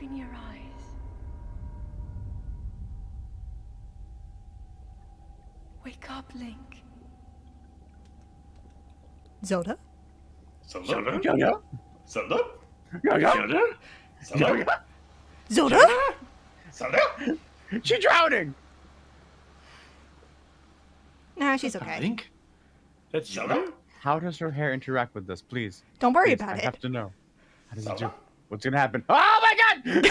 Open your eyes. Wake up, Link. Zelda? Zelda? Zelda? Zelda? Zelda? Zelda? Zelda? Zelda? She's drowning! Nah, she's okay. Link? That's Zelda? How does her hair interact with this, please? Don't worry Please, about I it. have to know. How does it do? Zelda? What's gonna happen? Oh my god!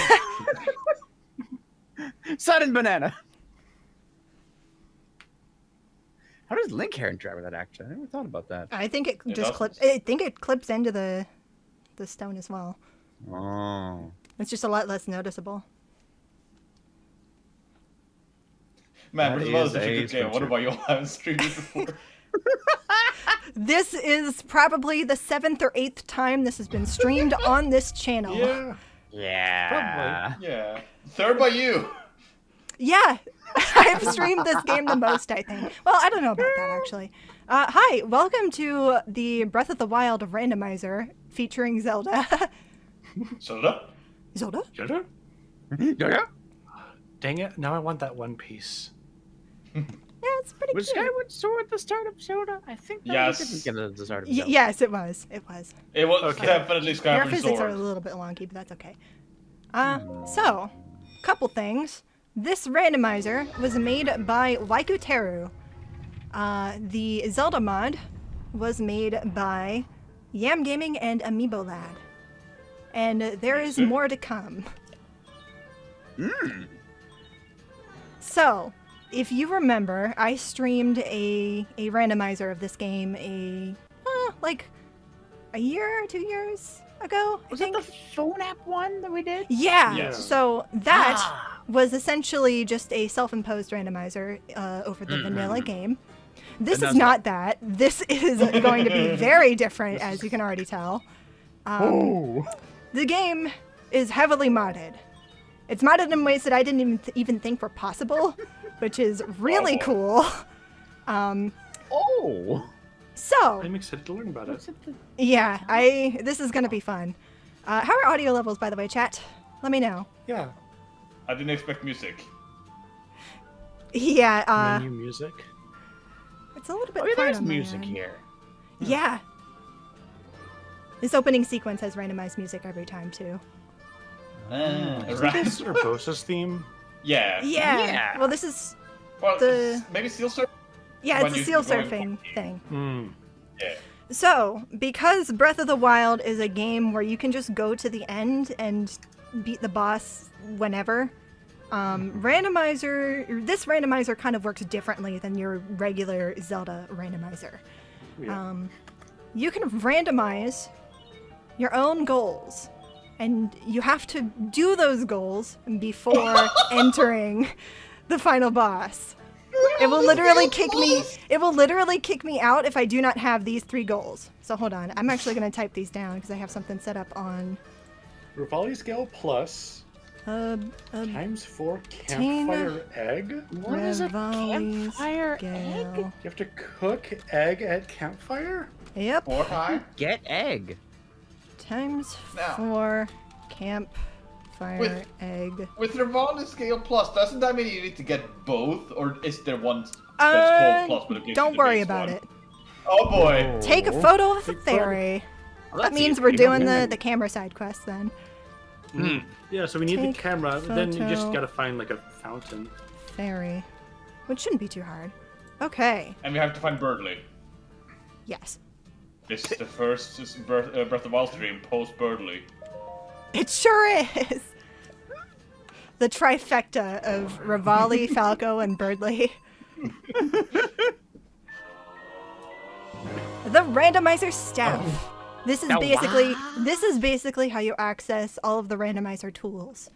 Sudden banana! How does Link hair interact with that, actually? I never thought about that. I think it just doesn't. clips. I think it clips into the stone as well. Oh. It's just a lot less noticeable. Man, That first of all, is it's such a a good game. I wonder swimsuit. why you all haven't streamed it before. This is probably the 7th or 8th time this has been streamed on this channel. Yeah. Yeah. Yeah. Third by you. Yeah, I've streamed this game the most, I think. Well, I don't know about that, actually. Hi, welcome to the Breath of the Wild randomizer featuring Zelda. Zelda? Zelda? Zelda? Yeah. Dang it, now I want that one piece. Yeah, it's pretty Was cute. Skyward Sword the start of Zelda? I think that Yes. we didn't get it at the start of Zelda. Yes, it was. It was. It was Okay. definitely Your Skyward physics are a Sword. little bit wonky, but that's okay. So, couple things. This randomizer was made by Waikuteru. The Zelda mod was made by YamGaming and Amiibolad. And there is more to come. So, if you remember, I streamed a randomizer of this game like a year or 2 years ago, I Was that think. the phone app one that we did? Yeah. Yes. So that was essentially just a self-imposed randomizer over the vanilla game. This And is not that. This is going to be very different, as you can already tell. The game is heavily modded. It's modded in ways that I didn't even think were possible, which is really cool. So, I'm excited to learn about it. yeah, this is gonna be fun. How are audio levels, by the way, chat? Let me know. Yeah. I didn't expect music. Yeah, Menu music. it's a little bit Oh, yeah, quiet there's on my music end. here. Yeah. This opening sequence has randomized music every time, too. Is Right. this Urbosa's theme? Yeah. Yeah. Well, this is... Well, The- maybe Steel Surfer? Yeah, When it's a you're seal going surfing for- thing. Hmm. Yeah. So, because Breath of the Wild is a game where you can just go to the end and beat the boss whenever, this randomizer kind of works differently than your regular Zelda randomizer. Yeah. You can randomize your own goals, and you have to do those goals before entering the final boss. It will literally kick me. It will literally kick me out if I do not have these 3 goals. So hold on, I'm actually going to type these down because I have something set up on Revali scale plus times 4 campfire egg. What is a Revali's campfire Gale. egg? You have to cook egg at campfire? Yep. 4 high? Get egg. Times Now. 4 campfire With- egg. With Revali Scale Plus, doesn't that mean you need to get both? Or is there one that's called Plus, but it gives you Don't the worry base about one? it. Oh boy. Take a photo of the fairy. Well, That that's means easy. we're You don't doing need the camera side quest then. Yeah, so we need Take the camera, then you just photo. gotta find like a fountain. Fairy. Which shouldn't be too hard. Okay. And we have to find Birdly. Yes. This is the first Breath of the Wild stream post Birdly. It sure is. The trifecta of Revali, Falco, and Birdly. The randomizer staff. This is basically how you access all of the randomizer tools.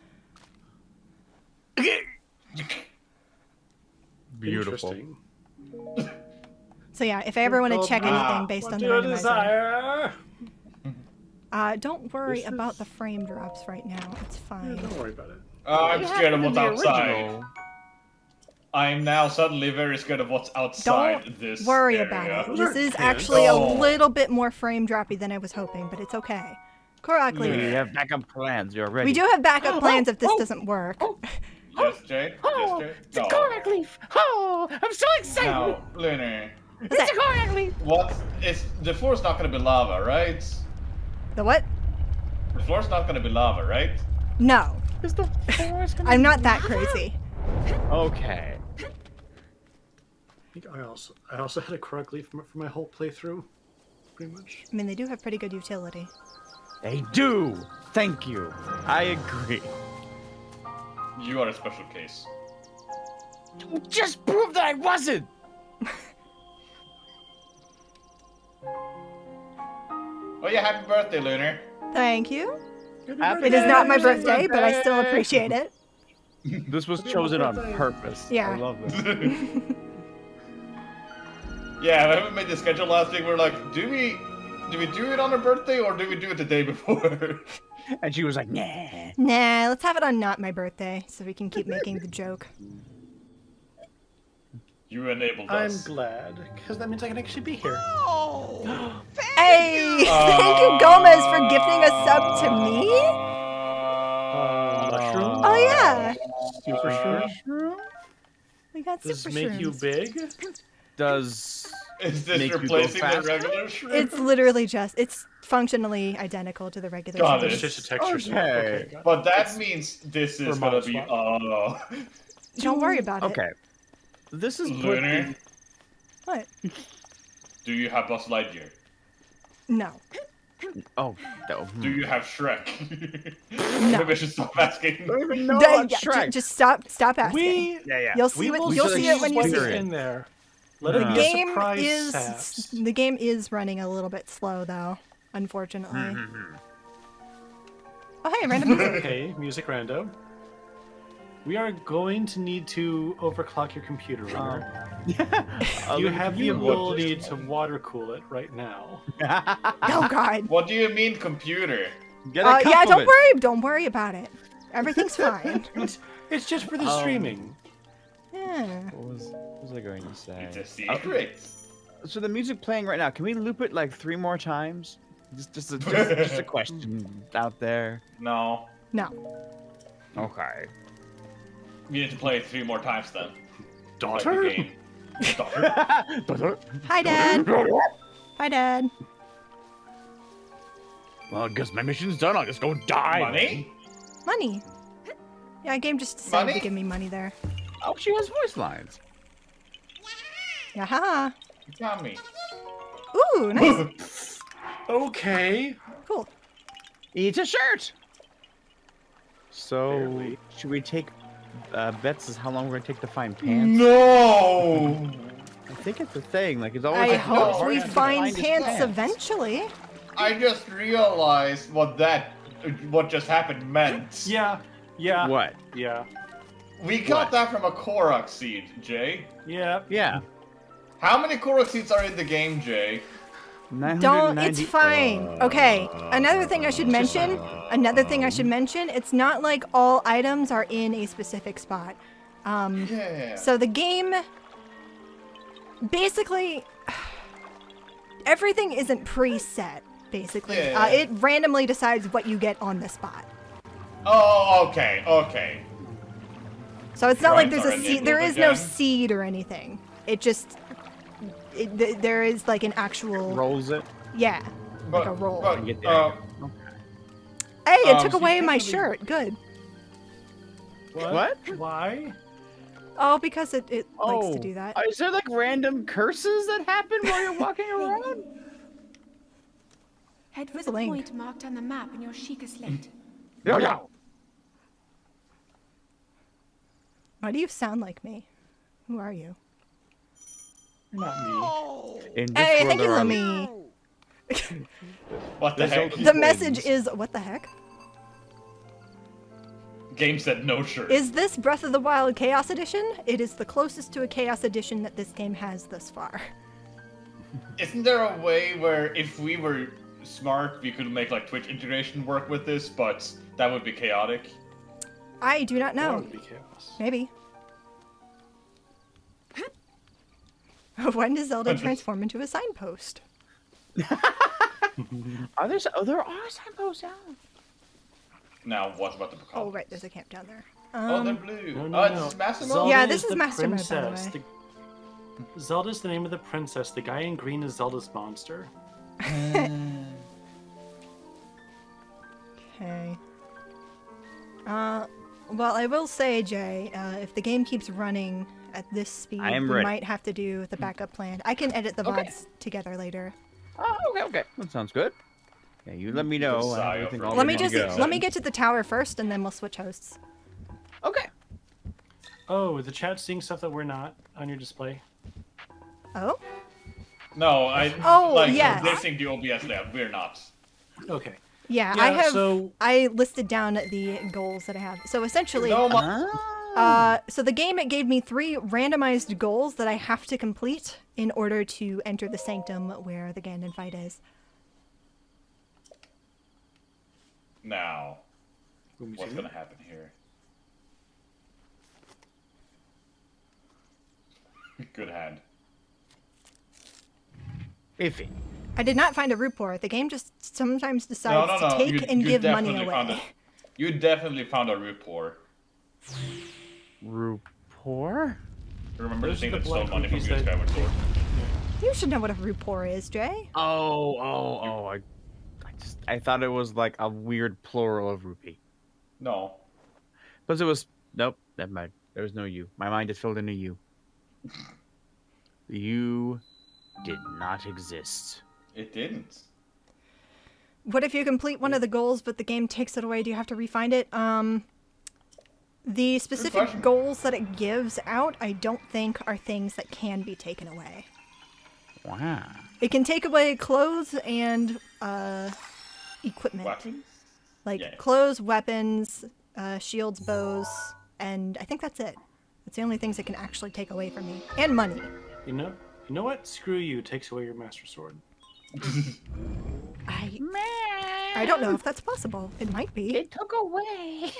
Beautiful. Interesting. So yeah, if I ever want to check anything based on What's the your randomizer, desire? don't worry This about is- the frame drops right now. It's fine. Don't worry about it. I'm scared of what's The outside. original. I'm now suddenly very scared of what's outside Don't this worry area. about it. Those This are is kids. actually a Oh. little bit more frame droppy than I was hoping, but it's okay. Correctly. Yeah. We have backup plans. You're ready. We do have backup plans if this doesn't work. Yes, Jay? Yes, Jay? It's a korak leaf. Oh, I'm so excited. Now, Lunar. It's a korak leaf. What is the floor's not gonna be lava, right? The what? The floor's not gonna be lava, right? No. Is the forest gonna I'm not that crazy. Okay. I think I also had a korak leaf for my whole playthrough, pretty much. I mean, they do have pretty good utility. They do. Thank you. I agree. You are a special case. Just prove that I wasn't. Oh yeah, happy birthday, Lunar. Thank you. Happy It is not my birthday. birthday, but I still appreciate it. This was chosen on purpose. Yeah. I love this. Yeah, I haven't made the schedule last week. We're like, do we do it on her birthday or do we do it the day before? And she was like, nah. Nah, let's have it on not my birthday so we can keep making the joke. You enabled I'm us. glad, because that means I can actually be here. Hey, thank you, Gomez, for gifting a sub to me. Mushroom? Oh yeah, Super shroom? we got Does super this make you shrooms. big? Does Is this make you go replacing the faster? regular shroom? It's literally just, it's functionally identical to the regular Got shroom. it. It's just a texture swap. Okay. Okay, got it. But that means this is For gonna mouse be swap. Don't worry about it. okay? This is Lunar, What? do you have Buzz Lightyear? No. Oh, no. Do you have Shrek? No. Maybe I should stop asking. don't even know Yeah, about Shrek. just stop asking. We yeah. You'll see we it. will You'll see it when you what's see figure it. in there. Let The it be a game surprise is sass. the game is running a little bit slow though, unfortunately. Oh hey, random music. Okay, music rando. We are going to need to overclock your computer, Lunar. You have the ability to water cool it right now. Oh god. What do you mean, computer? Get a cup Yeah, of don't it. worry. Don't worry about it. Everything's fine. It's just for the streaming. Yeah. What was I going to say? It's a secret. So the music playing right now, can we loop it like 3 more times? Just a question out there. No. No. Okay. You need to play it 3 more times then. Daughter? Like the game. Daughter. Hi, Dad. Hi, Dad. Well, I guess my mission's done. I'll just go die. Money? Money. Yeah, game just decided Money? to give me money there. Oh, she has voice lines. Yeah, haha. You got me. Ooh, nice. Okay. Cool. Eat a shirt. So, Barely. should we take bets as how long we're gonna take to find pants? No! I think it's a thing. Like it's always. I like, hope hard we to find his pants eventually. I just realized what just happened meant. Yeah. Yeah. What? Yeah. We got What? that from a Korok seed, Jay. Yeah. Yeah. How many Korok seeds are in the game, Jay? Don't, it's fine. Okay, another thing I should mention, it's not like all items are in a specific spot. Yeah. So the game, basically, everything isn't preset, basically. Yeah. It randomly decides what you get on the spot. Oh, okay, okay. So it's not like Grinds there's a are seed, there enabled is no again? seed or anything. It just, there is like an actual, Rolls it. yeah, like a roll. But, Get the idea. Hey, it took so away you my technically- shirt, good. What? Why? Oh, because it likes to do that. Is there like random curses that happen while you're walking around? Head for Who's the Link? point marked on the map in your Sheikah slate. Yeah. Why do you sound like me? Who are you? Not me. In this Hey, world, thank you, there are- Lumi. what the heck? The message is, what the heck? Game said no shirt. Is this Breath of the Wild Chaos Edition? It is the closest to a Chaos Edition that this game has thus far. Isn't there a way where if we were smart, we could make like Twitch integration work with this, but that would be chaotic? I do not That know. would be chaos. Maybe. When does Zelda transform into a signpost? There are signposts out. Now, what about the Pikachu? Oh, right, there's a camp down there. Oh, they're blue. No, no, Oh, no. it's Master Zelda Mode? Yeah, this is the Master Mode, by the princess. way. Zelda's the name of the princess. The guy in green is Zelda's monster. Okay. Well, I will say, Jay, if the game keeps running at this speed, I am we ready. might have to do the backup plan. I can edit the Okay. VODs together later. Oh, okay. That sounds good. Yeah, you let me know. Sigh Everything of all Let me ready to just go. let me get to the tower first, and then we'll switch hosts. Okay. Oh, the chat's seeing stuff that we're not on your display. Oh, No, Oh, like, yes. They're saying the OBS lab. We're not. Okay. yeah, Yeah, I have. so- I listed down the goals that I have. So essentially, No, so the game, it gave me 3 randomized goals that I have to complete in order to enter the sanctum where the Ganon fight is. Now, Boom, what's zoom. gonna happen here? Good hand. Iffy. I did not find a root pour. The game just sometimes No, decides no, to no. take and give money definitely found away. You definitely found a rapport. Rapport? Remember the Those thing are the that stole black money from cookies you, that- Skyward Sword? You should know what a root pour is, Jay. Oh. I thought it was like a weird plural of rupee. No. Plus it was, nope, never mind. There was no U. My mind is filled in a U. The U did not exist. It didn't. What if you complete one of the goals, but the game takes it away? Do you have to refind it? The specific question. goals that it gives out, I don't think are things that can be taken away. Wow. It can take away clothes and equipment. Weapons? Like Yeah. clothes, weapons, shields, bows, and I think that's it. That's the only things it can actually take away from me. And money. You know what? Screw you. It takes away your Master Sword. I don't know if that's possible. It might be. It took away.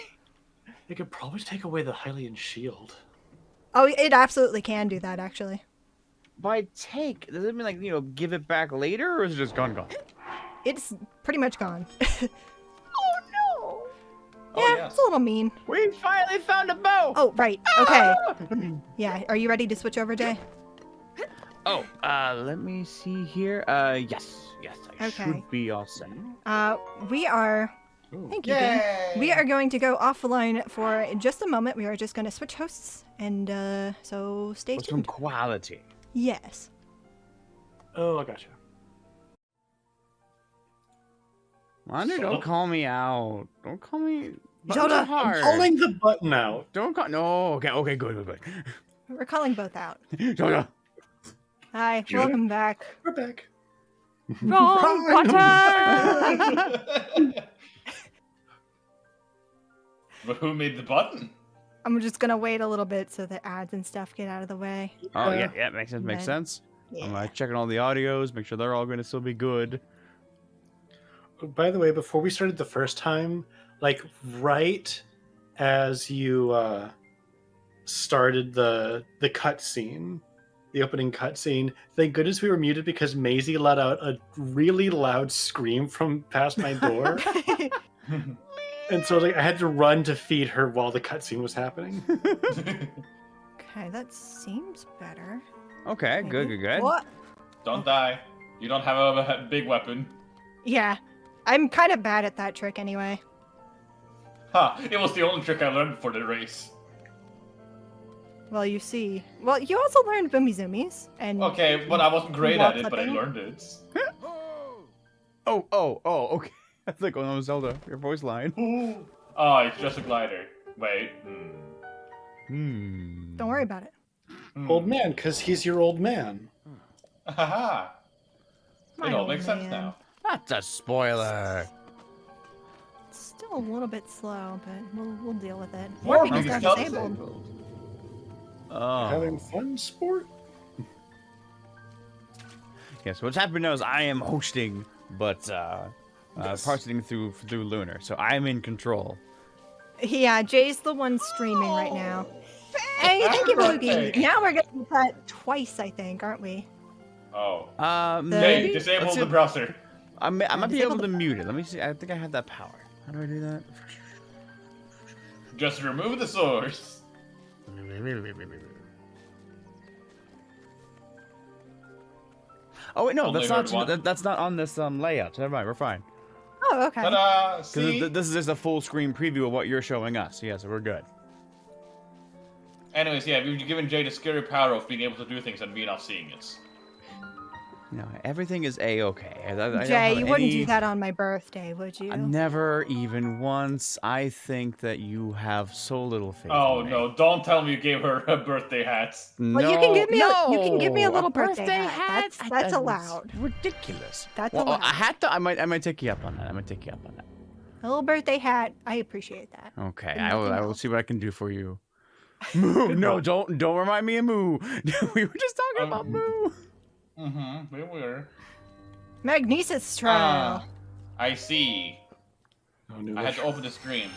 It could probably take away the Hylian shield. Oh, it absolutely can do that, actually. By take, does it mean like, give it back later, or is it just gone? It's pretty much gone. Oh Yeah, Oh, yes. it's a little mean. no! We finally found a bow! Oh, right. Okay. Yeah, are you ready to switch over, Jay? Oh, let me see here. Yes, I Okay. should be all set. We are... Ooh. Thank you, Dean. We are going to go offline for just a moment. We are just going to switch hosts, and so stay For some tuned. quality. Yes. Oh, I gotcha. Wander, So? don't call me out. Don't call me... Zelda, hard. Pulling the button out. Don't call... No, okay, good. We're calling both out. Zelda. Hi, Judah? welcome back. We're back. Wrong button! But who made the button? I'm just gonna wait a little bit so the ads and stuff get out of the way. Oh, yeah, makes sense, Then- I'm Yeah. checking all the audios, make sure they're all going to still be good. By the way, before we started the first time, like right as you started the cutscene, the opening cutscene, thank goodness we were muted because Maisie let out a really loud scream from past my door. And so I had to run to feed her while the cutscene was happening. Okay, that seems better. Okay, good. What? Don't die. You don't have a big weapon. Yeah, I'm kind of bad at that trick anyway. Ha! It was the only trick I learned for the race. Well, you see. Well, you also learned Boomy Zoomies, and Okay, but I wasn't great Wall at it, but I clipping? learned it. Oh, okay. I think going on Zelda, your voice line. Oh, it's just a glider. Wait. don't worry about it. Old man, because he's your old man. Haha. My It all old makes sense man. now. That's a spoiler. It's still a little bit slow, but we'll deal with it. More Warping is because not it's disabled. Oh. Having fun, sport? Yes, what's happening now is I am hosting, but parsing through Lunar, so I'm in control. Yeah, Jay's the one streaming right now. Hey, thank you, Boogie. Now we're gonna do that twice, I think, aren't we? Oh. The- Hey, Maybe? disable Let's the see- browser. I might be able disable to the mute it. Let me see. I think I have that power. How do I do that? Just remove the source. Oh wait, no, Only that's heard not. That's not on this layout. Never mind. We're fine. Oh, okay. Ta-da! See? Because this is just a full screen preview of what you're showing us. Yeah, so we're good. Anyways, yeah, we've given Jay the scary power of being able to do things and me not seeing it. No, everything is a-okay. I don't Jay, have you wouldn't any- do that on my birthday, would you? Never even once. I think that you have so little faith. Oh in me. no! Don't tell me you gave her a birthday hat. Well, you can give me no, you can give me a little birthday birthday hat. That's That's allowed. ridiculous. That's well, allowed. a hat. I might take you up on that. I might take you up on that. A little birthday hat. I appreciate that. Okay, And I will. nothing I will else. see what I can do for you. Moo! No, don't remind me of Moo. We were just talking about Moo. Mm-hmm. We were. Magnesis trial. I see. Oh, no, I had to open the stream.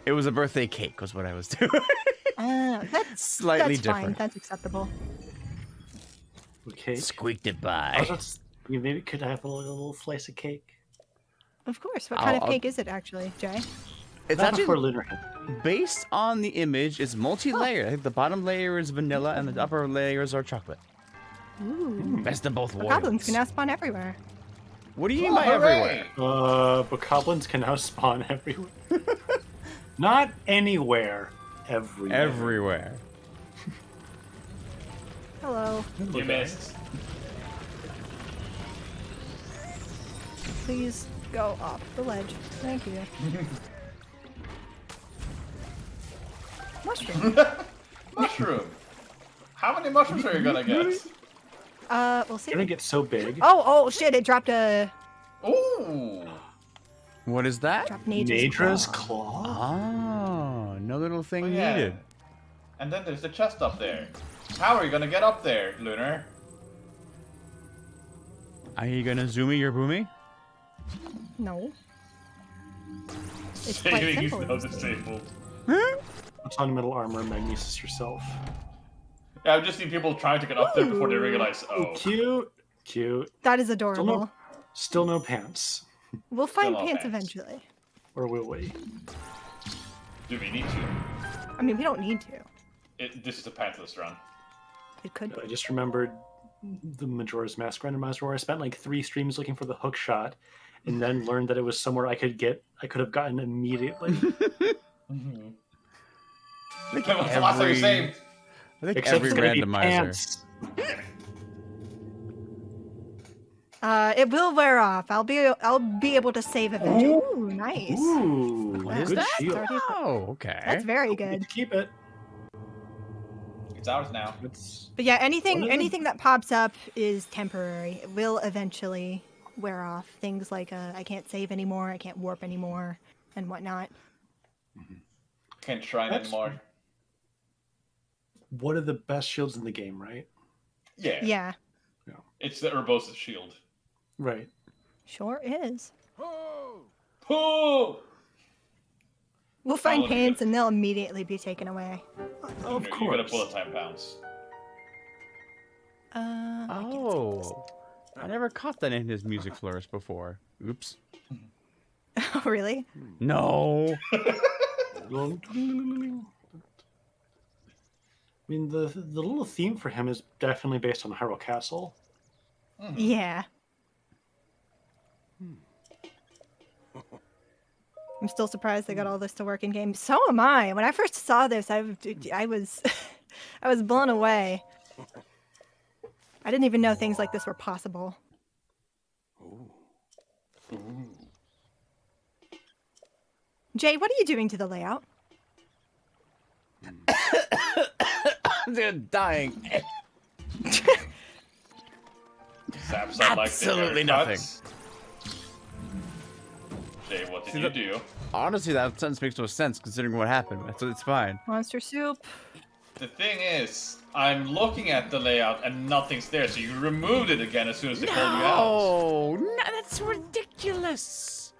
It was a birthday cake, was what I was doing. That's Slightly that's fine. different. That's acceptable. Okay. Squeaked it I by. was just, you maybe could have a little slice of cake. Of course. What kind of I'll- cake is it actually, Jay? It's Not actually before Lunar hit. based on the image. It's multi-layered. I think the bottom layer is vanilla and the upper layers are chocolate. Ooh. Best of both Goblins worlds. can now spawn everywhere. What do you mean by Hooray! everywhere? But goblins can now spawn everywhere. Not anywhere. Everywhere. Everywhere. Hello. You missed. Please go off the ledge. Thank you. Mushroom. Mushroom. How many mushrooms are you gonna get? We'll see. They're gonna get so big. Oh shit! It dropped a Ooh. What is that? dropped Nadra's Nadra's claw. claw? Oh, no little thing Oh, yeah. needed. And then there's the chest up there. How are you gonna get up there, Lunar? Are you gonna zoomy your boomy? No. It's quite Saving is simple now these days. disabled. Put on metal armor and magnesis yourself. Yeah, I've just seen people trying to get up there before they realize, oh. Cute. Cute. That is Still adorable. no, still no pants. We'll find no pants pants. eventually. Or will we? Do we need to? I mean, we don't need to. This is a pantless run. It could I be. just remembered the Majora's Mask randomizer where I spent like 3 streams looking for the hook shot and then learned that it was somewhere I could have gotten immediately. Mm-hmm. I think That was the last time you saved. I think Except every it's gonna be randomizer. pants. It will wear off. I'll be able to save eventually. Ooh, nice. Ooh, What is good that? shield. Started- Oh, okay. That's very You good. can keep it. It's ours now. It's But yeah, One of anything them- that pops up is temporary. It will eventually wear off. Things like I can't save anymore, I can't warp anymore, and whatnot. Can't shrine That's- anymore. one of the best shields in the game, right? Yeah. Yeah, It's the Urbosa's shield. Right. sure is. Oh! We'll find let me pants get- and they'll immediately be taken away. Of You course. got a bullet time bounce. I can't save this. Oh. I never caught that in his music flourish before. Oops. Oh, really? No. I mean, the little theme for him is definitely based on Hyrule Castle. Yeah. I'm still surprised they got all this to work in game. So am I. When I first saw this, I was I was blown away. I didn't even know things like this were possible. Jay, what are you doing to the layout? They're dying. Saps on like the Absolutely haircuts. nothing. Jay, what did See, you do? Honestly, that sentence makes no sense considering what happened. So it's fine. Monster soup. The thing is, I'm looking at the layout and nothing's there, so you removed it again as soon as they called you out. No, that's ridiculous.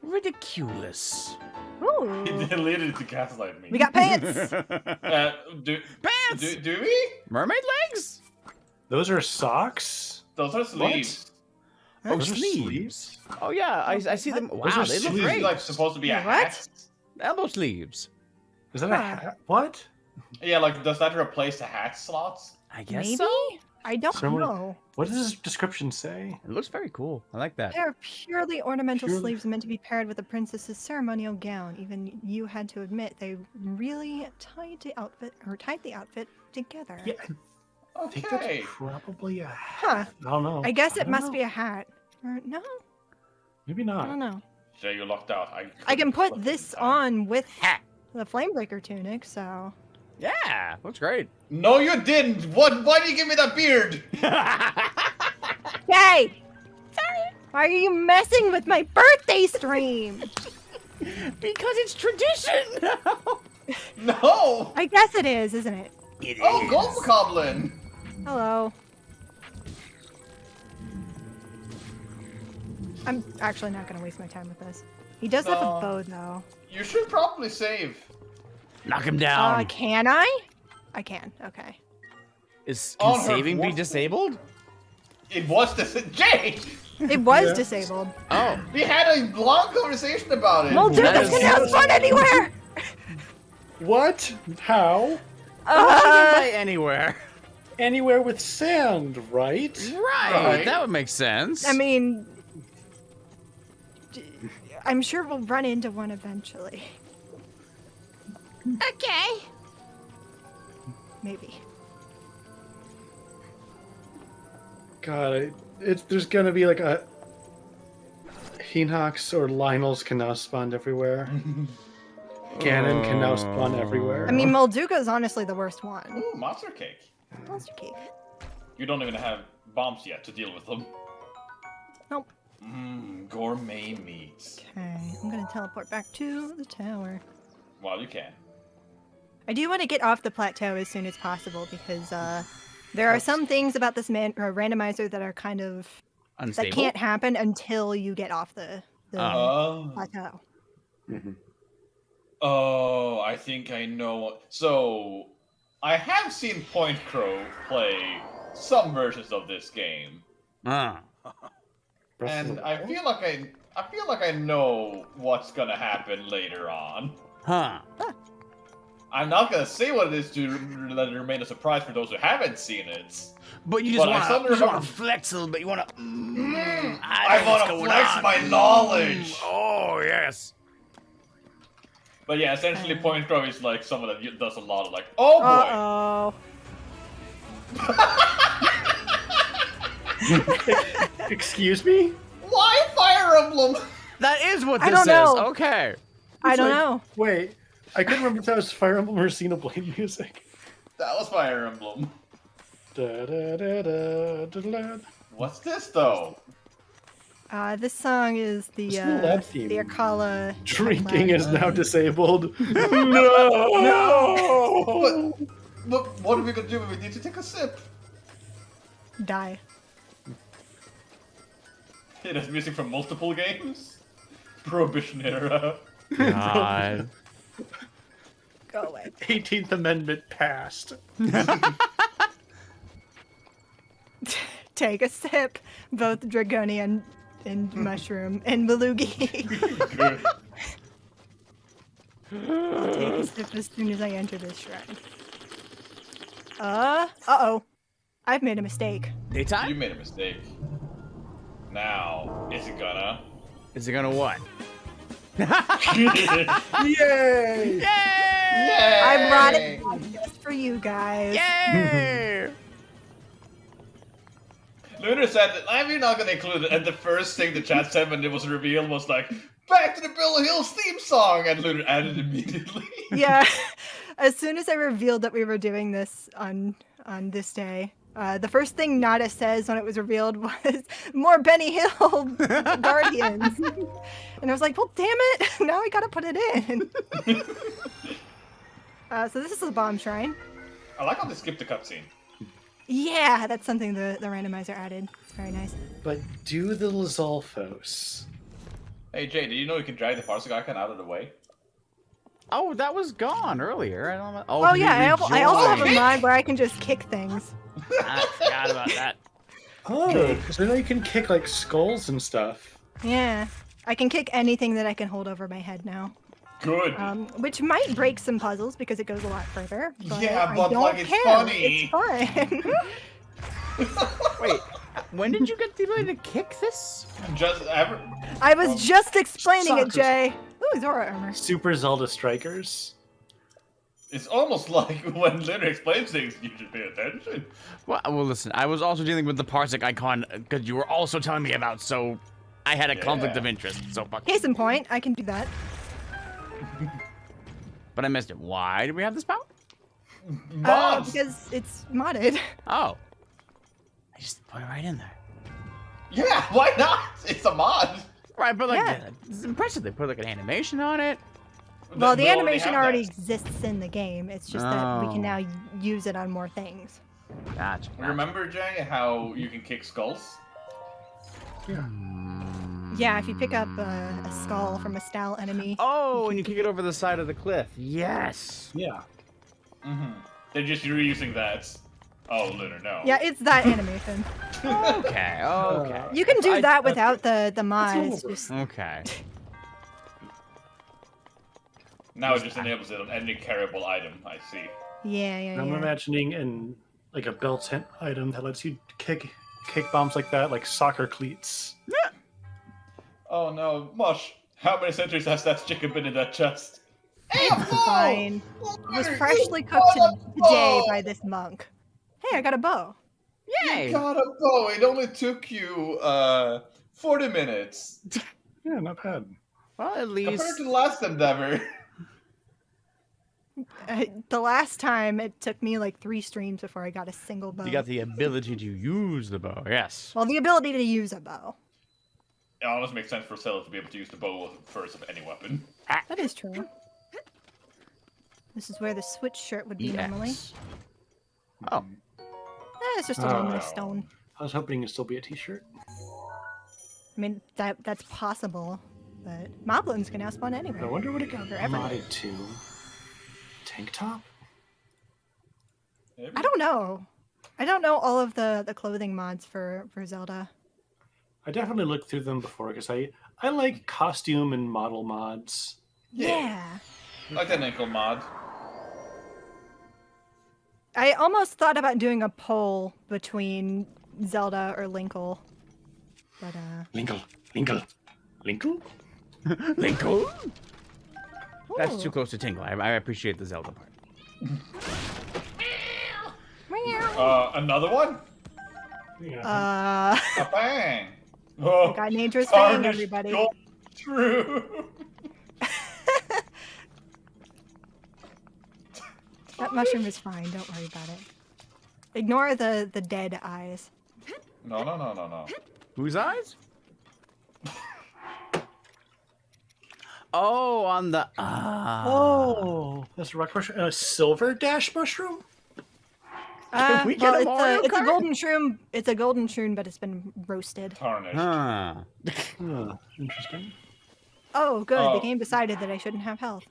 Ridiculous. Ooh. He deleted it to gaslight me. We got pants. Do Pants! do we? Mermaid legs? Those are socks? Those are sleeves. Oh, Those are sleeves. Oh yeah, I see them. Those Wow, are they look sleeves. great. Like supposed to be a What? hat. Elbow sleeves. Is that a hat? What? Yeah, like does that replace the hat slots? I guess Maybe? so. I don't Someone- know. What does this description say? It looks very cool. I like that. They're purely ornamental Purely- sleeves meant to be paired with a princess's ceremonial gown. Even you had to admit they really tied the outfit together. Yeah, I think that's Okay. probably a hat. Huh. I don't know. I guess it don't must know. be a hat. Or no, Maybe I don't not. know. Jay, you're locked out. I can put this on with Hat. the Flamebreaker tunic, so Yeah, looks great. No, you didn't. What? Why did you give me that beard? Hey! Why are you messing with my birthday stream? Because it's tradition. No. I guess it is, isn't it? It Oh, Goblin. Hello. I'm actually not going to waste my time with this. He does have a No. bow, though. You should probably save. Knock him down. Can I? I can. Okay. Can On her saving be what? disabled? It was this. Jay, It was Yeah. disabled. Oh, we had a long conversation about it. Well, dude, That this is- can have fun anywhere! What? How? by anywhere. Anywhere with sand, right? Right. Right. That would make sense. I mean, I'm sure we'll run into one eventually. Okay. Maybe. God, there's gonna be like a Hinox or Lionels can now spawn everywhere. Ganon can now spawn everywhere. I mean, Molduga's honestly the worst one. Ooh, monster cake. Monster cake. You don't even have bombs yet to deal with them. Nope. Gourmet meats. Okay, I'm gonna teleport back to the tower. Well, you can. I do want to get off the plateau as soon as possible because there are some things about this randomizer that are kind of Unstable. that can't happen until you get off the Oh. plateau. Oh, I think I know. So, I have seen Point Crow play some versions of this game, Ah. and I feel like I know what's gonna happen later on. Huh. I'm not gonna say what it is to let it remain a surprise for those who haven't seen it. But you just But I want suddenly to remember- flex a little bit. You want to. I want to flex my knowledge. Oh yes. But yeah, essentially, Point Crow is like someone that does a lot of like, oh boy. Excuse me? Why Fire Emblem? That is what I this don't know. is. Okay. I don't like- know. Wait, I couldn't remember if that was Fire Emblem or Xenoblade music. That was Fire Emblem. Da, da, da, da, da, da. What's this though? This song is the It's the lab theme. the Akala. Drinking is now disabled. No! No! Look, what are we gonna do? We need to take a sip. Die. It has music from multiple games. Prohibition era. God. Go away. 18th Amendment passed. Take a sip. Both Dragonian and Mushroom and Belugi. I'll take a sip as soon as I enter this shrine. Uh-oh. I've made a mistake. You Daytime? made a mistake. Now, is it gonna? Is it gonna what? Yay! Yay! I brought it just for you guys. Yay! Lunar said that I'm not gonna include it, and the first thing the chat said when it was revealed was like, "Back to the Bill Hills theme song," and Lunar added immediately. Yeah. As soon as I revealed that we were doing this on this day, the first thing Nada says when it was revealed was more Benny Hill Guardians. And I was like, well, damn it. Now I gotta put it in. So this is the bomb shrine. I like how they skipped the cutscene. Yeah, that's something the randomizer added. It's very nice. But do the Lizalfos. Hey Jay, did you know you can drag the Parsec icon out of the way? Oh, that was gone earlier. I don't know. Oh, you yeah, I also have a rejoined. mod where I can just kick things. I forgot about that. Oh, Good. because I know you can kick like skulls and stuff. Yeah. I can kick anything that I can hold over my head now. Good. Which might break some puzzles because it goes a lot further. But Yeah, I but, don't like, it's care. funny. It's fun. Wait, when did you get the ability to kick this? Just ever. I was just explaining it, Soccer. Jay. Ooh, Zora armor. Super Zelda Strikers. It's almost like when Lunar explains things, you should pay attention. Well, listen, I was also dealing with the Parsec icon because you were also telling me about, so I had a conflict of interest. So fuck. Case in point, I can do that. But I missed it. Why do we have this power? Mods. Because it's modded. Oh, I just put it right in there. Yeah, why not? It's a mod. Right, but like, Yeah. it's impressive. They put like an animation on it. Well, the They already animation have already that. exists in the game. It's just that we can Oh. now use it on more things. Gotcha. Remember, Jay, how you can kick skulls? Yeah, if you pick up a skull from a style enemy. Oh, and you kick it over the side of the cliff. Yes. Yeah. Mm-hmm. They're just reusing that. Oh, Lunar, no. Yeah, it's that animation. Okay. Okay. You can do I- that without the mod. It's over. just Okay. Now it just enables it on any carryable item, I see. yeah. I'm imagining like a built-in item that lets you kick bombs like that, like soccer cleats. Oh no, Mush, how many centuries has that chicken been in that chest? Hey, Fine. It was freshly cooked today by this monk. Hey, I got a bow. Yay. Got a bow. It only took you 40 minutes. Yeah, not bad. Well, at Compared least. to the last endeavor. The last time it took me like 3 streams before I got a single bow. You got the ability to use the bow. Yes. Well, the ability to use a bow. It almost makes sense for Zelda to be able to use the bow first of any weapon. That is true. This is where the switch shirt would be normally. EX. Oh. It's just a Oh. lonely stone. I was hoping it'd still be a t-shirt. I mean, that's possible, but moblins can now spawn I anywhere. wonder what it got They're everywhere. modded to. Tank top? I don't know. I don't know all of the clothing mods for Zelda. I definitely looked through them before because I like costume and model mods. Yeah. Like an ankle mod. I almost thought about doing a poll between Zelda or Linkle. But, Linkle. Linkle? That's ooh. too close to Tingle. I appreciate the Zelda part. Meow. Another one? Yeah. A bang! Oh, Got Nature's Fang, tarnished everybody. gold. True. That mushroom is fine. Don't worry about it. Ignore the dead eyes. No. Whose eyes? Oh, on the. Oh, that's a rock mushroom. A silver dash mushroom? Can we get a Mario it's a Kart? golden shroom. It's a golden shroom, but it's been roasted. Tarnished. Huh. Oh, interesting. Oh, good. Oh. The game decided that I shouldn't have health.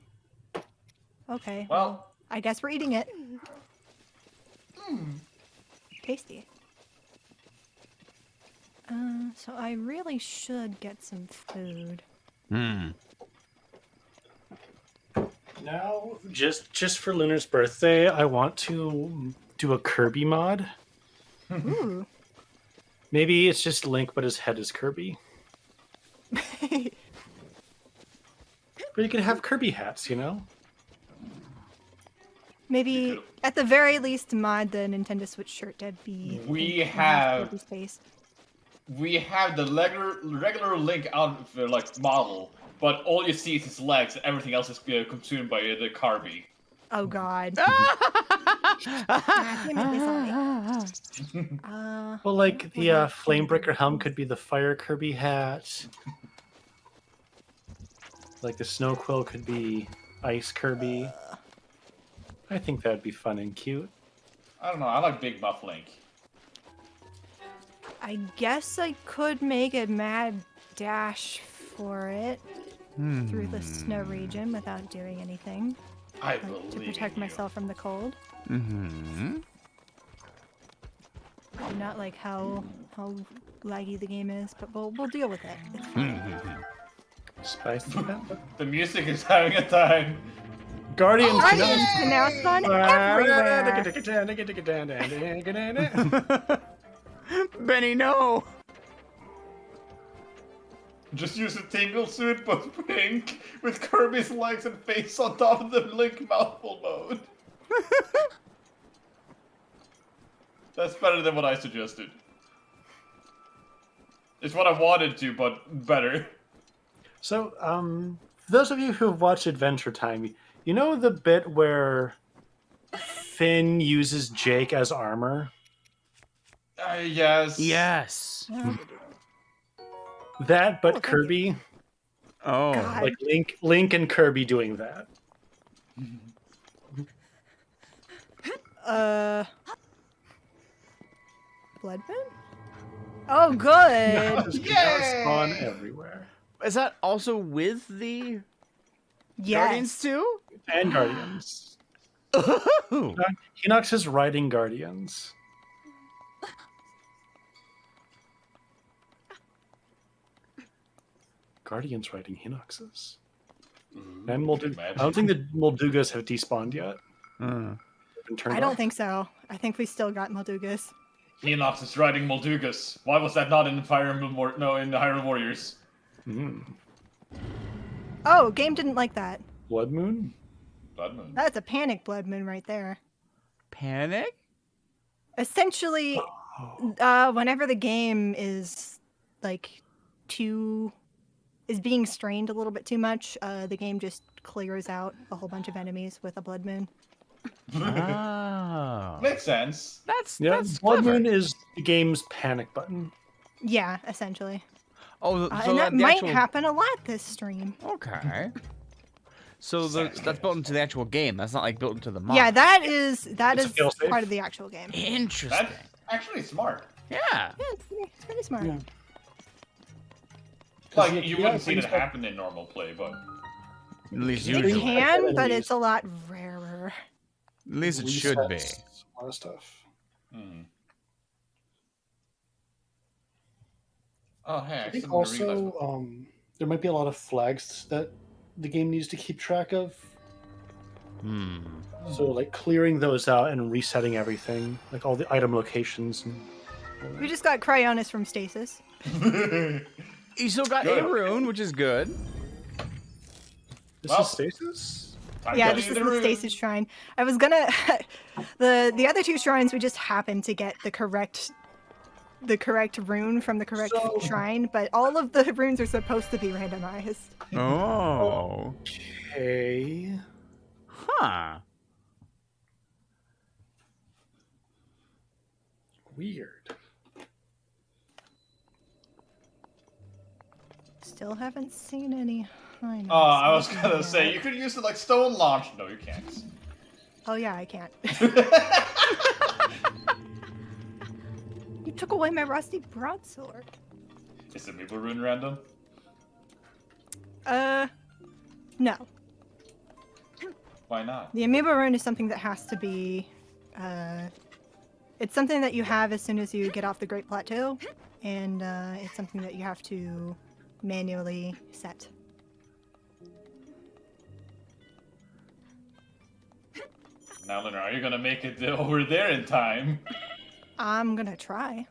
Okay. Well, I guess we're eating it. Tasty. So I really should get some food. Hmm. Now, just for Lunar's birthday, I want to do a Kirby mod. Ooh. Maybe it's just Link, but his head is Kirby. But you can have Kirby hats, you know? Maybe at the very least mod the Nintendo Switch shirt. That'd be. We in have- Kirby space. we have the regular Link outfit like model, but all you see is his legs, and everything else is consumed by the Kirby. Oh God. Well, like the Flamebreaker helm could be the Fire Kirby hat. Like the Snow Quill could be Ice Kirby. I think that'd be fun and cute. I don't know. I like Big Buff Link. I guess I could make a mad dash for it through the snow region without doing anything. I Like, believe to protect in you. myself from the cold. Mm-hmm. I do not like how laggy the game is, but we'll deal with it. It's fine. Spicy Pebblit. The music is having a time. Guardians. Guardians can now spawn everywhere. Benny, no! Just use a tingle suit, but pink, with Kirby's legs and face on top of the Link mouthful mode. That's better than what I suggested. It's what I wanted to, but better. So, for those of you who have watched Adventure Time, you know the bit where Finn uses Jake as armor? Yes. Yes. That, but Kirby. Oh. God. Like Link and Kirby doing that. Blood Moon? Oh, good. Just spawn everywhere. Is that also with the Yes. Guardians too? And Guardians. Ooh. Hinox is riding Guardians. Guardians riding Hinoxes. And I don't think the Moldugas have despawned yet. Uh. I don't think so. I think we still got Moldugas. Hinox is riding Moldugas. Why was that not in Fire Emblem in the Hyrule Warriors? Oh, game didn't like that. Blood Moon? Blood Moon. That's a panic Blood Moon right there. Panic? Essentially, whenever the game is like is being strained a little bit too much, the game just clears out a whole bunch of enemies with a Blood Moon. Oh. Makes sense. That's Blood clever. Moon is the game's panic button. Yeah, essentially. Oh, so And that the might actual... happen a lot this stream. Okay. So that's built into the actual game. That's not like built into the mod. Yeah, that is It's a fail-safe. part of the actual game. Interesting. That's actually smart. Yeah. Yeah, it's pretty smart. Yeah. Like, you wouldn't see it happen in normal play, but... At least It usually. can, but it's a lot rarer. At least it should be. Resets a lot of stuff. Hmm. Oh, hey, I think still haven't realized also there might be a lot of flags that the game needs to keep track of. Hmm. So like clearing those out and resetting everything, like all the item locations. And We just got Cryonis from Stasis. You still got Good. a rune, which is good. this Well, is Stasis? I'm Yeah, telling this you is the the rune. Stasis Shrine. I was gonna the other two shrines we just happened to get the correct rune from the correct shrine, but all of the runes are supposed to be randomized. Oh. Okay. Huh. Weird. Still haven't seen any Hinox. Oh, I was gonna say, you could use it like stone launch. No, you can't. Oh yeah, I can't. You took away my rusty broadsword. Is the Amiibo rune random? No. Why not? The Amiibo rune is something that has to be, it's something that you have as soon as you get off the Great Plateau, and it's something that you have to manually set. Now, Lunar, are you gonna make it over there in time? I'm gonna try.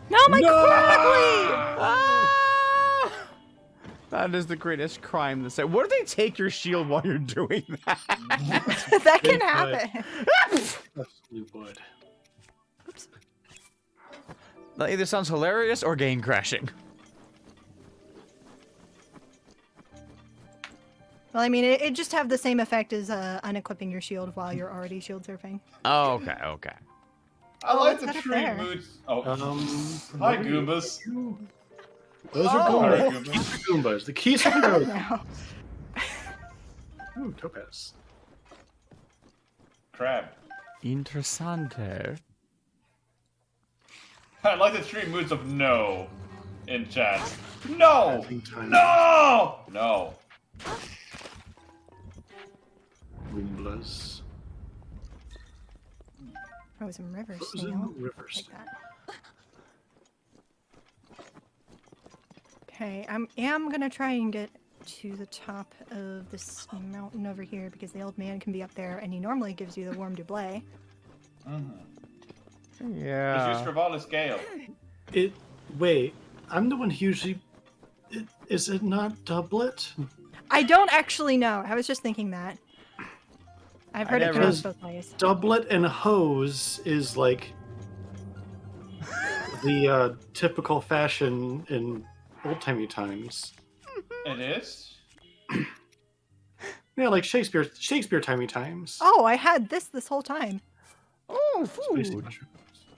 No, my Crably! Ah! That is the greatest crime to say. What if they take your shield while you're doing that? That can They happen. Absolutely would. Oops. That either sounds hilarious or game crashing. Well, I mean, it just have the same effect as unequipping your shield while you're already shield surfing. Oh, okay, okay. I Oh, like what's the that up tree there? moods. Oh, Hi, hi, Goombas. Those are Alright, Goombas. Goombas. These are Goombas. The keys are Goombas. No. Ooh, Topaz. Crab. Interessante. I like the three moods of no in chat. No! Time. No! No. Goomblas. Frozen river Frozen snail. river Like snail. that. Okay, I am gonna try and get to the top of this mountain over here because the old man can be up there and he normally gives you the warm doublet. Yeah. It's used Revali's Gale. Wait, I'm the one who usually. Is it not doublet? I don't actually know. I was just thinking that. I've heard it never- pronounced both ways. Doublet and hose is like the typical fashion in old-timey times. It is? Yeah, like Shakespeare-timey times. Oh, I had this whole time. Oh, Spicy food. mushrooms.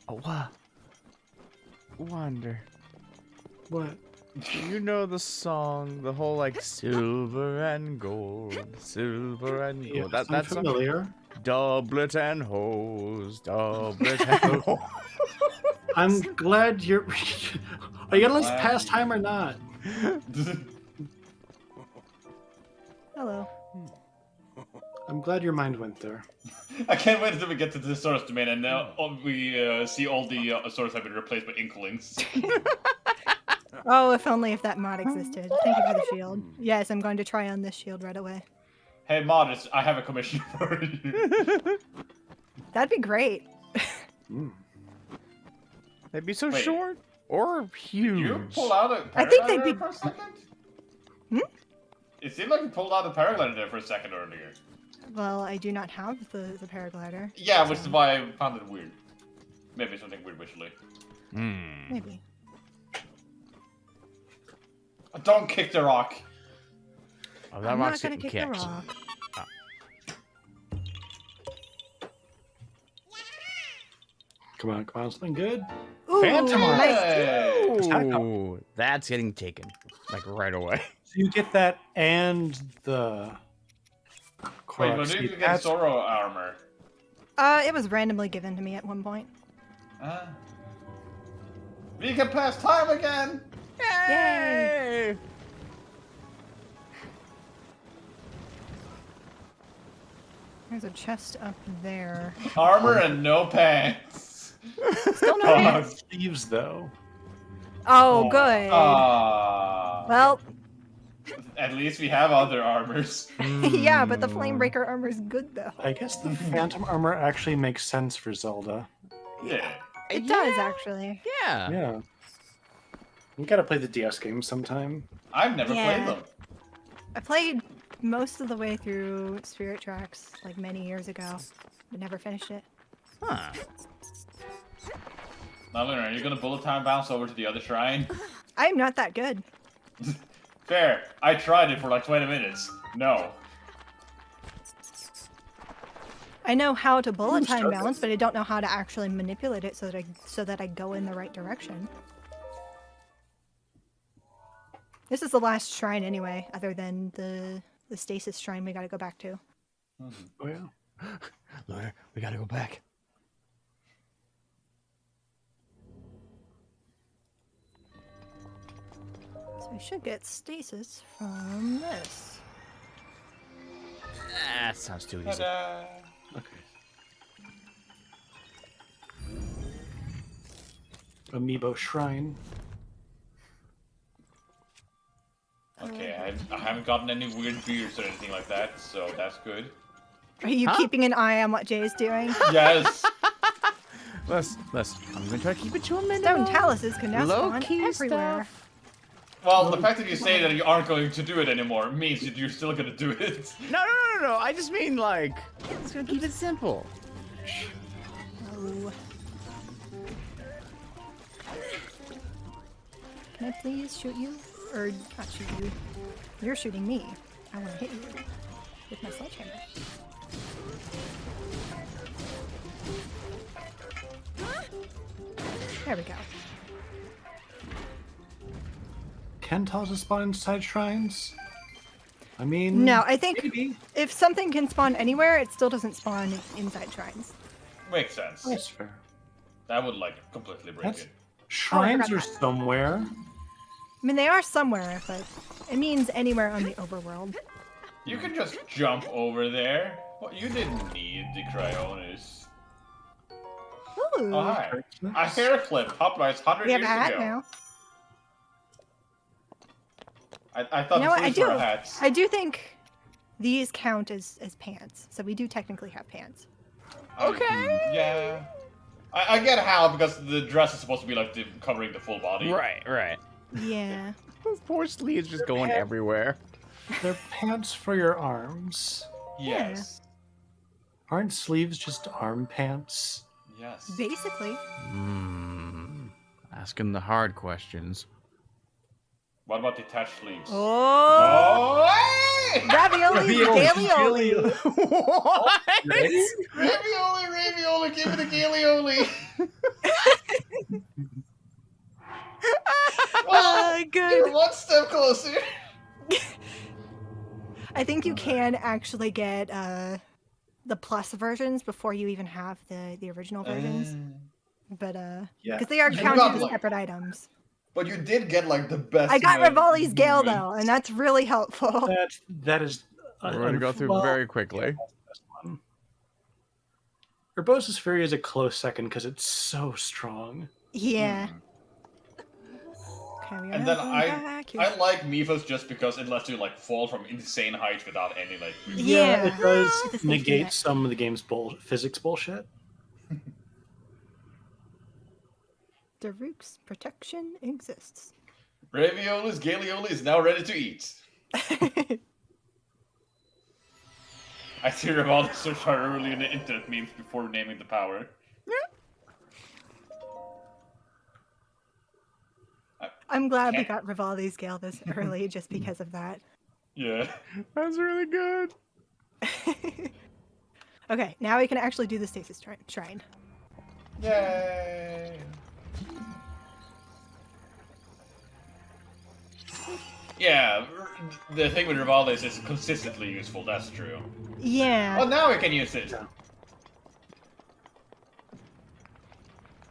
Oh, wow. Wonder. What? You know the song, the whole like silver and gold, silver and gold. Yes, I'm That's familiar. doublet and hose, doublet and hose. I'm glad you're. Are you gonna let us Glad pass you- time or not? Hello. I'm glad your mind went there. I can't wait until we get to the source domain and now we see all the sources have been replaced by inklings. Oh, if only if that mod existed. Thank you for the shield. Yes, I'm going to try on this shield right away. Hey, Modest, I have a commission for you. That'd be great. Mm. They'd be so Wait. short or huge. You pull out a I think they'd paraglider be- for a second? Hmm? It seemed like you pulled out a paraglider there for a second earlier. Well, I do not have the paraglider. Yeah, which is why I found it weird. Maybe something weird visually. Maybe. Don't kick the rock. Oh, that I'm rock's not gonna getting kick kicked. the rock. Come on, something good. Ooh, Phantom Arm. nice. Hey! Ooh, that's getting taken like right away. So you get that and the. Wait, Korok but did seed. you get That's- Zoro armor? It was randomly given to me at one point. We can pass time again! Yay! There's a chest up there. Armor and no pants. Still no hands. Sleeves though. Oh, good. Well, At least we have other armors. yeah, but the Flamebreaker armor is good though. I guess the Phantom armor actually makes sense for Zelda. Yeah. It does actually. Yeah. Yeah. We gotta play the DS game sometime. I've never Yeah. played them. I played most of the way through Spirit Tracks like many years ago, but never finished it. Huh. Now, Lunar, are you gonna bullet time bounce over to the other shrine? I'm not that good. Fair. I tried it for like 20 minutes. No. I know how to bullet time started. balance, but I don't know how to actually manipulate it so that I go in the right direction. This is the last shrine anyway, other than the stasis shrine we gotta go back to. Oh yeah. Lunar, we gotta go back. So I should get stasis from this. That sounds too easy. Ta-da. Okay. Amiibo shrine. Okay, I haven't gotten any weird beards or anything like that, so that's good. Are you keeping an eye on what Jay is doing? Yes. Listen, I'm gonna try to keep it to a minute. Stone taluses can now spawn Low-key everywhere. stuff. Well, the fact that you say that you aren't going to do it anymore means that you're still gonna do it. No. I just mean like, it's gonna keep it simple. Oh. Can I please shoot you? Or not shoot you? You're shooting me. I want to hit you with my sledgehammer. There we go. Can Talza spawn inside shrines? I mean, No, I think maybe. if something can spawn anywhere, it still doesn't spawn inside shrines. Makes sense. That's fair. That would like completely break That's it. shrines forgot are that. somewhere. I mean, they are somewhere, but it means anywhere on the overworld. You can just jump over there. Well, you didn't need the cryonis. Ooh. Oh, hi. A hair clip popularized 100 We have years a hat ago. now. I thought You know the what? sleeves were hats. I do think these count as pants, so we do technically have pants. Okay. Yeah. I get how, because the dress is supposed to be like covering the full body. Right, right. Yeah. Those poor sleeves just going everywhere. They're pants for your arms. Yes. Aren't sleeves just arm pants? Yes. Basically. Asking the hard questions. What about detached sleeves? Oh! Oh, hey! Ravioli! What? Ravioli, give me the Galeoli! Oh, good. You're one step closer. I think you can actually get the plus versions before you even have the original versions. But Yeah. because they are You counted got, as like, separate items. But you did get like the best. I got Revali's Gale movement. though, and that's really helpful. That is. We're going to go through very quickly. Urbosa's Fury is a close second because it's so strong. Yeah. Okay, we And are then going back here. I like Mifos just because it lets you like fall from insane heights without any like. Yeah. It does The safety negate net. some of the game's physics bullshit. Daruk's protection exists. Ravioli's Galeoli is now ready to eat. I see Revali search hard early in the internet memes before naming the power. I'm glad we got Revali's Gale this early just because of that. Yeah. That's really good. Okay, now we can actually do the stasis shrine. Yay! Yeah, the thing with Revali is it's consistently useful, that's true. Yeah. Oh, now we can use it!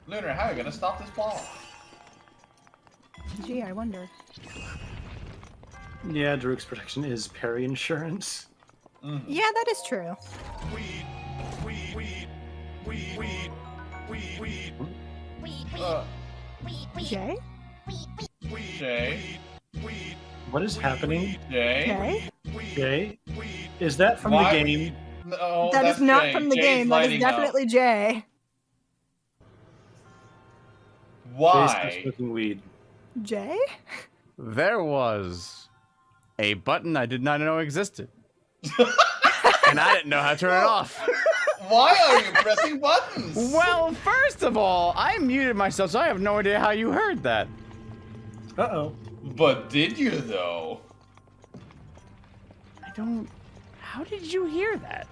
Lunar, how are you gonna stop this ball? Gee, I wonder. Yeah, Daruk's protection is parry insurance. Yeah, that is true. Jay? Shay? What is happening? Jay? Jay? Jay? Is that from Why- the game? No, That that's is not Jay. from the Jay's game. That is lighting up. definitely Jay. Jay's Why? smoking weed. Jay? There was a button I did not know existed. And I didn't know how to turn it off. Why are you pressing buttons? Well, first of all, I muted myself, so I have no idea how you heard that. Uh-oh. But did you though? I don't... How did you hear that?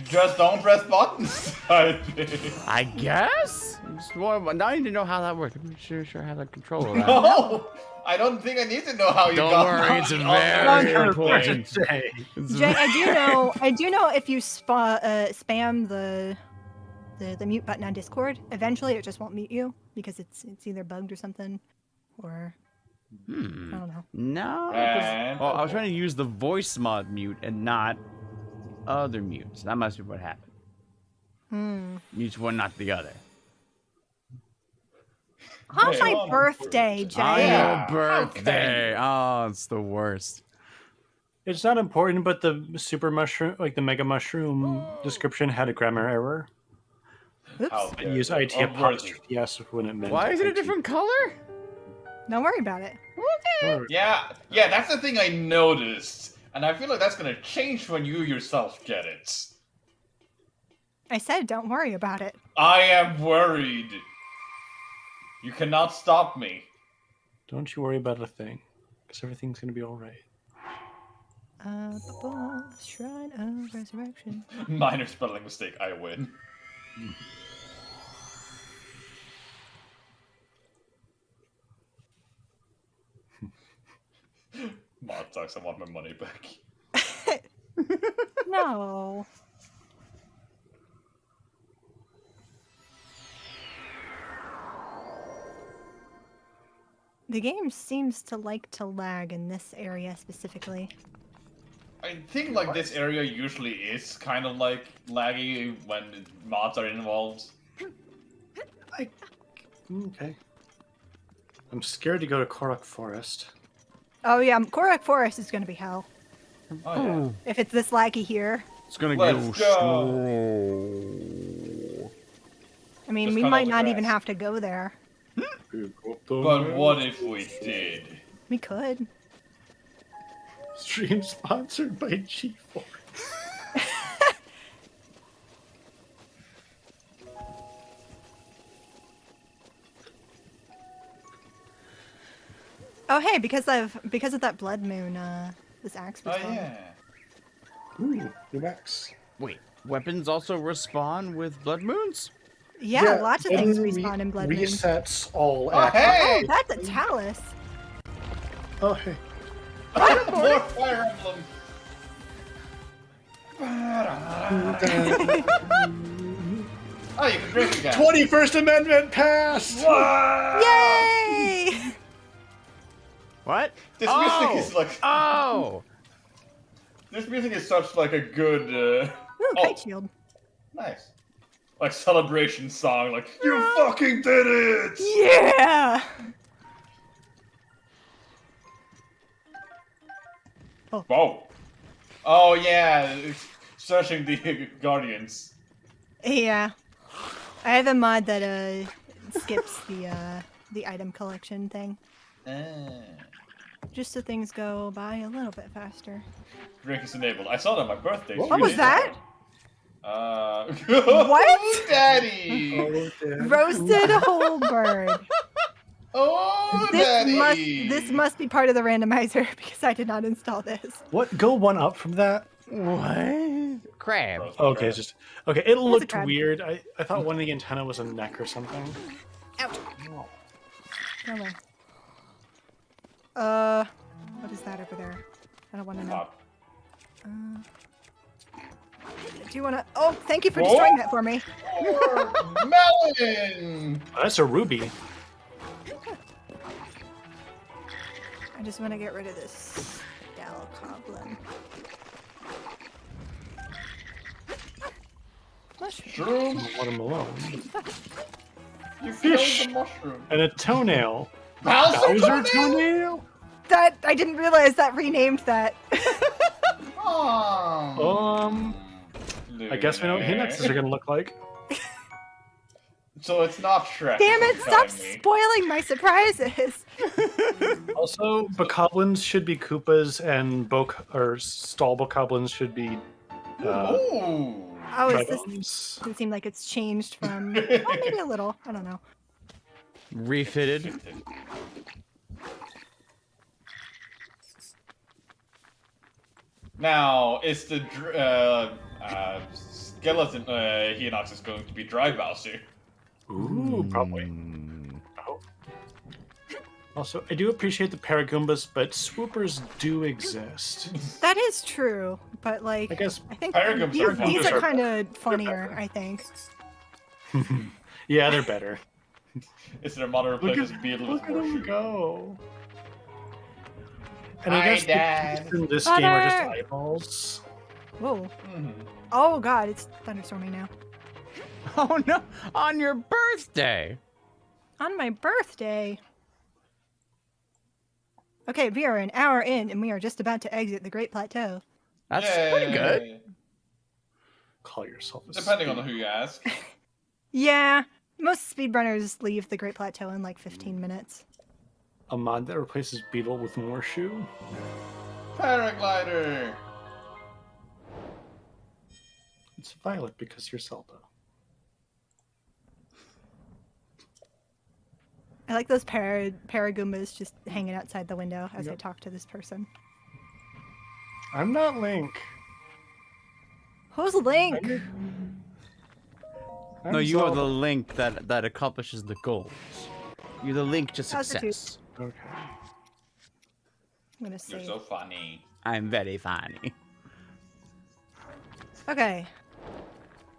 Just don't press buttons, I think. I guess? Well, now I need to know how that works. I'm sure I have the control of that. No! I don't think I need to know how you Don't got worry, it's on very the important. Jay. Jay, I do know if you spam the mute button on Discord, eventually it just won't mute you because it's either bugged or something, or I don't know. No. And- Well, I was trying to use the voice mod mute and not other mutes. That must be what happened. Mutes one, not the other. How's Hey, my on birthday, Jay? I Yeah, know birthday. Oh, it's the worst. It's not important, but the super mushroom, like the mega mushroom description had a grammar error. How Oops. dare Use you. IT Or apostrophe yes when it meant. Why is it a IT. different color? Don't worry about it. Or- Yeah, that's the thing I noticed. And I feel like that's gonna change when you yourself get it. I said don't worry about it. I am worried. You cannot stop me. Don't you worry about a thing, because everything's gonna be all right. Shrine of Resurrection. Minor spelling mistake, I win. Mod sucks, I want my money back. No. The game seems to like to lag in this area specifically. I think like this area usually is kind of like laggy when mods are involved. Okay. I'm scared to go to Korok Forest. Oh yeah, Korok Forest is gonna be hell. Oh yeah. If it's this laggy here. It's gonna Let's go go. slow. I mean, Just we cut all might the not grass. even have to go there. But what if we did? We could. Stream sponsored by G4. Oh hey, because of that blood moon, this axe Oh respawned. yeah. Ooh, new max. Wait, weapons also respawn with blood moons? Yeah, lots of things and respawn in blood moon. resets all Oh, active. hey! Oh, that's a talus. Oh, hey. More Fire Emblem. Oh, you can drink again. 21st Amendment passed! Yay! What? This music is like. Oh! This music is such like a good. Ooh, Oh. kite shield. Nice. Like celebration song, like you fucking did it! Yeah! Whoa. Oh yeah, it's searching the Guardians. Yeah. I have a mod that skips the item collection thing. Just so things go by a little bit faster. Drink is enabled. I saw that on my birthday. What What was that? What? Daddy! Oh, damn. Roasted whole bird. Oh, This Daddy! must be part of the randomizer because I did not install this. What? Go one up from that? What? Crab. Okay, it's just okay. It looked crab. weird. I thought one of the antenna was a neck or something. Ouch. Go away. What is that over there? I don't want to know. Do you want to? Oh, thank you for destroying that for me. Melon! Oh, that's a ruby. I just want to get rid of this Gale goblin. Mushroom. Shroom, Let him alone. you Fish. killed the mushroom. And a toenail. Bowser Bowser toenail? toenail? That I didn't realize that renamed that. Aww. I guess we know what Hinoxes are gonna look like. So it's not Shrek. Damn it! you're Stop telling me. spoiling my surprises. Also, bokoblins should be Koopas, and stall bokoblins should be Ooh. Oh, is this? dragons. Does it seem like it's changed from? Oh, maybe a little. I don't know. Refitted. Now, is the skeleton Hinox is going to be Dry Bowser? Ooh, probably. Oh. Also, I do appreciate the Paragoombas, but swoopers do exist. That is true, but I like, guess. I think Paragoombas are these fun. are kind of funnier. I think. Yeah, they're better. Is there a modern Look place at, Beetle look with at them horseshoe? go. And I Hi, guess the Dad. beasts in this game are just Father. eyeballs. Whoa! Mhm. Oh God, it's thunderstorming now. Oh no! On your birthday! On my birthday. Okay, we are an hour in, and we are just about to exit the Great Plateau. That's pretty good. Yay. Call yourself a Depending on speed- who you ask. Yeah, most speedrunners leave the Great Plateau in like 15 minutes. A mod that replaces Beetle with Morshoe. Paraglider! It's Violet because you're Zelda. I like those Paragoombas just hanging outside the window as I Yep. talk to this person. I'm not Link. Who's Link? No, I'm you are the Zelda. link that accomplishes the goals. You're the link to How's the tooth? success. Okay. I'm gonna You're save. so funny. I'm very funny. Okay.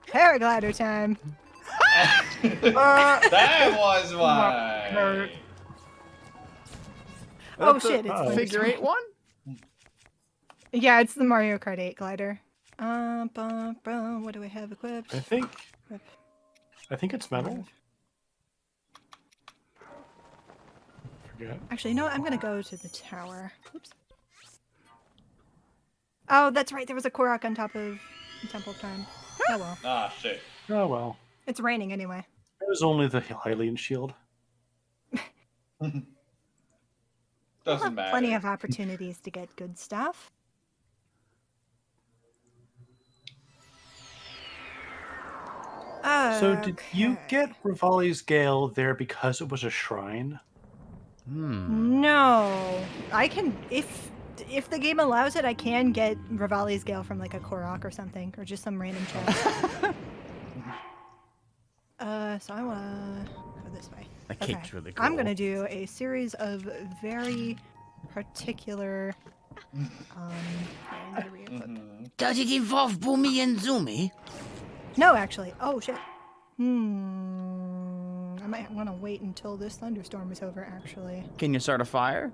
Paraglider time. That was why. Oh That's a shit, it's oh. thunderstorming. Figure eight one? Yeah, it's the Mario Kart 8 glider. What do I have equipped? I think Equip. it's metal. Forget. Actually, you know what? I'm gonna go to the tower. Oops. Oh, that's right. There was a Korok on top of the Temple of Time. Oh well. Ah, shit. Oh well. It's raining anyway. It was only the Hylian shield. We'll Doesn't have matter. plenty of opportunities to get good stuff. So did you Okay. get Revali's Gale there because it was a shrine? No, I can if the game allows it, I can get Revali's Gale from like a Korok or something, or just some random chest. So I wanna go this way. That cake's really cool. I'm gonna do a series of very particular. I'm gonna re-equip. Does it involve Boomy and Zoomy? No, actually. Oh shit. I might want to wait until this thunderstorm is over. Actually. Can you start a fire?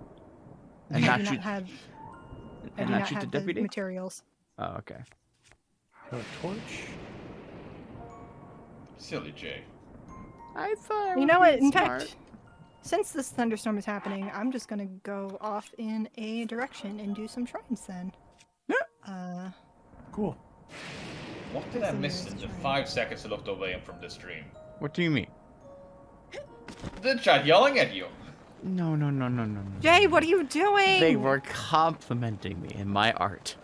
And I not do shoot. not have. I And do not not shoot the have deputy? materials. Oh, okay. A torch. Silly Jay. I thought. You know what? In fact, since this thunderstorm is happening, I'm just gonna go off in a direction and do some shrines then. Cool. What did I miss in the 5 seconds I looked away from the stream? What do you mean? The chat yelling at you. No. Jay, what are you doing? They were complimenting me in my art.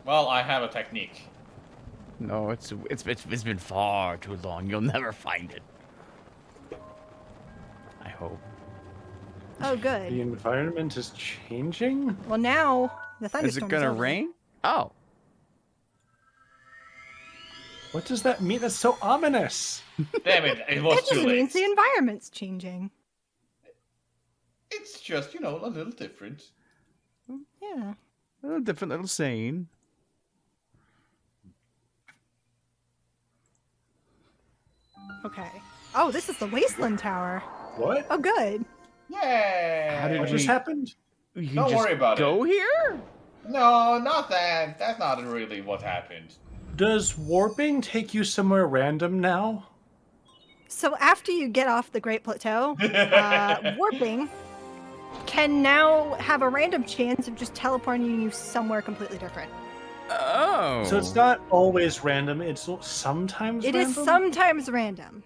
Well, I have a technique. No, it's been far too long. You'll never find it. I hope. Oh, The good. environment is changing? Well, now the Is thunderstorm it gonna over. rain? Oh. What does that mean? That's so ominous. Damn it, it was It too just late. means the environment's changing. It's just, a little different. Yeah. A little different, little saying. Okay. Oh, this is the Wasteland Tower. What? Oh, good. Yeah. How did What we- just happened? You Don't just worry about go it. here? No, not that. That's not really what happened. Does warping take you somewhere random now? So after you get off the Great Plateau, warping can now have a random chance of just teleporting you somewhere completely different. Oh. So it's not always random, it's sometimes It random? is sometimes random.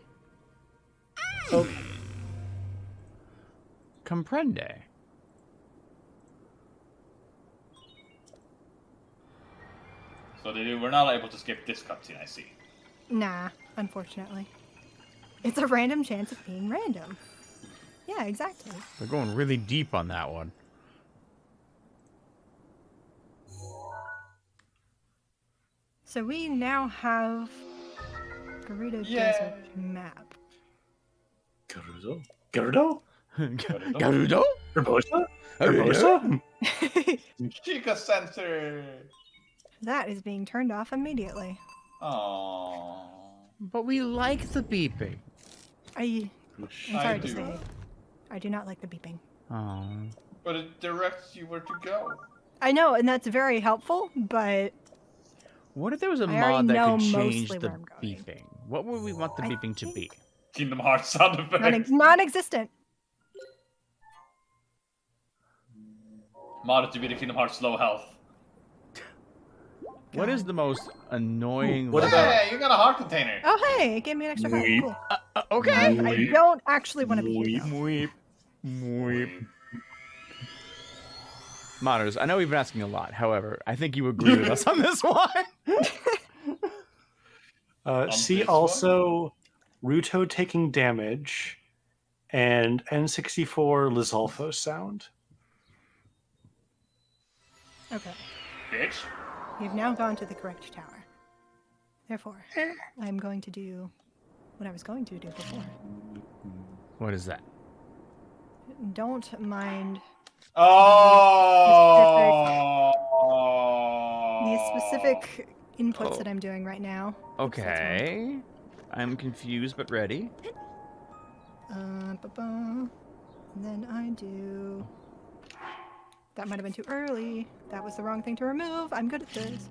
Okay. Comprende. So they were not able to skip this cutscene, I see. Nah, unfortunately. It's a random chance of being random. Yeah, exactly. They're going really deep on that one. So we now have Gerudo Yay. Desert map. Gerudo? Gerudo? Garudo? Herbosa? Herbosa? Chica Center. That is being turned off immediately. Aww. But we like the beeping. I'm I sorry to do. say, I do not like the beeping. Oh. But it directs you where to go. I know, and that's very helpful, but What if there was a I already mod that know could change mostly the where I'm going. beeping? What would we want the I beeping to be? Kingdom Hearts sound effects. non-existent. Modded to be the Kingdom Hearts slow health. What is the most annoying What way- about- Hey, you got a heart container. Oh, hey, it gave me an extra heart. Weep. Cool. Okay. I don't actually want to be here, though. Weep. Weep. Modders, I know we've been asking a lot. However, I think you agree with us on this one. See this also Ruto taking damage and N64 Lizalfo sound. Okay. Bitch. You've now gone to the correct tower. Therefore, I'm going to do what I was going to do before. What is that? Don't mind Oh. the specific inputs that I'm doing right now. Oops, that's wrong. Okay. I'm confused but ready. And then I do That might have been too early. That was the wrong thing to remove. I'm good at this.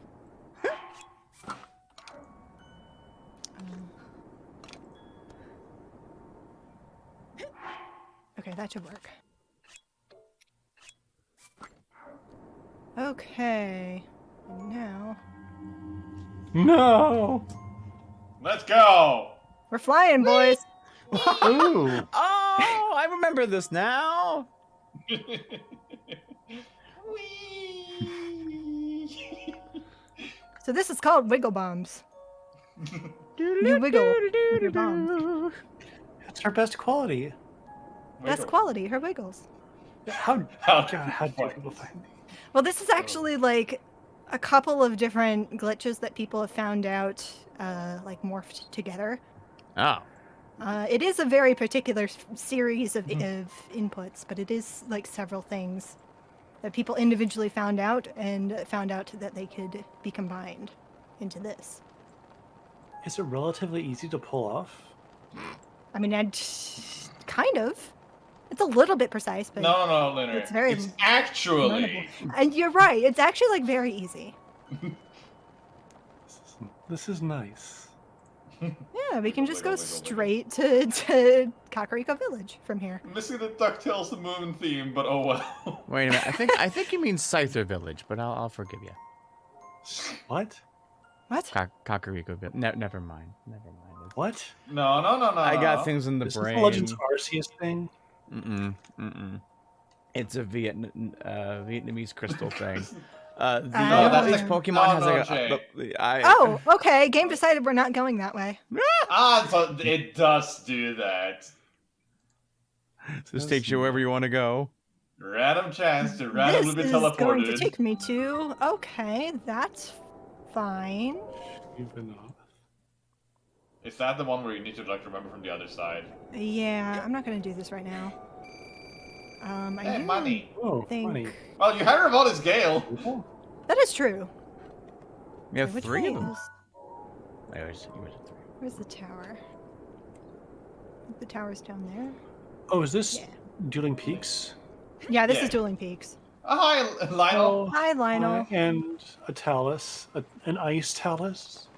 Okay, that should work. Okay. And now... No. Let's go! We're flying, boys! Ooh. Oh, I remember this now. So this is called Wiggle Bombs. You wiggle with your bombs. That's our best quality. That's quality, her wiggles. How do people find me? Well, this is actually like a couple of different glitches that people have found out, like morphed together. Oh. It is a very particular series of inputs, but it is like several things that people individually found out and found out that they could be combined into this. Is it relatively easy to pull off? I mean, kind of. It's a little bit precise, but No, Lunar. It's very It's actually. learnable. And you're right. It's actually like very easy. This is nice. Yeah, we can just go Wiggle, wiggle, straight to Kakariko Village from here. Missing the DuckTales the Moon theme, but oh well. Wait a minute. I think you mean Scyther Village, but I'll forgive you. What? What? Kakariko Village. Never mind. Never mind. What? No. I got things in the This brain. is the Legends Arceus thing? It's a Vietnamese crystal thing. that's Each like- Pokemon no, has Jay. Oh, okay. Game decided we're not going that way. So it does do that. This takes you wherever you want to go. Random chance to randomly This be is teleported. going to take me to... Okay, that's fine. Even off. Is that the one where you need to like remember from the other side? Yeah, I'm not going to do this right now. I Hey, do money. Oh, think... funny. Well, you had Revali's Gale. That is true. We have Which 3 of way them. is- Yours are 3. Where's the tower? The tower's down there. Oh, is this Yeah. Dueling Peaks? Yeah, this Yeah. is Dueling Peaks. Hi, Lionel. Hi, Lionel. And a talus, an ice talus.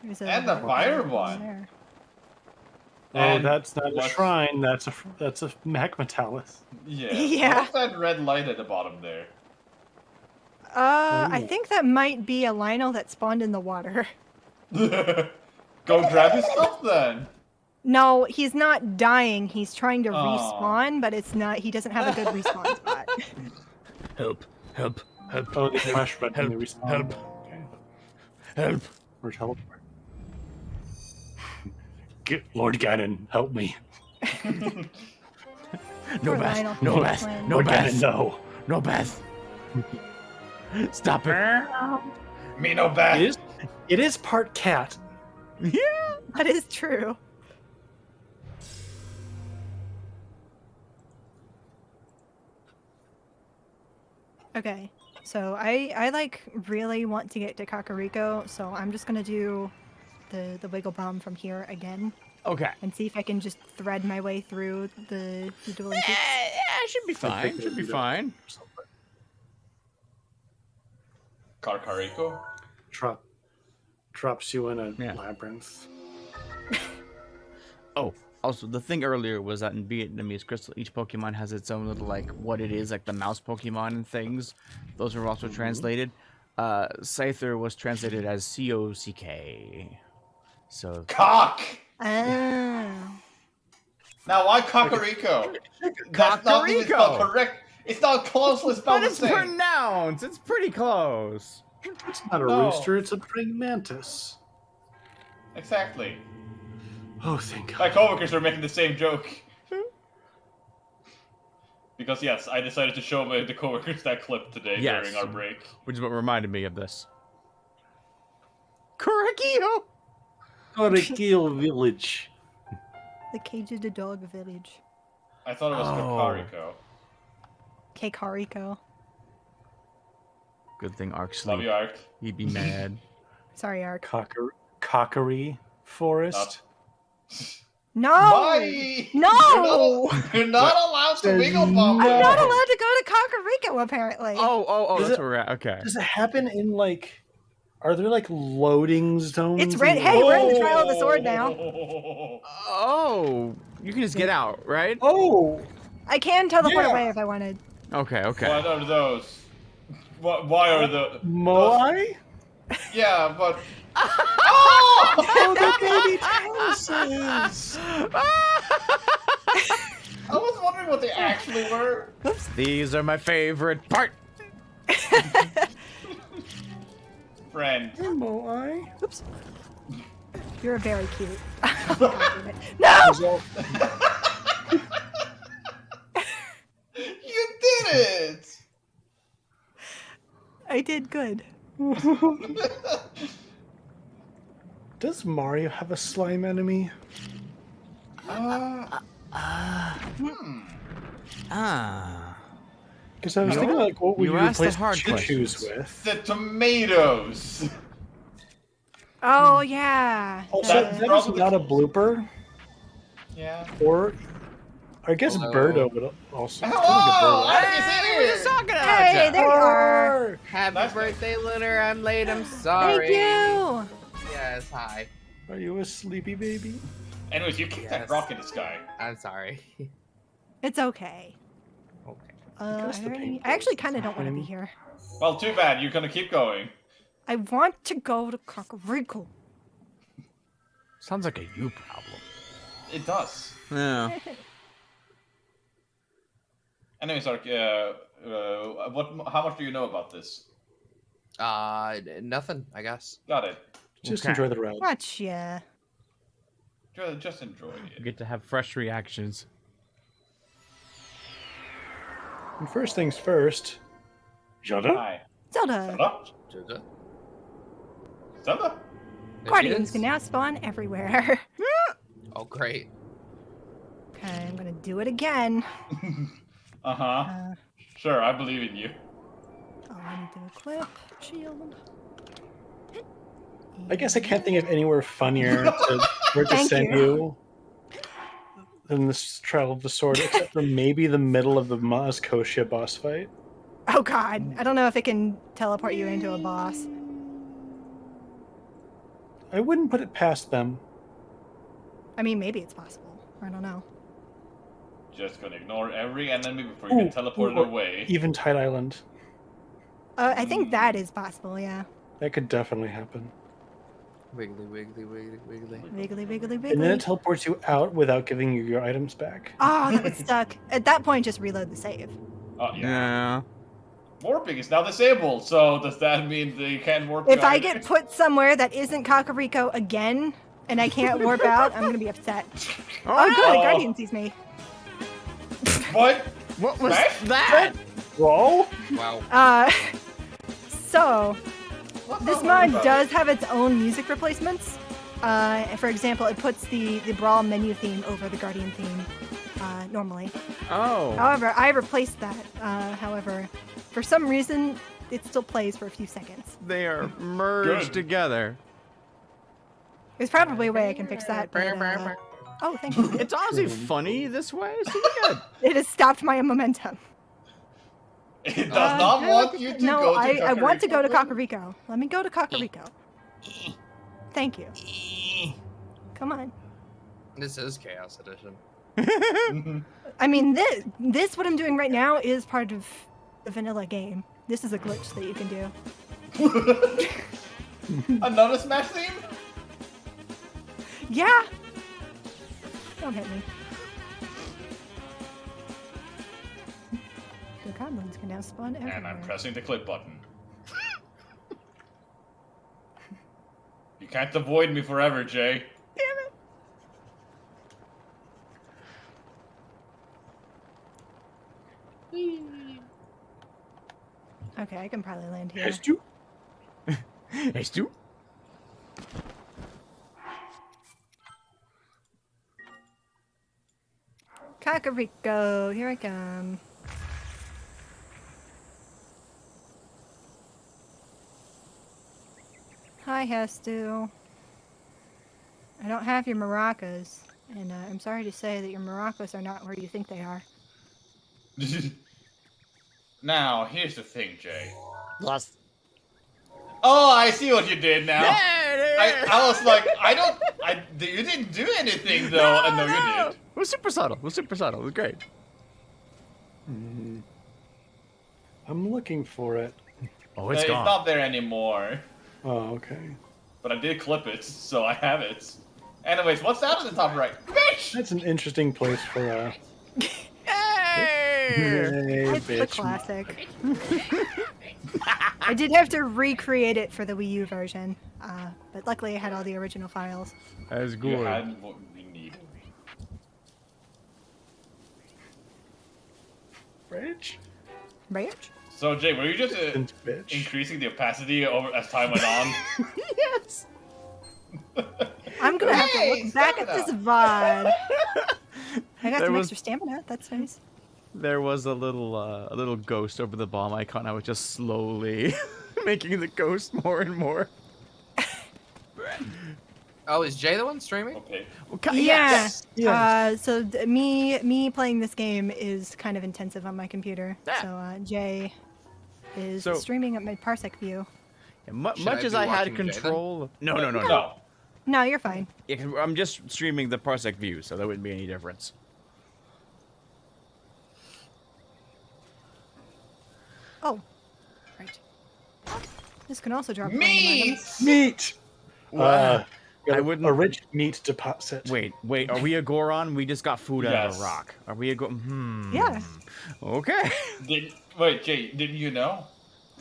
There's And the fire down one. there. Oh, And that's not a what's- shrine. That's a magma talus. Yeah. Yeah. What's that red light at the bottom there? I Ooh. think that might be a Lionel that spawned in the water. Go grab his stuff then. No, he's not dying. He's trying to Aw. respawn, but it's not. He doesn't have a good respawn spot. Help! Help! Help! Oh, they flash red when they respawn. Help! Okay. Help! Or teleport. Lord Ganon, help me. No Poor Beth! Lionel. No Poor Beth! Lionel. No Lord Beth! Ganon, no. No Beth! Stop it! Me no bad. It is part cat. Yeah. That is true. Okay, so I like really want to get to Kakariko, so I'm just gonna do the wiggle bomb from here again Okay. and see if I can just thread my way through the dueling peaks. Yeah, should be fine. Should be fine. Kakariko? Drops you in a Yeah. labyrinth. Oh, also the thing earlier was that in Vietnamese Crystal, each Pokemon has its own little like what it is, like the mouse Pokemon and things. Those were also translated. Scyther was translated as COCK. So Cock! Oh. Now why Kakariko? That's not even spelled Kakariko! correct. It's not closely spelled but the it's same. pronounced. It's pretty close. It's not a No. rooster, it's a praying mantis. Exactly. Oh, thank My God. coworkers were making the same joke. Because yes, I decided to show the coworkers that clip today Yes. during our break. Which is what reminded me of this. Correcchio! Korikil Village. The Cage of the Dog Village. I thought it was Oh. Kakariko. Kakariko. Good thing Ark Love sleep. you, Art. He'd be mad. Sorry, Ark. Cockery Forest. No! Bye! No! You're not allowed to Says wiggle no. bump. I'm not allowed to go to Kakariko, apparently. Oh, Is that's it- where we're at. Okay. Does it happen in like? Are there like loading zones? It's in red. the- Hey, we're in the Trial of the Sword now. Oh, you can just get out, right? Oh, I can teleport Yeah. away if I wanted. Okay, okay. What are those? Why are the... Moe-Eye? Yeah, but... Oh, the baby Tauruses! I was wondering what they actually were. These are my favorite part. Friend. Hey, Moe-Eye. Oops. You're very cute. God damn it. No! Result. You did it! I did good. Does Mario have a slime enemy? Ah. Because I was thinking like, what would You you asked the replace hard Pikachu's questions. with? The tomatoes. Oh, yeah. Also, That's The- that is probably- not a blooper, Yeah. or I guess Hello. Birdo would also. Hello! I Alex is here! talking about Hey, ya? there you are. Happy That's- birthday, Lunar. I'm late. I'm sorry. Thank you. Yes, hi. Are you a sleepy baby? Anyways, you kicked that Yes. rock in the sky. I'm sorry. It's okay. Okay. Guess the I actually kind of don't want to be paint. here. Well, too bad. You're gonna keep going. I want to go to Kakariko. Sounds like a you problem. It does. Yeah. Anyways, Ark, how much do you know about this? Nothing, I guess. Got it. Just Okay. enjoy the ride. Gotcha. Just enjoy You it. get to have fresh reactions. And first things first. Zelda? Hi. Zelda. Zelda? Jojo. Zelda? There she Guardians is. can now spawn everywhere. Oh, great. Okay, I'm gonna do it again. Uh-huh. Uh, Sure, I believe in you. oh, I need to equip shield. I guess I can't think of anywhere funnier where to Thank send you. you than this Trial of the Sword, except for maybe the middle of the Maz-Koshia boss fight. Oh god, I don't know if it can teleport you into a boss. I wouldn't put it past them. I mean, maybe it's possible. I don't know. Just gonna ignore every enemy before you get teleported or away. Eventide Island. I think that is possible, yeah. That could definitely happen. Wiggly, wiggly, wiggly, wiggly. Wiggly, wiggly, And then wiggly. it teleports you out without giving you your items back. Oh, that was stuck. At that point, just reload the save. Oh, yeah. Yeah. Warping is now disabled, so does that mean they can't warp If you I out? get put somewhere that isn't Kakariko again, and I can't warp out, I'm gonna be upset. Oh, good, Oh. Guardian sees me. What? What was Smash? that? Roll? Wow. So, What this the mod fuck? does have its own music replacements. For example, it puts the Brawl menu theme over the Guardian theme normally. Oh. However, I replaced that. However, for some reason, it still plays for a few seconds. They are merged Good. together. There's probably a way I can fix that. But, oh, thank you. It's honestly funny this way. It's really good. It has stopped my momentum. It does not want you to no, go to I want to go to Kakariko. Kakariko. Let me go to Kakariko. Thank you. Come on. This is Chaos Edition. I mean, this what I'm doing right now is part of the vanilla game. This is a glitch that you can do. Another Smash theme? Yeah. Don't hit me. The goblins can now spawn everywhere. And I'm pressing the click button. You can't avoid me forever, Jay. Okay, I can probably land here. Has to? Hey, Stu. Kakariko, here I come. Hi, Hestu. I don't have your maracas. And I'm sorry to say that your maracas are not where you think they are. Now, here's the thing, Jay. Lost. Oh, I see what you did now. Yeah, I was like, you didn't do anything though. No, you did. It was super subtle. It was super subtle. It was great. I'm looking for it. Oh, It's not there anymore. Oh, okay. But I did clip it, so I have it. Anyways, what's that on the top right? Bitch! That's an interesting place for a. Hey! It's the classic. I did have to recreate it for the Wii U version, but luckily I had all the original files. That's You good. had what we needed. Rich? Right? So, Jay, were you just Bitch. increasing the opacity over as time went on? Yes. I'm gonna have to Hey, look back at this stamina. VOD. I got There some was- extra stamina. That's nice. There was a little ghost over the bomb icon. I was just slowly making the ghost more and more. Oh, is Jay the one streaming? Okay. Yeah. Yes. So me playing this game is kind of intensive on my computer. Yeah. So Jay is So- streaming at my parsec view. Much Should I as be I had watching Jay then? control. No. No. No, you're fine. Yeah, 'cause I'm just streaming the parsec view, so there wouldn't be any difference. Oh, right. This can also drop random Meat! items. Meat! Wow. I I wouldn't. wouldn't- A rich meat deposit. Wait. Are we a Goron? We just got food out of Yes. a rock. Are we a Yeah. Okay. Wait, Jay, didn't you know?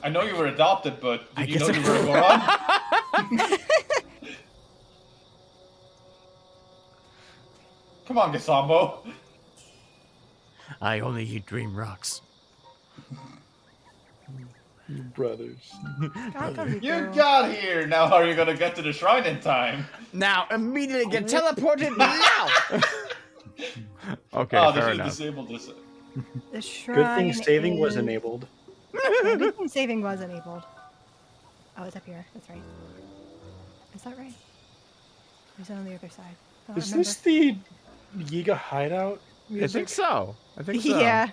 I know you were adopted, but I did you know guess you I- were a Goron? Come on, Gasambo. I only eat dream rocks. Brothers. God, love You girl. got here. Now, how are you gonna get to the shrine in time? Now, immediately get teleported now! Okay, Oh, they fair should have enough. disabled this. The shrine Good thing saving was is- enabled. Yeah, good thing saving was enabled. Oh, it's up here. That's right. Is that right? Or is it on the other side? I don't Is remember. this the Yiga hideout I music? think so. I think so. Yeah.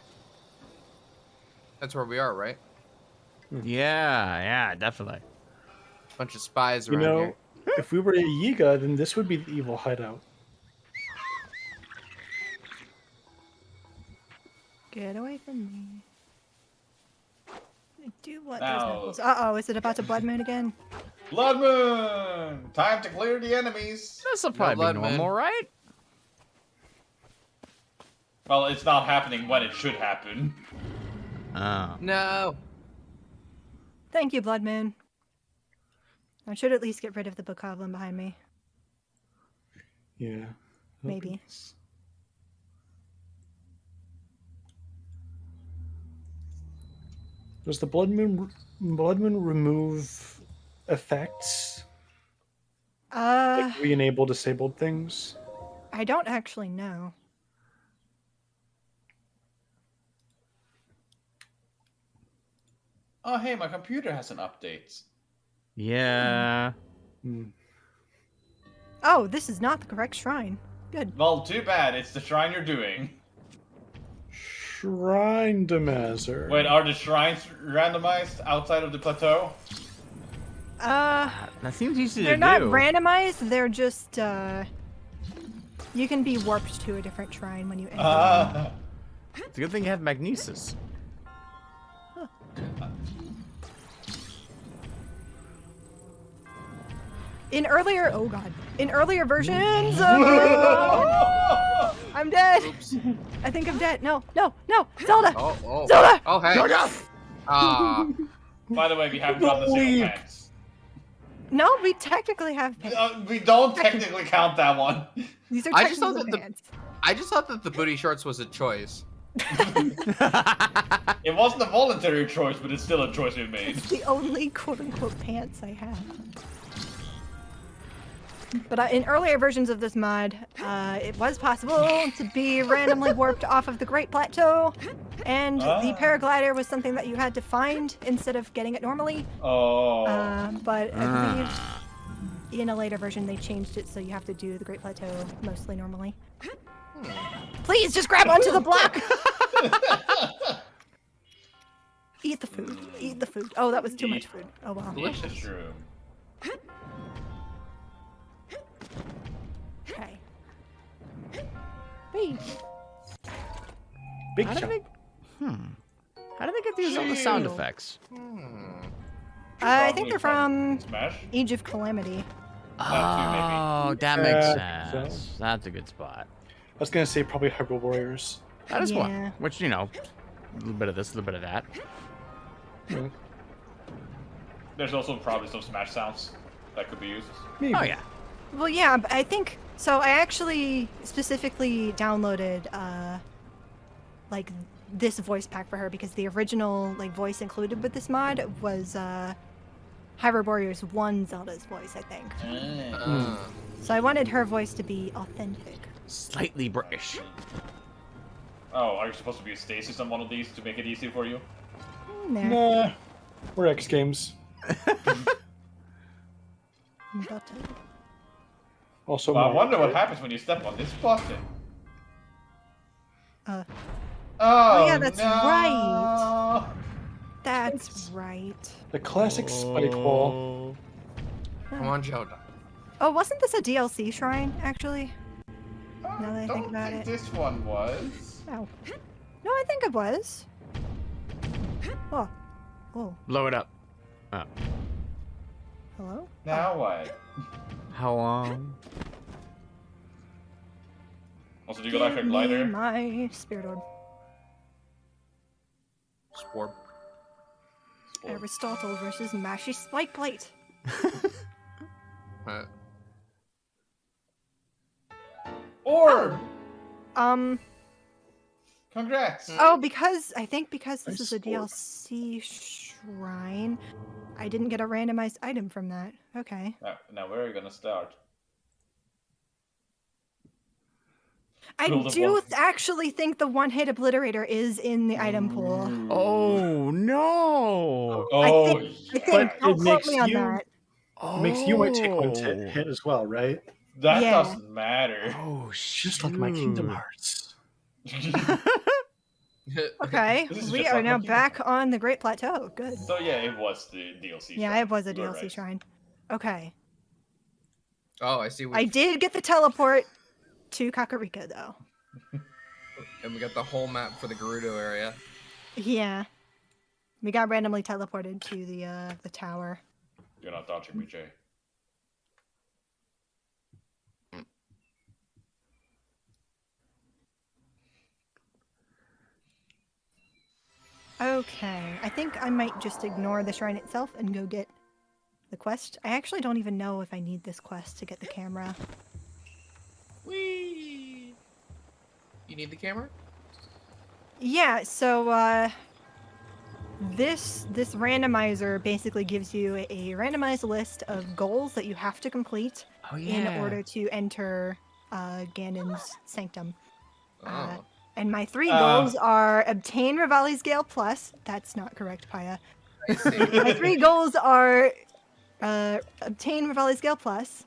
That's where we are, right? Yeah, definitely. Bunch of spies You around know, here. if we were a Yiga, then this would be the evil hideout. Get away from me. I do want Now- those knuckles. Uh-oh, is it about to blood moon again? Blood Moon! Time to clear the enemies. This'll probably be blood, man. normal, right? Well, it's not happening when it should happen. Oh. No. Thank you, Blood Moon. I should at least get rid of the bokoblin behind me. Yeah. Maybe. Does the blood moon remove effects? Like re-enable disabled things? I don't actually know. Oh, hey, my computer has an update. Yeah. Hmm. Oh, this is not the correct shrine. Good. Well, too bad. It's the shrine you're doing. Randomizer. Wait, are the shrines randomized outside of the plateau? That seems easy They're to not do. randomized, they're just, you can be warped to a different shrine when you enter. It's a good thing you have magnesis. In earlier versions of I'm dead. Oops. I think I'm dead. No, Zelda. Oh. Zelda! Oh, hey. Ah. By the way, we haven't gotten the single Leap. pants. No, we technically have pants. We don't technically count that one. These are I just thought technically that the- pants. I just thought that the booty shorts was a choice. It wasn't a voluntary choice, but it's still a choice we made. It's the only quote-unquote pants I have. But in earlier versions of this mod, it was possible to be randomly warped off of the Great Plateau, and the paraglider was something that you had to find instead of getting it normally. Oh. But I believe in a later version they changed it so you have to do the Great Plateau mostly normally. Please just grab onto the block. Eat the food. Eat the food. Oh, that was too much food. Oh well. Delicious room. Okay. Hey. Big How did jump. they? How did they get these all the sound effects? I think they're from Smash. Age of Calamity. Oh, that makes Yeah, sense. That's a good spot. I was gonna say probably Hyrule Warriors. That is Yeah. one. Which, you know, a little bit of this, a little bit of that. There's also probably some Smash sounds that could be used. Maybe. Oh, yeah. Well, yeah, but I think so. I actually specifically downloaded like this voice pack for her because the original like voice included with this mod was Hyrule Warriors 1 Zelda's voice, I think. So I wanted her voice to be authentic. Slightly British. Oh, are you supposed to be a stasis on one of these to make it easy for you? There. Nah, we're X Games. But, Also, Well, I Mario wonder what Kart. happens when you step on this button. oh Oh, yeah, that's no. right. That's right. The classic spike wall. Come on, Zelda. Oh, wasn't this a DLC shrine actually? I Now that I think don't about think it. this one was. Oh. No, I think it was. Oh. Oh. Blow it up. Oh. Hello? Now what? How long? Also, do you go like a Give me glider? my spirit orb. Spore. Aristotle versus Mashy Spike Plate. Orb! Oh, Congrats! because I think because this Nice is a orb. DLC shrine, I didn't get a randomized item from that. Okay. Now where are you gonna start? I Build a do one- actually think the one-hit obliterator is in the item pool. Oh, no. Oh, I think. But Don't it quote makes me on you- that. Oh. It makes you might take one hit as well, right? that Yeah. doesn't matter. Oh, Just like my Kingdom shoot. Hearts. Okay, This is we just are like now Monkey. back on the Great Plateau. Good. So yeah, it was the DLC. Yeah, shrine. it was a You were DLC right. shrine. Okay. Oh, I see. I did get the teleport to Kakarika, though. And we got the whole map for the Gerudo area. Yeah. We got randomly teleported to the tower. You're not dodging me, Jay. Okay, I think I might just ignore the shrine itself and go get the quest. I actually don't even know if I need this quest to get the camera. Whee! You need the camera? Yeah, so this randomizer basically gives you a randomized list of goals that you have to complete Oh, in yeah. order to enter Ganon's sanctum. Oh. And my 3 goals are obtain Revali's Gale Plus. That's not correct, Paya. I see. My 3 goals are obtain Revali's Gale Plus,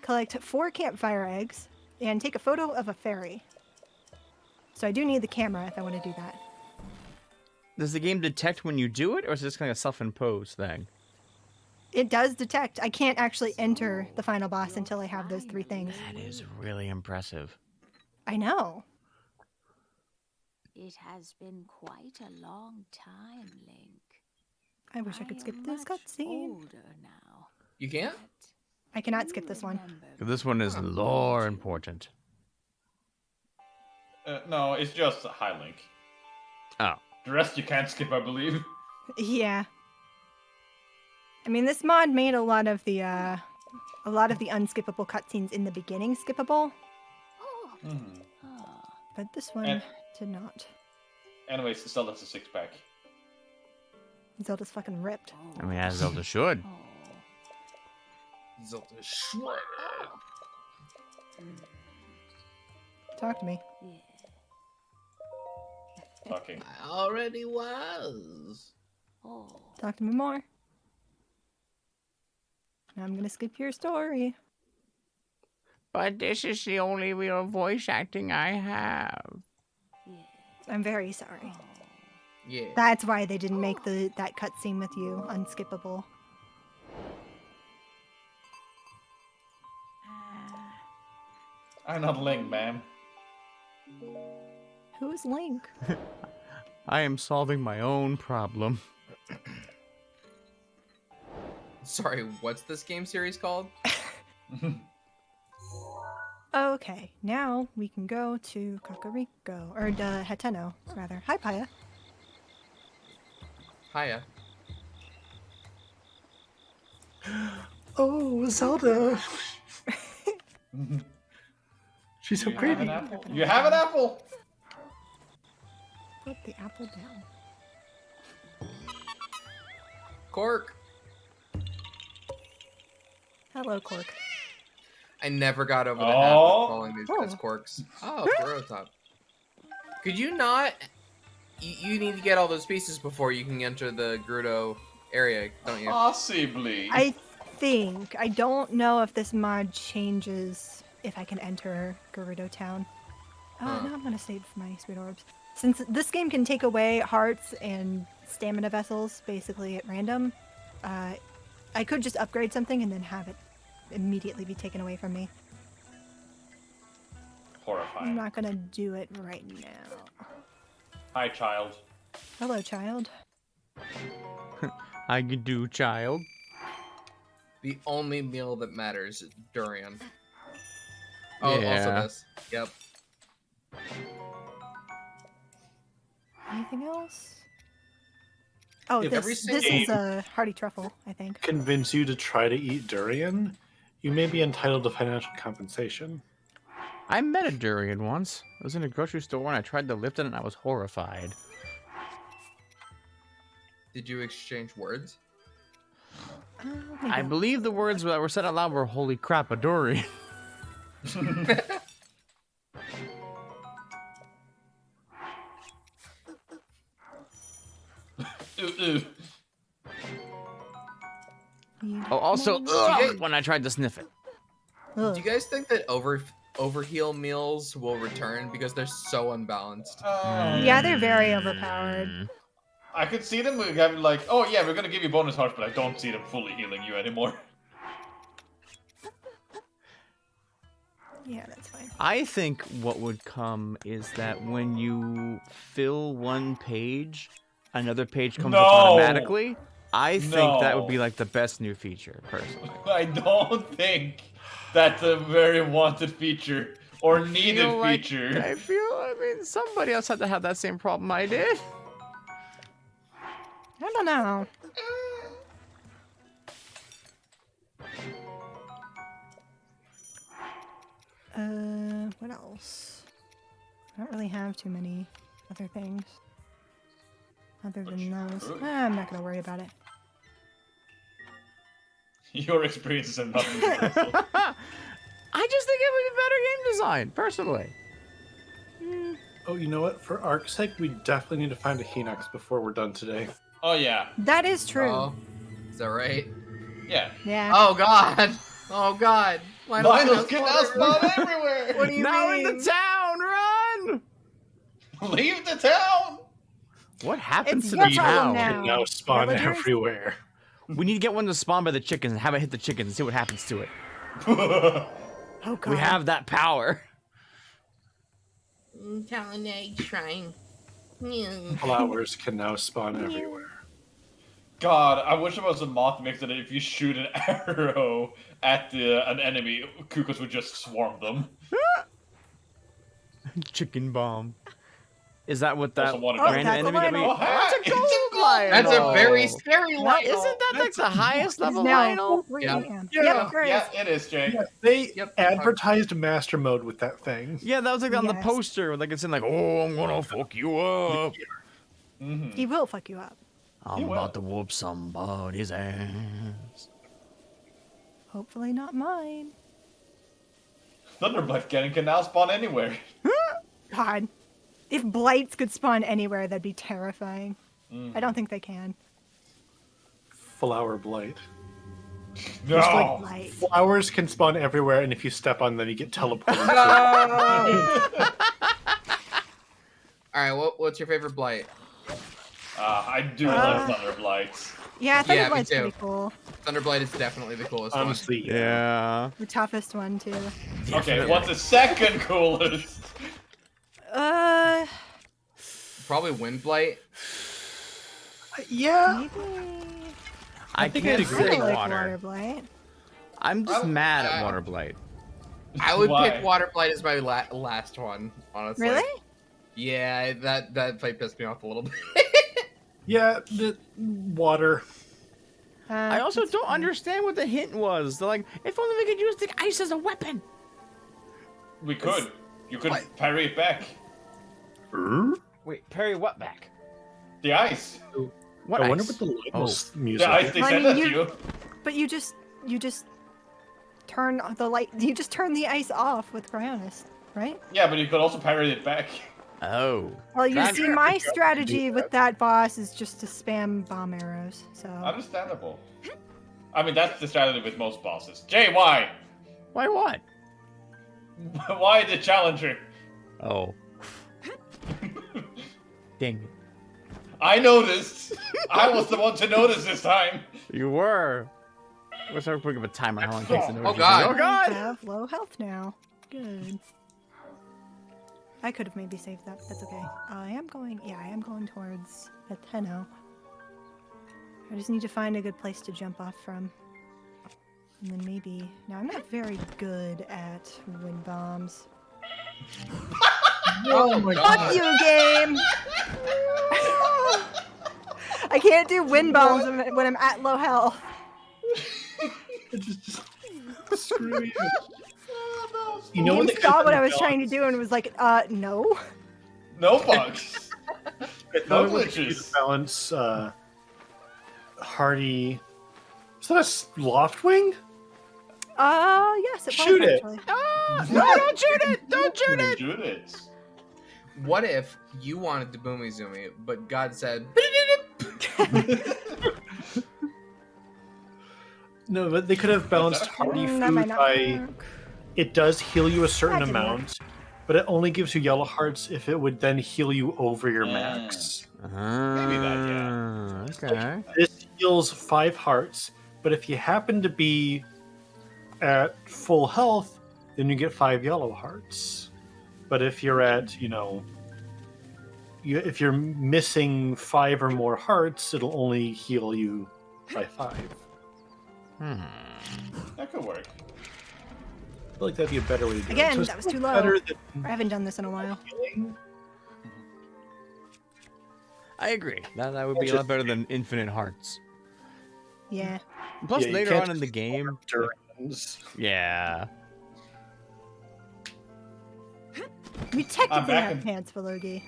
collect 4 campfire eggs, and take a photo of a fairy. So I do need the camera if I want to do that. Does the game detect when you do it, or is this kind of a self-imposed thing? It does detect. I can't actually enter the final boss until I have those 3 things. That is really impressive. I know. It has been quite a long time, Link. I wish I could skip am this much cutscene. older now. You can't? I cannot skip this one. Remember This one is being lore little. important. No, it's just a high link. Oh. The rest you can't skip, I believe. Yeah. I mean, this mod made a lot of the unskippable cutscenes in the beginning skippable, Oh, ah. but this one And- did not. Anyways, Zelda's a 6-pack. Zelda's fucking ripped. I mean, as Zelda should. Oh. Zelda shredded. Talk to me. Yeah. Talking. I already was. Oh. Talk to me more. I'm gonna skip your story. But this is the only real voice acting I have. I'm very sorry. Yeah. That's why they didn't make that cutscene with you unskippable. I'm not Link, ma'am. Who's Link? I am solving my own problem. Sorry, what's this game series called? Okay, now we can go to Kakariko, or Heteno, rather. Hi, Paya. Hiya. Oh, Zelda. She's so You have an pretty. apple. You have an apple. Put the apple down. Cork. Hello, Cork. I never got over the habit of Oh. calling these guys Oh. corks. Oh, Top. Could you not? You need to get all those pieces before you can enter the Gerudo area, don't you? Possibly. I think. I don't know if this mod changes if I can enter Gerudo Town. Huh. Now I'm gonna save my sweet orbs. Since this game can take away hearts and stamina vessels basically at random, I could just upgrade something and then have it immediately be taken away from me. I'm Horrifying. not gonna do it right now. Hi, child. Hello, child. I can do, child. The only meal that matters is durian. Oh, also Yeah. this. Yep. Anything else? Oh, If every this single- is a hearty truffle, I think. Convince you to try to eat durian, you may be entitled to financial compensation. I met a durian once. I was in a grocery store and I tried to lift it and I was horrified. Did you exchange words? I believe the words that were said out loud were, "Holy crap, a durian." Ooh. Oh, also, ugh, when I tried to sniff it. Do you guys think that overheal meals will return because they're so unbalanced? Yeah, they're very overpowered. I could see them having like, oh yeah, we're gonna give you bonus hearts, but I don't see them fully healing you anymore. Yeah, that's fine. I think what would come is that when you fill one page, another page comes up No. automatically. I think that would No. be like the best new feature, personally. I don't think that's a very wanted feature or needed Feel like- feature. I mean, somebody else had to have that same problem I did. I don't know. What else? I don't really have too many other things. Other than those. I'm not gonna worry about it. Your experiences have nothing to do with it. I just think it would be better game design, personally. Oh, you know what? For Ark's sake, we definitely need to find a Hinox before we're done today. Oh yeah, That is true. Oh, is that right? yeah. Yeah. Oh God! Oh God! Lionel's getting us spawn everywhere. What do you Now mean? in the town, run! Leave the town. What happens It's to your the problem town? now. Can now spawn Villagers? everywhere. We need to get one to spawn by the chickens and have it hit the chickens and see what happens to it. Oh god. We have that power. Talon egg shrine. Yeah. Flowers can now spawn everywhere. God, I wish it was a moth mix that if you shoot an arrow at an enemy, cuckoos would just swarm them. Chicken bomb. Is that what that Also wanted Oh, to- that's a random enemy Lionel. that we... That's a It's a gold gold Lionel. That's a very Isn't scary Lionel. that like the highest level now Lionel? full Yeah. RAM. Yeah. Yep, great. Yeah, it is, Jay. Yeah, they Yep. advertised master mode with that thing. Yeah, that was like on the Yes. poster. Like it's in like, oh, I'm gonna fuck you up. Mm-hmm. He will fuck you up. I'm will. about to whoop somebody's ass. Hopefully not mine. Thunderblight Cannon can now spawn anywhere. God. If blights could spawn anywhere, that'd be terrifying. Mm. I don't think they can. Flower blight. No. Just like Light. flowers can spawn everywhere, and if you step on them, you get teleported. All right, what's your favorite blight? I do love Thunder Blights. Yeah, Yeah, me Thunderblight's too. pretty cool. Thunderblight is definitely the coolest Honestly, Yeah. The toughest one too. Okay, what's the second coolest? one. Probably wind blight. yeah. Maybe. I think can't I'd agree. I say like water. water blight. I'm just mad at I- water blight. I would Why? pick water blight as my last one, honestly. Really? Yeah, that fight pissed me off a little bit. Yeah, the water. I also That's don't fine. understand what the hint was. They're like, if only we could use the ice as a weapon. We could. You could What? parry it back. Wait, parry what back? The ice. What I wonder ice? what the Oh. Lighthouse music The ice, is. they Well, I said mean, that to you- you. But you just turn the light. You just turn the ice off with Cryonis, right? Yeah, but you could also parry it back. Oh. Well, you That's- see, my strategy with that boss is just to spam bomb arrows. So Understandable. I mean, that's the strategy with most bosses. Jay, why? Why what? Why the challenger? Oh. Dang it. I noticed. I was the one to notice this time. You were. We're starting putting up a timer. How long it takes to know Oh, what you God. do. Oh I god! have low health now. Good. I could have maybe saved that. That's okay. I am going. Yeah, I am going towards a Tenno. I just need to find a good place to jump off from. And then maybe. Now, I'm not very good at wind bombs. Oh my Fuck you, game! I can't do wind bombs when I'm at low health. Just screw you. You know You what? saw what I was trying to do and was like, no. No bugs. I No thought it would be glitches. to balance Hardy. Is that a LoftWing? Yes, it Shoot was it. actually. No, don't shoot it! Don't shoot it! Shoot it. What if you wanted to boomy zoomy, but God said, No, but they could have balanced that a Hardy That might food not by. work. It does heal you a certain That didn't work. amount, but it only gives you yellow hearts if it would then heal you over your max. Maybe that, Okay. This heals 5 hearts, but if you happen to be at full health, then you get 5 yellow hearts. But if you're at, if you're missing 5 or more hearts, it'll only heal you by 5. That could work. I feel like that'd be a better way to do it. Again, So it's that was too still low. better than I haven't done this in a while. healing. I agree. That would be a lot better than infinite hearts. Yeah. Plus, Yeah, you later can't on in the game, Durans. yeah. We technically back have in- pants for Logi.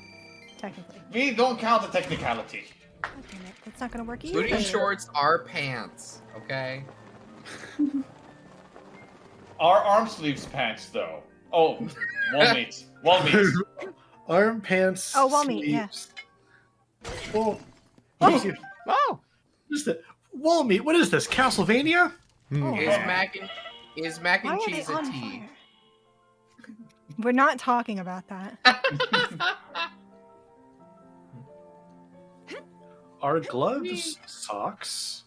Technically. We don't count the technicality. God damn it. That's not gonna work either. booty shorts are pants, okay? Our arm sleeves pants, though. Oh, wall meat. Wall meat. Arm pants. Oh, wall meat, yeah. sleeves. Well, Oh. Oh! what is that? Wall meat. What is this? Castlevania? Oh, Is mac and why are they cheese a on tea? fire? We're not talking about that. Are gloves socks?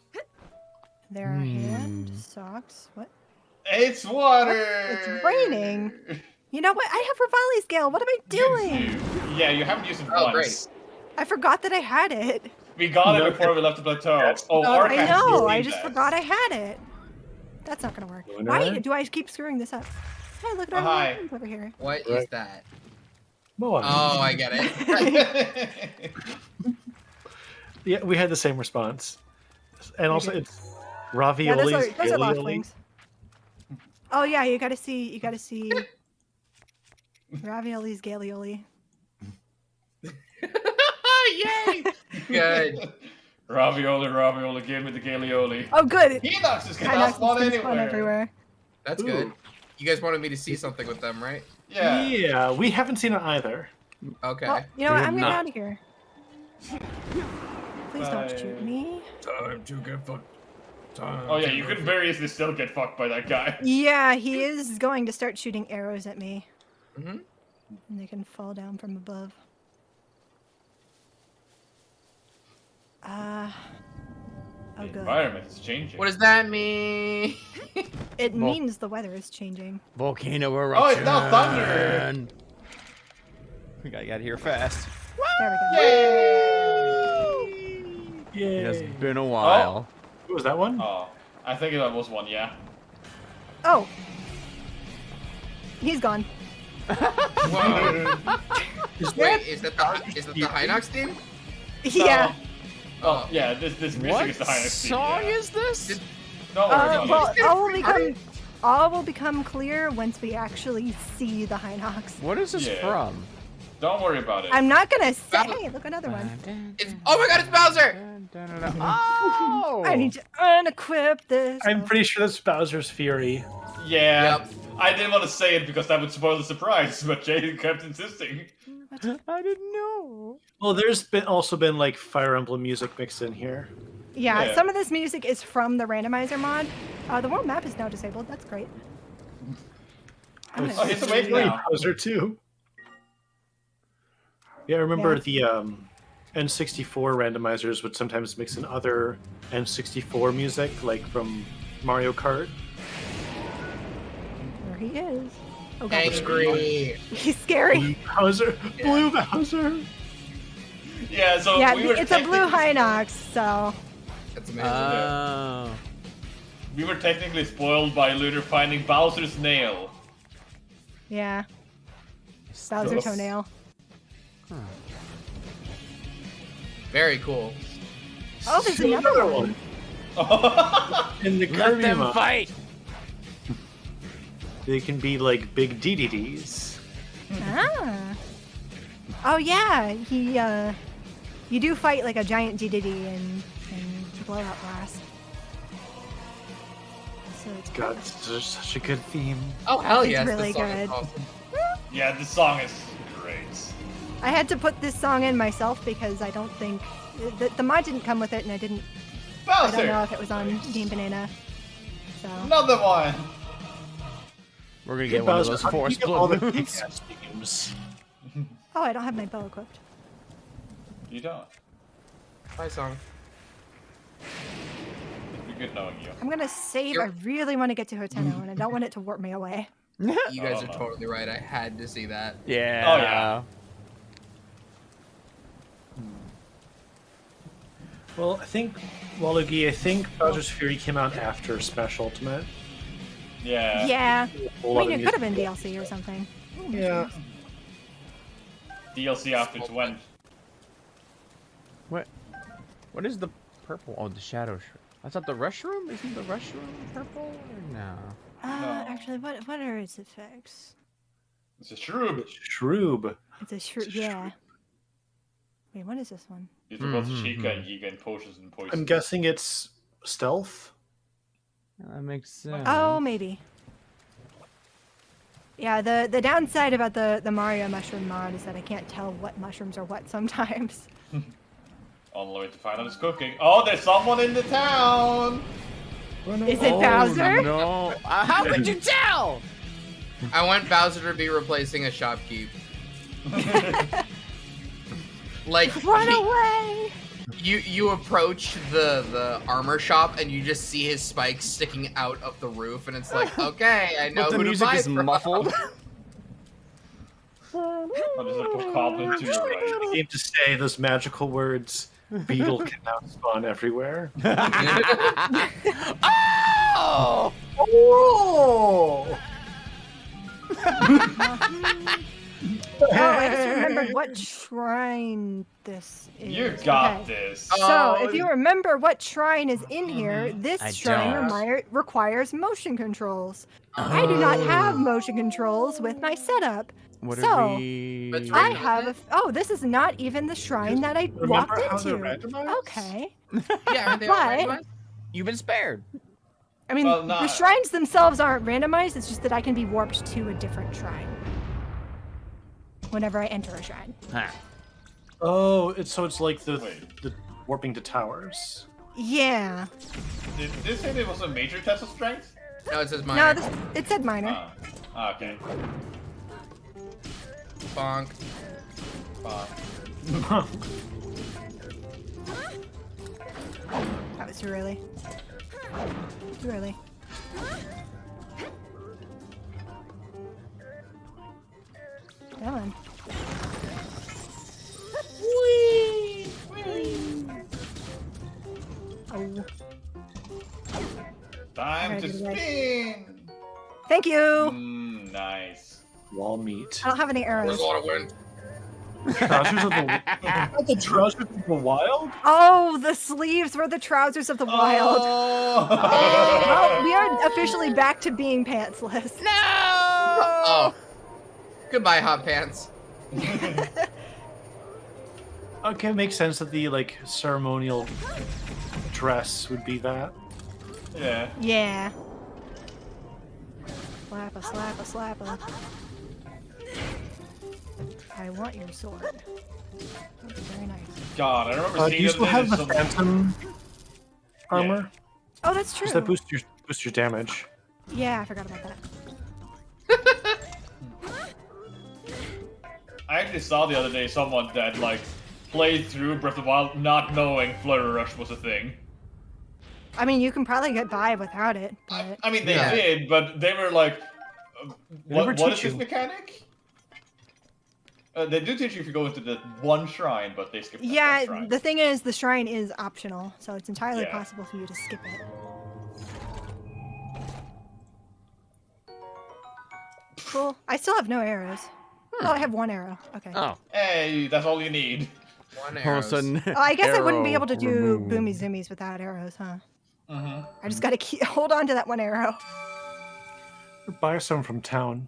There are hand socks. What? It's water. It's raining. You know what? I have Revali's Gale. What am I doing? Yeah, you haven't used it Oh, once. I forgot that I had it. We got No, it before we left the plateau. that's Oh, not- Arca I has know. I seen just that. forgot I had it. That's not gonna work. Lunar? Why do I keep screwing this up? Hey, look at our Hi. little over here. What is Right. that? Moe-Eye. Oh, I get it. Yeah, we had the same response. And also, did. it's Yeah, raviolis. those are alioli. LoftWings. Oh yeah, you gotta see raviolis, galeoli. Yay! Good. Ravioli, give me the Galeoli. Oh good. Hinox is Hinox gonna is spawn gonna spawn anywhere. everywhere. That's Ooh. good. You guys wanted me to see something with them, right? Yeah. Yeah, we haven't seen it either. Okay. Well, you know what? We I'm have getting not. out of here. Please don't Bye. shoot me. Time to get fucked. Oh yeah, you could very easily still get fucked by that guy. Yeah, he is going to start shooting arrows at me. Mm-hmm. And they can fall down from above. Oh, The good. environment is changing. What does that mean? It means the weather is changing. Volcano eruption. Oh, it's now thunder! We gotta get out of here fast. There we go. Yay! It has been a while. What was that one? Oh, I think that was one, yeah. Oh. He's gone. Whoa. Wait, is that the Hinox team? Yeah. Oh, yeah, this music What is the highest song is this? Don't worry about Well, it. all will become clear once we actually see the Hinox. What is this Yeah. from? Don't worry about it. I'm not gonna say. Hey, look, another one. Oh my god, it's Bowser! Oh! I need to unequip this. I'm pretty sure that's Bowser's Fury. Yeah. Yep. I didn't want to say it because that would spoil the surprise, but Jay kept insisting. I didn't know. Well, there's also been like Fire Emblem music mixed in here. Yeah, Yeah. some of this music is from the randomizer mod. The world map is now disabled. That's great. I'm It's- Oh, gonna- it's awake really now. Bowser too. Yeah, I remember Yeah. the N64 randomizers would sometimes mix in other N64 music, like from Mario Kart. There he is. Oh god, Angry. he's scary. Bowser, Blue Bowser. Yeah, so Yeah, we were it's a blue technically- Hinox, so That's amazing. Oh. We were technically spoiled by Lunar finding Bowser's nail. yeah. Bowser Yes. toenail. Very cool. Oh, there's another one. In the Let Kirby them mod, fight. they can be like big DDDs. Ah. Oh yeah, you do fight like a giant DDD in Blowout Blast. So it's God, it's such a good theme. Oh hell It's yes, really this song good. is awesome. Yeah, this song is great. I had to put this song in myself because I don't think the mod didn't come with it, and I don't know Bowser! if it was on Game Banana. So Another one! We're gonna get one of Bowser, those how do you force get all the balloons. kick-ass themes? oh, I don't have my bow equipped. You don't. Bye song. It'd be good knowing you. I'm gonna save. I really want to get to Hoteno, and I don't want it to warp me away. You guys Oh, are no. totally right. I had to see that. Yeah. Oh, yeah. Well, I think Waluigi, Bowser's Fury came out after Smash Ultimate. Yeah. Yeah, A I whole lot mean of it could have music. been DLC or something. Yeah. DLC after it went. What is the purple? Oh, the shadow. I thought the rush room. Isn't the rush room purple or no? No. Actually, what are its effects? It's a shroob. Shroob. It's a shroom. Yeah. Wait, what is this one? These are both Mhm, Chica and Yiga and potions and poison. I'm guessing it's stealth. That makes sense. Oh, maybe. Yeah, the downside about the Mario mushroom mod is that I can't tell what mushrooms are what sometimes. On the way to find out it's cooking. Oh, there's someone in the town! Is it Bowser? No. How could you tell? I want Bowser to be replacing a shopkeep. Like Run away! you approach the armor shop and you just see his spikes sticking out of the roof, and it's like, okay, I know But the who music to buy is from. muffled. Oh, there's a bokoblin to your right. I need to say those magical words. Beetle can now spawn everywhere. Oh! Oh! Oh, I just remembered what shrine this is. You got Okay. this. So, Oh, if you remember what shrine is in here, this I shrine don't. requires motion controls. I do not have motion controls with my setup. What So, are we? Let's I randomize have it? Oh, this is not even the shrine that I walked Remember how they're into. randomized? Okay. Yeah, aren't they all But- randomized? You've been spared. I mean, Well, the not- shrines themselves aren't randomized, it's just that I can be warped to a different shrine whenever I enter a shrine. Huh. Oh, it's like the Wait. warping to towers. Yeah. Did this say there was a major test of strength? No, it says minor. No, it said minor. Okay. Bonk. That was too early. Too early. Come on. Oh. Time to Alright, spin! Thank you! Nice. Wall meat. I don't have any We're arrows. going to win. Trousers of the trousers of the wild? Oh, the sleeves were the trousers of the wild. Oh. Well, we are officially back to being pantsless. No! Oh. Goodbye, hot pants. Okay, it makes sense that the like ceremonial dress would be that. Yeah. Yeah. Slappa, slappa, slappa. I want your sword. That's very nice. God, I remember Do seeing you the still other day have the there's some- phantom armor? Oh, that's true. Does that boost your damage? Yeah, I forgot about that. I actually saw the other day someone that like played through Breath of the Wild not knowing Flutter Rush was a thing. I mean, you can probably get by without it, but I mean, they Yeah. did, but they were like, never what is teach this you. mechanic? They do teach you if you go into the one shrine, but they skip that one yeah, shrine. the thing is, the shrine is optional, so it's entirely Yeah. possible for you to skip it. Cool. I still have no arrows. Oh, I have one arrow. Okay. Oh, Hey, that's all you need. One all of a arrows. sudden. Oh, I guess I wouldn't be arrow able to do removed. boomy zoomies without arrows, huh? Mm-hmm. I just gotta hold on to that one arrow. Or buy some from town.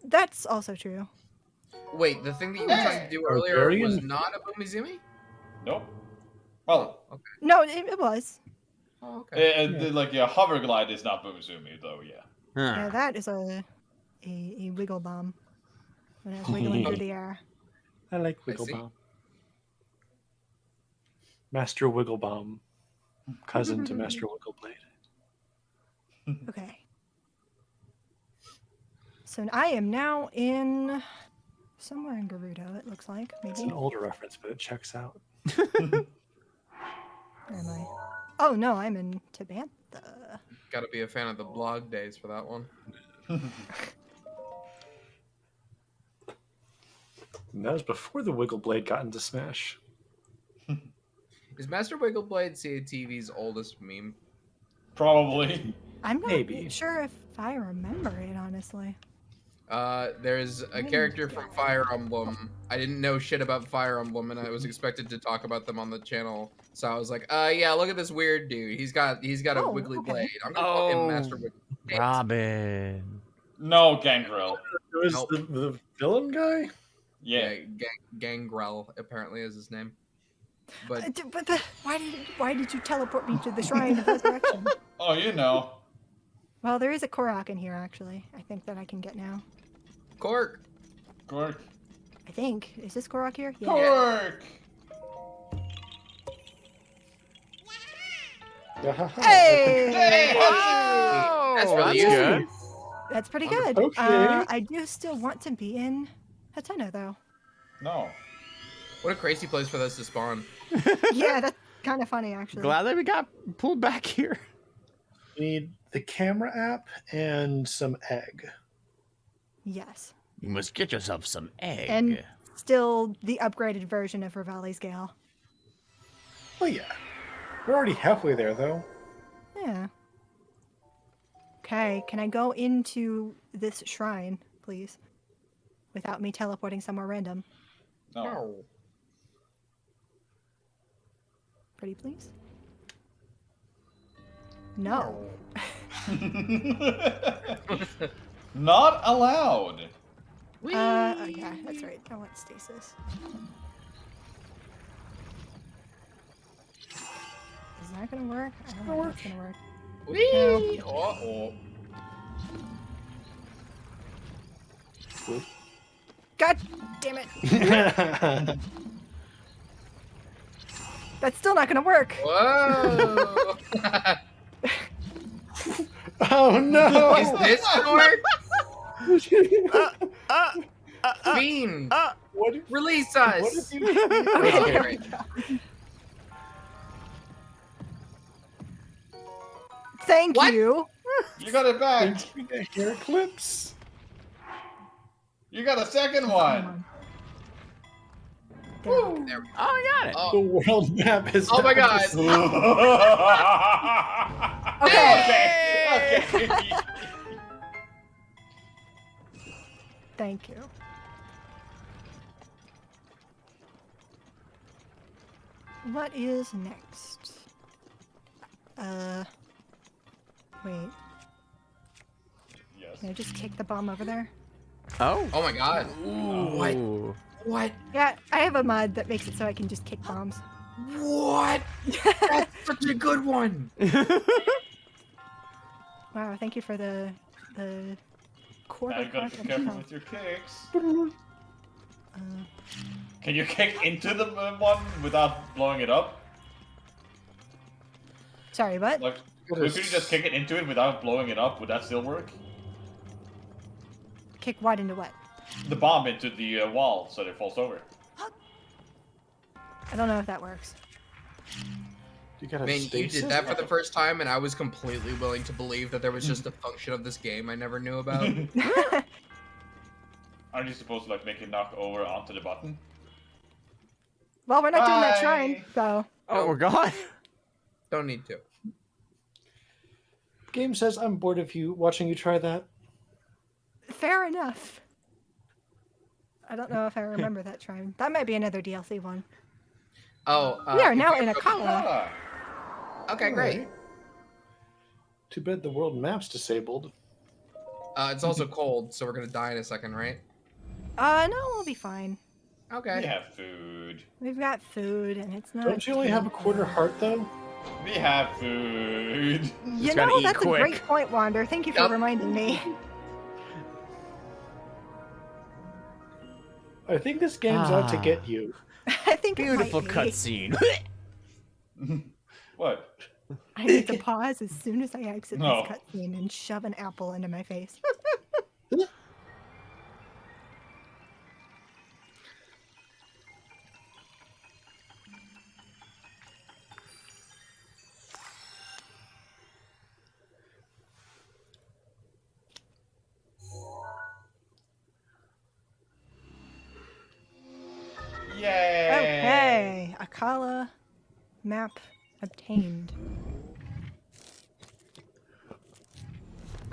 That's also true. Wait, the thing that you were trying to do earlier Barbarian? was not a Boomizumi? Nope. Well, Okay. No, it was. Oh, okay. like hover glide is not Boomizumi though. Yeah. Yeah, Huh. that is a wiggle bomb. When I was wiggling through the air. I like I Wiggle see. Bomb. Master Wiggle Bomb. Cousin to Master Wiggleblade. Okay. So I am now in somewhere in Gerudo, it looks like. It's Maybe. an older reference, but it checks out. Where am I? Oh no, I'm in Tabantha. Gotta be a fan of the blog days for that one. And that was before the Wiggleblade got into Smash. Is Master Wiggleblade CATV's oldest meme? Probably. I'm not Maybe. sure if I remember it, honestly. There's a character from Fire Emblem. I didn't know shit about Fire Emblem, and I was expected to talk about them on the channel. So I was like, yeah, look at this weird dude. He's got a Oh, wiggly okay. blade. I'm gonna call him Oh, Master Wiggleblade. Robin. No, Gangrel. It was Nope. the villain guy? Yeah. Gangrel apparently is his name. But Why did you teleport me to the shrine of resurrection? Oh, you know. Well, there is a Korok in here, actually. I think that I can get now. Cork. Gork. I think. Is this Korok here? Yeah. Gork. Hey! Hey, Oh, That's really good. That's pretty good. Okay. I do still want to be in Hateno, though. No. What a crazy place for those to spawn. Yeah, that's kind of funny, actually. Glad that we got pulled back here. We need the camera app and some egg. Yes. You must get yourself some egg. And still the upgraded version of Revali's Gale. Well, yeah. We're already halfway there, though. Yeah. Okay, can I go into this shrine, please? Without me teleporting somewhere random. No. Pretty please? No. Not allowed. Oh, yeah, that's right. I want stasis. Is that gonna work? I don't know if it's gonna work. Whee! Uh-oh. God damn it! That's still not gonna work. Whoa! Oh no! Is this gonna work? Fiend! What if, Release us! what if you... Okay, Okay, there great. we go. Thank What? you. You got it back. the hair clips? You got a second one. There we go. There we go. Oh, I got it. The Oh, world map is Oh my not God. the same. Okay. Okay. Thank you. What is next? Wait. Yes. Can I just kick the bomb over there? Oh. oh my God. What? Ooh. What? Yeah, I have a mod that makes it so I can just kick bombs. What? That's such a good one. Wow, thank you for the Now quarter. you gotta be pack of careful health. with your kicks. Uh, Can you kick into the one without blowing it up? sorry, what? Like, could you just kick it into it without blowing it up? Would that still work? Kick what into what? The bomb into the wall so that it falls over. I don't know if that works. You got a Man, you stasis? did that for the first time, and I was completely willing to believe that there was just a function of this game I never knew about. Aren't you supposed to like make it knock over onto the button? Well, we're not doing that Bye. shrine, so Oh, we're gone. Don't need to. Game says I'm bored of you watching you try that. fair enough. I don't know if I remember that shrine. That might be another DLC one. Oh, We are now in Akala. Ah, Okay, great. Alright. Too bad the world map's disabled. It's also cold, so we're gonna die in a second, right? No, we'll be fine. Okay. we have food. We've got food, and it's not. Don't you only have a quarter heart though? We have food. You Just gotta know, eat that's quick. a great point, Wander. Thank you for Yup. reminding me. I think this game's out to get you. I think Beautiful it might be. cutscene. What? I need to pause as soon as I exit No. this cutscene and shove an apple into my face. Yay! Okay, Akala map obtained.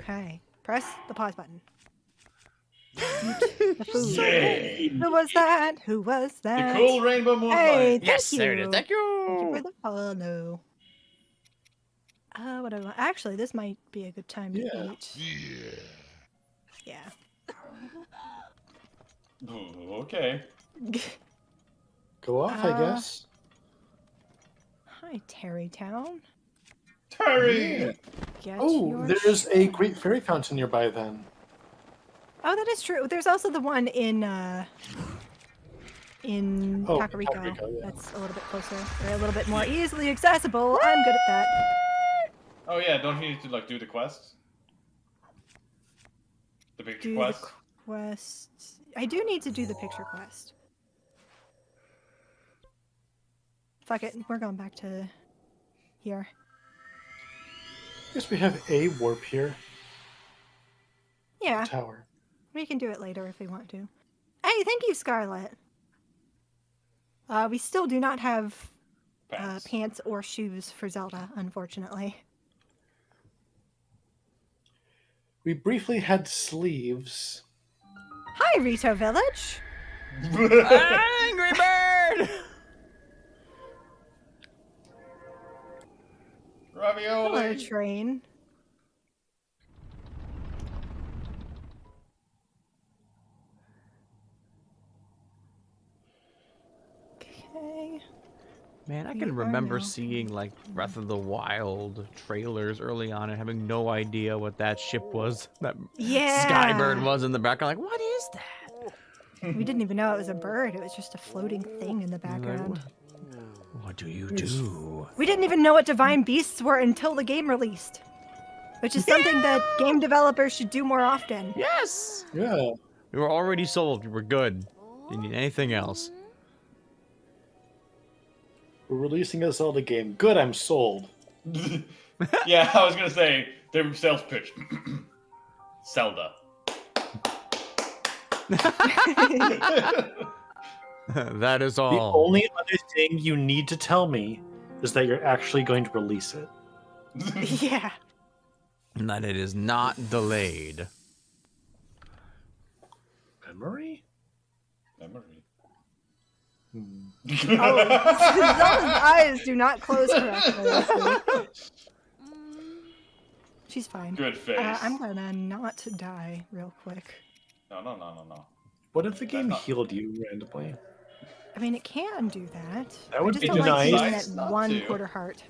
Okay, press the pause button. Eat the food. Yay! Who was that? Who was The that? cool rainbow moonlight. Hey, thank Yes, you. there it is. Thank Thank you for you. the follow. What do I want? Actually, this might be a good time to Yeah. eat. Yeah. Ooh, okay. Go off, I guess. Hi, Terrytown. Terry! Get Oh, your there's a shit. great fairy fountain nearby then. Oh, that is true. There's also the one in Oh, Kakariko. Kakariko, yeah. That's a little bit closer. They're a little bit more easily accessible. I'm good at that. Oh yeah, don't you need to like do the quest? The picture Do quest? the quest. I do need to do the picture quest. Fuck it. We're going back to here. Guess we have a warp here. Yeah, Tower. we can do it later if we want to. Hey, thank you, Scarlet. We still do not have Pants. pants or shoes for Zelda, unfortunately. We briefly had sleeves. Hi, Rito Village. Angry bird. Hello, Ravioli! train. Okay. Man, I We can are remember now- seeing like Breath of the Wild trailers early on and having no idea what that ship was. That Yeah. Skybird was in the background. Like, what is that? We didn't even know it was a bird. It was just a floating thing in the I was like, background. What do you do? We didn't even know what divine beasts were until the game released, which is something that game developers should do more often. Yes! Yeah. We were already sold. We're good. Didn't need anything else. We're releasing a Zelda game. Good, I'm sold. Yeah, I was gonna say their sales pitch. Zelda. That is The all. only other thing you need to tell me is that you're actually going to release it. Yeah. And that it is not delayed. Memory? Memory. Oh, Zelda's eyes do not close correctly. She's fine. Good face. I'm gonna not die real quick. No. What if the game healed you randomly? I mean, it can do that. That would I just be don't like using nice that not one to. quarter heart.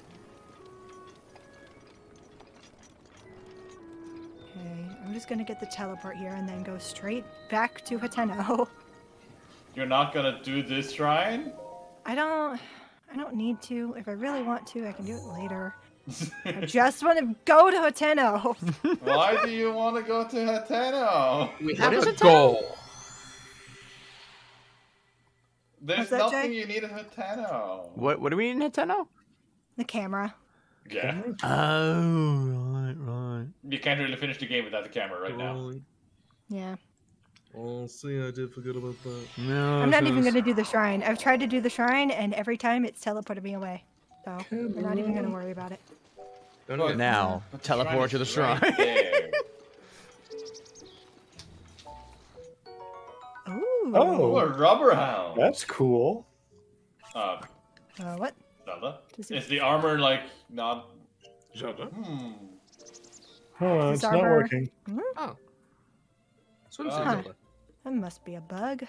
Okay, I'm just gonna get the teleport here and then go straight back to Hateno. You're not gonna do this shrine? I don't need to. If I really want to, I can do it later. I just want to go to Hateno. Why do you want to go to Hateno? We have is a it, goal. There's What's that, nothing Jay? you need at Hateno. What do we need in Nintendo? The camera. Yeah. Oh, right. You can't really finish the game without the camera right now. Yeah. Oh, see, I did forget about that. No, I'm not even going to do the shrine. I've tried to do the shrine, and every time it's teleported me away. So we're not even going to worry about it. Don't But- get Now, But the teleport to the is shrine. right there. Ooh. Oh, Oh, a rubber hound. that's cool. What? Zelda? Does it- Is the armor like not? Zelda. Oh, Is it's not Arbor- working. Oh. Swimsuit Huh. Zelda. That must be a bug.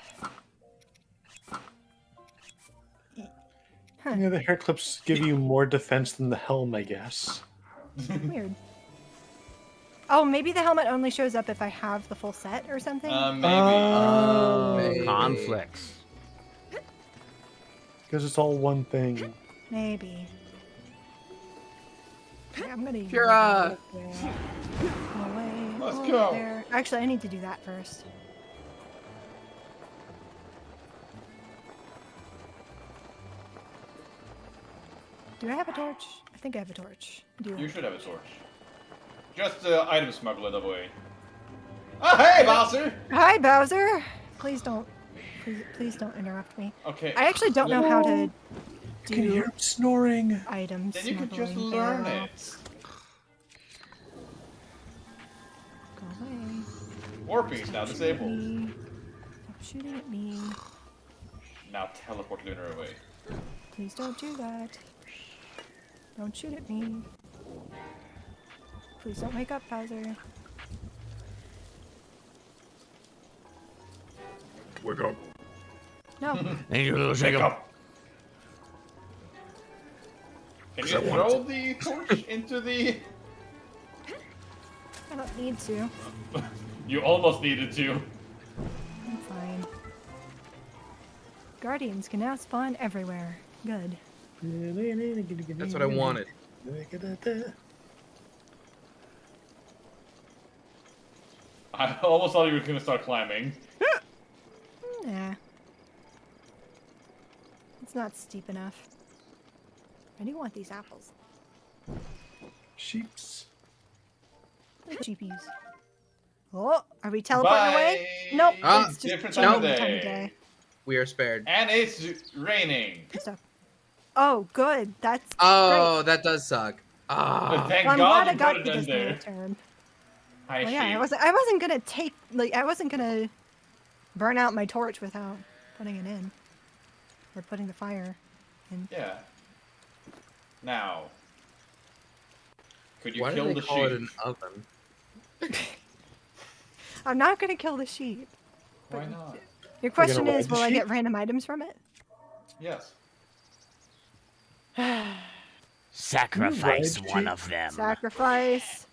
Yeah, the hair clips give you more defense than the helm, I guess. Weird. Oh, maybe the helmet only shows up if I have the full set or something? Maybe. Maybe. Conflicts. Because it's all one thing. Maybe. Okay, I'm gonna. Kira! Let's over go. there. Actually, I need to do that first. Do I have a torch? I think I have a torch. Do You should have a torch. Just item smuggler the way. Oh, hey, Bowser! Hi, Bowser. Please don't. Please don't interrupt me. Okay. I actually don't know how to Can you hear do him snoring? items. Then you could just smuggling learn there. it. Go away. Warping's now disabled. Me. Stop shooting at me. Now teleport Lunar away. Please don't do that. Don't shoot at me. Please don't wake up, Bowser. Wake up. No. And you little shake Wake up. up. Can you throw the torch into the... I don't need to. You almost needed to. I'm fine. Guardians can now spawn everywhere. Good. That's what I wanted. I almost thought you were gonna start climbing. Nah. It's not steep enough. I do want these apples. Sheeps. The cheapies. Oh, are we teleporting away? Bye. Nope. Ah, it's just different changing time the of time of day. day. We are spared. And it's raining. Stuff. Oh, good. That's Oh, that does suck. But Ah. thank Well, I'm God glad I you got put to it in this there. new turn. Hi, Well, yeah, Shayne. I wasn't gonna take I wasn't gonna burn out my torch without putting it in or putting the fire in. Yeah. Now. Could you Why kill do they the call it sheep? an oven? I'm not gonna kill the sheep. Why not? Your question ride is, the will I get sheep? random items from it? Yes. Sacrifice Right, one Chief? of them Sacrifice.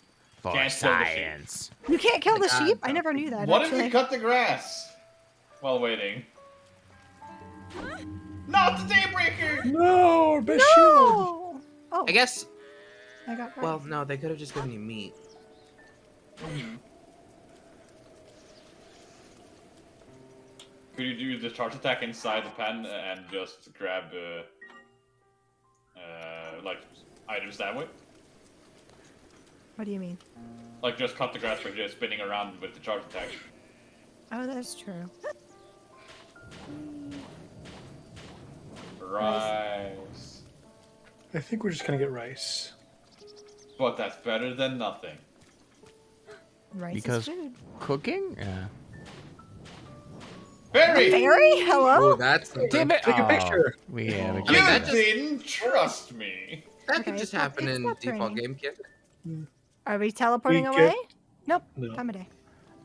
for Can't kill the sheep. science. You can't kill the God, sheep? I no. never knew that. What actually. if you cut the grass while waiting? Not the Daybreaker! No, our best shield. No! Oh, I guess. I got right. Well, no, they could have just given you meat. Could you do the charge attack inside the pen and just grab, like, items that way? What do you mean? Like, just cut the grass by just spinning around with the charge attack. Oh, that's true. Rice. I think we're just gonna get rice. But that's better than nothing. Rice Because is food. cooking? Yeah. Fairy! Fairy? Hello? Oh, that's something. Damn it! Take a picture. We I mean, You that just- didn't trust me. That Okay, could just it's not- happen it's in not default raining. game kit. Are we teleporting We away? get- Nope. No. Time of day.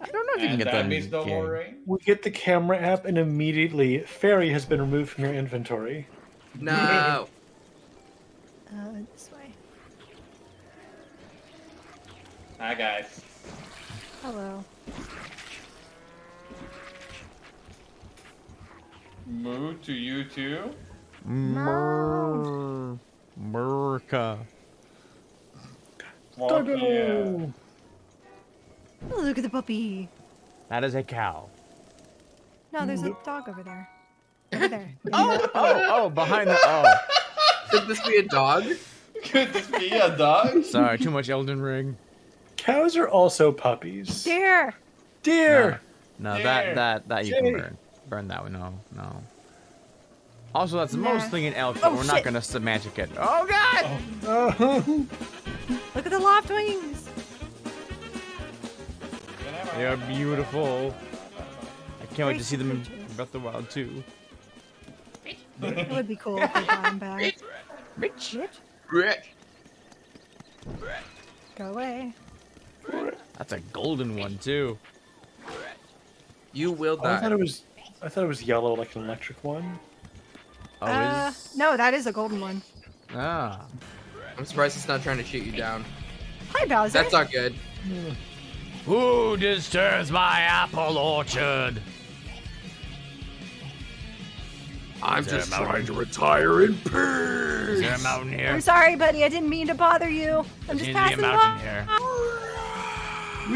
I don't know if you can And get that that in means no game. more rain. We get the camera app, and immediately fairy has been removed from your inventory. No. This way. Hi, guys. Hello. Move to you too. Merca. Fuck yeah. Doggo! Oh, look at the puppy. That is a cow. No, there's a dog over there. Over there. Oh, behind the. Oh, Could this be a dog? Could this be a dog? sorry, too much Elden Ring. Cows are also puppies. Deer. Deer! No, There. that you Jay. can burn. Burn that one. No. Also, that's Nah. mostly an elk, Oh, but we're not shit. gonna semantic it. Oh God! Look at the LoftWings. They are beautiful. I can't wait to see them in Creatures. Breath of the Wild 2. It would be cool if they got him back. Rich. Rich, go away. That's a golden one too. You will Oh, I die. thought it was yellow, like an electric one. Oh, No, that is a golden one. Ah. I'm surprised it's not trying to shoot you down. Hi, Bowser. That's not good. Who disturbs my apple orchard? I'm there just a mountain? trying to retire in Is peace. there a mountain here? I'm sorry, buddy. I didn't mean to bother you. I'm just Seems to be a passing mountain by. here.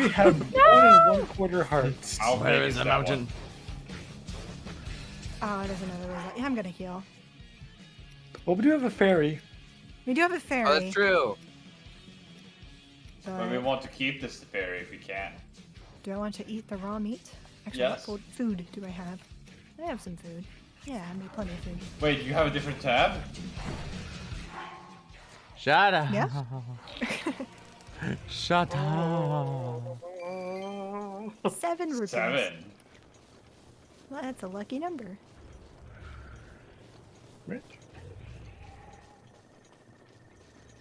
We have 1 1/4 hearts. How Where big is the that mountain? one? Oh, there's another one. Yeah, I'm gonna heal. Well, we do have a fairy. We do have a fairy. Oh, that's true. But we But want to keep this fairy if we can. do I want to eat the raw meat? Actually, Yes. what food do I have? I have some food. Yeah, I made plenty of food. Wait, you have a different tab? Shut up. Yeah? Shut up. 7 rupees. 7. Well, that's a lucky number. Rich.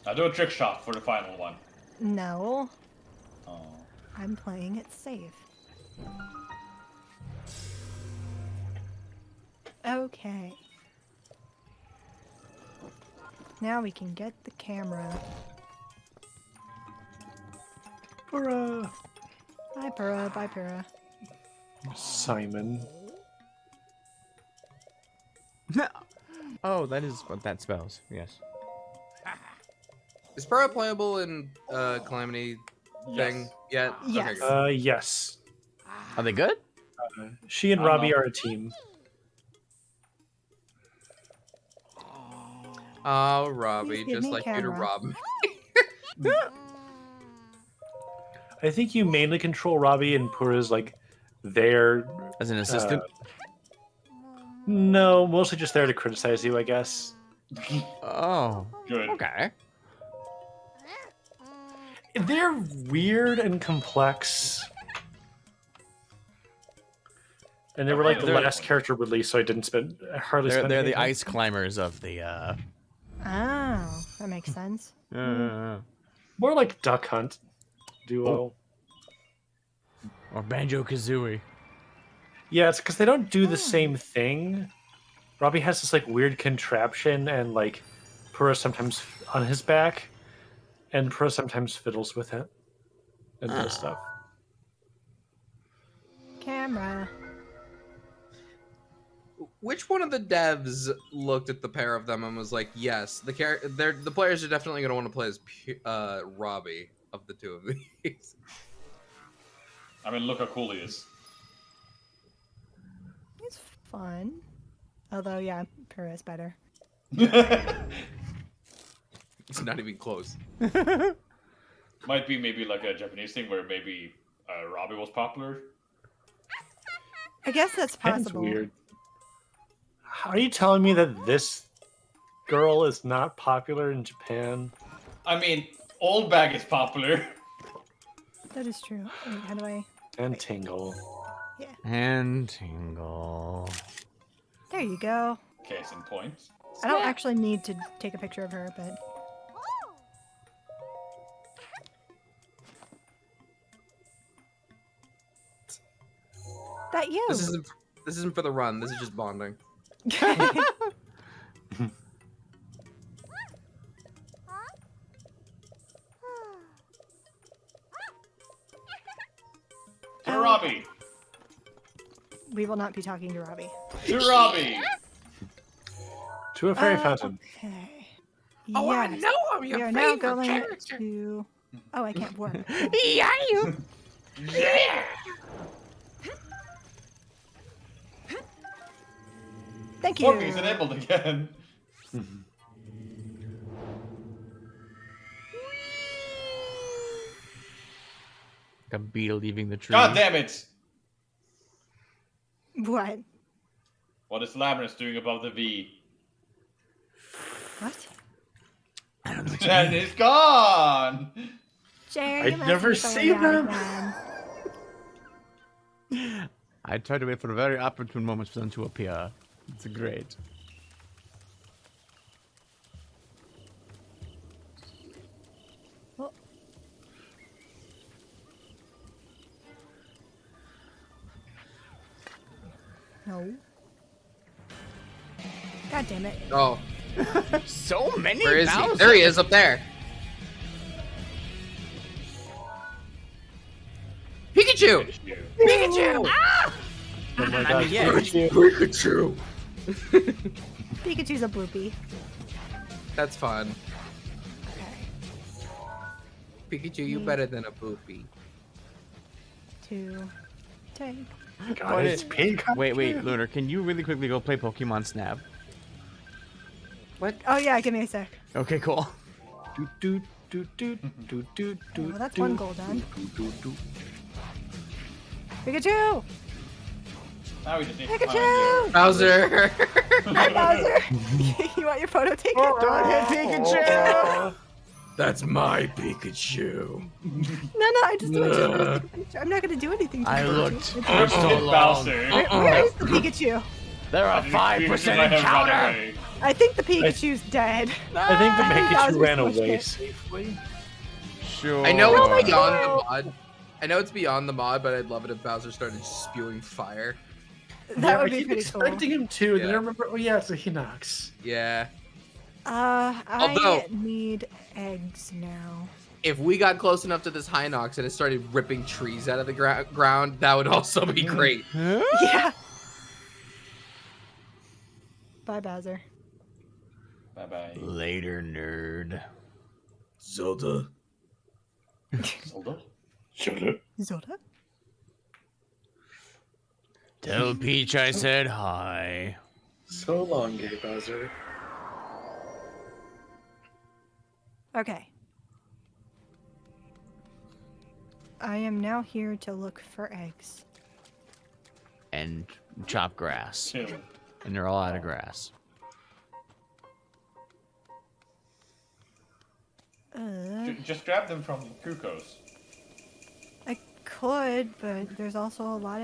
I'll do a trick shot for the final one. No, Oh. I'm playing it safe. Okay. Now we can get the camera. For Bye, Pura. Bye, Pura. Simon. Oh, that is what that spells. Yes. Is Pura playable in Calamity thing yet? Yes. Okay, good. Yes. Are they good? She and I'm Robbie not- are a team. Oh, Robbie, Please give just me like you to camera. rob me. I think you mainly control Robbie, and Pura's like there. As an assistant? No, mostly just there to criticize you, I guess. Oh. Good. Okay. They're weird and complex. And they were like the They're- last character release, so I didn't hardly They're, spend they're the any time. ice climbers of the Oh, that makes sense. More like Duck Hunt duo. or Banjo Kazooie. Yeah, it's because they don't do the same thing. Robbie has this like weird contraption, and like Pura sometimes on his back, and Pura sometimes fiddles with it and does stuff. Which one of the devs looked at the pair of them and was like, "Yes, the players are definitely going to want to play as Robbie of the two of these." I mean, look how cool he is. He's fun. Although, yeah, Pura is better. It's not even close. Might be maybe like a Japanese thing where maybe Robbie was popular. I guess that's That's possible. weird. Are you telling me that this girl is not popular in Japan? I mean, Old Bag is popular. That is true. Wait, how do I... And Tingle. Yeah. And tingle. There you go. Case in point. I don't actually need to take a picture of her, but... That you! This isn't for the run. This is just bonding. To Robbie. We will not be talking to Robbie. To Robbie. To a fairy fountain. Okay. Oh, I Yes. know I'm your We are now favorite going character. to... Oh, I can't work. Yeah, you. Yeah. Thank you. Warpy's enabled again. A beetle leaving the tree. God damn it! What? What is Labyrinth doing above the V? What? And it's gone! Jerry, I you must never be see going them. out again. I try to wait for a very opportune moment for them to appear. It's great. Well, no. God damn it. Oh, So many where is he? Bowser. There he is, up there. Pikachu! Pikachu! Ah! Oh my I god, mean, yeah. Pikachu. Pikachu's a bloopy. That's fun. Okay. Pikachu, you better than a boopy. To take. God, it's pink. Wait, Lunar, can you really quickly go play Pokemon Snap? What? Oh yeah, give me a sec. Okay, cool. Do, do, do, do, do, do, do, Well, that's do, one goal done. do, do, do. Pikachu! Now we just need to find Pikachu! Bowser! Hi, Bowser! You want your photo taken? Don't hit Pikachu! That's my Pikachu. No, I just want you to take a picture. I'm not gonna do anything to I Pikachu. looked It's- for so Hit long. Bowser. Where is the Pikachu? There are 5% encounter. I think the Pikachu's dead. I think the Bowser's Pikachu ran pushed away it. safely. Sure. I know Oh it's my beyond God. the mod. I know it's beyond the mod, but I'd love it if Bowser started spewing fire. That would I be keep pretty cool. expecting him to, and then Yeah. I remember, oh yeah, it's a Hinox. Yeah. I Although- need eggs now. If we got close enough to this Hinox and it started ripping trees out of the ground, that would also be great. Yeah. Bye, Bowser. Bye bye. Later, nerd. Zelda. Zelda? Shut up. Zelda? Tell Peach I said hi. So long, Gay Bowser. Okay. I am now here to look for eggs. And chop grass. Chill. And they're all out of grass. Just grab them from Kuko's. I could, but there's also a lot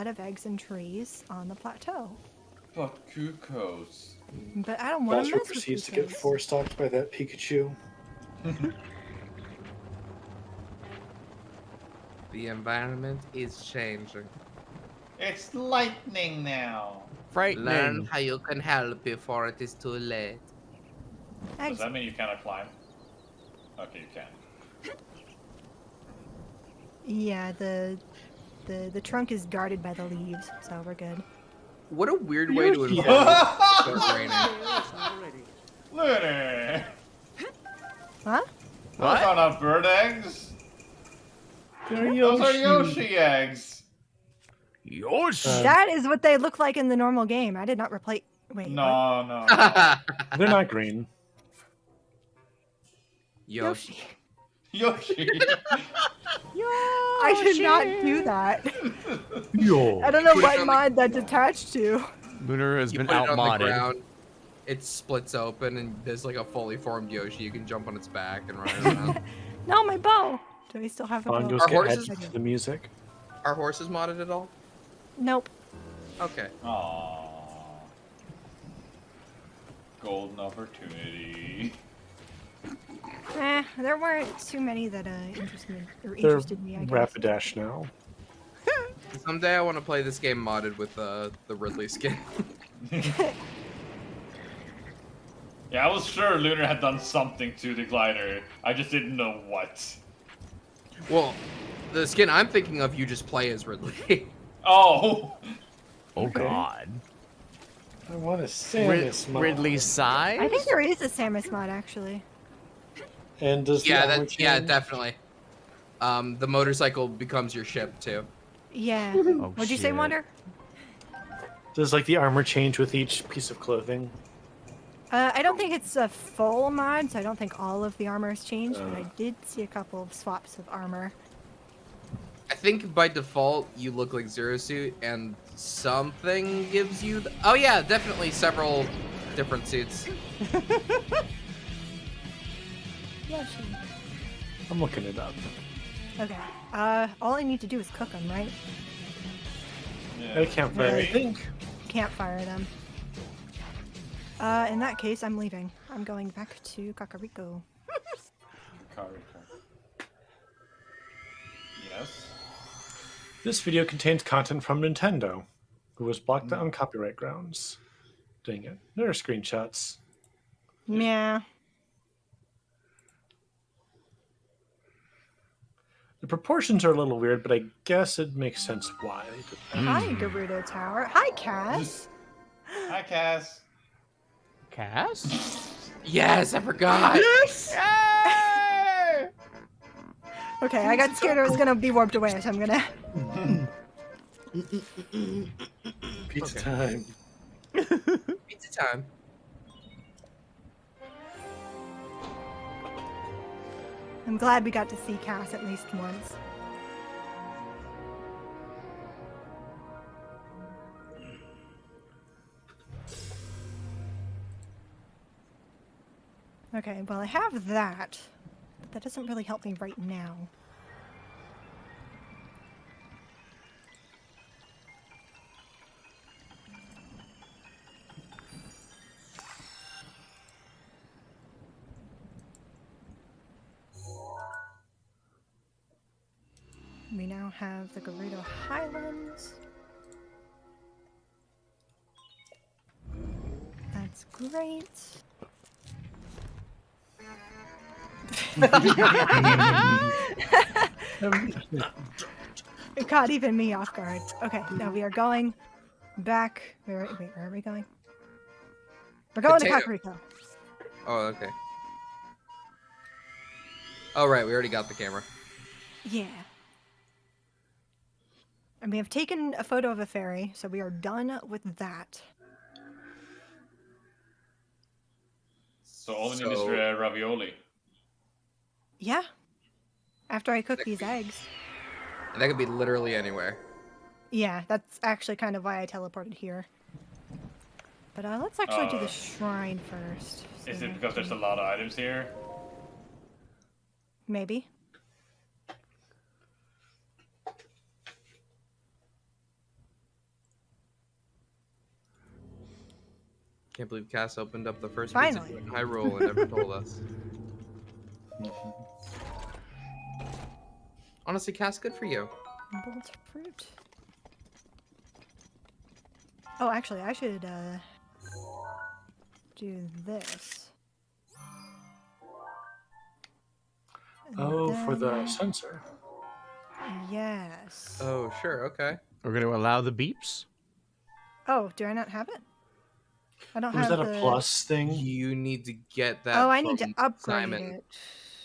of eggs and trees on the plateau. But Kuko's. But I don't want to Bowser mess with proceeds these to get eggs. four-stalked by that Pikachu. The environment is changing. It's lightning now. Frightening. Learn how you can help before it is too late. Does Eggs. that mean you cannot climb? Okay, you can. Yeah, the trunk is guarded by the leaves, so we're good. What a weird way to inform us to start raining. Lunar! Huh? Those are not bird eggs. Those are Yoshi eggs. Yoshi. That is what they look like in the normal game. I did not replace. Wait. what? No. They're not green. Yoshi. Yoshi. I did not do that. Yo. I don't know Put it what on the- mod that's attached to. Lunar has You been put it on the outmodded. ground, it splits open, and there's like a fully formed Yoshi. You can jump on its back and run around. No, my bow. Do I still have a bow? Bongos Our get horses- added to the music. Are horses modded at all? Nope. Okay. Aww. Golden opportunity. There weren't too many that They're interested me. I guess. Rapidash now. Someday I want to play this game modded with the Ridley skin. Yeah, I was sure Lunar had done something to the glider. I just didn't know what. Well, the skin I'm thinking of, you just play as Ridley. Oh! Oh God. I want to Samus mod. Ridley's size? I think there is a Samus mod actually. And does the Yeah, armor yeah, change? definitely. The motorcycle becomes your ship too. Yeah. Oh, What'd you say, shit. Wonder? Does like the armor change with each piece of clothing? I don't think it's a full mod, so I don't think all of the armor has changed, but I did see a couple of swaps of armor. I think by default you look like Zero Suit, and something gives you. Oh yeah, definitely several different suits. Yoshi. I'm looking it up. Okay. All I need to do is cook them, right? Yeah. I can't fire. I think. Campfire them. In that case, I'm leaving. I'm going back to Kakariko. Yes. This video contains content from Nintendo, who was blocked on copyright grounds. Dang it. There are screenshots. Yeah. The proportions are a little weird, but I guess it makes sense why they did that. Hi, Gerudo Tower. Hi, Cass. Hi, Cass. Cass? Yes, I forgot. Okay, I got scared it was gonna be warped away, so I'm gonna. Pizza time. Pizza time. I'm glad we got to see Cass at least once. Okay, well I have that, but that doesn't really help me right now. We now have the Gerudo Highlands. That's great. It caught even me off guard. Okay, now we are going back. Wait, where are we going? We're going to Potato. Kakariko. Oh, okay. Oh, right, we already got the camera. Yeah. And we have taken a photo of a fairy, so we are done with that. So all we need is So- ravioli. Yeah. After I cook these eggs. And that could be literally anywhere. Yeah, that's actually kind of why I teleported here. But let's actually do the shrine first. Is so it that because there's a can- lot of items here? Maybe. Can't believe Cass opened up the first Finally. pizza in Hyrule and never told us. Honestly, Cass, good for you. Bolt fruit. Oh, actually, I should do this. And Oh, for the then- sensor. Yes. Oh, sure, okay. We're going to allow the beeps? Oh, do I not have it? I don't Was have that the... a plus thing? You need to get that. Oh, I need to from upgrade Simon. it.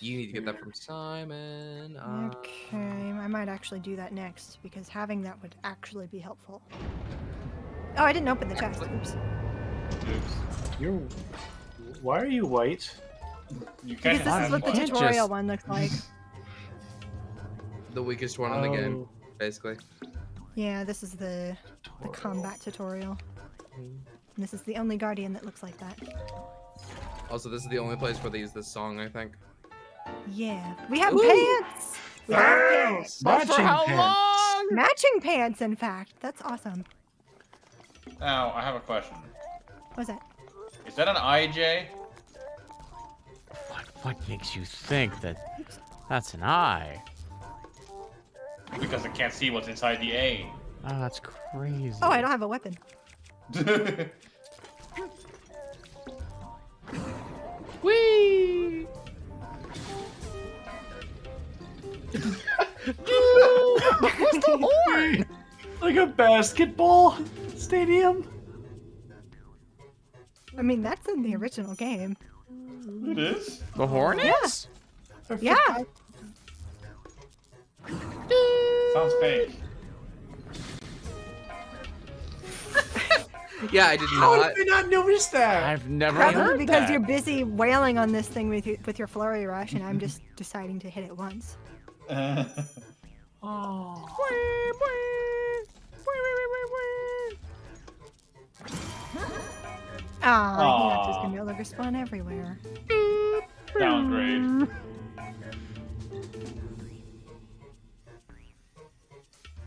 You need to get that from Simon. Okay, I might actually do that next because having that would actually be helpful. Oh, I didn't open the chest. Oops. Oops. Why are you white? You Because can't this is have what the one. tutorial just- one looks like. The weakest one in the game, Oh. basically. Yeah, this is the combat tutorial. And this is the only guardian that looks like that. Also, this is the only place where they use this song, I think. Yeah, we have pants. We have pants. But for how long? Matching pants, in fact. That's awesome. Now, I have a question. What's that? Is that an IJ? What makes you think that that's an eye? Because I can't see what's inside the A. Oh, that's crazy. Oh, I don't have a weapon. Whee! Where's the horn? Like a basketball stadium? I mean, that's in the original game. It is? The Hornets? Yeah. Sounds fake. Yeah, I did How not. did I not notice that? I've never Probably heard because that. you're busy wailing on this thing with your flurry rush, and I'm just deciding to hit it once. Oh. Ah, Hinox is gonna be able to respawn everywhere. Downgrade.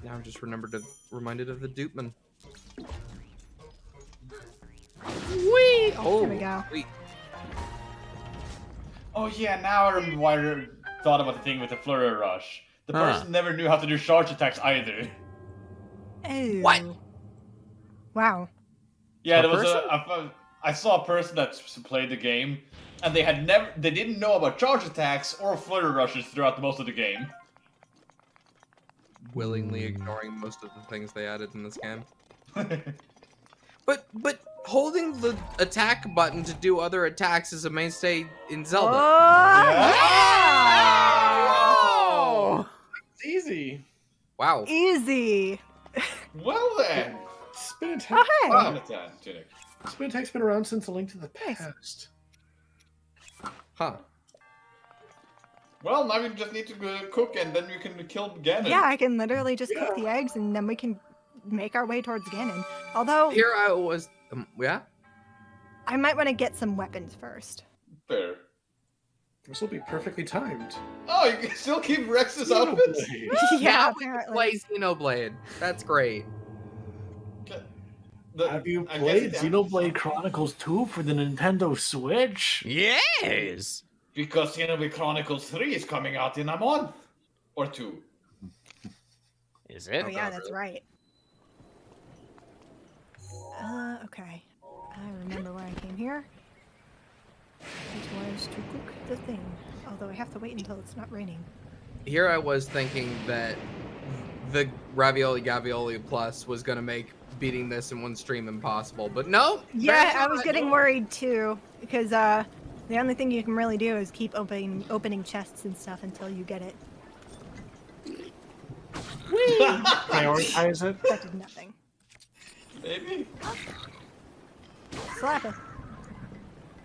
Now I'm just reminded of the Dupeman. Whee! Oh, There we go. Sweet. Oh yeah, now I remember why I thought about the thing with the flurry rush. The Huh. person never knew how to do charge attacks either. Oh. What? Wow. Yeah, A there was person? I saw a person that played the game, and they didn't know about charge attacks or flurry rushes throughout most of the game. Willingly ignoring most of the things they added in this game. But holding the attack button to do other attacks is a mainstay in Zelda. Oh, It's easy. Wow. easy. Well then, Spin attack. Oh, hey. wow. Tunic. Spin attack's been around since A Link to the Nice. Past. Huh. Well, now we just need to cook, and then we can kill Ganon. Yeah, I can literally just cook the eggs, and then we can make our way towards Ganon. Although, Here I was. Yeah? I might want to get some weapons first. Fair. This will be perfectly timed. Oh, you can still keep Rex's outfits? Yeah, Now we can apparently. play Xenoblade. That's great. Have you I guess played it's- Xenoblade Chronicles 2 for the Nintendo Switch? Yes! Because Xenoblade Chronicles 3 is coming out in a month or two. Is it? Oh yeah, that's right. Okay. I remember why I came here. It was to cook the thing. Although I have to wait until it's not raining. Here I was thinking that the Ravioli Gavioli Plus was gonna make beating this in one stream impossible, but no. Yeah, I was getting worried too, because the only thing you can really do is keep opening chests and stuff until you get it. Prioritize it. That did nothing. Maybe? Slap it.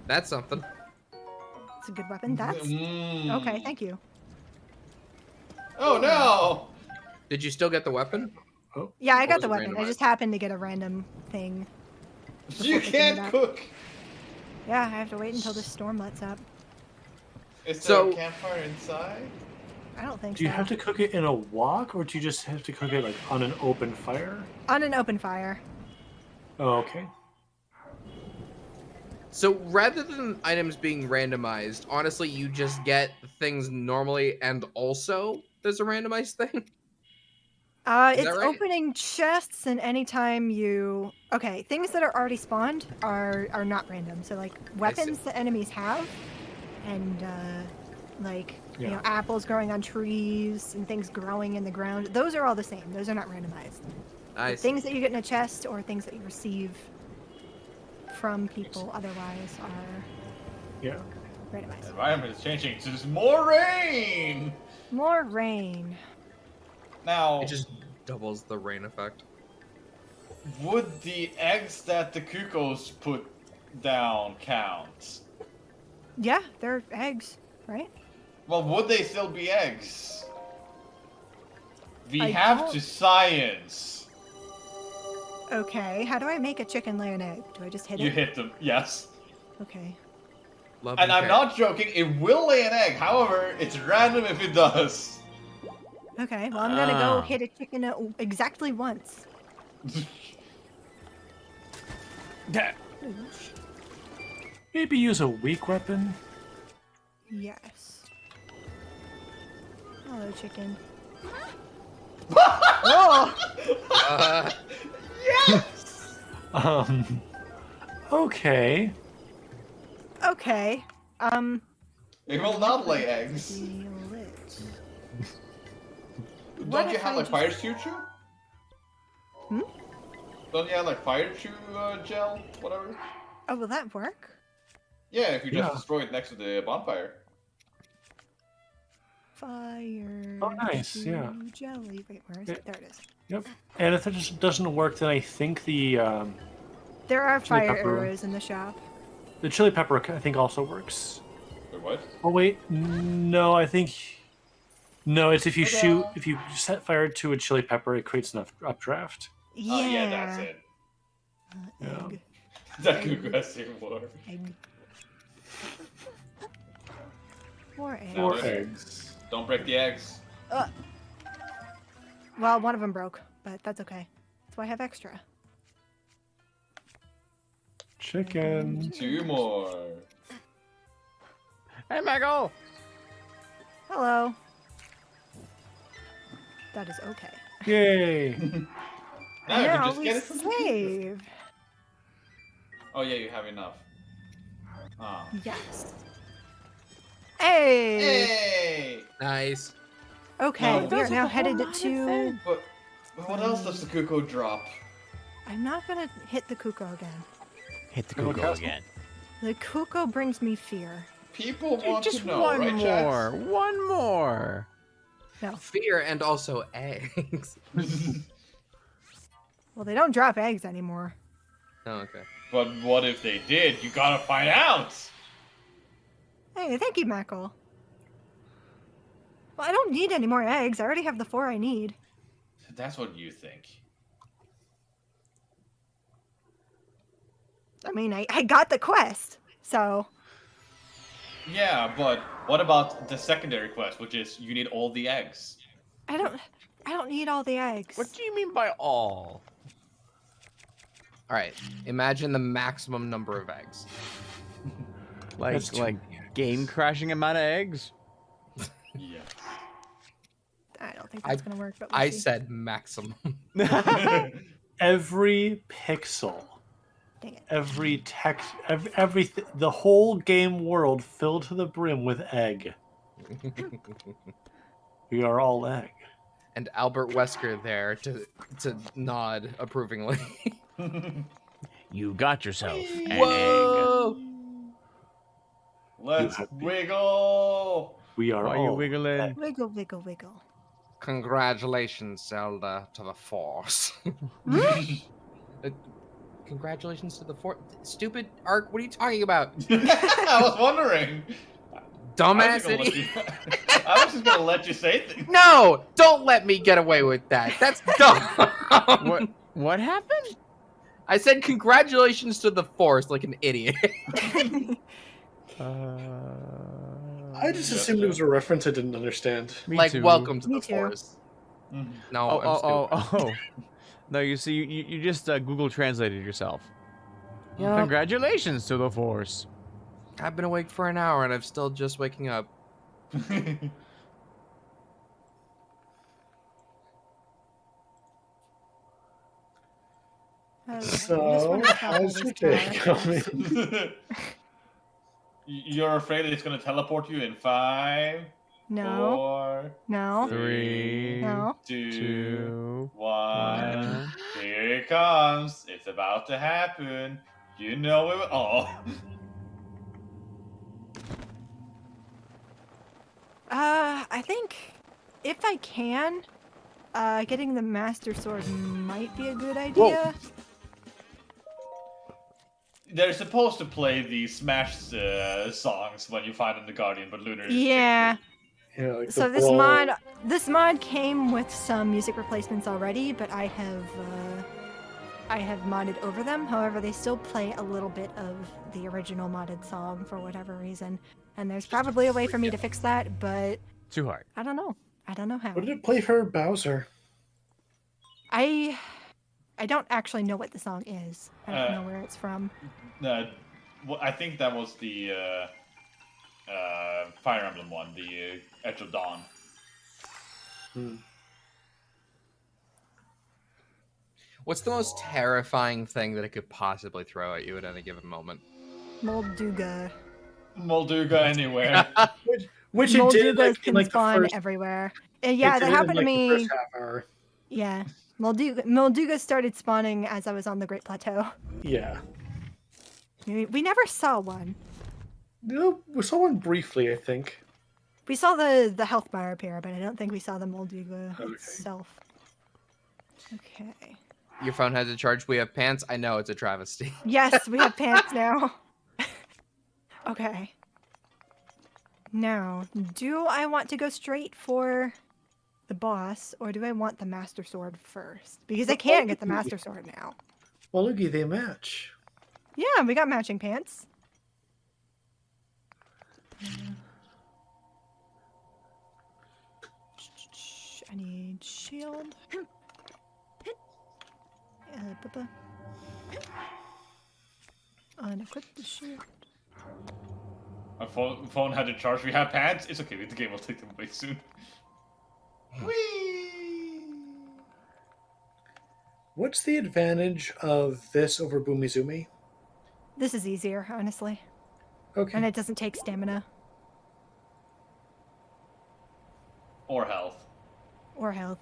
That's something. It's a good weapon. That's okay. Thank you. Oh no! Did you still get the weapon? Yeah, I Or got was the it weapon. I randomized? just happened to get a random thing. You picking it can't up. cook! Yeah, I have to wait until the storm lets up. Is So- there a campfire inside? I don't think Do you so. have to cook it in a wok, or do you just have to cook it like on an open fire? On an open fire. Oh, okay. So rather than items being randomized, honestly, you just get things normally, and also there's a randomized thing. Is It's that right? opening chests, and anytime you... Okay, things that are already spawned are not random. So, like, weapons that enemies have, and, like, you know, apples growing on trees, and things growing in the ground. Those are all the same. Those are not randomized. I The see. things that you get in a chest or things that you receive from people otherwise are Yeah. randomized. The environment is changing. So there's more rain. More rain. Now, It just doubles the rain effect. would the eggs that the cuckoos put down count? Yeah, they're eggs, right? Well, would they still be eggs? We I have don't- to science. Okay, how do I make a chicken lay an egg? Do I just hit You it? hit them, yes. Okay. Love And I'm care. not joking, it will lay an egg. However, it's random if it does. Okay, well, I'm gonna go Ah. hit a chicken exactly once. Yeah. Maybe use a weak weapon. Yes. Hello, chicken. Uh, Okay. Okay. It will not lay eggs. Seal it. What Don't you if have I like just- fire chew? Hmm? Don't you have like fire chew gel? Whatever? Oh, will that work? Yeah, if you just Yeah. destroy it next to the bonfire. Fire. Oh, nice, chew yeah. Jelly. Wait, where is Yeah. it? There it is. Yep. And if it just doesn't work, then I think the There are Chili fire pepper. arrows in the shop. chili pepper I think also works. Wait, what? Oh wait, no, I think no. It's if you shoot, Ta-da. if you set fire to a chili pepper, it creates an updraft. Yeah. Oh yeah, that's it. Yeah. Egg. That could go more. Egg. More eggs. Four Four eggs. eggs. Don't break the eggs. Well, one of them broke, but that's okay. That's why I have extra. Chicken. 2 more. Hey, Michael! Hello. That is okay. Yay! Now you can Now just we get it from the save. Oh yeah, you have enough. Ah. Yes. Hey. Hey! nice. Okay, No. we are now headed to. But what else does the cuckoo drop? I'm not gonna hit the cuckoo again. Hit the Little cuckoo castle? again. The cuckoo brings me fear. People want Just to know, one right, more. One more. No. Fear and also eggs. Well, they don't drop eggs anymore. Oh, okay. But what if they did? You gotta find out! Hey, thank you, Mackle. Well, I don't need any more eggs. I already have the 4 I need. That's what you think. I mean, I got the quest, so. Yeah, but what about the secondary quest, which is you need all the eggs? I don't need all the eggs. What do you mean by all? All right. Imagine the maximum number of eggs. That's too Like many eggs. game crashing amount of eggs? Yeah. I don't think that's gonna work, but we'll I see. said maximum. Every pixel, Dang it. every text, everything, the whole game world filled to the brim with egg. We are all egg. And Albert Wesker there to nod approvingly. You got yourself an egg. Whoa! Let's happy? wiggle! We are Why are you all wiggling? egg. Wiggle, wiggle, wiggle. Congratulations, Zelda, to the Force. Congratulations to the Force. Stupid Ark, what are you talking about? I was wondering. Dumbass I was idiot. I was just gonna let you say things. No! Don't let me get away with that. That's dumb. What happened? I said congratulations to the Force like an idiot. I just assumed it was a reference I didn't understand. Me like, too. welcome to Me the too. Force. Mhm. No, Oh, I'm stupid. oh. No, you see, you just Google translated yourself. Yeah. Congratulations to the Force. I've been awake for an hour and I'm still just waking up. Okay, I just So, wanna tell how's this your day guy. coming? You're afraid it's gonna teleport you in 5, No, 4, no, 3, no. 2, two, 1. it comes. It's about to happen. You know it. Oh. I think if I can, getting the Master Sword might be a good idea. They're supposed to play the Smash songs when you find them the Guardian, but Lunar. Yeah. Yeah, like So the brawl. this mod came with some music replacements already, but I have modded over them. However, they still play a little bit of the original modded song for whatever reason. And there's probably a way for me to fix that, but Too hard. I don't know. I don't know how. What did it play for Bowser? I don't actually know what the song is. I don't know where it's from. Well, I think that was the Fire Emblem one, the Edge of Dawn. What's the most terrifying thing that it could possibly throw at you at any given moment? Molduga. Molduga anywhere. Which it did Moldugas like, can in, like, the spawn first, everywhere. it Yeah, did that it happened in, to like, me. the first half hour. Yeah. Molduga started spawning as I was on the Great Plateau. Yeah. We never saw one. No, we saw one briefly, I think. We saw the health bar appear, but I don't think we saw the Molduga Okay. itself. Okay. Your phone has a charge. We have pants. I know it's a travesty. Yes, we have pants now. Okay. Now, do I want to go straight for the boss, or do I want the Master Sword first? Because I can't get the Master Sword now. Well, looky, they match. Yeah, we got matching pants. I need shield. Unequip the shield. My phone had to charge. We have pants. It's okay. The game will take them away soon. Whee! What's the advantage of this over Boomizumi? This is easier, honestly. Okay. And it doesn't take stamina Or health. or health.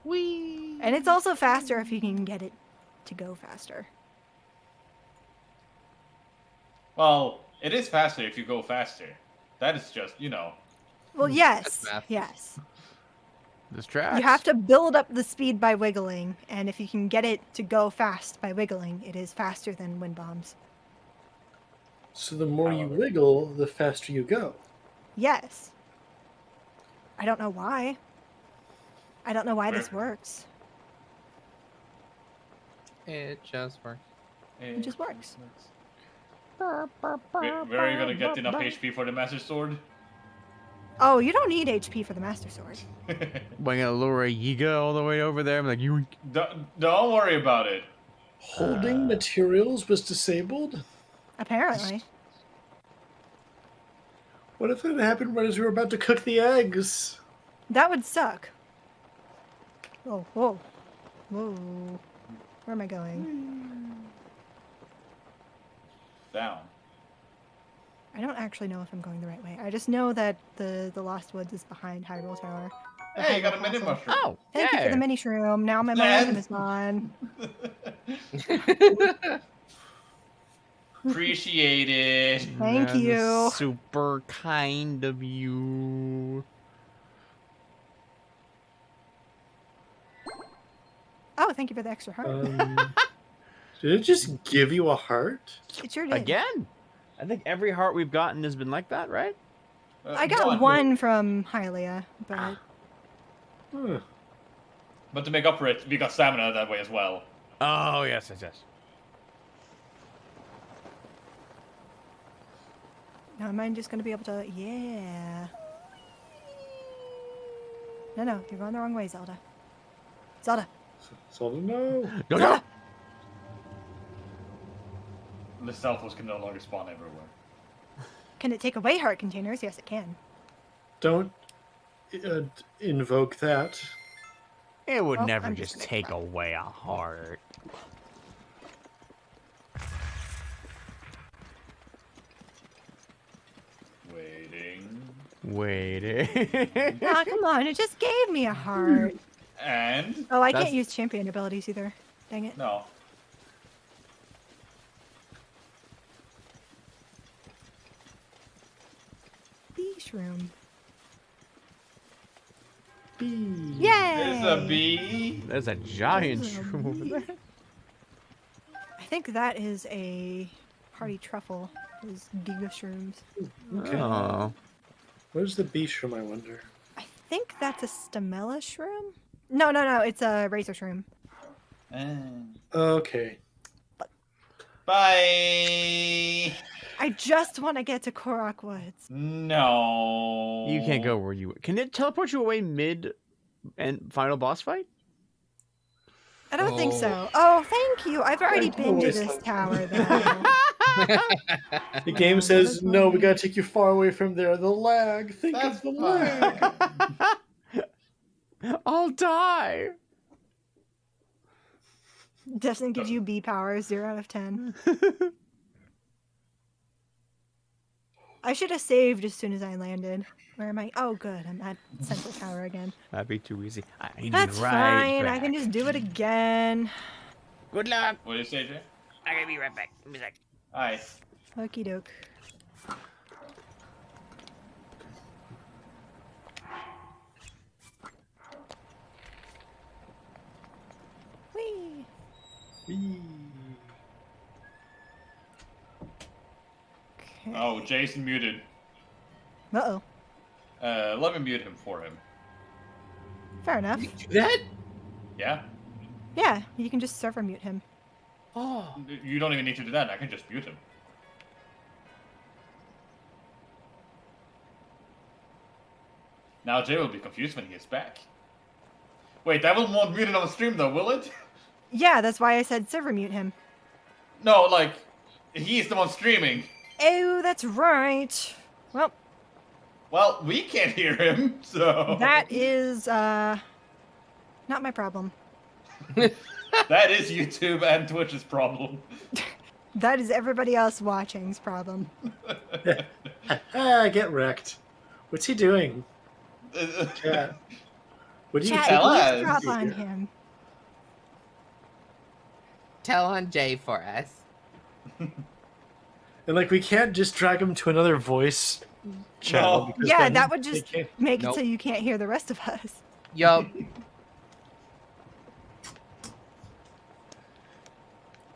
Whee! And it's also faster if you can get it to go faster. Well, it is faster if you go faster. That is just, Well, yes. That's math. Yes. This tracks. You have to build up the speed by wiggling, and if you can get it to go fast by wiggling, it is faster than wind bombs. So the more you wiggle, the faster you go. Yes. I don't know why. I don't know why this works. It just works. It just works. Where are you gonna get enough HP for the Master Sword? Oh, you don't need HP for the Master Sword. We're gonna lure a Yiga all the way over there. I'm like, you. Don't worry about it. Holding materials was disabled? Apparently. What if it happened right as we were about to cook the eggs? That would suck. Whoa, whoa. Whoa. Where am I going? Down. I don't actually know if I'm going the right way. I just know that the Lost Woods is behind Hyrule Tower. The Hey, you got a Hyrule mini Castle. mushroom. Oh, Thank you for the mini shroom. Now my momentum is gone. Appreciate it. Thank you. Super kind of you. Oh, thank you for the extra heart. Did it just give you a heart? It sure did. Again? I think every heart we've gotten has been like that, right? I got one from Hylia, but Huh. But to make up for it, we got stamina that way as well. Oh, yes, yes, yes. now am I just going to be able to... Yeah. No, you're going the wrong way, Zelda. Zelda. Zelda, no. Go, go! The Stealthos can no longer spawn everywhere. Can it take away heart containers? Yes, it can. Don't invoke that. It would Well, never I'm just just gonna take cry. away a heart. Waiting. Aw, come on. It just gave me a heart. And Oh, I That's- can't use champion abilities either. Dang it. No. Bee shroom. Bee. Yay! There's a bee. There's a giant There's a shroom over bee. there. I think that is a party truffle. Those giga shrooms. Okay. Oh. Where's the bee shroom, I wonder? I think that's a stamella shroom. No, no, no. It's a razor shroom. Okay. Bye. I just want to get to Korok Woods. No. You can't go where you. Can it teleport you away mid and final boss fight? I don't think Oh. so. Oh, thank you. I've already been to always this like- tower, though. The game says, no, we gotta take you far away from there. The lag. Think That's of the fine. lag. I'll die. Doesn't give you B power, 0 out of 10. I should have saved as soon as I landed. Where am I? Oh, good. I'm at Central Tower again. That'd be too easy. I need That's right fine. I back. can just do it again. Good luck. What do you say, Jay? I'm gonna be right back. Give me a sec. Hi. Okie doke. Whee! Bee. Okay. Oh, Jason muted. Uh-oh. Let me mute him for him. Fair enough. You do that? Yeah? Yeah, you can just server mute him. Oh. You don't even need to do that. I can just mute him. Now Jay will be confused when he gets back. Wait, that won't mute it on the stream though, will it? Yeah, that's why I said server mute him. No, like, he's the one streaming. Oh, that's right. Well, Well, we can't hear him, so... that is, not my problem. That is YouTube and Twitch's problem. That is everybody else watching's problem. Ah, get wrecked. What's he doing? Chat. What do you Chat, tell please us? drop on him. Tell on Jay for us. And like, we can't just drag him to another voice channel. No. because Yeah, then that would they just can't- make Nope. it so you can't hear the rest of us. Yup.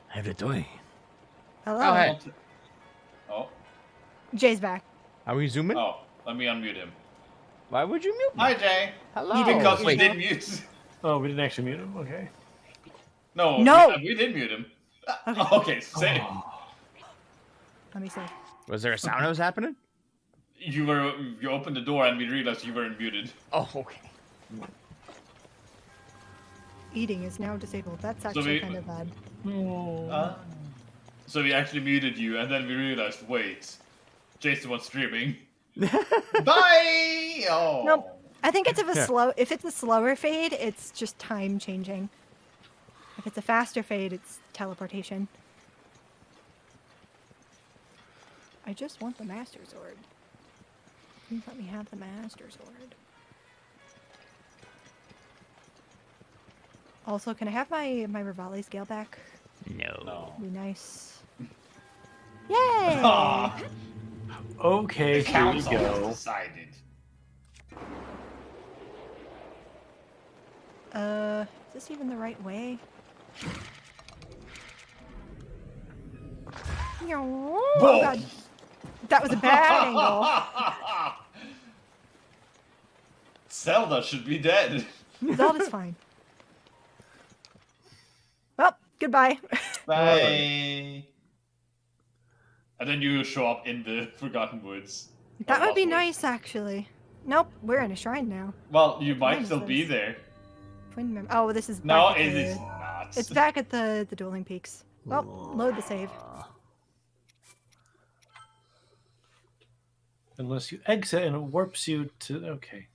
How you doing? Hello. Oh, hey. Oh, Jay's back. Are we zooming? oh, let me unmute him. Why would you mute me? Hi, Jay. Hello. Because we wait. did mute. Oh, we didn't actually mute him? Okay. No, No. we did mute him. Okay. Okay, same. Let me see. Was there a sound that was happening? You opened the door and we realized you weren't muted. Oh, okay. Eating is now disabled. That's So actually we- kind of bad. So we actually muted you, and then we realized, wait, Jason was streaming. Bye. Oh. Nope. I think it's Yeah. if it's a slower fade, it's just time changing. If it's a faster fade, it's teleportation. I just want the Master Sword. Please let me have the Master Sword. Also, can I have my Revali scale back? No. No. Be nice. Yay! Ah, Okay, the here we council has go. decided. Is this even the right way? Oh Whoa. god. That was a bad angle. Zelda should be dead. Zelda's fine. Well, goodbye. Bye. And then you show up in the Forgotten Woods. That Or would be Lost Woods. nice, actually. Nope, we're in a shrine now. Well, you might When still is be this? there. Twin oh, this is No, back at it the- is not. It's back at the dueling peaks. Well, load the save. Unless you exit and it warps you to. Okay.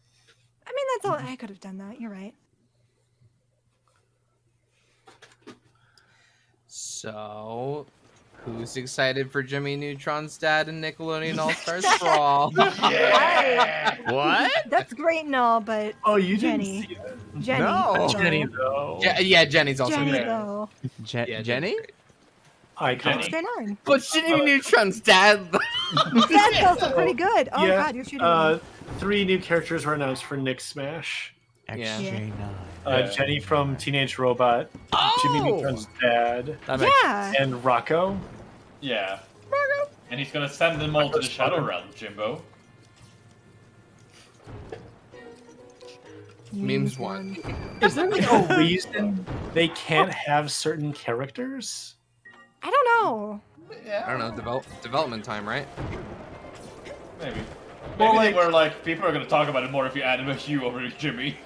I mean, that's all. I could have done that. You're right. So, Who's excited for Jimmy Neutron's dad and Nickelodeon All-Star Sprawl? Yeah. What? That's great and all, but Oh, you Jenny. didn't see that? Jenny. No. though. Jenny, though. Yeah, Jenny's also Jenny, great. though. Yeah, Jenny's Jenny? great. Icon. What's going on? But Jimmy Neutron's dad. That's also pretty good. Oh, Yeah, God, you're shooting me. 3 new characters were announced for Nick Smash. Yeah. XJ9. Yeah. Jenny from Teenage Robot, Jimmy Neutron's dad, That makes Yeah. and Rocco. Yeah. And he's gonna send them all to the Shadow Realm, Jimbo. Memes one. Is there like a reason they can't have certain characters? I don't know. Yeah. I don't know, development time, right? Maybe. Well, Maybe they like- were like, people are gonna talk about it more if you add a Hugh over to Jimmy.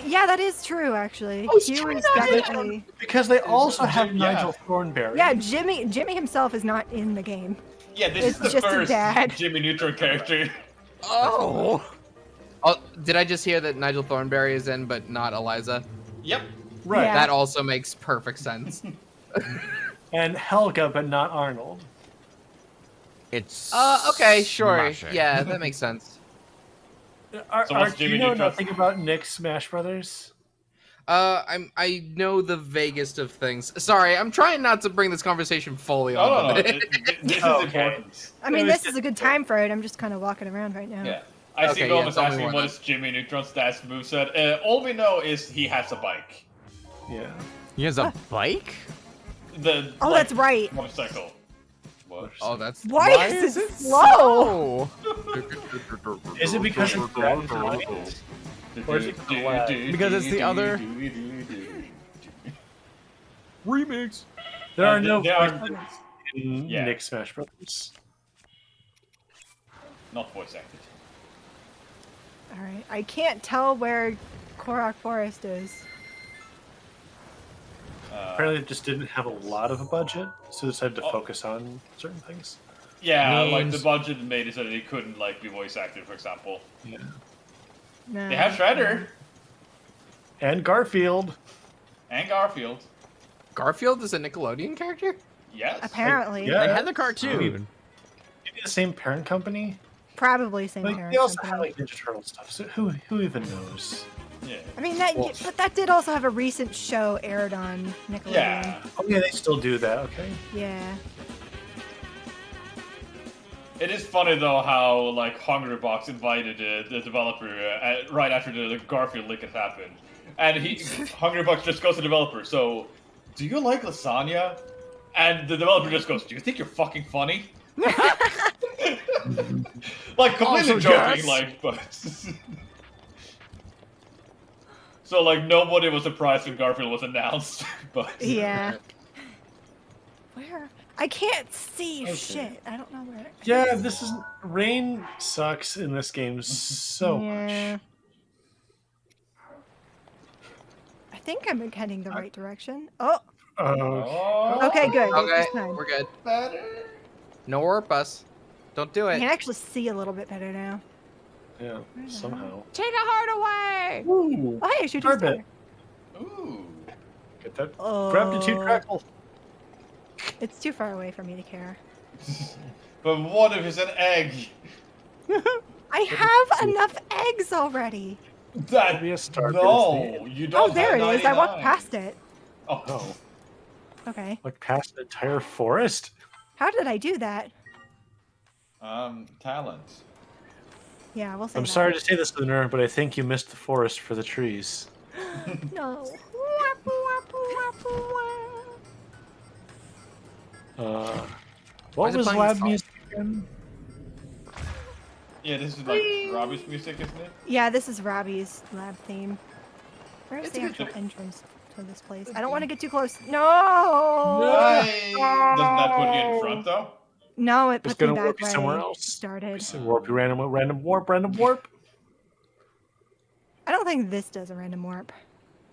Yeah, that is true, actually. Oh, Hugh is Trina is- definitely... Because they also Yeah. have Nigel Thornberry. Yeah, Jimmy himself is not in the game. Yeah, this It's is the just a first dad. Jimmy Neutron character. Oh, did I just hear that Nigel Thornberry is in, but not Eliza? Yep. Right. Yeah. That also makes perfect sense. And Helga, but not Arnold. It's. Okay, sure. smashing. Yeah, that makes sense. So what's Do you Jimmy know Neutron? nothing about Nick Smash Brothers? I know the vaguest of things. Sorry, I'm trying not to bring this conversation fully Oh, on. no, no. but- This is Okay. important. I mean, It was this is a good time for it. I'm just kind of walking around right now. Yeah. I see Okay, Gomes yeah, tell me asking more what then. is Jimmy Neutron's dad's moveset. All we know is he has a bike. Yeah. He has a bike? Oh, that's right. Motorcycle. What? Oh, that's Why is it slow? Is it because it's Brad Pitt? Or is it Glad? Because it's the other- Remix. There are no There are- voices in Yeah. Nick Smash Brothers. Not voice acted. All right. I can't tell where Korok Forest is. Apparently, it just didn't have a lot of a budget, so they decided to Oh. focus on certain things. Yeah, like the Memes. budget made it so that he couldn't like be voice acted, for example. Yeah. No. They have Shredder And Garfield. and Garfield. Garfield is a Nickelodeon character? Yes. Apparently. Yeah. They had the cartoon. Maybe the same parent company. Probably same Like, parent they also company. have like Ninja Turtle stuff. So who even knows? Yeah. I mean, that, Well- but that did also have a recent show aired on Nickelodeon. Yeah. Oh yeah, they still do that. Okay. Yeah. It is funny though how like Hungrybox invited the developer right after the Garfield leak had happened, and Hungrybox just goes to the developer. So, do you like lasagna? And the developer just goes, "Do you think you're fucking funny?" Like completely Also, joking, yes. like, but. So like nobody was surprised when Garfield was announced, but Yeah. Where? I can't see shit. I don't know where. Yeah, this is rain sucks in this game so Yeah. much. I think I'm heading the right direction. Oh, Oh, okay, good. Okay, This time. we're good. better. No warp us. Don't do I it. can actually see a little bit better now. Yeah, somehow. Take a heart away. Ooh, Oh, hey, shoot Carbit. Ooh. Get that Oh. gratitude crackle. It's too far away for me to care. But what if it's an egg? I have enough eggs already. That Be a star, no, you don't. Oh, there it have is. I walked 99. past it. Oh, Oh, Okay. like past an entire forest. How did I do that? talent. Yeah, we'll say I'm that. sorry to say this, Lunar, but I think you missed the forest for the trees. No. What Why is it was playing lab song? music again? Yeah, this is like Robbie's music, isn't it? Yeah, this is Robbie's lab theme. Where's It's the a good actual thing. entrance to this place? I don't want to get too close. No! Hey! Doesn't that put you in front though? No, it It's puts me gonna back warp you where somewhere I else. started. Warp, random warp, random warp. I don't think this does a random warp.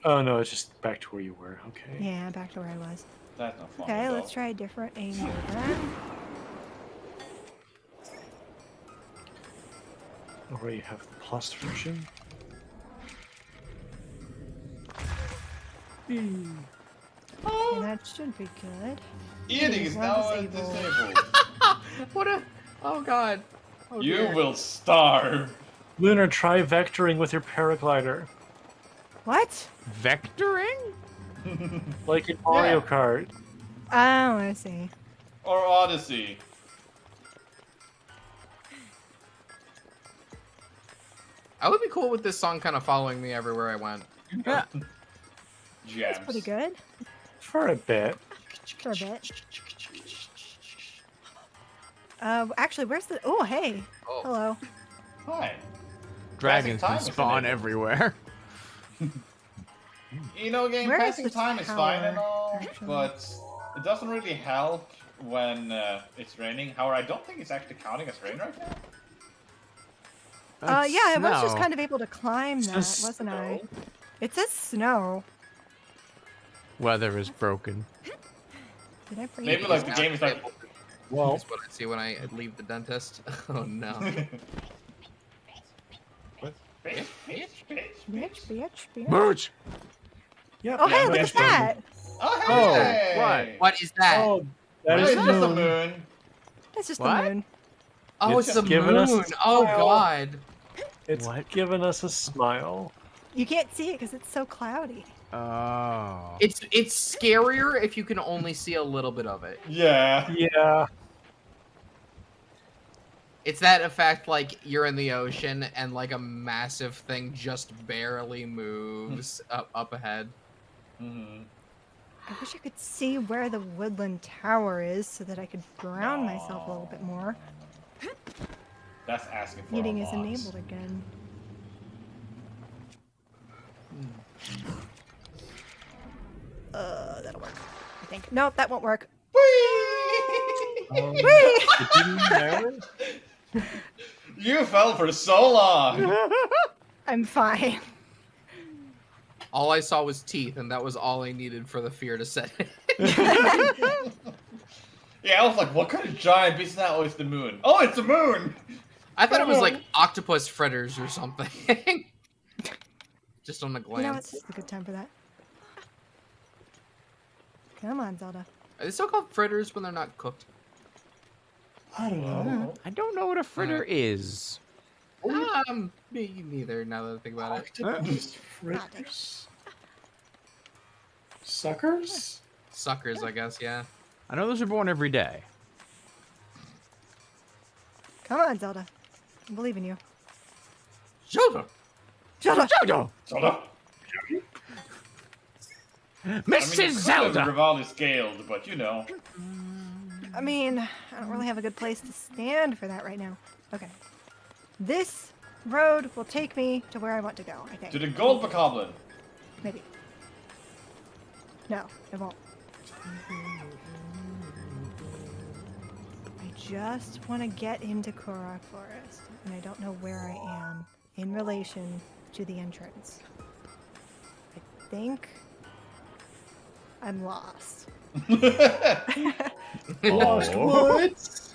Oh no, it's just back to where you were. Okay. Yeah, back to where I was. That's not fun. Okay, at let's all. try a different angle then. Where you have the plus version. Okay, That should be good. Eating is now disabled. What a... Oh, God. Oh, You dear. will starve. Lunar, try vectoring with your paraglider. What? Vectoring? Like in Mario Yeah. Kart. Oh, I see. Or Odyssey. I would be cool with this song kind of following me everywhere I went. Yeah. Jams. That's pretty good For a bit. for a bit. Actually, where's the? Oh, hey. Oh. Hello. Hi. Dragons Passing can time is spawn enabled. everywhere. You know, game Where is passing the time is fine and tower, all, actually? but it doesn't really help when it's raining. However, I don't think it's actually counting as rain right now. Yeah, I was just Snow. kind of able to climb that, says wasn't I? snow. It says snow. Weather is broken. Did I bring Maybe it? like the game is like, Well, That's what I see when I leave the dentist. Oh, no. bitch, bitch, bitch, Bitch, bitch, bitch. Mooch! yep. Oh, hey, Yeah, look yes, at that. Oh, Oh, hey! what? What is that? Oh, that It's is just the moon. moon. It's just What? the moon. Oh, It's it's the giving us a moon. Oh, smile. God. It's What? giving us a smile. You can't see it because it's so cloudy. Oh. It's scarier if you can only see a little bit of it. Yeah. Yeah. It's that effect like you're in the ocean and like a massive thing just barely moves up ahead. Mhm. I wish I could see where the woodland tower is so that I could ground myself a little bit more. That's asking for Eating a is lot. enabled again. That'll work. I think. Nope, that won't work. Um, Whee! it didn't matter. You fell for so long. I'm fine. All I saw was teeth, and that was all I needed for the fear to set in. Yeah, I was like, what kind of giant beast is that? Oh, it's the moon. Oh, it's the moon! I thought it was like octopus fritters or something. Just on a glance. You know, it's just a good time for that. Come on, Zelda. Are they still called fritters when they're not cooked? I don't know. I don't know what a fritter is. Me neither, now that I think about it. Octopus fritters. Suckers? Suckers, I guess, yeah. I know those are born every day. Come on, Zelda. I believe in you. Zelda! Zelda! Zelda! Zelda? Mrs. Zelda! Revali scaled, but you know. I mean, I don't really have a good place to stand for that right now. Okay. This road will take me to where I want to go, I think. To the gold bokoblin. Maybe. No, it won't. I just want to get into Korok Forest, and I don't know where I am in relation to the entrance. I think I'm lost. Lost woods?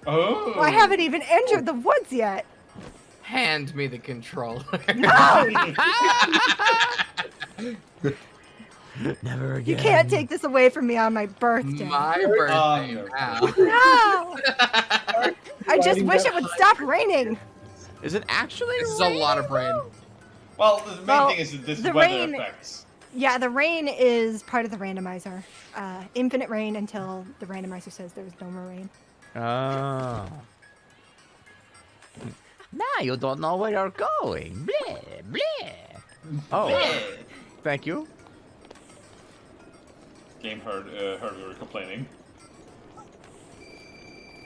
Oh. Well, I haven't even entered the woods yet. Hand me the controller. Never You again. can't take this away from me on my birthday. My birthday no. now. No! I just wish it would stop raining. Is it actually This is a lot of rain. Well, the main Well, thing is that this the weather rain- effects. Yeah, the rain is part of the randomizer. Infinite rain until the randomizer says there's no more rain. Oh. Now you don't know where you're going. Bleh, bleh. Oh, thank you. Game heard we were complaining.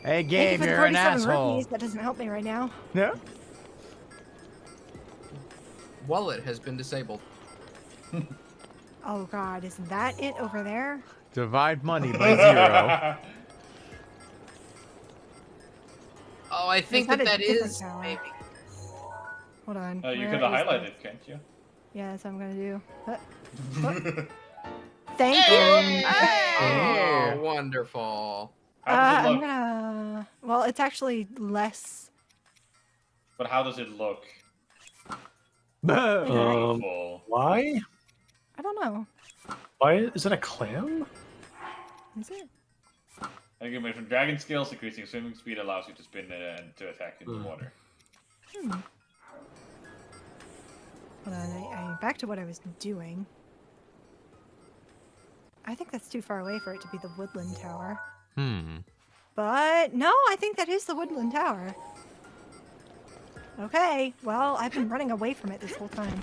Hey, Thank you game, for the you're an 47 asshole. rupees. That doesn't help me right now. No? Wallet has been disabled. Oh god, is that it over there? Divide money by 0. Oh, I think that a that different is tower? maybe. Hold on. You where could have is highlighted, the- can't you? Yeah, that's what I'm gonna do. Thank you. Oh, wonderful. How does it I'm look? gonna. Well, it's actually less. But how does it look? Um, Beautiful. why? I don't know. Why is it a clam? Is it? Argument from dragon skills, increasing swimming speed allows you to spin and to attack in the water. Hold on, I back to what I was doing. I think that's too far away for it to be the woodland tower. But no, I think that is the woodland tower. Okay, well, I've been running away from it this whole time.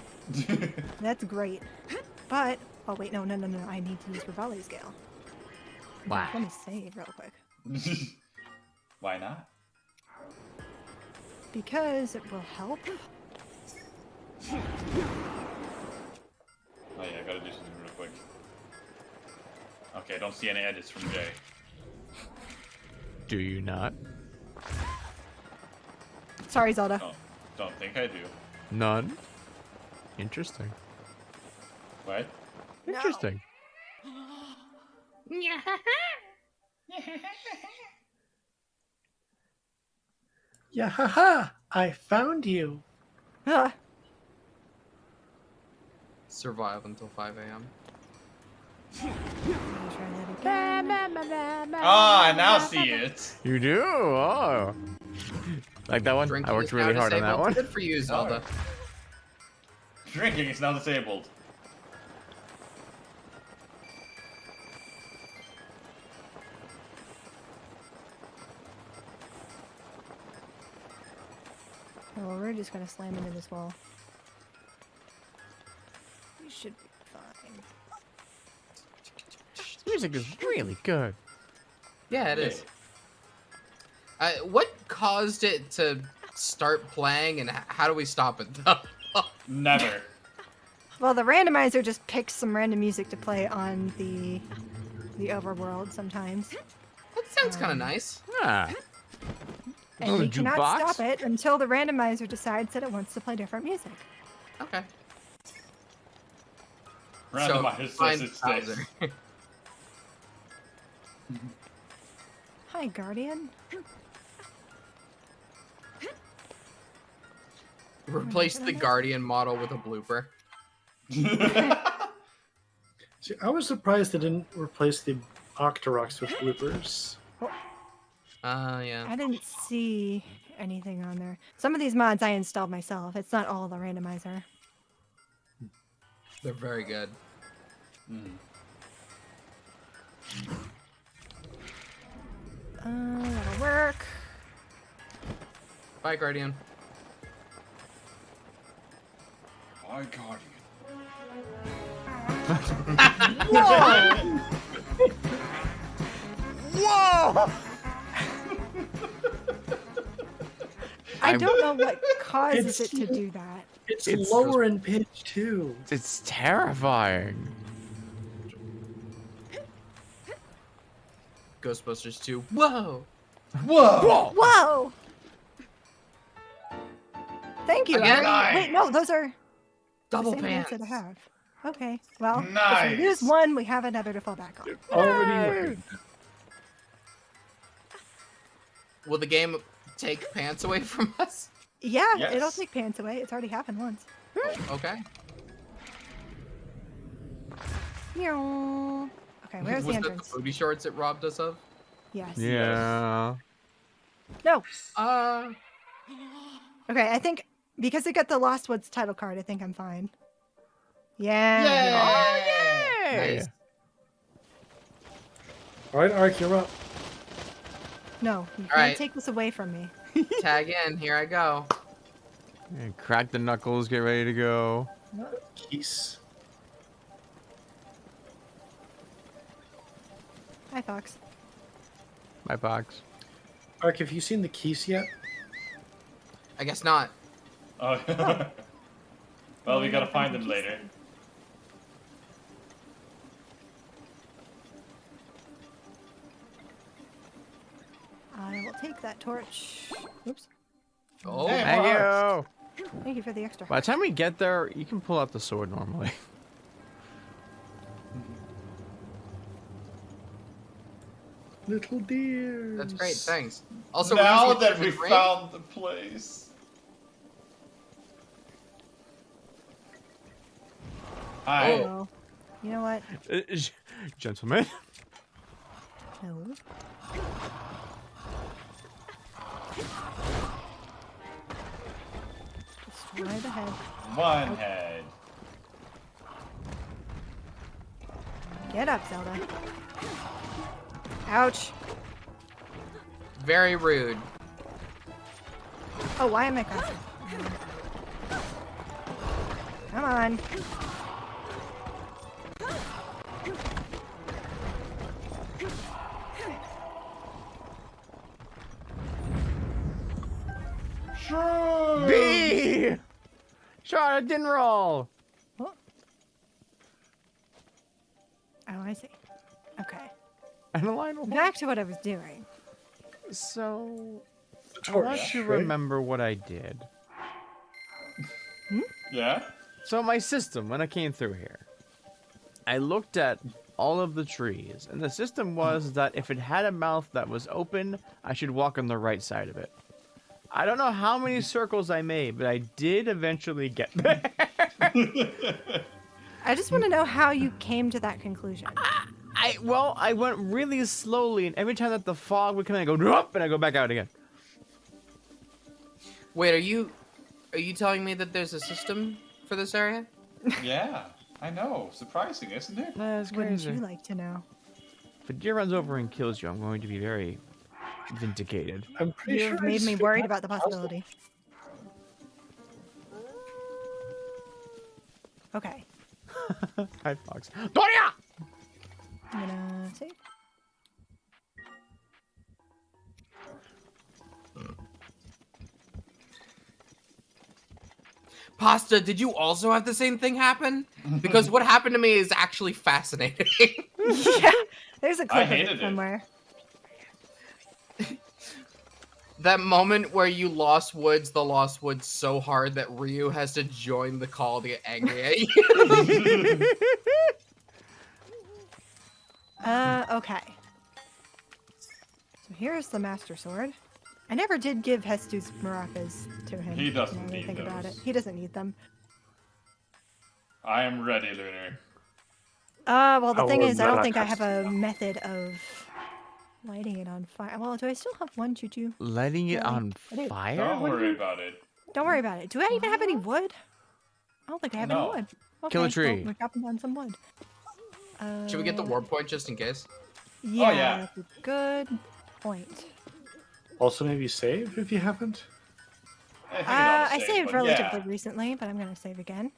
That's great. But, oh wait, no, I need to use Revali's Gale. Wow. Let me save real quick. Why not? Because it will help. Oh yeah, I gotta do something real quick. Okay, I don't see any edits from Jay. Do you not? Sorry, Zelda. Don't think I do. None. Interesting. What? Interesting. Yeah, haha! I found you. Ah, Survive until 5 a.m. Ah, I now see it. You do? Oh. Like that one? Drinking I worked is really now hard on that disabled. one. Good for you, Zelda. Drinking is now disabled. well, we're just gonna slam into this wall. We should be fine. This music is really good. Yeah, it is. What caused it to start playing, and how do we stop it, though? Never. Well, the randomizer just picks some random music to play on the overworld sometimes. That sounds kind of nice. Ah. And Little you cannot jukebox? stop it until the randomizer decides that it wants to play different music. Okay. Randomizer fine, says it's this. Bowser. Hi, Guardian. Replace the Guardian model with a blooper. See, I was surprised they didn't replace the Octoroks with bloopers. Yeah. I didn't see anything on there. Some of these mods I installed myself. It's not all the randomizer. They're very good. That'll work. Bye, Guardian. My guardian. Whoa! I don't know what causes it to do that. It's It's- lower in pitch too. It's terrifying. Ghostbusters 2. Whoa! Whoa! Whoa! Thank you. Again? Wait, no, those are Double the same ones pants. that I have. Okay, well, if Nice. we lose one, we have another to fall back on. Already. Will the game take pants away from us? Yeah, Yes. it'll take pants away. It's already happened once. Okay. Meow. Okay, where's the Was that the entrance? booty shorts it robbed us of? Yes. Yeah. No. Okay, I think because it got the Lost Woods title card, I think I'm fine. Yeah. Hey! Nice. All right, Ark, you're up. No, you can't right. take this away from me. Tag in. Here I go. And crack the knuckles, get ready to go. Keese. Hi, Fox. My box. Ark, have you seen the Keese yet? I guess not. Oh. Well, we gotta find them later. I will take that torch. Oops. Oh, Hey, Thank Mark. you. Thank you for the extra. By the time we get there, you can pull out the sword normally. Little deer. that's great. Thanks. Also, Now we're using that we Ring. found the place. Hi. Oh. You know what? Gentlemen. No. Destroy the head. One head. Get up, Zelda. Ouch. Very rude. Oh, why am I crashing? Come on. B! Sure, it didn't roll. Oh, I see. Okay. And a line will Back to what I was doing. So, I Torch, want to right? remember what I did. Yeah? So my system, when I came through here, I looked at all of the trees, and the system was that if it had a mouth that was open, I should walk on the right side of it. I don't know how many circles I made, but I did eventually get there. I just want to know how you came to that conclusion. Well, I went really slowly, and every time that the fog would come in, I go, "Nope," and I go back out again. Wait, are you telling me that there's a system for this area? Yeah, I know. Surprising, isn't it? That's Wouldn't crazy. you like to know? If a deer runs over and kills you, I'm going to be very vindicated. I'm pretty sure You've I made just me figured worried out about the puzzle. possibility. Okay. Hi, Fox. Doria! I'm gonna save. Pasta, did you also have the same thing happen? Because what happened to me is actually fascinating. Yeah, there's a clip of hated it it. somewhere. That moment where you lost the lost woods so hard that Ryu has to join the call to get angry at you. Okay. So here's the Master Sword. I never did give Hestu's maracas to him. He doesn't now that I need think about it. those. He doesn't need them. I am ready, Lunar. Well, the thing Our is, I don't think I maracas. have a method of lighting it on fire. Well, do I still have one choo-choo? Lighting it Really? on I do. fire? Don't What do worry you- about it. Don't worry about it. Do I even have any wood? I don't think I have any No. wood. Okay, Kill a well, tree. we're chopping down some wood. Should we get the warp point just in case? Yeah, yeah. that's a good point. Also, maybe save if you haven't. I, think it I autosave, saved but relatively yeah. recently, but I'm gonna save again.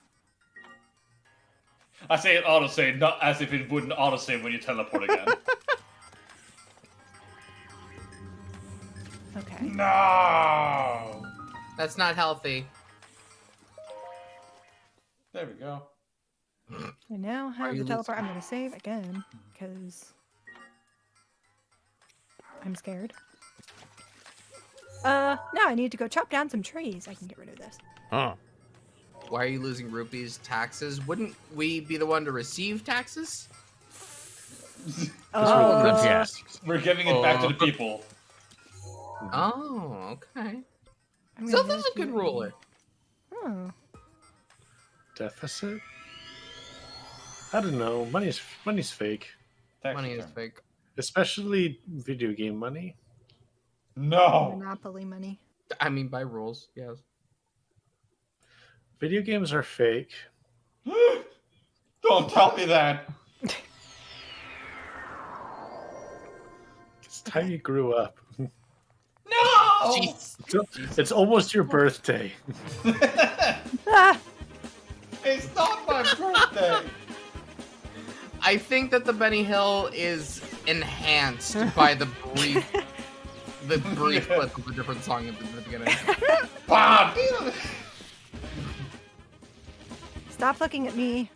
I say it autosave, not as if it wouldn't autosave when you teleport again. Okay. No! That's not healthy. There we go. I now have you the teleport. I'm gonna save again because I'm scared. Now I need to go chop down some trees. I can get rid of this. Huh. Why are you losing rupees? Taxes? Wouldn't we be the one to receive taxes? Yes. We're giving it back to the people. Oh, okay. I'm gonna Zelda's a do good it. ruler. Oh. Deficit? I don't know. Money's fake, Tax Money is return. fake. especially video game money. No! Monopoly money. I mean, by rules, yes. Video games are fake. Don't tell me that! It's time you grew up. No! Jeez. It's almost your birthday. Ah! It's not my birthday! I think that the Benny Hill is enhanced by the brief clip of a different song at the beginning. Bob! Stop looking at me.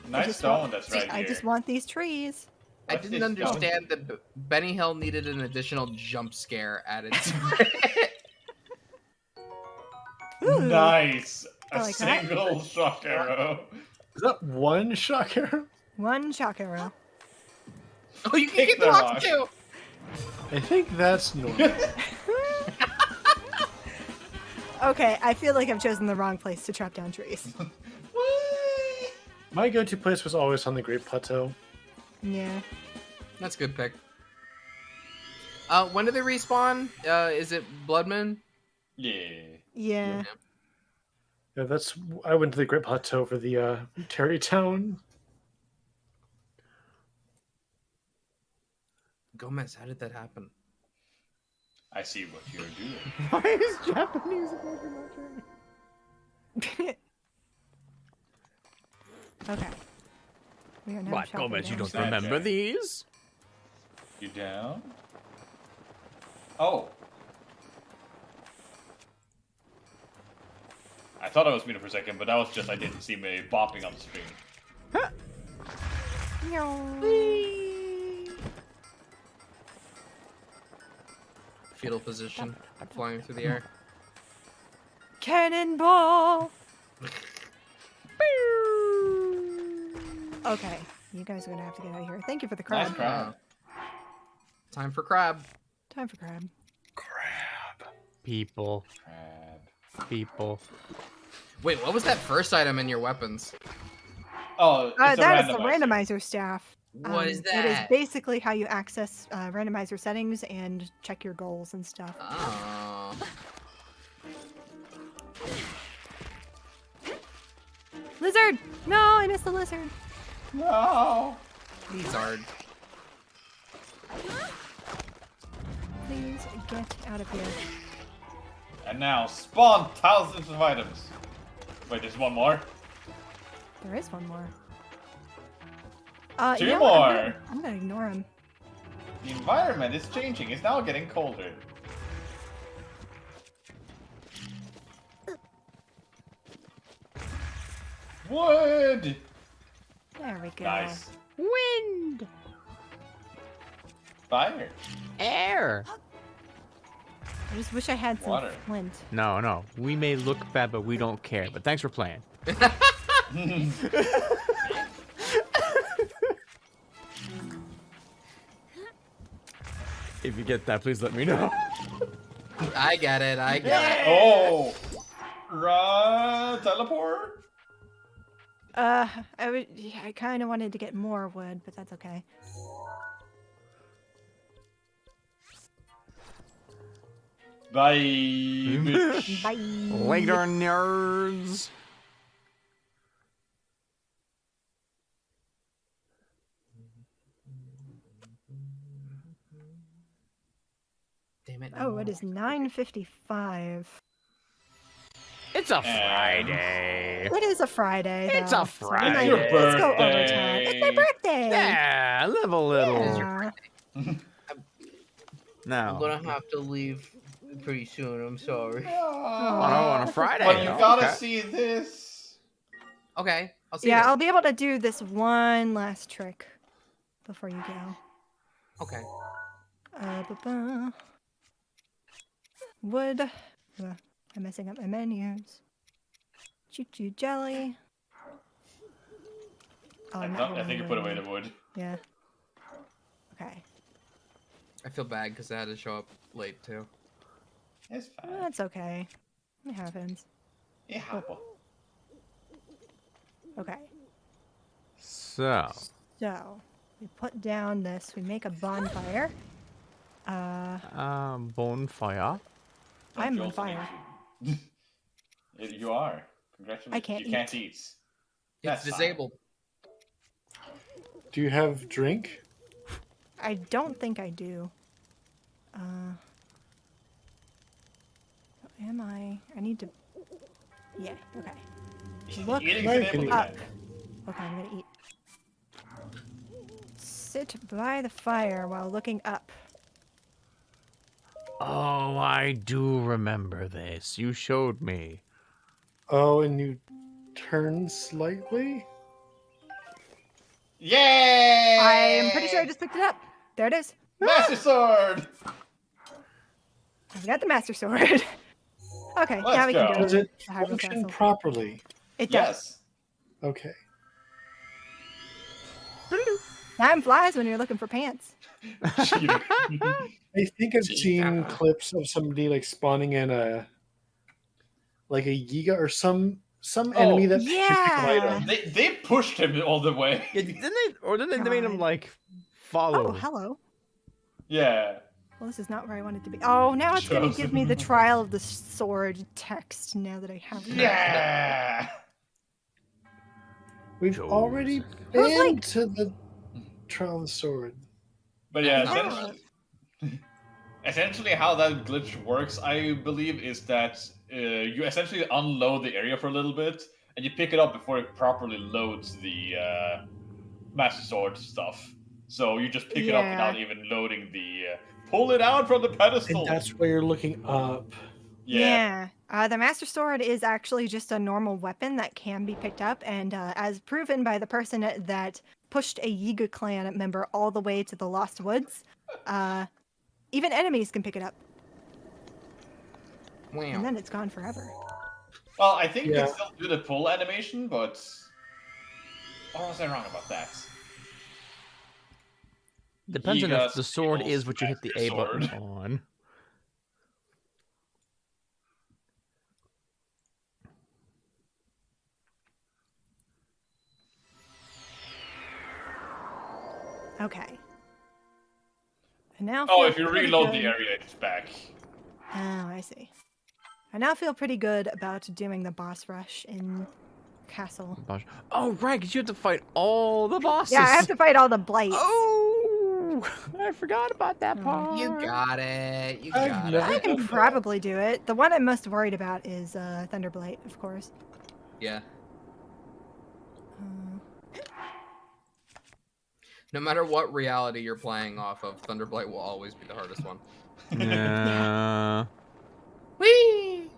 I Nice just stone want- that's See, right I here. just want these trees. I What's didn't this stone? understand that Benny Hill needed an additional jump scare added to it. Ooh. Nice! I A like that. single shock arrow. Is that one shock arrow? One shock arrow. Oh, you can Kick get the the rock rock. too! I think that's normal. Okay, I feel like I've chosen the wrong place to chop down trees. My go-to place was always on the Great Plateau. Yeah. That's a good pick. When do they respawn? Is it Bloodman? Yeah. Yeah. Yeah, I went to the Great Plateau for the Terrytown. Gomez, how did that happen? I see what you're doing. Why is Japanese Pokemon training? Okay. We are now What, shopping Gomez, you now. don't Sad remember Jack. these? You down? Oh. I thought I was muted for a second, but that was just I didn't see me bopping on the screen. Fetal position, flying through the air. Cannonball! Okay, you guys are gonna have to get out of here. Thank you for the crab. Nice crab. Time for crab. Time for crab. People. Crab. People. Wait, what was that first item in your weapons? Oh, it's That a is the randomizer staff. What is It is that? basically how you access randomizer settings and check your goals and stuff. Oh. Lizard! No, I missed the lizard. No. Lizard. Please get out of here. And now spawn thousands of items. Wait, there's one more. There is one more. Two you know what? more. I'm gonna ignore him. The environment is changing. It's now getting colder. Wood. There we go. Nice. Wind. Fire. Air. I just wish I had some Water. flint. No, no. We may look bad, but we don't care. But thanks for playing. If you get that, please let me know. I get it. I get it. Oh. Teleport. I kind of wanted to get more wood, but that's okay. Bye. bitch. Bye. Later, nerds. Damn it. Oh, it is 9:55. It's a Friday. It is a Friday. It's though, a so we Friday. might- It's your Let's go birthday. overtime. It's my birthday. Yeah, live a little. Yeah. I'm No. gonna have to leave pretty soon. I'm sorry. On a Friday. But you Oh, gotta okay. see this. Okay, I'll see Yeah, this. I'll be able to do this one last trick before you go. Okay. Ba-ba. Wood. I'm messing up my menus. Choo-choo jelly. Oh, I'm not I think you put away the wood. Yeah. Okay. I feel bad because I had to show up late too. It's fine. That's okay. It happens. It happens. Okay. So, So, we put down this. We make a bonfire. bonfire. I'm You on also fire. need to. You are. Congratulations. I can't You can't eat. eat. It's That's fine. disabled. Do you have drink? I don't think I do. Am I? I need to. Yeah. Okay. Look Eating's Right, enabled can you- up. again. Okay, I'm gonna eat. Sit by the fire while looking up. Oh, I do remember this. You showed me. Oh, and you turn slightly? Yay! I am pretty sure I just picked it up. There it is. Master Sword! I've got the Master Sword. Okay, Let's now we can go. do Does it the Hyrule function Castle. properly? It does. Yes. Okay. Time flies when you're looking for pants. I think I've seen clips of somebody like spawning in a Yiga or some some enemy that yeah. They pushed him all the way. Yeah, didn't they made him God. like follow? Oh, hello. Yeah. Well, this is not where I wanted to be. Oh, now it's going to Chosen. give me the Trial of the Sword text now that I have it. Yeah. we've already Who's been Link? to the Trial of the Sword. But yeah, Yeah. essentially how that glitch works, I believe, is that you essentially unload the area for a little bit, and you pick it up before it properly loads the Master Sword stuff. So you just pick it up Yeah. without even loading the... pull it out from the pedestal! And that's where you're looking up. Yeah. The Master Sword is actually just a normal weapon that can be picked up, and as proven by the person that pushed a Yiga clan member all the way to the Lost Woods, even enemies can pick it up, Wow. and then it's gone forever. Well, I think you Yeah. can still do the pull animation, but... Or was I wrong about that? Depends on Yiga if the sword skills is what you hit the A Master button Sword. on. Okay. And now Oh, feel if you pretty reload good. the area, it's back. Oh, I see. I now feel pretty good about doing the boss rush in Castle. Oh, right, because you have to fight all the bosses. Yeah, I have to fight all the blights. Oh, I forgot about that Oh. part. You got it. You I've got never it. I can done that. probably do it. The one I'm most worried about is Thunderblight, of course. Yeah. Uh, No matter what reality you're playing off of, Thunderblight will always be the hardest one. Yeah. Whee!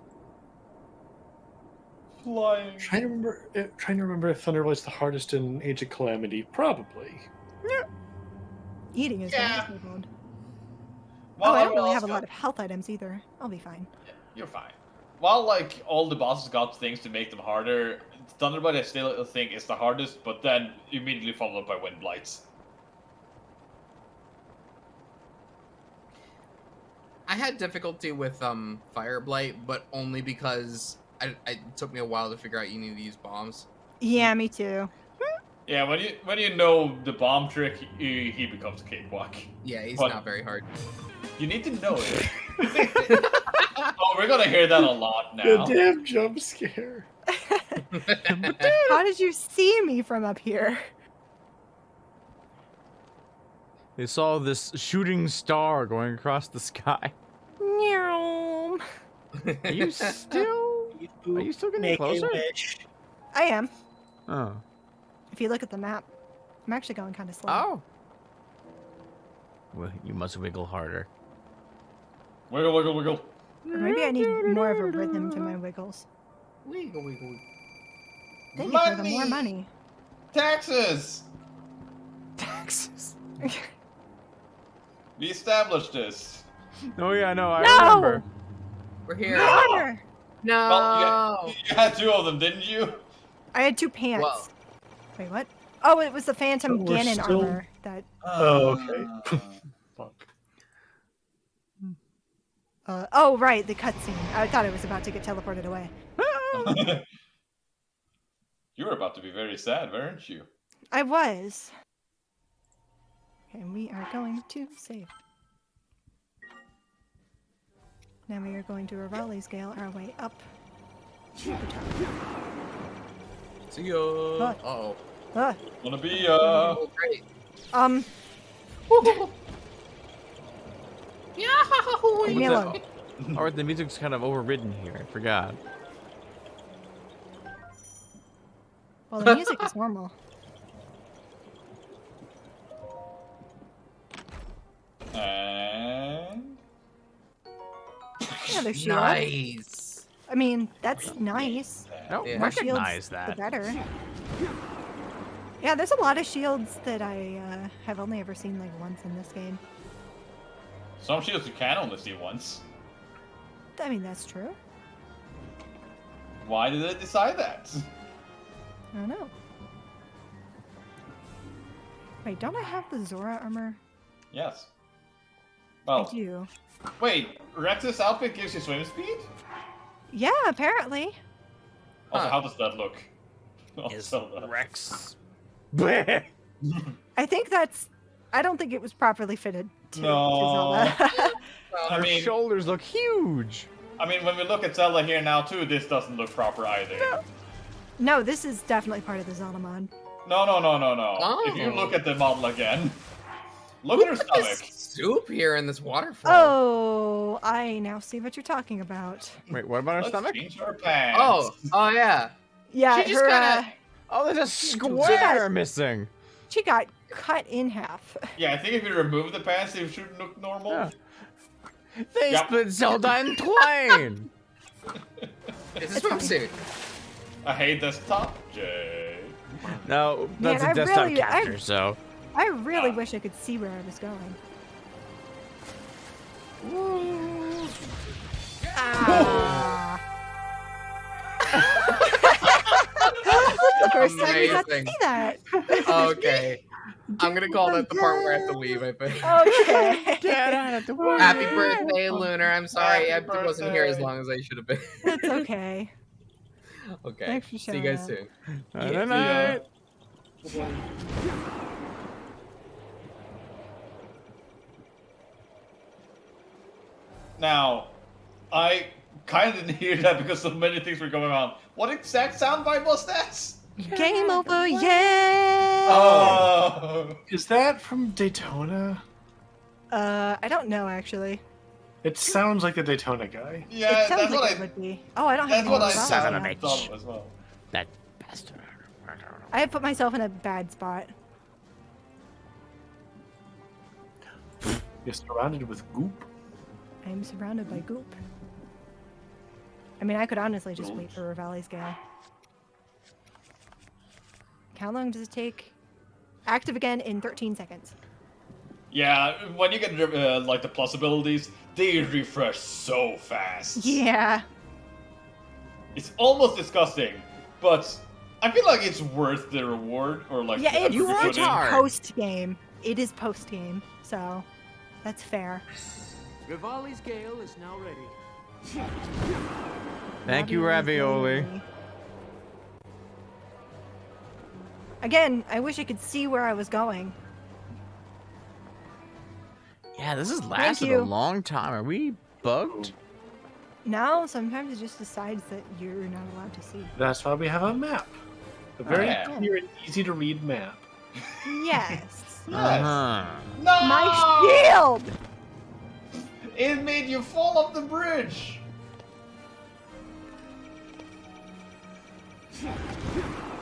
Flying. Trying to remember if Thunderbolt's the hardest in Age of Calamity. Probably. Eating is Yeah. disabled. Well, Oh, I don't really well, have a lot of health items either. I'll be fine. You're fine. While, like, all the bosses got things to make them harder, Thunderblight I still think is the hardest, but then immediately followed by Wind Blights. I had difficulty with Fire Blight, but only because it took me a while to figure out you need to use bombs. Yeah, me too. Yeah, when you know the bomb trick, he becomes a cakewalk. Yeah, he's But- not very hard. You need to know it. Oh, we're gonna hear that a lot The now. damn jump scare. How did you see me from up here? They saw this shooting star going across the sky. Meow. Are you still? Are you still getting Make a closer? wish. I am. Oh. If you look at the map, I'm actually going kind of slow. Oh. Well, you must wiggle harder. Wiggle, wiggle, wiggle. Or maybe I need more of a rhythm to my wiggles. Wiggle, wiggle. Thank you for the more money. Taxes! Taxes. We established this. Oh yeah, no, I No! remember. We're here. Water! No. Well, you had two of them, didn't you? I had 2 pants. Whoa. Wait, what? Oh, it was the Phantom But we're Ganon still- armor that. Oh, okay. Fuck. Oh, right, the cutscene. I thought I was about to get teleported away. You were about to be very sad, weren't you? I was. Okay, we are going to save. Now we are going to Revali scale our way up to the top. See ya. Uh-oh. Ah, Wanna be, Oh, great. leave me alone. Alright, the music's kind of overridden here. I forgot. Well, the music is normal. And... Yeah, there's shields. Nice. I mean, that's nice. I don't Yeah. More shields, recognize the that. better. Yeah, there's a lot of shields that I have only ever seen like once in this game. Some shields you can only see once. I mean, that's true. Why did they decide that? I don't know. Wait, don't I have the Zora armor? Yes. I Well, do. wait, Rex's outfit gives you swim speed? Yeah, apparently. Also, Huh. how does that look? Is Zelda. Rex. I think I don't think it was properly fitted to No. Zelda. I Her mean, shoulders look huge. when we look at Zelda here now too, this doesn't look proper either. No, this is definitely part of the Zelda mod. No. If you Oh. look at the model again, look at her stomach. Soup here in this waterfall. Oh, I now see what you're talking about. Wait, what about her Let's stomach? change her pants. Oh yeah. Yeah, She just her, kinda- Oh, there's a square missing. she got cut in half. Yeah, I think if you remove the pants, they should look normal. Yeah. They Yep. split Zelda in twain. It's a swimsuit. I hate desktop. Jay. No, that's Man, a desktop I capture, so. I really wish I could see where I was going. Ah. The first time we got to Amazing. see that. Okay. I'm gonna call that the part where I have to leave, I think. Okay. Get out of the way. Happy birthday, Lunar. I'm sorry I Happy wasn't here as birthday. long as I should have been. That's okay. Okay. Thanks for See you showing guys up. soon. Good night. Now, I kind of didn't hear that because so many things were going on. What exact soundbite was that? Game over, yeah. Oh. Is that from Daytona? I don't know actually. It sounds like the Daytona guy. Yeah, It sounds that's like what it I. would be. Oh, I don't have That's what I any Son of a sounded bitch. as well. That bastard. I have put myself in a bad spot. You're surrounded with goop. I am surrounded by goop. I mean, I could honestly just wait for Revali's Gale. How long does it take? Active again in 13 seconds. Yeah, when you get like the plus abilities, they refresh so fast. Yeah. It's almost disgusting, but I feel like it's worth the reward or like. Yeah, the it's, effort you put in. post game. It is post game, so that's fair. Revali's Gale is now ready. Thank you, Ravioli. Again, I wish I could see where I was going. Yeah, this has lasted you. a long time. Are we bugged? Now, sometimes it just decides that you're not allowed to see. That's why we have a map. A very Yeah. clear and easy to read map. Yes. Uh-huh. No! My shield! It made you fall off the bridge.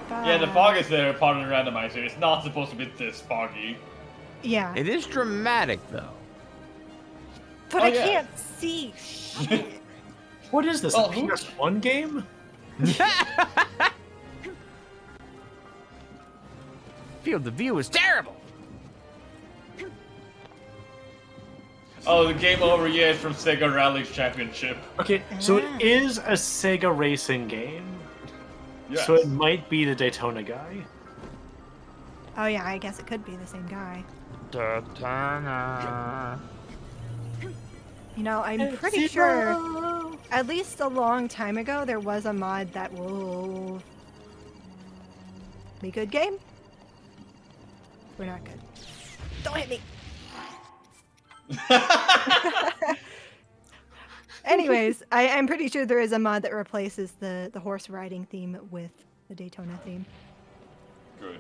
Yeah, the fog is there, part of the randomizer. It's not supposed to be this foggy. Yeah. It is dramatic, though. But Oh, I yeah. can't see shit. What is this? Oh, A PS1 game? Field of view is terrible. Oh, the game over, yeah, it's from Sega Rally's Championship. Okay, so it is a Sega racing game. Yes. So it might be the Daytona guy. Oh yeah, I guess it could be the same guy. You know, I'm pretty sure, at least a long time ago, there was a mod that will be good game. We're not good. Don't hit me. Anyways, I'm pretty sure there is a mod that replaces the horse riding theme with the Daytona theme. Good.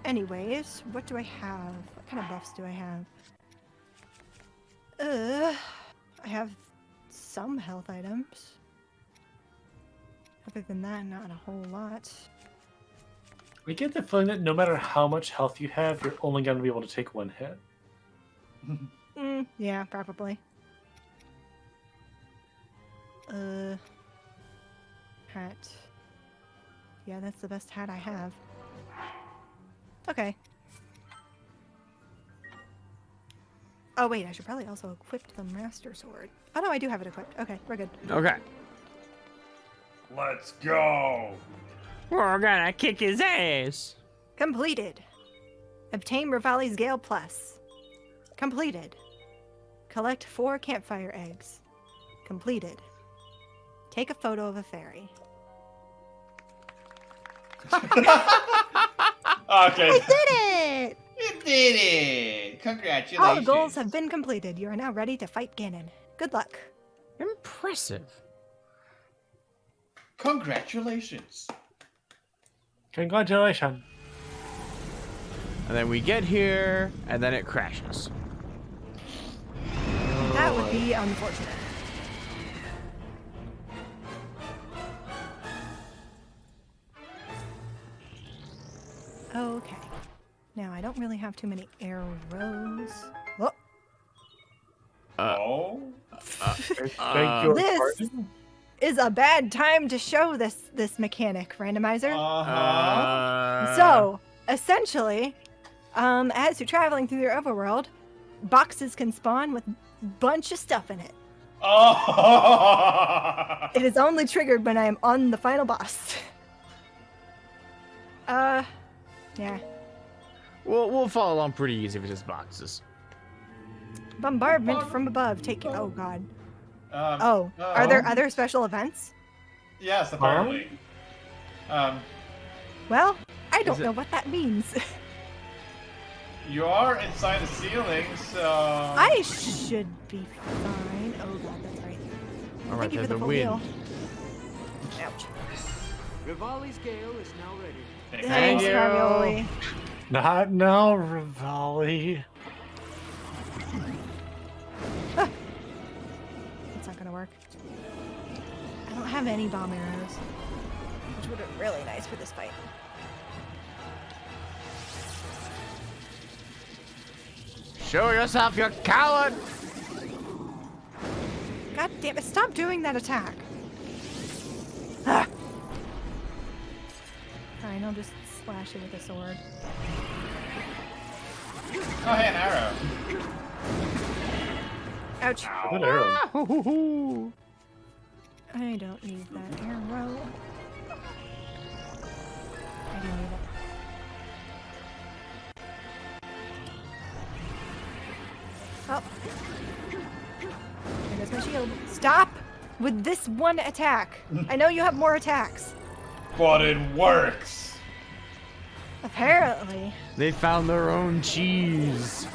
Anyways, what do I have? What kind of buffs do I have? I have some health items. Other than that, not a whole lot. I get the feeling that no matter how much health you have, you're only going to be able to take one hit. Yeah, probably. Hat. Yeah, that's the best hat I have. Okay. Oh wait, I should probably also equip the Master Sword. Oh no, I do have it equipped. Okay, we're good. Okay. Let's go. We're gonna kick his ass. Completed. Obtain Revali's Gale Plus. Completed. Collect 4 campfire eggs. Completed. take a photo of a fairy. Okay. I did it! You did it! Congratulations. All the goals have been completed. You are now ready to fight Ganon. Good luck. Impressive. Congratulations. Congratulations. And then we get here, and then it crashes. That would be unfortunate. Okay. Now, I don't really have too many arrows. Oh, Oh. Thank you. this is a bad time to show this mechanic, Randomizer. So, essentially, as you're traveling through your overworld, boxes can spawn with a bunch of stuff in it. Oh. It is only triggered when I am on the final boss. Yeah. We'll follow along pretty easy if it's just boxes. Bombardment from above. Take it. Oh, God. No. Are there other special events? Yes, apparently. Well, I don't it- know what that means. You are inside the ceiling, so. I should be fine. Oh, God, that's right. All right, Thank you for there's the the full wind. heal. Ouch. Revali's Gale is now ready. Thanks, you. Ravioli. Not now, Revali. It's not gonna work. I don't have any bomb arrows, which would have been really nice for this fight. Show yourself, you coward! God damn it, stop doing that attack. Ah. Fine, I'll just slash it with a sword. Oh, hey, an arrow. Ouch. Good arrow. I don't need that arrow. I do need it. Oh. There goes my shield. Stop with this one attack. I know you have more attacks. But it works. Apparently. They found their own cheese.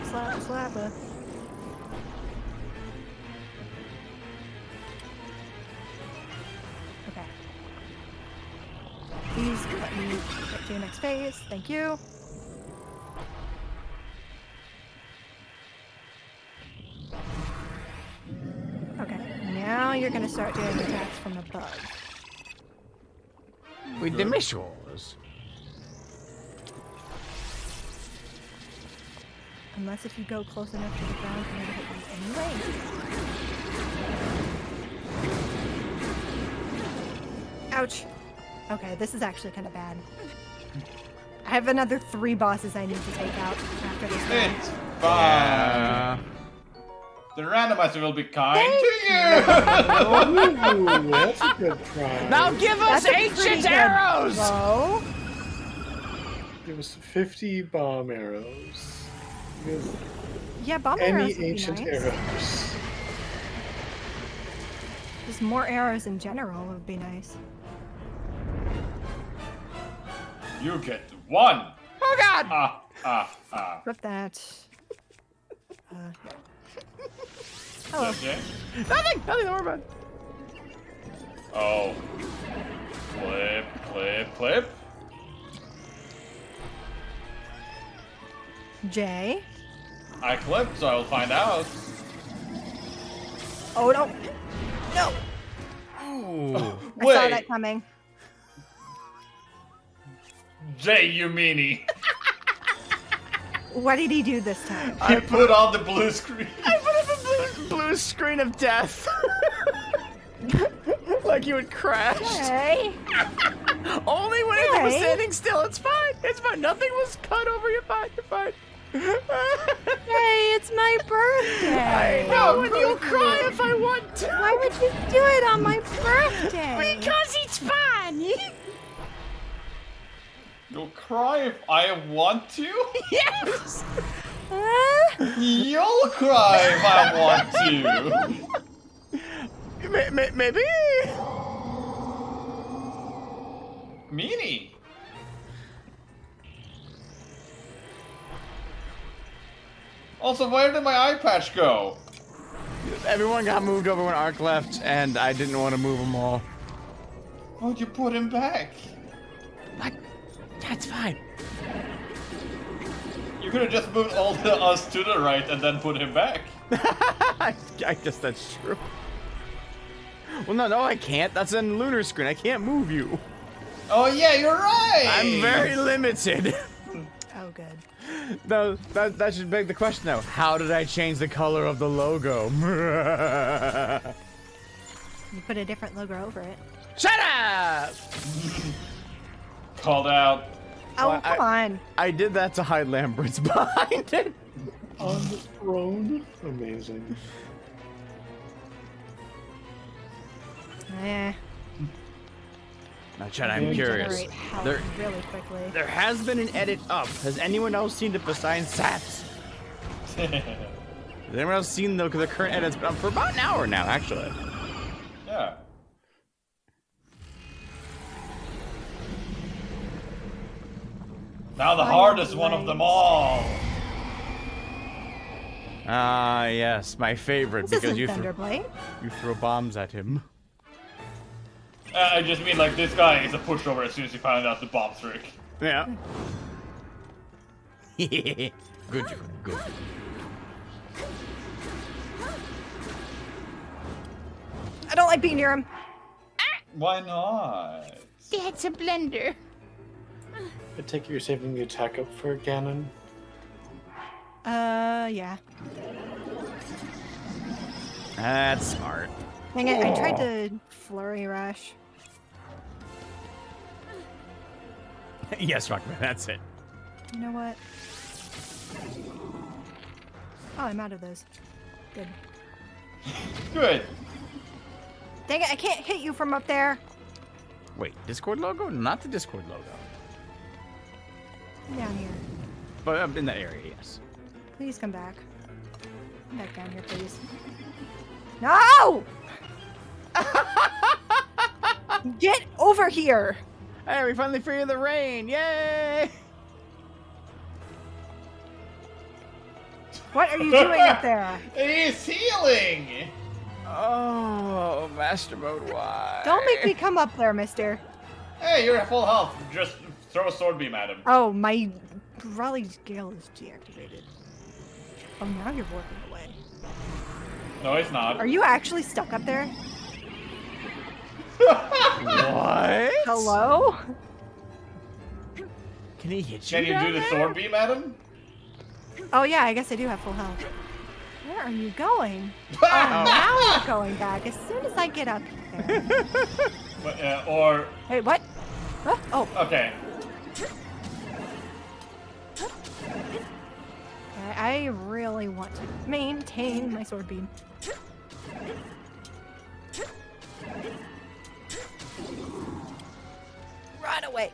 Slap, slap, slap. Okay. Please let me get to your next phase. Thank you. Okay, now you're gonna start doing attacks from above. With the missiles. Unless if you go close enough to the ground for me to hit you anyway. Ouch. Okay, this is actually kind of bad. I have another 3 bosses I need to take out after this round. It's fine. The randomizer will be kind to you. Ooh, that's a good try. Now give us That's a pretty ancient good arrows! blow. Give us 50 bomb arrows. Give us Yeah, bomb any arrows would be ancient nice. arrows. Just more arrows in general would be nice. You get 1. Oh god! Rip that. Yeah. Hello. Okay. Nothing! Nothing to worry about. Oh. Clip, clip, clip. Jay. I clipped, so I will find out. Oh no. No. Ooh. I saw Wait, that coming. Jay, you meanie. What did he do this time? I put on the blue screen. I put up a blue screen of death. Like you had crashed. Hey. Only when it was Hey. standing still. It's fine. It's fine. Nothing was cut over. You're fine. You're fine. Hey, it's my birthday. I know, and you'll cry if I want to. Why would you do it on my birthday? Because it's fun. You'll cry if I want to? Yes. You'll cry if I want to. Maybe. Meanie. Also, where did my eye patch go? Everyone got moved over when Ark left, and I didn't want to move them all. Why'd you put him back? What? That's fine. You could have just moved all of us to the right and then put him back. I guess that's true. Well, no, I can't. That's a lunar screen. I can't move you. Oh yeah, you're right. I'm very limited. Oh, good. No, that should beg the question though. How did I change the color of the logo? You put a different logo over it. Shut up! Called out. Oh, Well, come on. I did that to hide Lambert's behind it. On the throne. Amazing. Eh. Now, Chad, I'm curious. Generate health There, really quickly. there has been an edit up. Has anyone else seen it besides Saps? Has anyone else seen the current edit's been up for about an hour now, actually? Yeah. Now the hardest one of them all. Ah, yes, my favorite, This because isn't Thunderblade. you throw bombs at him. I just mean like this guy is a pushover as soon as he found out the bomb trick. Yeah. Good. I don't like being near him. Why not? That's a blender. I take it you're saving the attack up for Ganon. Yeah. That's smart. Dang it, I tried to flurry rush. Yes, Rockman, that's it. You know what? Oh, I'm out of those. Good. Good. Dang it, I can't hit you from up there. Wait, Discord logo? Not the Discord logo. Come down here. But in that area, yes. Please come back. Come back down here, please. No! Get over here! Hey, we finally free of the rain! Yay! What are you doing up there? He's healing! Oh, Master Mode, why? Don't make me come up there, mister. Hey, you're at full health. Just throw a sword beam at him. Oh, my Raleig's Gale is deactivated. Oh, now you're working away. No, it's not. Are you actually stuck up there? What? Hello? Can he hit you? Can you down do the there? sword beam at him? Oh, yeah, I guess I do have full health. Where are you going? Oh, now you're going back as soon as I get up there. Or... Hey, what? Huh? Oh. Okay. I really want to maintain my sword beam. Run away.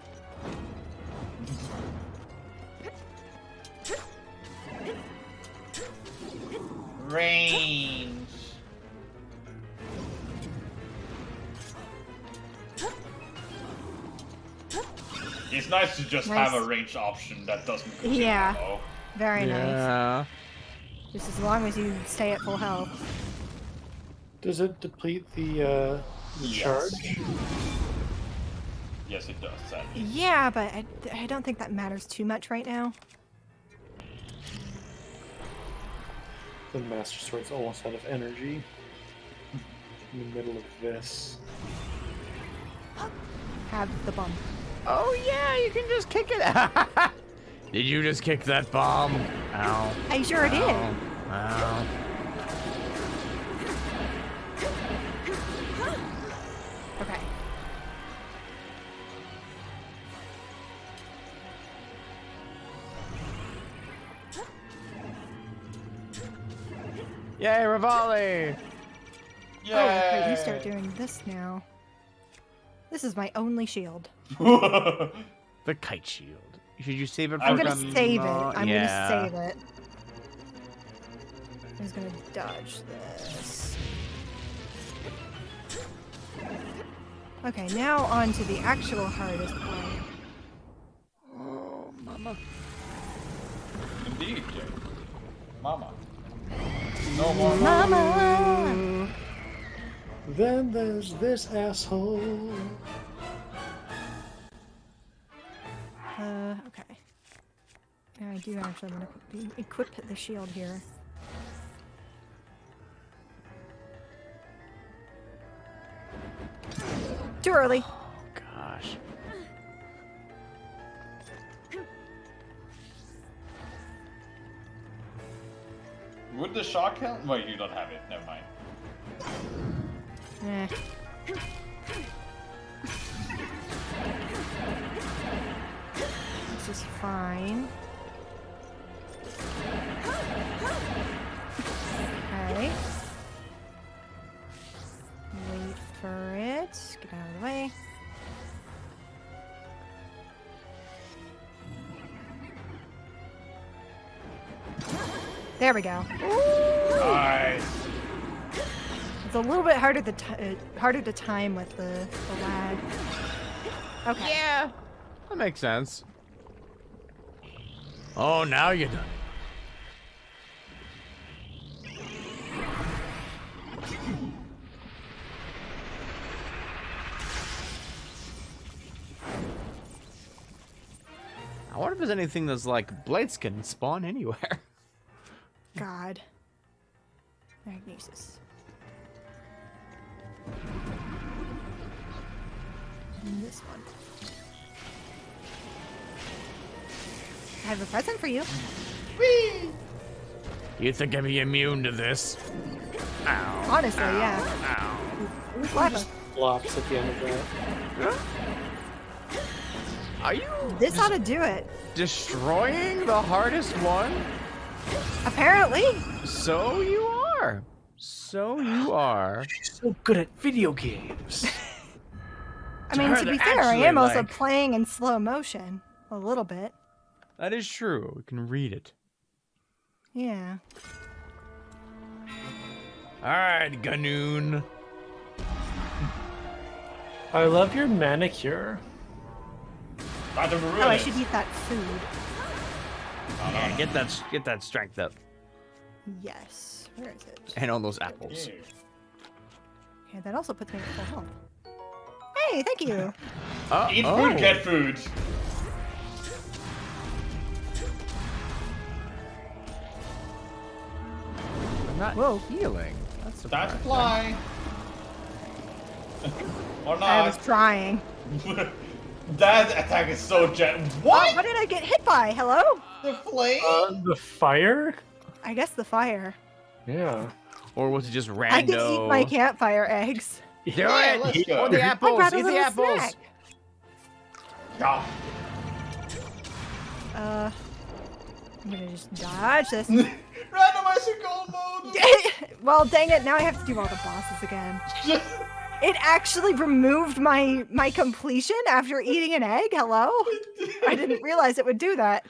Range. It's nice to just have a range option that doesn't consume Yeah. ammo. Very nice. Yeah. Just as long as you stay at full health. Does it deplete the charge? Yes, it does, sadly. Yeah, but I don't think that matters too much right now. The Master Sword's almost out of energy. In the middle of this. Have the bomb. Oh yeah, you can just kick it. Did you just kick that bomb? Ow. I sure did. Ow. Okay. Yay, Revali! Yay! Oh, wait, you start doing this now. This is my only shield. The kite shield. Should you save it for I'm gonna some, save it. I'm yeah. gonna save it. I'm just gonna dodge this. Okay, now on to the actual hardest part. Oh, mama. Indeed, Jay. Mama. No more Mama! Then there's this asshole. Okay. I do actually want to equip the shield here. Too early. Gosh. Would the shock help? Wait, you don't have it. Never mind. Eh. This is fine. Okay. Wait for it. Get out of the way. There we go. Nice. It's a little bit harder to time with the lag. Okay. Yeah, that makes sense. Oh, now you're done. I wonder if there's anything that's like blades can spawn anywhere. God. Magnesis. And this one. I have a present for you. Whee! You think I'm immune to this? Ow. Honestly, ow, yeah. Ow. Clever. Flops at the end of that. Are you This ought to do it. destroying the hardest one? Apparently. So you are. So you are. She's so good at video games. I mean, to They're be fair, I actually, am also like- playing in slow motion. A little bit. That is true. We can read it. Yeah. All right, Ganoon. I love your manicure. Not to ruin Oh, I it. should eat that food. Yeah, get that strength up. Yes. Where is it? And on those apples. Yeah. Okay, that also puts me at full health. Hey, thank you. Eat food, get food. I'm not healing. That's That's surprising. fly. Or I was not. trying. That attack is so jet. Oh, What? what did I get hit by? Hello? The flame? The fire? I guess the fire. Yeah. Or was it just rando? I can eat my campfire eggs. Do Yeah, it! let's Eat go. all the I apples! brought a Eat the little apples! snack. Yeah. I'm gonna just dodge this. Randomizer gold mode. Well, dang it, now I have to do all the bosses again. It actually removed my completion after eating an egg? Hello? I didn't realize it would do that.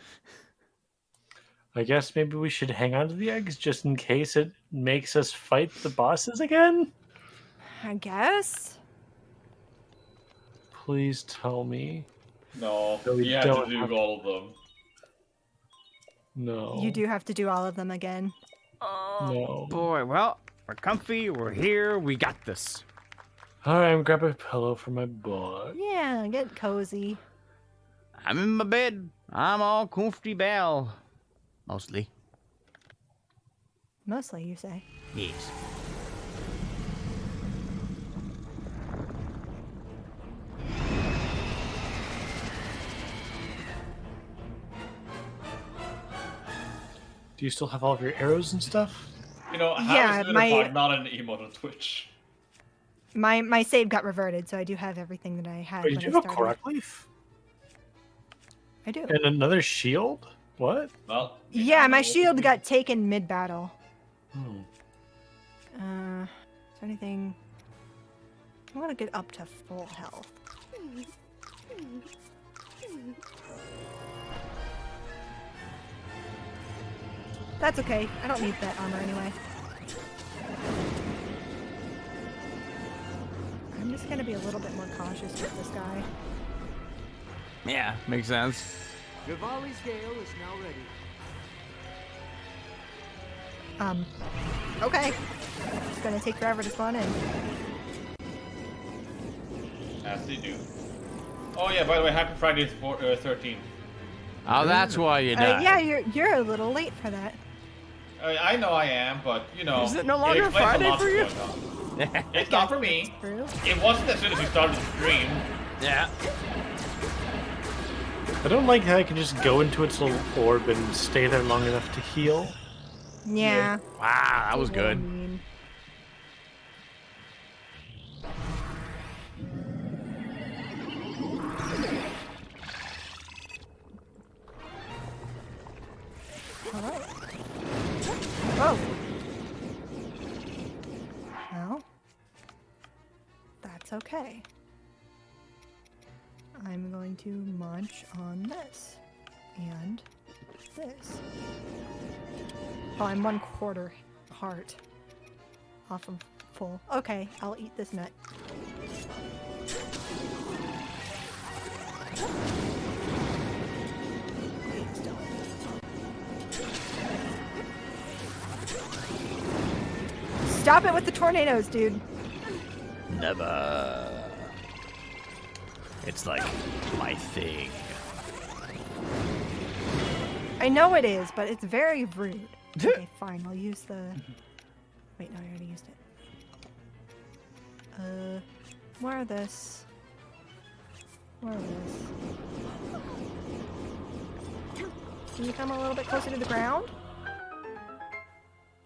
I guess maybe we should hang on to the eggs just in case it makes us fight the bosses again? I guess. Please tell me. No, No, we you have don't to do have- all of them. No. You do have to do all of them again. No. Boy, well, we're comfy, we're here, we got this. Alright, I'm grabbing a pillow for my butt. Yeah, get cozy. I'm in my bed. I'm all comfy bell. Mostly. Mostly, you say. Yes. Do you still have all of your arrows and stuff? You know, how Yeah, is Lunar my- not an emote on Twitch? My save got reverted, so I do have everything that I had Wait, when did I you have a started. Korak leaf? I do. And another shield? What? Well. Yeah, my shield got taken mid-battle. Hmm. Is there anything... I want to get up to full health. That's okay. I don't need that armor anyway. I'm just gonna be a little bit more cautious with this guy. Yeah, makes sense. Revali's Gale is now ready. Okay. It's gonna take forever to spawn in. As they do. Oh yeah, by the way, happy Friday 13th. Oh, that's why you died. Yeah, you're a little late for that. I know I am, but you know. Is it no longer explains a Friday lot for you? going on. It's not for me. True. It wasn't as soon as we started the stream. Yeah. I don't like how I can just go into its little orb and stay there long enough to heal. Yeah. Wow, that was good. Mean. Alright. Oh. Well, that's okay. I'm going to munch on this and this. Oh, I'm 1/4 heart off of full. Okay, I'll eat this nut. Please don't. Stop it with the tornadoes, dude. Never. It's like my thing. I know it is, but it's very rude. Okay, fine. I'll use the... Wait, no, I already used it. More of this. More of this. Can you come a little bit closer to the ground?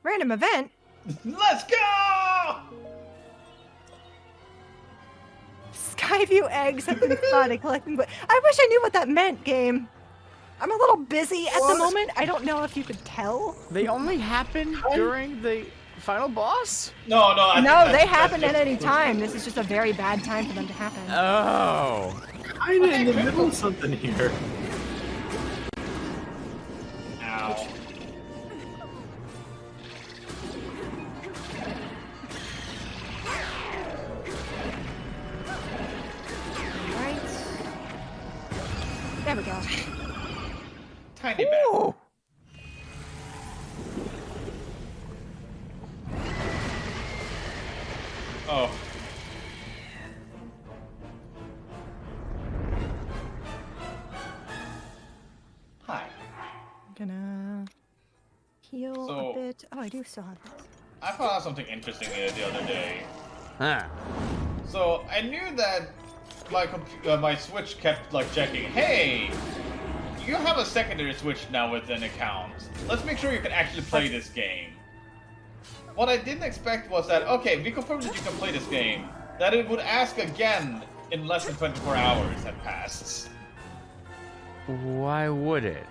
Random event? Let's go! Skyview eggs have been fun at collecting, but I wish I knew what that meant, game. I'm a little busy at the moment. I don't know if you could tell. They only happen during the final boss? No, no. No, they happen at any time. This is just a very bad time for them to happen. Oh. Kinda in the middle of something here. Ow. Right. There we go. Tiny bit. Ooh. Oh. Hi. Gonna heal So- a bit. Oh, I do still have this. I found out something interesting the other day. Huh. So I knew that my Switch kept like checking, hey, you have a secondary Switch now with an account. Let's make sure you can actually play this game. What I didn't expect was that, okay, we confirmed that you can play this game, that it would ask again in less than 24 hours had passed. Why would it?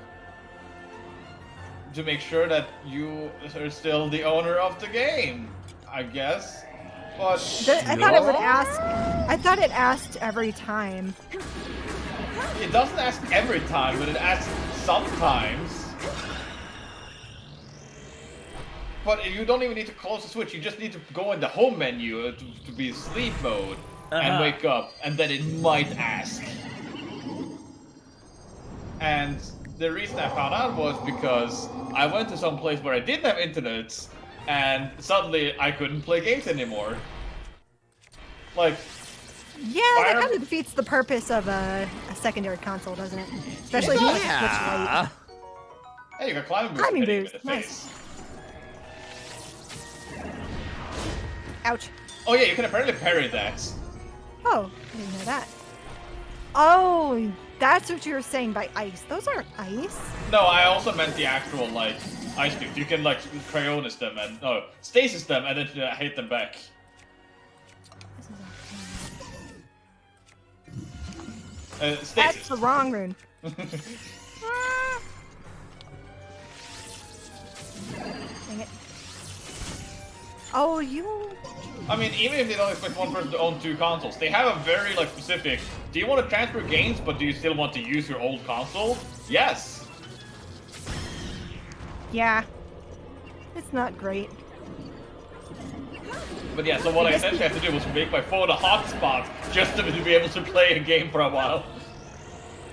To make sure that you are still the owner of the game, I guess. But I thought it would ask. I thought it asked every time. it doesn't ask every time, but it asks sometimes. But you don't even need to close the Switch, you just need to go in the home menu to be sleep mode and wake up, and then it might ask. And the reason I found out was because I went to some place where I didn't have internet, and suddenly I couldn't play games anymore. Like, Yeah, that kind of defeats the purpose of a secondary console, doesn't it? Especially if you have a Switch Lite. hey, you got climbing boost. Climbing hitting you boost, in the nice. face. Ouch. Oh yeah, you can apparently parry that. Oh, I didn't know that. Oh, that's what you were saying by ice. Those aren't ice. No, I also meant the actual, like, ice cubes. You can, like, cryonis them and, no, stasis them and then hit them back. This is Stasis. That's the wrong rune. Dang it. Oh, you... I mean, even if they don't expect one person to own 2 consoles, they have a very, like, specific, do you want to transfer games, but do you still want to use your old console? Yes! Yeah. It's not great. But yeah, so what I essentially have to do was make my phone a hotspot just to be able to play a game for a while.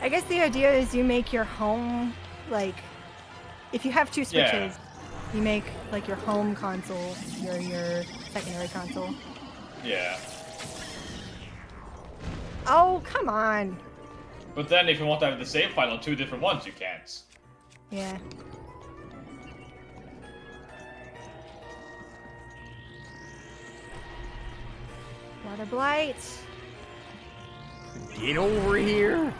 I guess the idea is you make your home, like, if you have two Switches, you make, like, your home console your secondary console. Yeah. Oh, come on. But then if you want to have the save file on 2 different ones, you can't. Yeah. Water Blight. Get over here.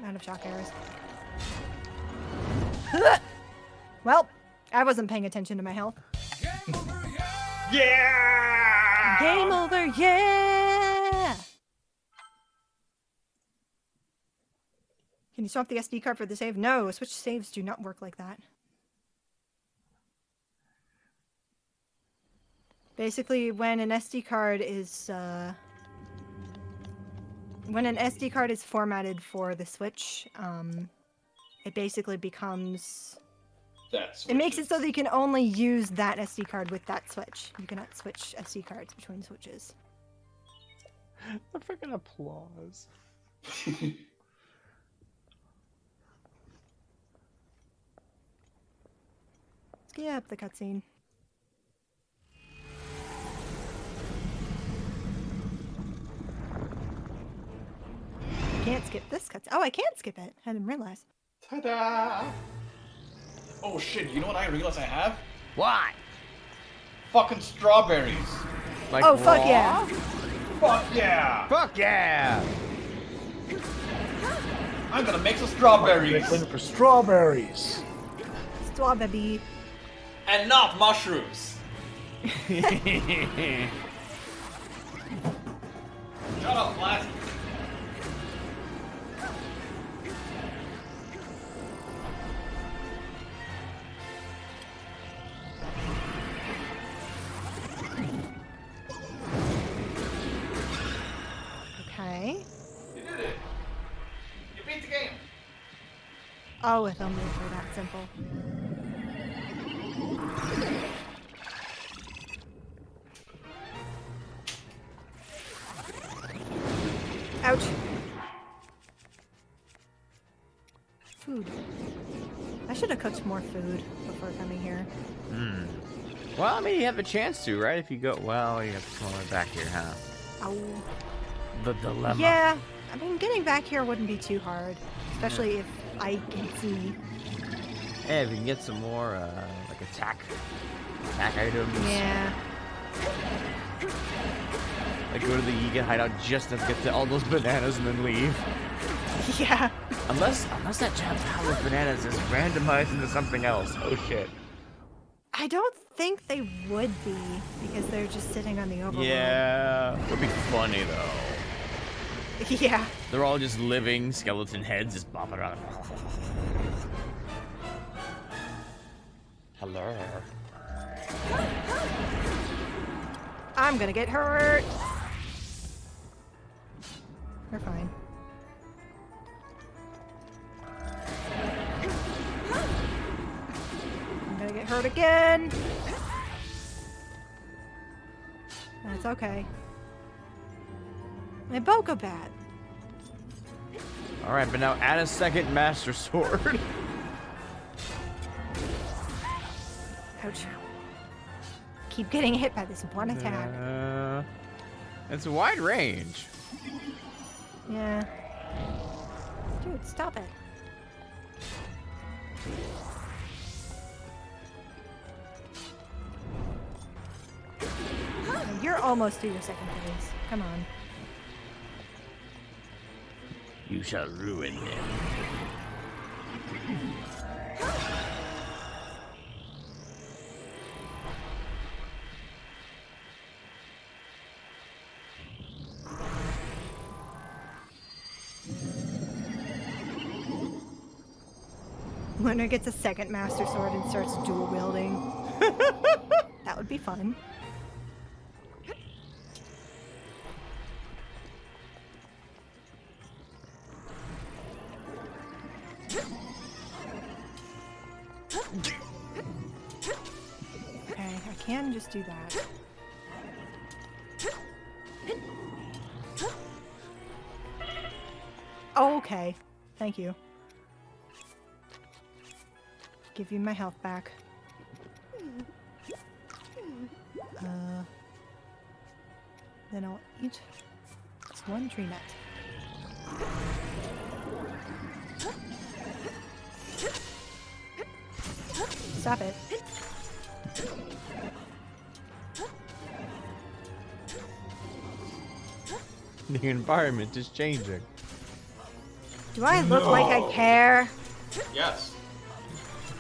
Out of shock arrows. Well, I wasn't paying attention to my health. Yeah! Game over, yeah! Can you swap the SD card for the save? No, Switch saves do not work like that. Basically, when an SD card is formatted for the Switch, it basically becomes. It makes it so that you can only use that SD card with that Switch. You cannot switch SD cards between Switches. The freaking applause. Skip the cutscene. I can't skip this cutscene. Oh, I can skip it. I didn't realize. Ta-da! Oh shit, you know what I realized I have? What? Fucking strawberries. Like Oh, fuck raw? yeah. Fuck yeah! Fuck yeah! I'm gonna make some strawberries. Looking for strawberries. Strawberry. And not mushrooms. Shut up, Blast. Okay. You did it. You beat the game. Oh, if only it were that simple. Ouch. Food. I should have cooked more food before coming here. Hmm. Well, I mean, you have a chance to, right? If you go, well, you have to come all the way back here, huh? Ow. The dilemma. Yeah, I mean, getting back here wouldn't be too hard, especially if I can see. Hey, if we can get some more, like attack items. Yeah. Like go to the Yiga hideout just to get to all those bananas and then leave. Yeah. Unless that pile of bananas is randomized into something else. Oh shit. I don't think they would be, because they're just sitting on the overworld. Yeah. Would be funny though. Yeah. They're all just living skeleton heads just bopping around. Hello. I'm gonna get hurt. We're fine. I'm gonna get hurt again. That's okay. My bow go bad. Alright, but now add a second Master Sword. Ouch. Keep getting hit by this one attack. It's a wide range. Yeah. Dude, stop it. You're almost through your second phase. Come on. You shall ruin them. Lunar gets a second Master Sword and starts dual wielding. That would be fun. just do that. Oh, okay. Thank you. Give you my health back. Then I'll eat this one tree nut. Stop it. The environment is changing. Do I look like I care? Yes.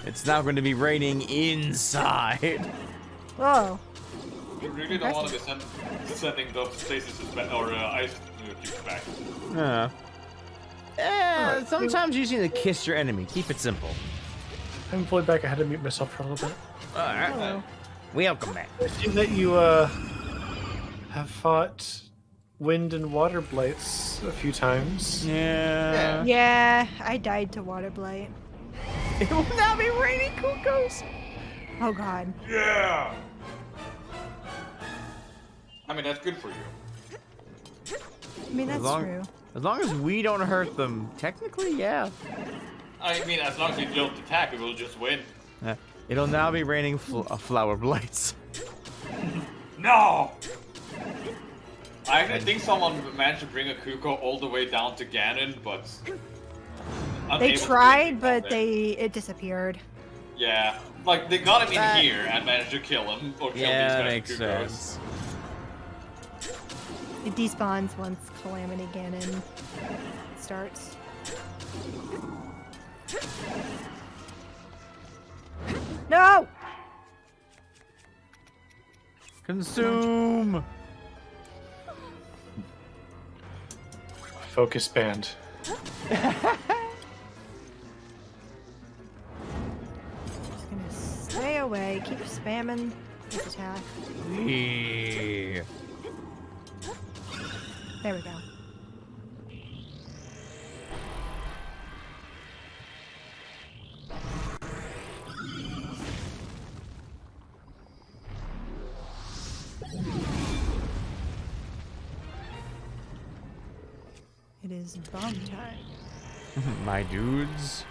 It's now going to be raining inside. Whoa. You really don't want to be sending those stasis or ice cubes back. Sometimes you just need to kiss your enemy. Keep it simple. I'm fully back. I had to mute myself for a little bit. Alright. Hello. Welcome back. I see that you have fought wind and water blights a few times. Yeah. Yeah, I died to water blight. It will now be raining cuckoos. Oh god. Yeah. I mean, that's good for you. I mean, that's true. As long as we don't hurt them, technically, yeah. I mean, as long as you don't attack, we will just win. It'll now be raining flower blights. No! I think someone managed to bring a Kuko all the way down to Ganon, but... They tried, but it disappeared. Yeah. Like, they got him in here and managed to kill him. Or kill these that guys makes Kukos. sense. It despawns once Calamity Ganon starts. No! Consume! Focus band. Just gonna stay away, keep spamming this attack. Yeah. There we go. It is bomb time. My dudes.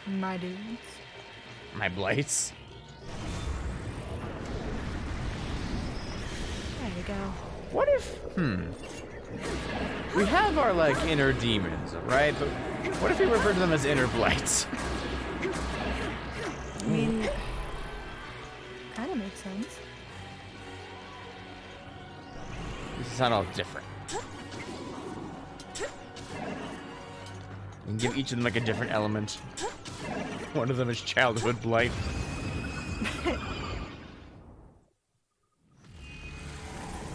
My dudes. My blights. There you go. What if... We have our, like, inner demons, right? But what if we refer to them as inner blights? I mean, kind of makes sense. This is not all different. And give each of them, like, a different element. One of them is childhood blight.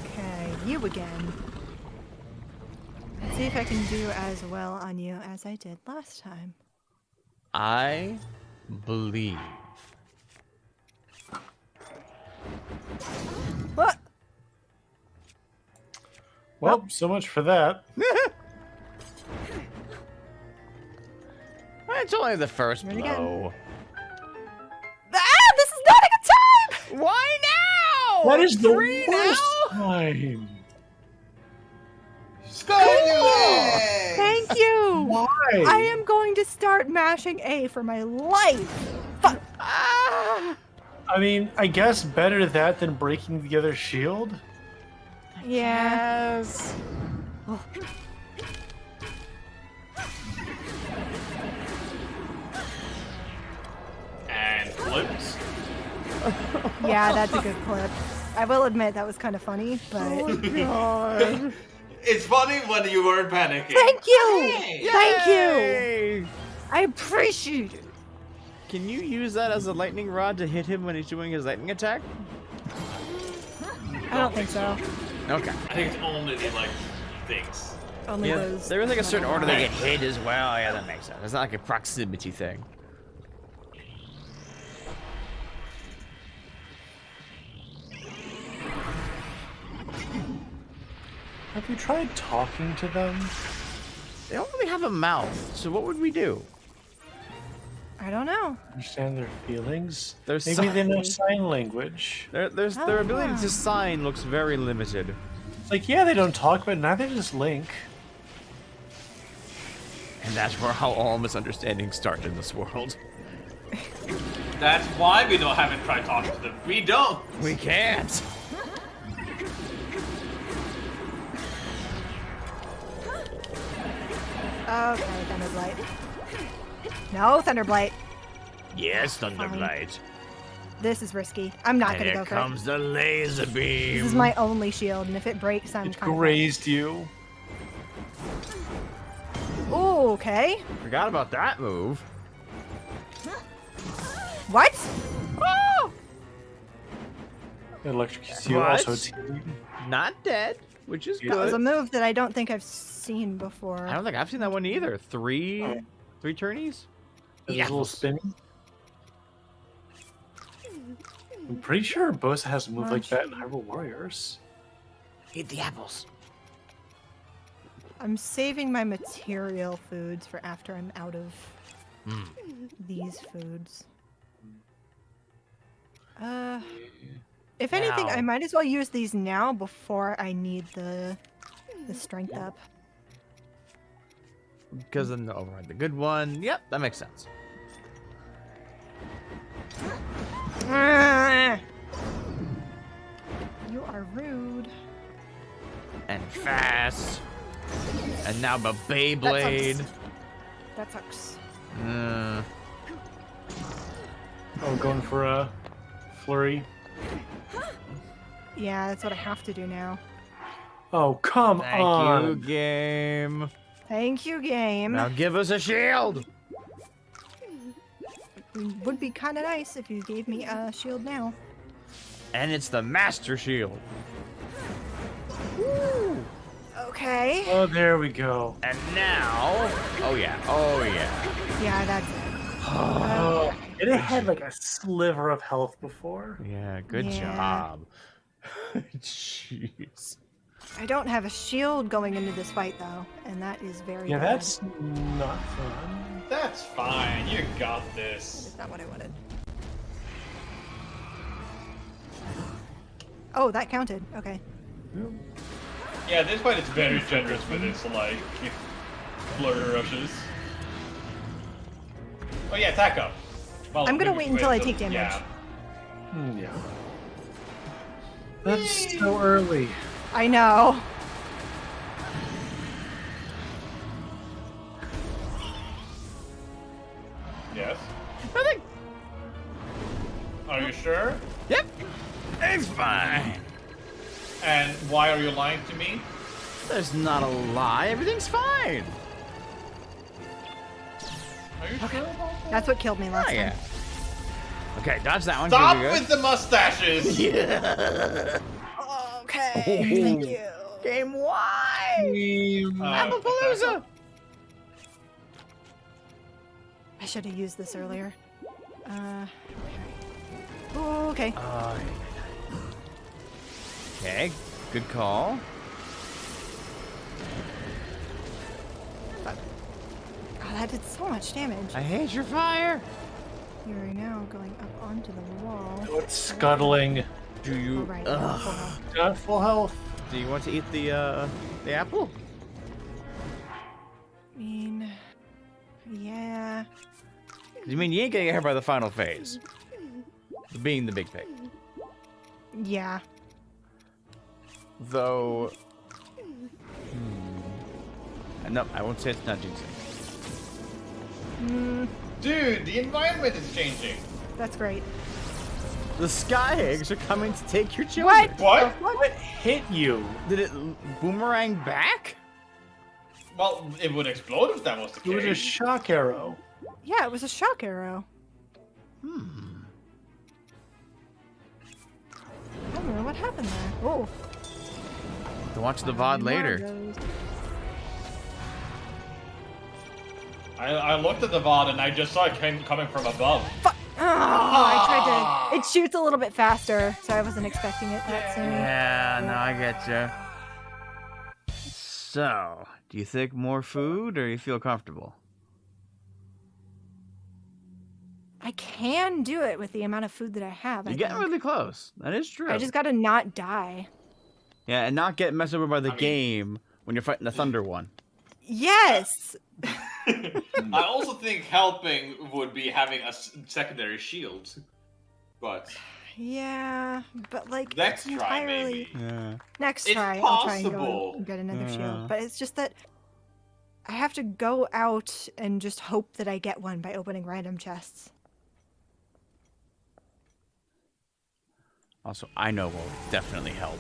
Okay, you again. Let's see if I can do as well on you as I did last time. I believe. What? Well, so much for that. It's only the first Here we go. blow. Ah, this is not a good time! Why now? That is the Three worst now? time. Thank you! Why? I am going to start mashing A for my life! Fuck! Ah! I mean, I guess better that than breaking the other shield. Yeah. Yes. Oh. And flips. Yeah, that's a good clip. I will admit that was kind of funny, but... God. It's funny when you weren't panicking. Thank you! Hey! Thank you! Yay! I appreciate it! Can you use that as a lightning rod to hit him when he's doing his lightning attack? I don't think so. Okay. I think it's only the, like, things. Only Yeah, those... there is like a certain order they get hit as well. Yeah, that makes sense. It's not like a proximity thing. Have you tried talking to them? They don't really have a mouth, so what would we do? I don't know. Understand their feelings? There's Maybe they know sign- sign language. Their ability to sign looks very limited. It's like, yeah, they don't talk, but neither does Link. And that's where how all misunderstandings start in this world. That's why we haven't tried talking to them. We don't. We can't. Okay, Thunderblight. No, Thunderblight. Yes, Thunderblight. This is risky. I'm not And gonna here go for comes the laser beam. it. This is my only shield, and if it breaks, I'm It kind of... grazed you. Ooh, okay. Forgot about that move. What? Oh! It electrocutes you. What? Also, it's Not dead, which is That was a good. move that I don't think I've seen before. I don't think I've seen that one either. Three turnies? a little spinny. I'm pretty sure Bosa has a move like that in Hyrule Warriors. Eat the apples. I'm saving my material foods for after I'm out of these foods. If anything, I Now. might as well use these now before I need the strength up. Because then they'll override the good one. Yep, that makes sense. You are rude. And fast. And now the Beyblade. That sucks. Oh, going for a flurry. Yeah, that's what I have to do now. Oh, come Thank on. you, game. Thank you, game. Now give us a shield. It would be kind of nice if you gave me a shield now. And it's the Master Shield. Okay. Oh, there we go. And now, oh yeah, Yeah, that's it. Oh, and it had like a sliver of health before. yeah. Good Yeah. job. Jeez. I don't have a shield going into this fight though, and that is very Yeah, bad. that's not fun. That's fine. You got this. That's not what I wanted. Oh, that counted. Okay. Yeah, this fight is very generous with its like flurry rushes. Oh yeah, attack up. Well, I'm gonna maybe wait until I so- take damage. Yeah. Yeah. That's so early. I know. Yes. Nothing. Are you sure? Yep. It's fine. And why are you lying to me? There's not a lie. Everything's fine. Are you sure about that? That's what killed me last Oh, yeah. time. Okay, dodge that one. Stop Good, good, with the mustaches! Yeah. Okay. Thank you. Game Y. Applepalooza. I should have used this earlier. Okay. Okay, good call. Oh, that did so much damage. I hate your fire. You're now going up onto the wall. Oh, it's scuttling. Do you? All right. Ugh. full health. Got full health. Do you want to eat the apple? I mean, yeah. You mean you ain't getting hit by the final phase? Being the big pig. Yeah. Though. No, I won't say it's not jinxing. Dude, the environment is changing. That's great. The sky eggs are coming to take your children. What? What? Hit you. Did it boomerang back? Well, it would explode if that was the It was a case. shock arrow. Yeah, it was a shock arrow. I don't know what happened there. Oh. To watch the VOD later. Margos. I looked at the VOD and I just saw it coming from above. Oh, I tried to. It shoots a little bit faster, so I wasn't expecting it that soon. Yeah, no, I get you. So, do you think more food or you feel comfortable? I can do it with the amount of food that I have. You're getting really close. That is true. I just gotta not die. Yeah, and not get messed over by the game when you're fighting the Thunder one. Yes! I also think helping would be having a secondary shield. But Yeah, but like next it's try, entirely... maybe. Yeah. Next It's try, I'll try and go possible. and get another Yeah. shield. But it's just that I have to go out and just hope that I get one by opening random chests. Also, I know will definitely help.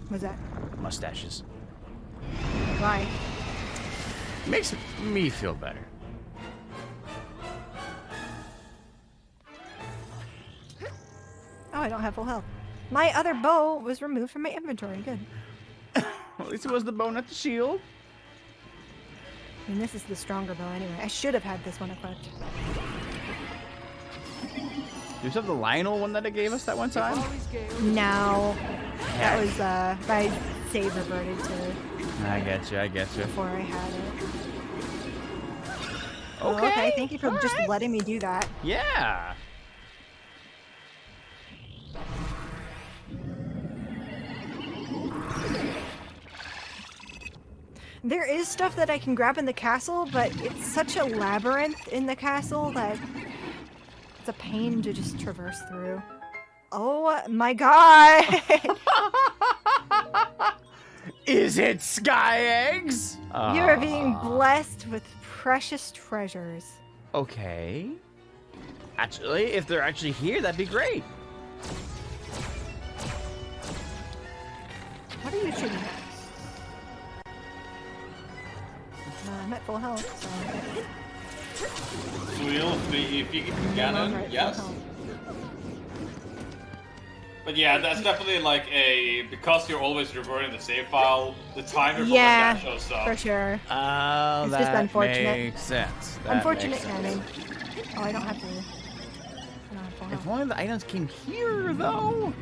What's that? Mustaches. Why? Makes me feel better. Oh, I don't have full health. My other bow was removed from my inventory. Good. Well, at least it was the bow, not the shield. I mean, this is the stronger bow anyway. I should have had this one equipped. Do you still have the Lionel one that it gave us that one time? No. That was, my save reverted to I get you, I get you. before I had it. Okay. Oh, okay, thank you for just letting me do that. Yeah. There is stuff that I can grab in the castle, but it's such a labyrinth in the castle that it's a pain to just traverse through. Oh my god! Is it sky eggs? You are being blessed with precious treasures. Okay. Actually, if they're actually here, that'd be great. What are you shooting at? I'm at full health, so... Will, if you can get I'm it, at full yes. health. But yeah, that's definitely like because you're always reverting the save file, the timer for when Yeah, that shows up. for sure. Oh, It's that just unfortunate. makes sense. That Unfortunate makes sense. timing. Oh, I don't have to... I don't have full If health. one of the items came here, though.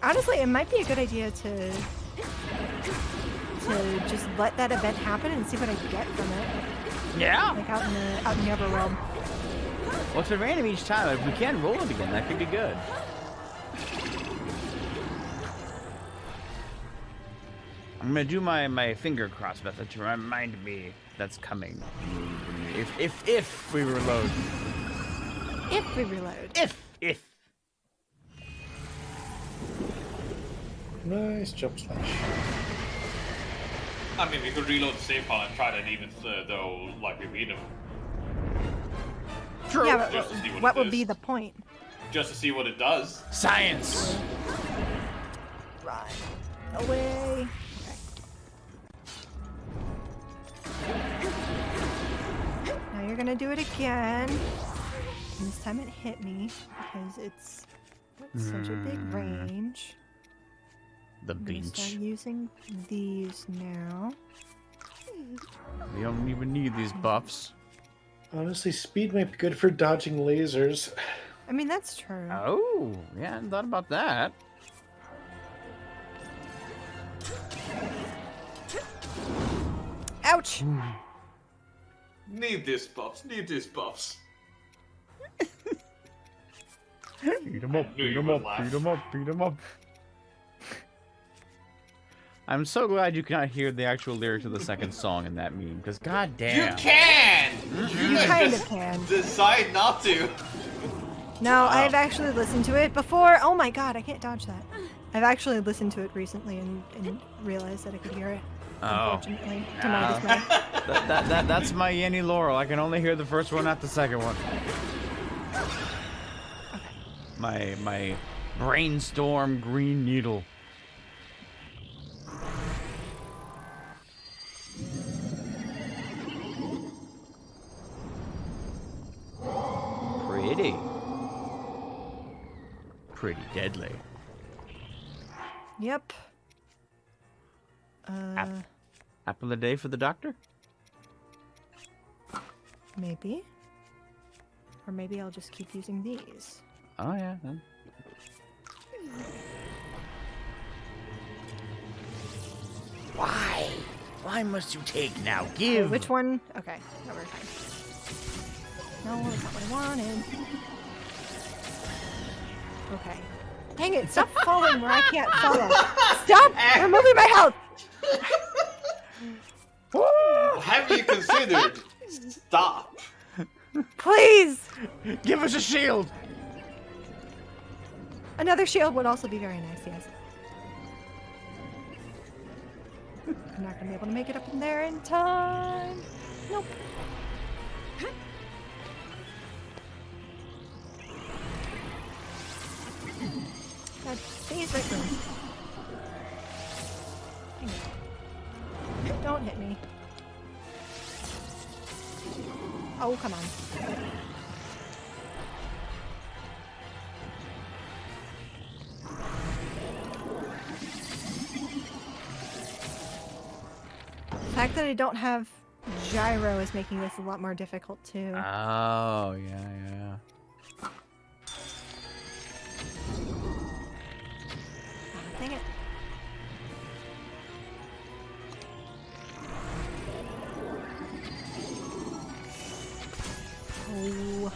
Honestly, it might be a good idea to just let that event happen and see what I get from it. Yeah. Like out in the overworld. Well, it's been random each time. If we can roll it again, that could be good. I'm gonna do my finger cross method to remind me that's coming. If we reload. If we reload. If. Nice jump slash. I mean, we could reload the save file and try that even though, like, we beat him. True. Yeah, but Just to see what what it would is. be the point? Just to see what it does. Science. Run away. Okay. Now you're gonna do it again. And this time it hit me because it's such a big range. The I'm gonna start bench. using these now. We don't even need these buffs. Honestly, speed might be good for dodging lasers. I mean, that's true. Oh, yeah, I hadn't thought about that. Ouch! Need these buffs, need these buffs. Beat him up, beat him up, beat him up, beat him up. I'm so glad you cannot hear the actual lyrics of the second song in that meme, because goddamn. You can! You kind of can. Decide not to. No, I've actually listened to it before. Oh my god, I can't dodge that. I've actually listened to it recently and realized that I could hear it. Oh. Unfortunately, to my dismay. That's my Yenny Laurel. I can only hear the first one, not the second one. My brainstorm green needle. Pretty deadly. Yep. Apple a day for the doctor? Maybe. Or maybe I'll just keep using these. Oh yeah. Why? climb must you take now? Give. Which one? Okay, no, we're fine. No, that's not what I wanted. Okay. Dang it, stop falling where I can't follow. Stop removing my health! Have you considered? Stop. Please! Give us a shield! Another shield would also be very nice, yes. I'm not gonna be able to make it up in there in time. Nope. God, please right there. Dang it. Don't hit me. Oh, come on. The fact that I don't have gyro is making this a lot more difficult too. Oh, yeah. Oh, dang it. Oh.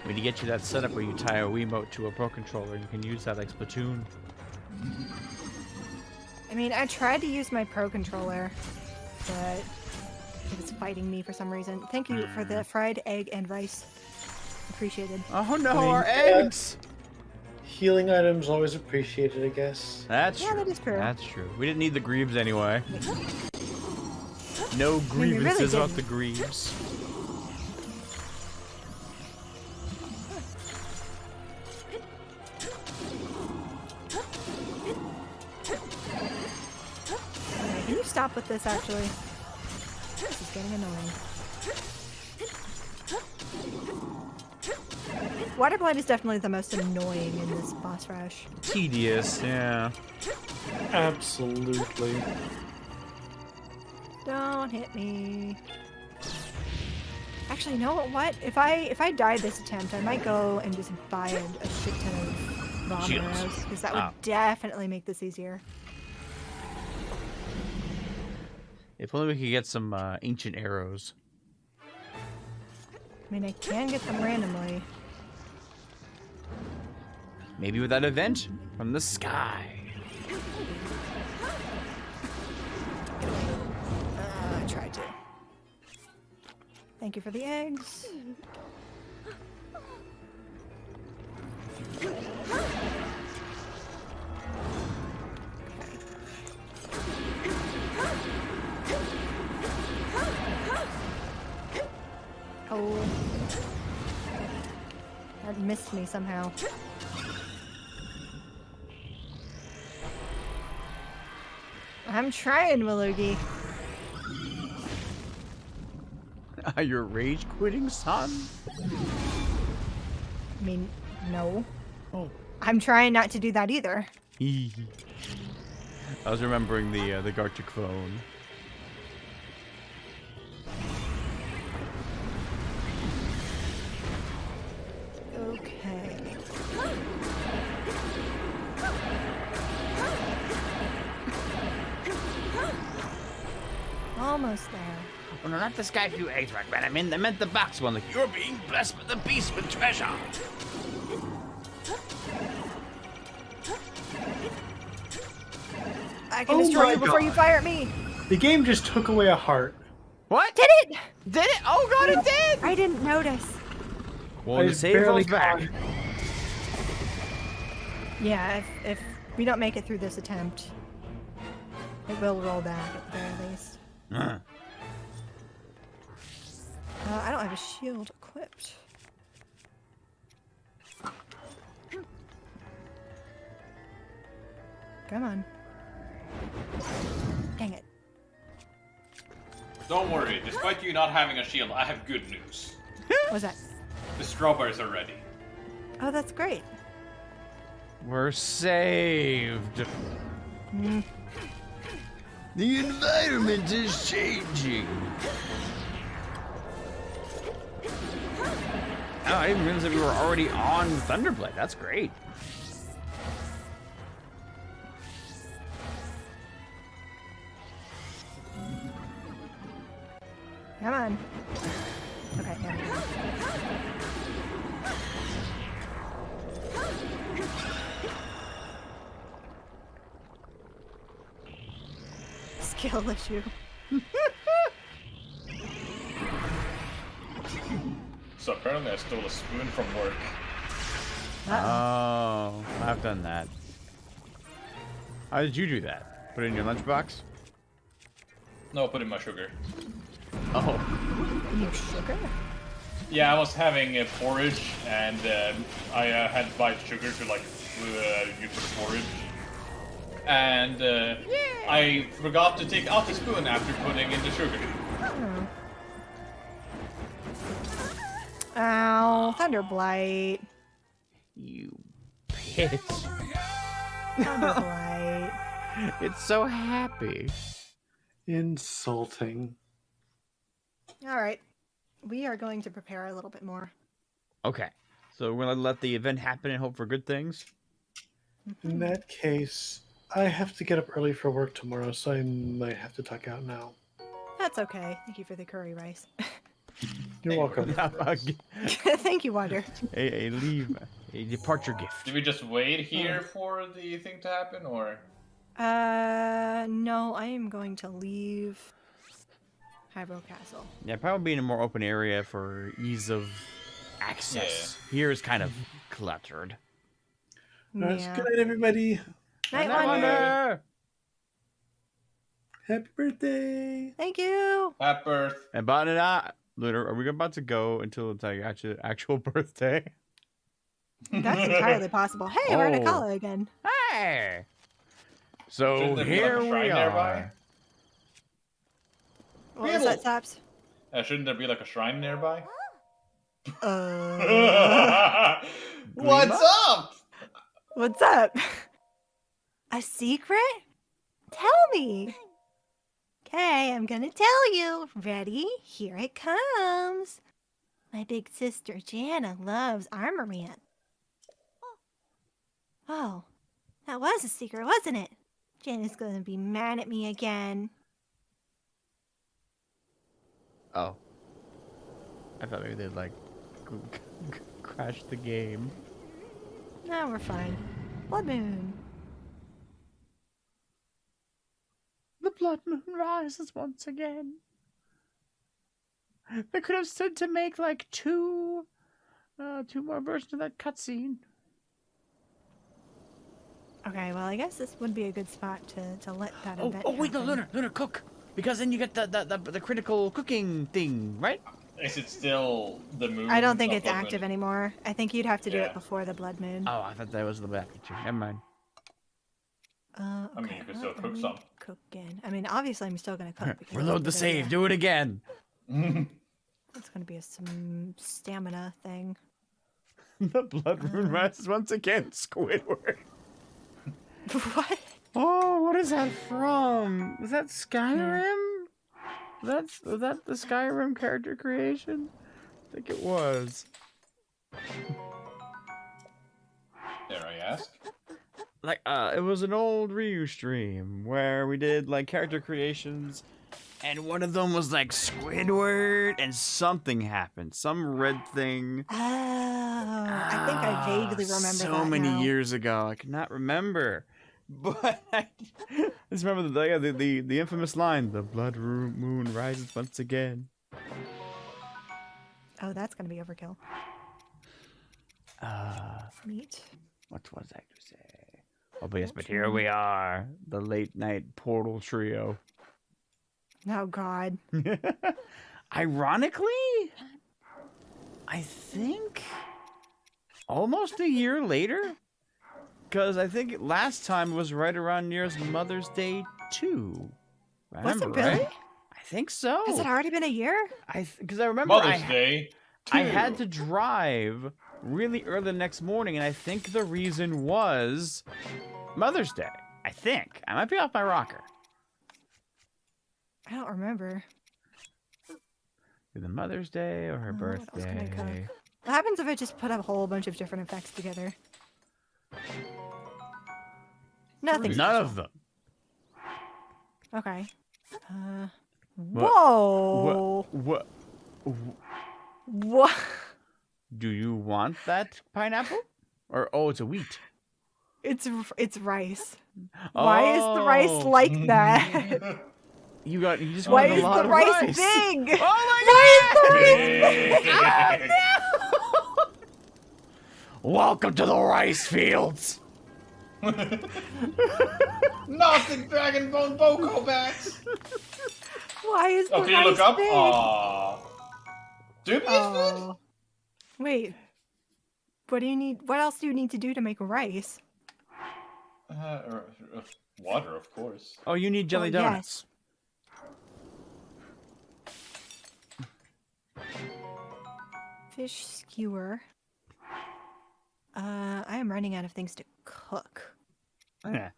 We need to get you that setup where you tie a Wiimote to a Pro Controller. You can use that like Splatoon. I mean, I tried to use my Pro Controller, but it was fighting me for some reason. Thank you for the fried egg and rice. Appreciated. Oh no, I mean, our eggs! Healing items always appreciated, I guess. That's Yeah, true. that is true. That's true. We didn't need the greaves anyway. No mean, we really grievances about didn't. the greaves. Okay, can you stop with this actually? This is getting annoying. Water Blight is definitely the most annoying in this boss rush. Tedious, yeah. Absolutely. Don't hit me. Actually, you know what? If I die this attempt, I might go and just buy a shit ton of bomb Shields. arrows, because that would Oh. definitely make this easier. If only we could get some ancient arrows. I mean, I can get them randomly. Maybe with that event from the sky. I tried to. Thank you for the eggs. Oh. That missed me somehow. I'm trying, Malugi. Are you rage quitting, son? I mean, no. Oh. I'm trying not to do that either. I was remembering the Gartic phone. Okay. Almost there. Oh no, not the sky few eggs, Rockman. I meant the box one. Like, you're being blessed with the beast with treasure. I can Oh destroy my you before you God. fire at me. The game just took away a heart. What? Did it? Did it? Oh god, it did! I didn't notice. Well, I the save barely goes back. caught. Yeah, if we don't make it through this attempt, it will roll back at the very least. I don't have a shield equipped. Come on. Dang it. Don't worry, despite you not having a shield, I have good news. What was that? The strawberries are ready. Oh, that's great. We're saved. Mm. The environment is changing. Oh, I didn't realize that we were already on Thunderblade. That's great. Come on. Okay, there we go. Skill issue. So apparently I stole a spoon from work. Oh, I've done that. How did you do that? Put it in your lunchbox? No, put in my sugar. Oh. You sugar? Yeah, I was having a porridge, and I had to buy sugar to like use for the porridge. And I forgot to take out the spoon after putting in the sugar. Oh. Ow, Thunderblight. You bitch. Thunderblight. It's so happy. Insulting. All right. We are going to prepare a little bit more. Okay. So we're going to let the event happen and hope for good things? In that case, I have to get up early for work tomorrow, so I might have to tuck out now. That's okay. Thank you for the curry rice. You're welcome. Thank you, Wonder. A leave, a departure gift. Did we just wait here for the thing to happen, or? No, I am going to leave Hyrule Castle. Yeah, probably be in a more open area for ease of access. Yeah. Here is kind of cluttered. Nice. Yeah. Good night, everybody. Night, Wonder. Happy birthday. Thank you. Happy birth. And Ballad, Lunar, are we about to go until it's like actual birthday? That's entirely possible. Hey, we're in a call again. Hey. So here we are. What was that, Saps? Shouldn't there be like a shrine nearby? What's up? What's up? A secret? Tell me. Okay, I'm gonna tell you. Ready? Here it comes. My big sister Jana loves armament. Oh, that was a secret, wasn't it? Jana's gonna be mad at me again. Oh. I thought maybe they'd like crash the game. No, we're fine. Blood moon. The blood moon rises once again. They could have stood to make like two more versions of that cutscene. Okay, well, I guess this would be a good spot to let that event Oh wait, no, happen. Lunar, cook, because then you get the critical cooking thing, right? Is it still the moon? I don't think it's blood active moon? anymore. I think you'd have to do Yeah. it before the blood moon. Oh, I thought that was the back picture. Never mind. Okay, I mean, you could still let cook me some. Cook again. I mean, obviously, I'm still gonna cook. because Reload the it's a save. Do it again. It's gonna be some stamina thing. The blood moon rises once again. Squidward. What? Oh, what is that from? Was that Skyrim? Was that the Skyrim character creation? I think it was. Dare I ask? Like, it was an old Ryu stream where we did like character creations, and one of them was like Squidward, and something happened, some red thing. Oh, I think I vaguely remember so that many now. years ago. I cannot remember, but I just remember the infamous line: "The blood moon rises once again." Oh, that's gonna be overkill. Neat. What was I to say? Oh, but yes, but here we are, the late night portal trio. Oh God. Ironically, I think almost a year later, because I think last time was right around near's Mother's Day too. Was it really? Right? I think so. Has it already been a year? Because I remember Mother's Day. I had to drive really early the next morning, and I think the reason was Mother's Day. I think. I might be off my rocker. I don't remember. Either Mother's Day or her What else can I cook? birthday. What happens if I just put a whole bunch of different effects together? Nothing. None of them. Okay. Whoa. What? What? Do you want that pineapple? Or oh, it's a wheat. It's rice. Why is the rice Oh. like that? You just Why wanted is a lot the of rice rice. big? Oh my Why god! is the rice big? Welcome to the rice fields. Not the Dragon Bone Boko bats! Why is the Oh, can you rice look up? big? Aww. Dubious Oh. Wait. What do you need? What else do you need to do to make rice? Water, of course. Oh, you need jelly Well, donuts. Fish skewer. I am running out of things to cook. Yeah.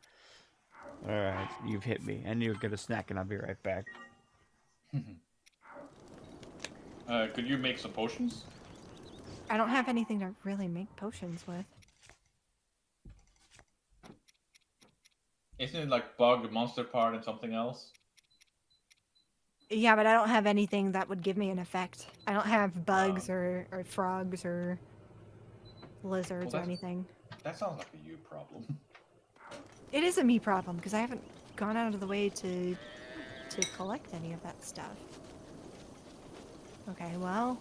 All right, you've hit me. I need to get a snack, and I'll be right back. Could you make some potions? I don't have anything to really make potions with. Isn't it like bug, monster part, and something else? Yeah, but I don't have anything that would give me an effect. I don't have bugs or frogs or lizards or anything. That sounds like a you problem. It is a me problem because I haven't gone out of the way to collect any of that stuff. Okay, well,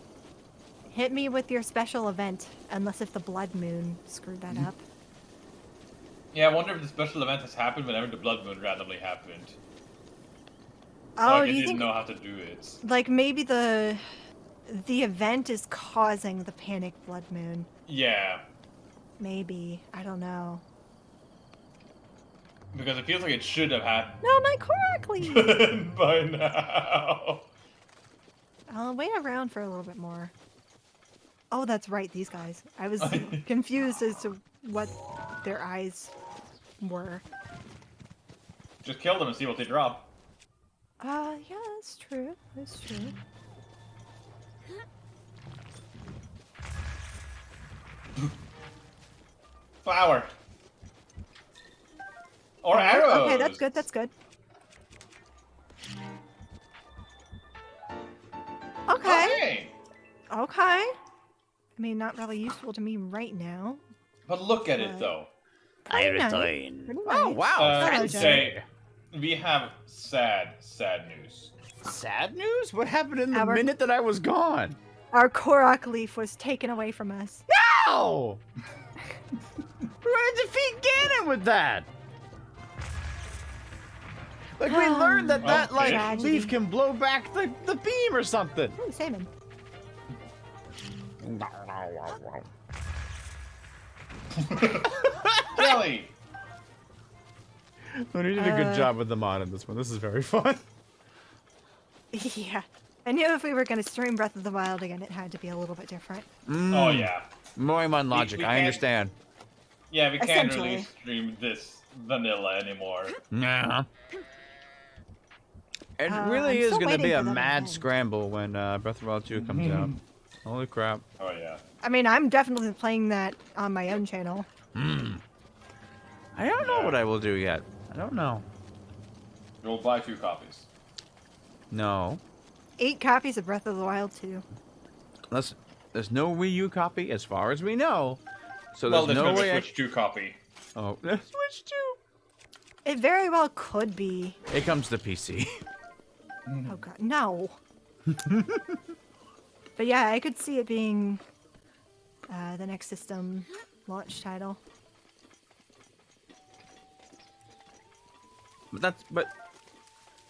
hit me with your special event, unless if the blood moon screwed that up. Yeah, I wonder if the special event has happened whenever the blood moon randomly happened. Oh, Like, do I you didn't think know how to do it. like maybe the event is causing the panic blood moon? Yeah, Maybe. I don't know. because it feels like it should have happened No, not correctly. by now. I'll wait around for a little bit more. Oh, that's right, these guys. I was confused as to what their eyes were. Just kill them and see what they drop. Yeah, that's true. That's true. Flower. Or arrows. Okay, that's good, that's good. Okay. Okay. I mean, not really useful to me right now. But look at it, though. Pretty nice. Pretty Oh nice. wow! Hello, fancy. Say, we have sad news. Sad news? What happened in the Our- minute that I was gone? Our Korok leaf was taken away from us. No! We're gonna defeat Ganon with that. Like we learned that like Tragedy. leaf can blow back the beam or something. Ooh, salmon. Jelly. We did a good job with the mod in this one. This is very fun. Yeah. I knew if we were going to stream Breath of the Wild again, it had to be a little bit different. Oh yeah. Moe-Eye logic. we I can't- understand. Yeah, we can't really Essentially. stream this vanilla anymore. Nah. It really I'm is still going to be waiting a for that mad event. scramble when Breath of the Wild 2 comes out. Holy crap. Oh yeah. I mean, I'm definitely playing that on my own channel. I don't know what I will do yet. I don't know. You'll buy 2 copies. No. 8 copies of Breath of the Wild 2. Unless there's no Wii U copy as far as we know. So Well, there's there's no no way I... Switch 2 copy. Oh, Switch 2. It very well could be. It comes to PC. Oh god, no. But yeah, I could see it being the next system launch title. But Breath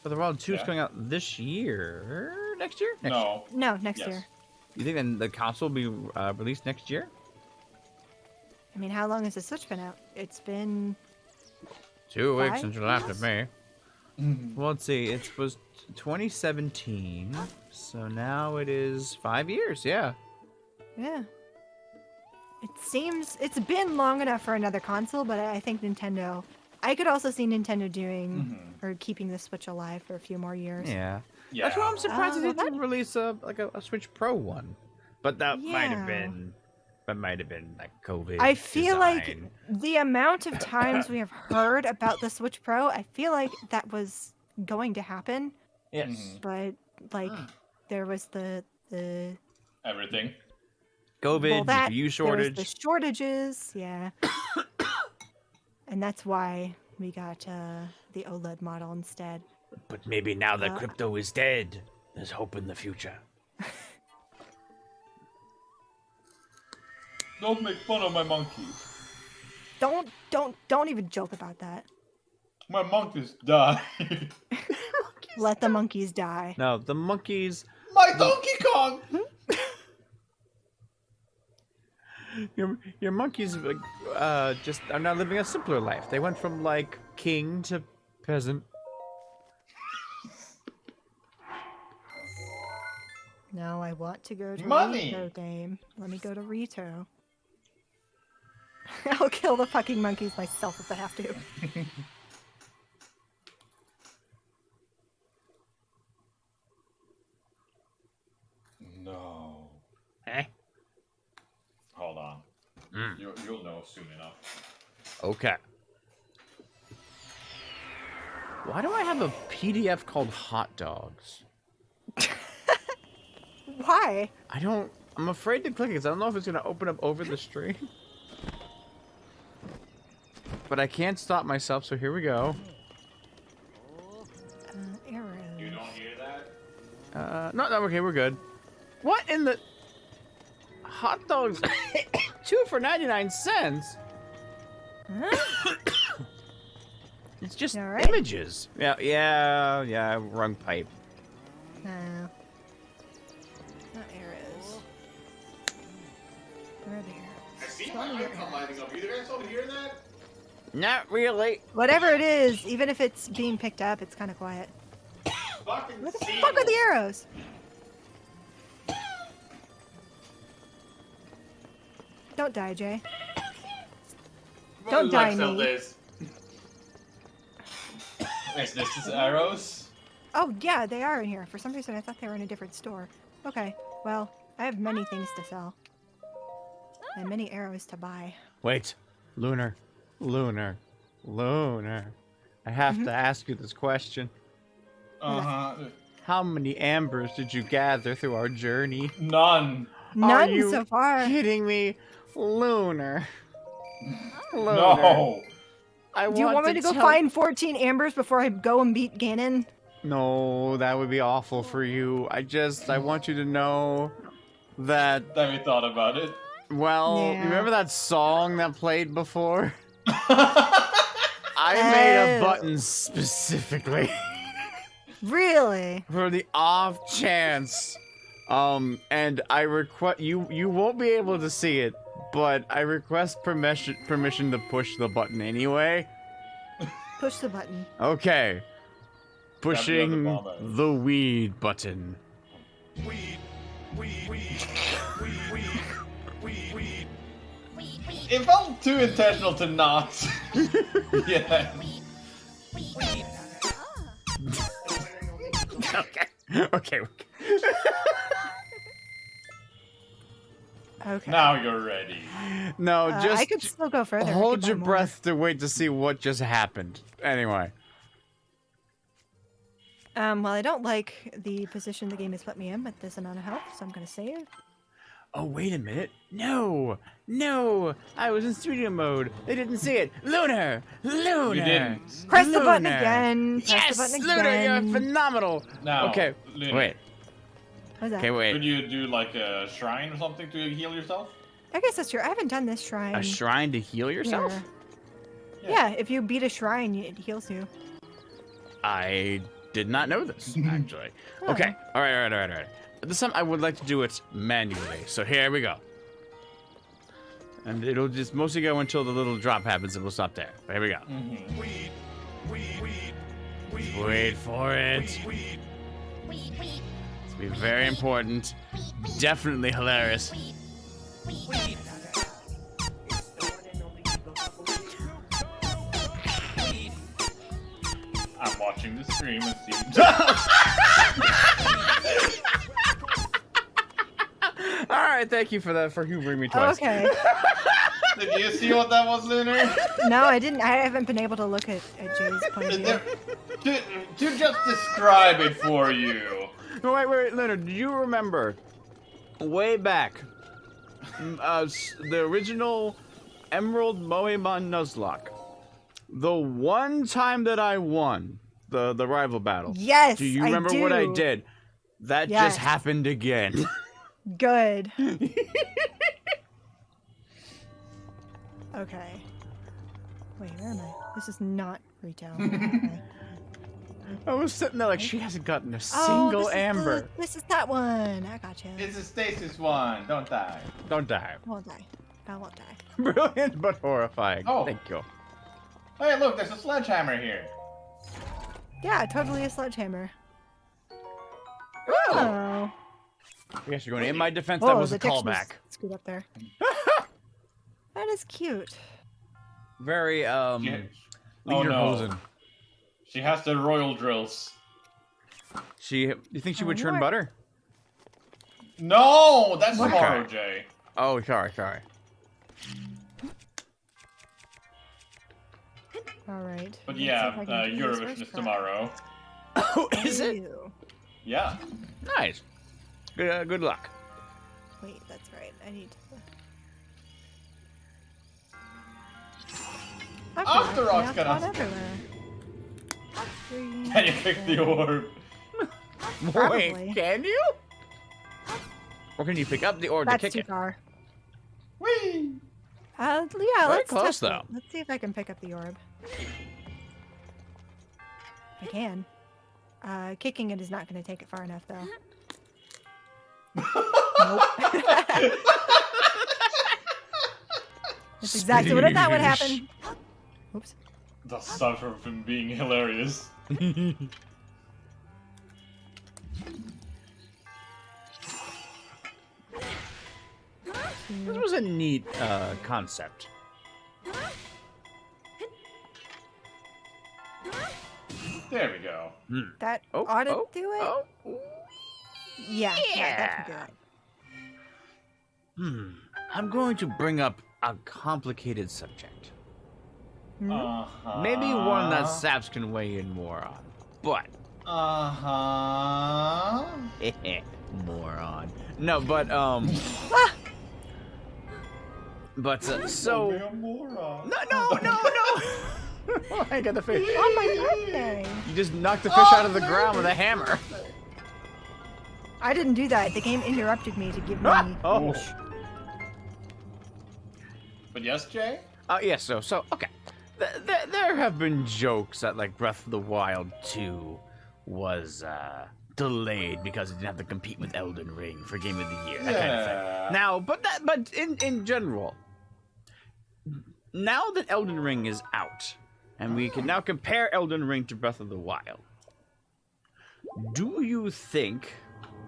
of the Wild 2 is Yeah. coming out this year? Next year? Next year. No. No, next Yes. year. You think then the console will be released next year? I mean, how long has the Switch been out? It's been 2 weeks 5 since you laughed at years? me. Well, let's see. It was 2017, so now it is 5 years. Yeah. Yeah. It seems it's been long enough for another console, but I think Nintendo. I could also see Nintendo doing or keeping the Switch alive for a few more years. Yeah. Yeah. That's why I'm surprised they well, didn't release a Switch Pro one. But that might have Yeah. been. That might have been like COVID. I feel like design. the amount of times we have heard about the Switch Pro, I feel like that was going to happen. Yes. But like, there was the Everything. COVID, well, that GPU there was shortage. the shortages, yeah. And that's why we got the OLED model instead. But maybe now that crypto is dead, there's hope in the future. Don't make fun of my monkeys. Don't even joke about that. My monkeys died. Let the monkeys die. No, the monkeys. My Donkey Kong. Your monkeys just are now living a simpler life. They went from like king to peasant. No, I want to go to Money. Rito game. Let me go to Rito. I'll kill the fucking monkeys myself if I have to. No. Eh? Hold on. You'll know soon enough. Okay. Why do I have a PDF called Hot Dogs? Why? I'm afraid to click it 'cause I don't know if it's going to open up over the stream. But I can't stop myself, so here we go. Arrows. You don't hear that? No, okay, we're good. What in the... Hot dogs? 2 for 99 cents? Huh? It's just All right. images. Yeah, wrong pipe. No. Not arrows. Where are the arrows? I see Show my me your icon arrows. lighting up. You guys don't hear that? Not really. Whatever it is, even if it's being picked up, it's kind of quiet. Fucking Where the see. fuck are the arrows? Don't die, Jay. Don't die, Sell me. this. Is this his arrows? Oh, yeah, they are in here. For some reason, I thought they were in a different store. Okay, well, I have many things to sell. And many arrows to buy. Wait. Lunar. I have to ask you this question. Uh-huh. How many ambers did you gather through our journey? None. None you so far. Kidding me? Lunar. No. Do you want me to go find 14 ambers before I go and beat Ganon? No, that would be awful for you. I want you to know that, Have you thought about it? well, Yeah. you remember that song that played before? I made a button specifically Really? for the off chance. And I request you won't be able to see it, but I request permission to push the button anyway. Push the button. Okay. Pushing Grab the other bomb, the weed button. It felt too intentional to not. Yeah. Okay. Okay. Now you're ready. No, just I could still go further. I could hold buy your more. breath to wait to see what just happened. Anyway. Well, I don't like the position the game has put me in with this amount of health, so I'm gonna save. Oh, wait a minute. No! I was in studio mode. They didn't see it. Lunar! You didn't. Press the button Lunar! again. Press Yes! the button Lunar, again. you're phenomenal! Now, Okay, Lunar, wait. What's that? Okay, wait. Could you do like a shrine or something to heal yourself? I guess that's true. I haven't done this shrine. A shrine to heal yourself? Yeah, if you beat a shrine, it heals you. I did not know this, actually. Oh. Okay, all right. This time I would like to do it manually, so here we go. And it'll just mostly go until the little drop happens and we'll stop there. Here we go. Wait for it. It's be very important. Definitely hilarious. I'm watching the stream and see. All right, thank you for that, for humoring me twice. Okay. Did you see what that was, Lunar? No, I didn't. I haven't been able to look at Jay's point of view. To just describe it for you. No, wait, Leonard. Do you remember way back the original Emerald Moe-Mon Nuzlocke? The one time that I won the rival battle. Yes, Do you remember what I did? That Yes. just happened again. Good. Okay. Wait, where am I? This is not retail. Okay. I was sitting there like she hasn't gotten a Oh, single this is amber. this is that one. I gotcha. It's a stasis one. Don't die. Don't die. I won't die. I won't die. Brilliant but horrifying. Oh. Thank you. Hey, look, there's a sledgehammer here. Yeah, totally a sledgehammer. Oh. I guess you're going in my defense. Whoa, That was a the texture's callback. screwed up there. That is cute. Very Yeah. Lederhosen. She has the royal drills. You think she would you churn are- butter? No, that's Okay. tomorrow, Jay. Oh, sorry. All right. But let's see yeah, if I can do this Eurovision first is try. tomorrow. Oh, is it? Ew. Yeah. Nice. Good luck. Wait, that's right. I need to. Off the rocks, Now gonna- it's everywhere. Three, Can you kick the orb? Probably. Wait, can you? Or can you pick up the orb to That's kick too it? far. Whee! Yeah, Very let's close, test it. though. Let's see if I can pick up the orb. I can. Kicking it is not going to take it far enough, though. Nope. That's exactly what I thought would happen. Oops. The suffer from being hilarious. This was a neat concept. There we go. That Oh, ought to oh, do it. oh. Yeah, that can do it. I'm going to bring up a complicated subject. Uh-huh. Maybe one that Saps can weigh in more on. But Uh-huh. moron. No, but so Be a moron. no. I got the fish. On my birthday. You just knocked the fish out of the ground with a hammer. I didn't do that. The game interrupted me to give me. Oh. But yes, Jay? Yes. So okay. There have been jokes that like Breath of the Wild 2 was delayed because it didn't have to compete with Elden Ring for Game of the Year. That kind of thing. Now, but in general, now that Elden Ring is out, and we can now compare Elden Ring to Breath of the Wild, do you think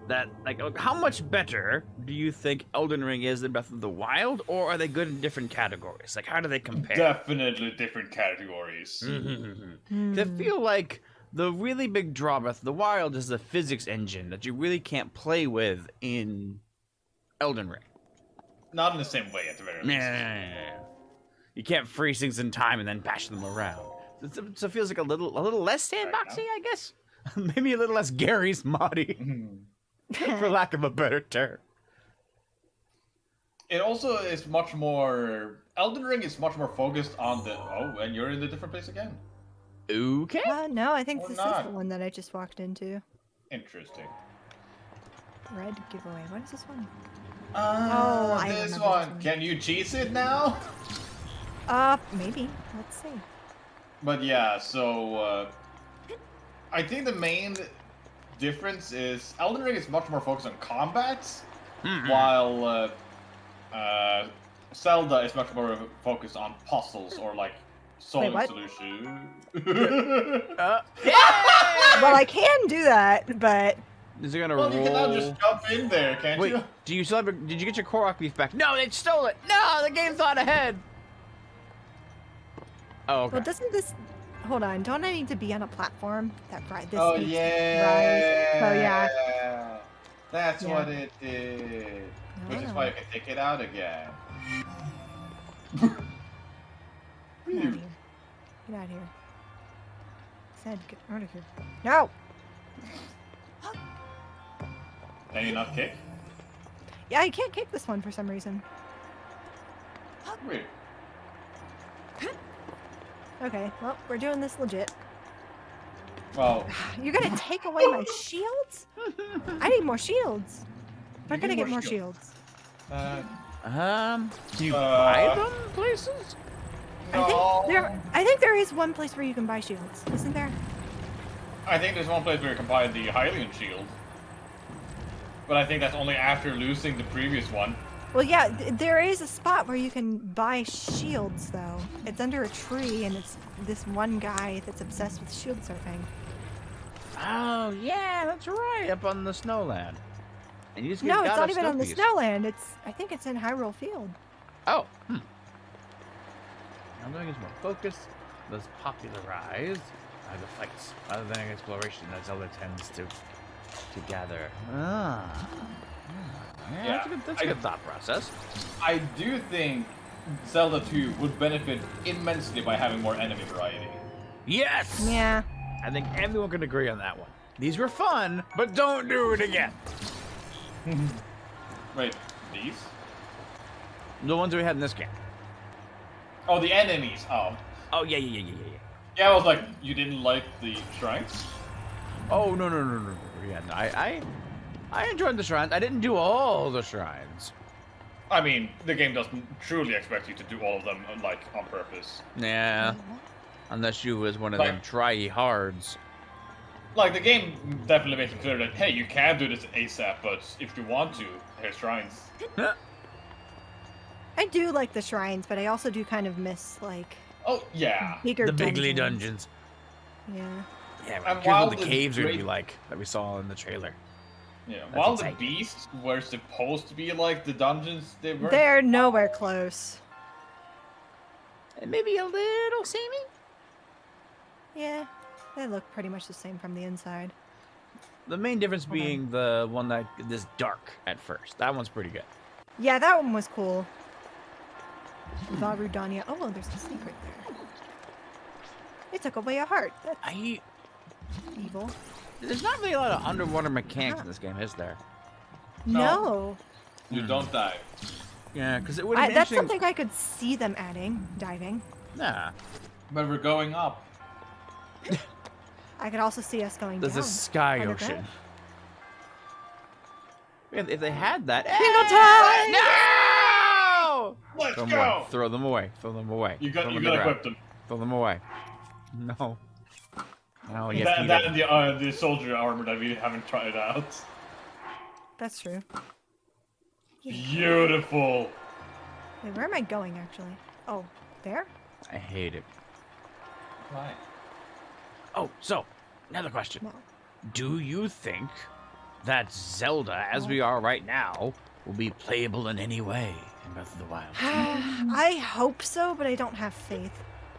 that like how much better do you think Elden Ring is than Breath of the Wild, or are they good in different categories? Like how do they compare? Definitely different categories. I feel like the really big draw Breath of the Wild is the physics engine that you really can't play with in Elden Ring. Not in the same way, at the very least. You can't freeze things in time and then bash them around. So it feels like a little less sandboxy, I guess. Maybe a little less Gary's Moddy, for lack of a better term. It also is much more... Elden Ring is much more focused on the... Oh, and you're in a different place again? Okay. No, I think Or this not. is the one that I just walked into. Interesting. Red giveaway. What is this one? This I remember this one. one. Can you cheese it now? Maybe. Let's see. But yeah, so... I think the main difference is Elden Ring is much more focused on combats, while Zelda is much more focused on puzzles or like solving what? solutions. Well, I can do that, but Is it gonna Well, roll? you can now just jump in there, can't Wait, you? do you still have? Did you get your Korok beef back? No, they stole it. No, the game's not ahead. Oh, okay. well, doesn't this? Hold on, don't I need to be on a platform that this Oh needs to yeah. rise? Oh yeah. That's Yeah. what it did. Which is Oh. why you can take it out again. Get out of here. Get out of here. said, get out of here. No! Can you not kick? Yeah, I can't kick this one for some reason. Weird. Okay, well, we're doing this legit. Well, You're gonna take away my shields? I need more shields. We're gonna get more shields. Can you buy them places? I think there is one place where you can buy shields, isn't there? I think there's one place where you can buy the Hylian shield. But I think that's only after losing the previous one. Well, yeah, there is a spot where you can buy shields, though. It's under a tree, and it's this one guy that's obsessed with shield surfing. Oh, yeah, that's right, up on the Snowland. And you just No, it's got not a even on the Snowpiece. Snowland. I think it's in Hyrule Field. Oh, I'm doing is more focus. Let's popularize the fights rather than exploration that Zelda tends to gather. Yeah, that's a good thought process. I do think Zelda 2 would benefit immensely by having more enemy variety. Yes! Yeah. I think everyone can agree on that one. These were fun, but don't do it again. Wait, these? The ones we had in this game. Oh, the enemies. Oh. Oh, yeah. Yeah, I was like, you didn't like the shrines? Oh, no. Yeah, no, I enjoyed the shrines. I didn't do all the shrines. I mean, the game doesn't truly expect you to do all of them, like, on purpose. Yeah. Unless you was one of them try-hards. Like, the game definitely makes it clear that, hey, you can do this ASAP, but if you want to, here's shrines. I do like the shrines, but I also do kind of miss, like... Oh, yeah. Bigger the dungeons. Bigly dungeons. Yeah. Yeah, And here's while what the the caves are going to great- be like that we saw in the trailer. Yeah, That's while exciting. the beasts were supposed to be like the dungeons they were. They're nowhere close. And maybe a little samey? Yeah, they look pretty much the same from the inside. The main difference being the one that is dark at first. That one's pretty good. Yeah, that one was cool. Varudania. Oh, well, there's a secret there. They took away a heart. That's evil. There's not really a lot of underwater mechanics in this game, is there? No. You don't die. Yeah, because it would have been That's interesting. something I could see them adding. Diving. Nah. But we're going up. I could also see us going There's down. a sky underground. ocean. Man, if they had that. No! Let's Throw them go! away. Throw them away. Throw them away. You Throw gotta them on the ground. equip them. Throw them away. No. Oh, yes, That and the soldier armor that we haven't tried out. That's true. Beautiful. Wait, where am I going, actually? Oh, there? I hate it. Why? Oh, so, another question. No. Do you think that Zelda, as we are right now, will be playable in any way in Breath of the Wild? I hope so, but I don't have faith.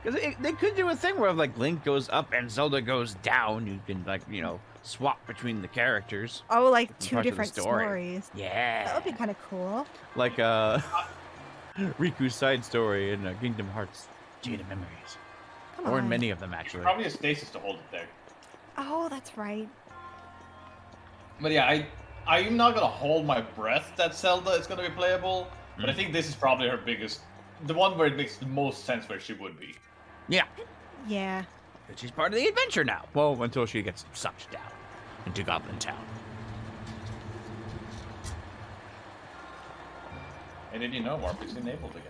Because they could do a thing where, like, Link goes up and Zelda goes down. You can, like, you know, swap between the characters. Oh, like two parts of the different story. stories. Yeah. That would be kind of cool. Like, Riku's side story in Kingdom Hearts Jade of Memories. Come Or on. in many of them, actually. Probably a stasis to hold it there. Oh, that's right. But yeah, I'm not gonna hold my breath that Zelda is gonna be playable. But I think this is probably her biggest, the one where it makes the most sense where she would be. Yeah. Yeah. But she's part of the adventure now. Well, until she gets sucked down into Goblin Town. And did you know Warp is enabled again?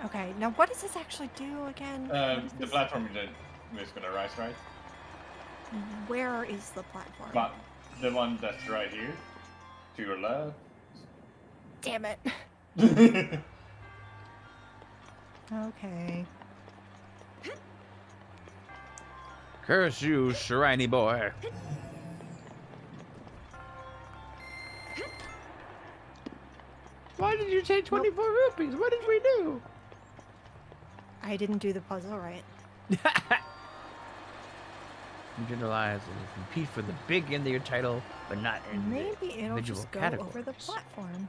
Okay, now what does this actually do again? What is The this? platform that is gonna rise, right? Where is the platform? But the one that's right here, to your left. Damn it. Okay. Curse you, shiny boy. Why did you take 24 rupees? What did we do? I didn't do the puzzle right. You generalize and compete for the big end of your title, but not in Maybe the it'll individual just go categories. over the platform.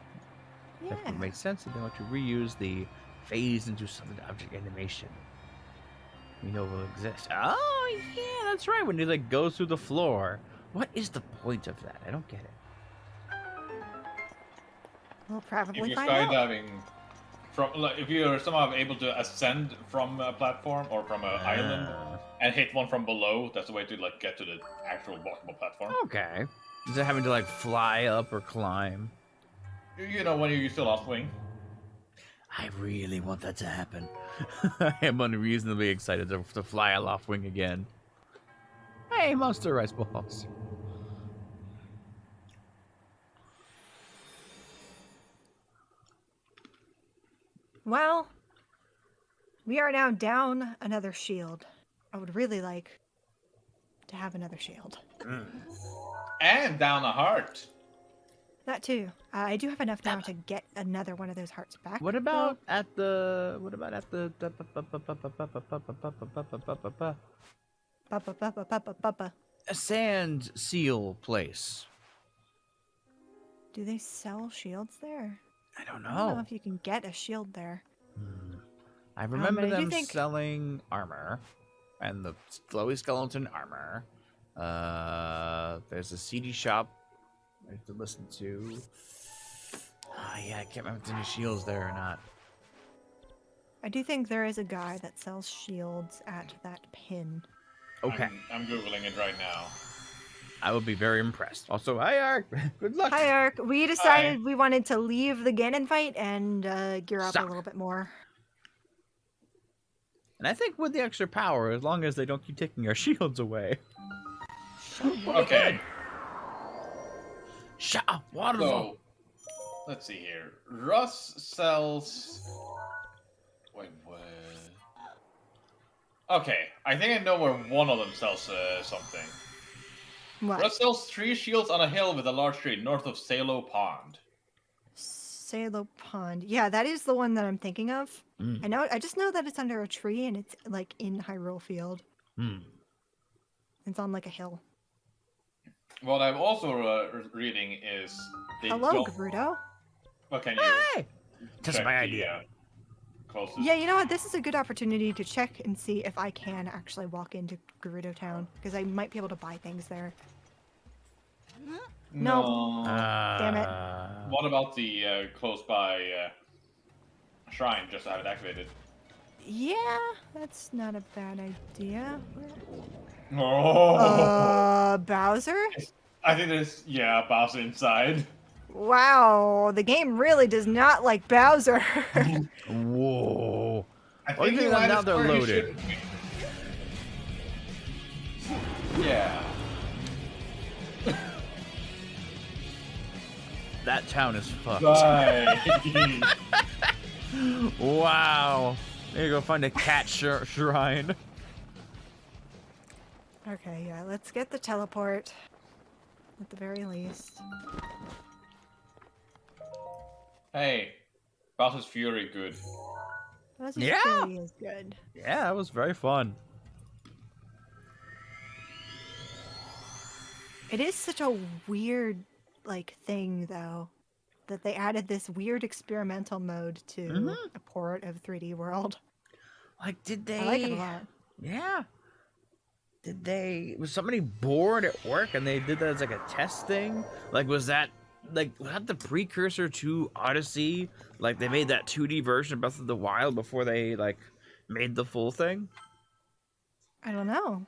Yeah. That would make sense if they want to reuse the phase into solid object animation. we know will exist. Oh, yeah, that's right. When he like goes through the floor. What is the point of that? I don't get it. We'll If probably you're find out. skydiving from, like, if you're somehow able to ascend from a platform or from an island and hit one from below, that's the way to like get to the actual walkable platform. Okay. Is it having to like fly up or climb? You know, when you use the LoftWing. I really want that to happen. I am unreasonably excited to fly a LoftWing again. Hey, Monster Rice Balls. Well, we are now down another shield. I would really like to have another shield. And down a heart. That too. I do have enough now to get another one of those hearts back. What about at the? What about at the? A sand seal place. Do they sell shields there? I don't I don't know know. if you can get a shield there. I remember but I do them think- selling armor, and the glowy skeleton armor. There's a CD shop I have to listen to. Yeah, I can't remember if there's any shields there or not. I do think there is a guy that sells shields at that pin. Okay, I'm googling it right now. I would be very impressed. Also, hi Ark, good luck. Hi, Ark. We decided we wanted to leave the Ganon fight and gear up Suck. a little bit more. And I think with the extra power, as long as they don't keep taking our shields away. Okay. Shut up, waterfall. So, let's see here. Russ sells. Wait, what? Okay, I think I know where one of them sells something. What? Russ sells 3 shields on a hill with a large tree north of Salo Pond. Salo Pond. Yeah, that is the one that I'm thinking of. I know. I just know that it's under a tree and it's like in Hyrule Field. It's on like a hill. What I'm also reading is they Hello, don't. Gerudo. What can you? Hey, that's check my the, idea. Closest. Yeah, you know what? This is a good opportunity to check and see if I can actually walk into Gerudo Town because I might be able to buy things there. No. Damn it. What about the close by shrine? Just to have it activated. Yeah, that's not a bad idea. Oh. Bowser? I think there's Bowser inside. Wow, the game really does not like Bowser. Whoa. I Oh, you he think might now have they're where he loaded. shouldn't be. Yeah. That town is fucked. Bye. Wow. There you go, find a cat shrine. Okay, yeah, let's get the teleport. At the very least. Hey, Bowser's Fury, good. Bowser's Yeah. Fury is good. Yeah, that was very fun. It is such a weird, like, thing, though, that they added this weird experimental mode to a port of 3D World. Like, did they... I like it a lot. Yeah. Did they... Was somebody bored at work and they did that as, like, a test thing? Like, was that the precursor to Odyssey? Like, they made that 2D version of Breath of the Wild before they, like, made the full thing? I don't know.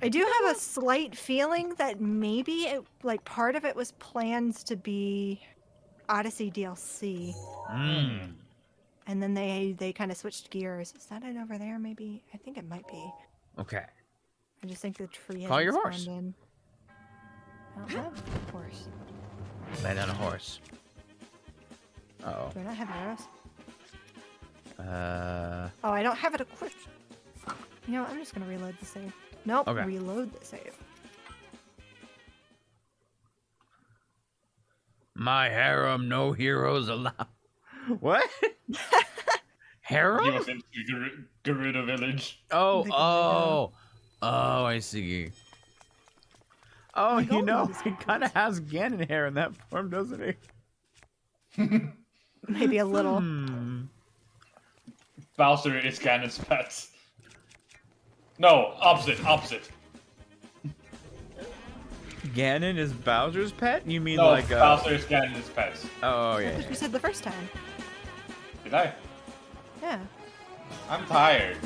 I do have a slight feeling that maybe it, like, part of it was planned to be Odyssey DLC. And then they kind of switched gears. Is that it over there, maybe? I think it might be. Okay. I just think the tree Call your hasn't horse. spawned in. I don't have a horse. Land on a horse. Uh-oh. Do I not have arrows? Oh, I don't have it equipped. You know what? I'm just going to reload the save. Nope, Okay. reload the save. My harem, no heroes allowed. What? He Harem? was in Gerudo Village. Oh, I see. Oh, Like you all know, these he kind of has Ganon hair in that form, doesn't he? Maybe a little. Bowser is Ganon's pet. No, opposite. Ganon is Bowser's pet? You mean No, like Bowser is Ganon's pet. Oh That's yeah. what you said the first time. Did I? Yeah. I'm tired.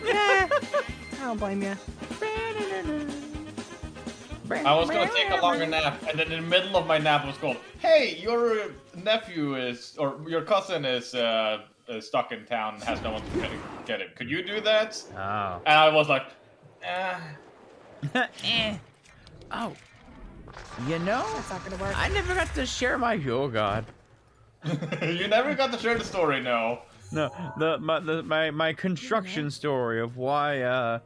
Yeah. I don't blame you. I was gonna take a longer nap, and then in the middle of my nap, I was called, "Hey, your nephew is, or your cousin is stuck in town and has no one to get him. Could you do that?" Oh. And I was like, Oh. You know, That's not gonna work. I never got to share my. Oh God. You never got to share the story, no. No, my construction story of why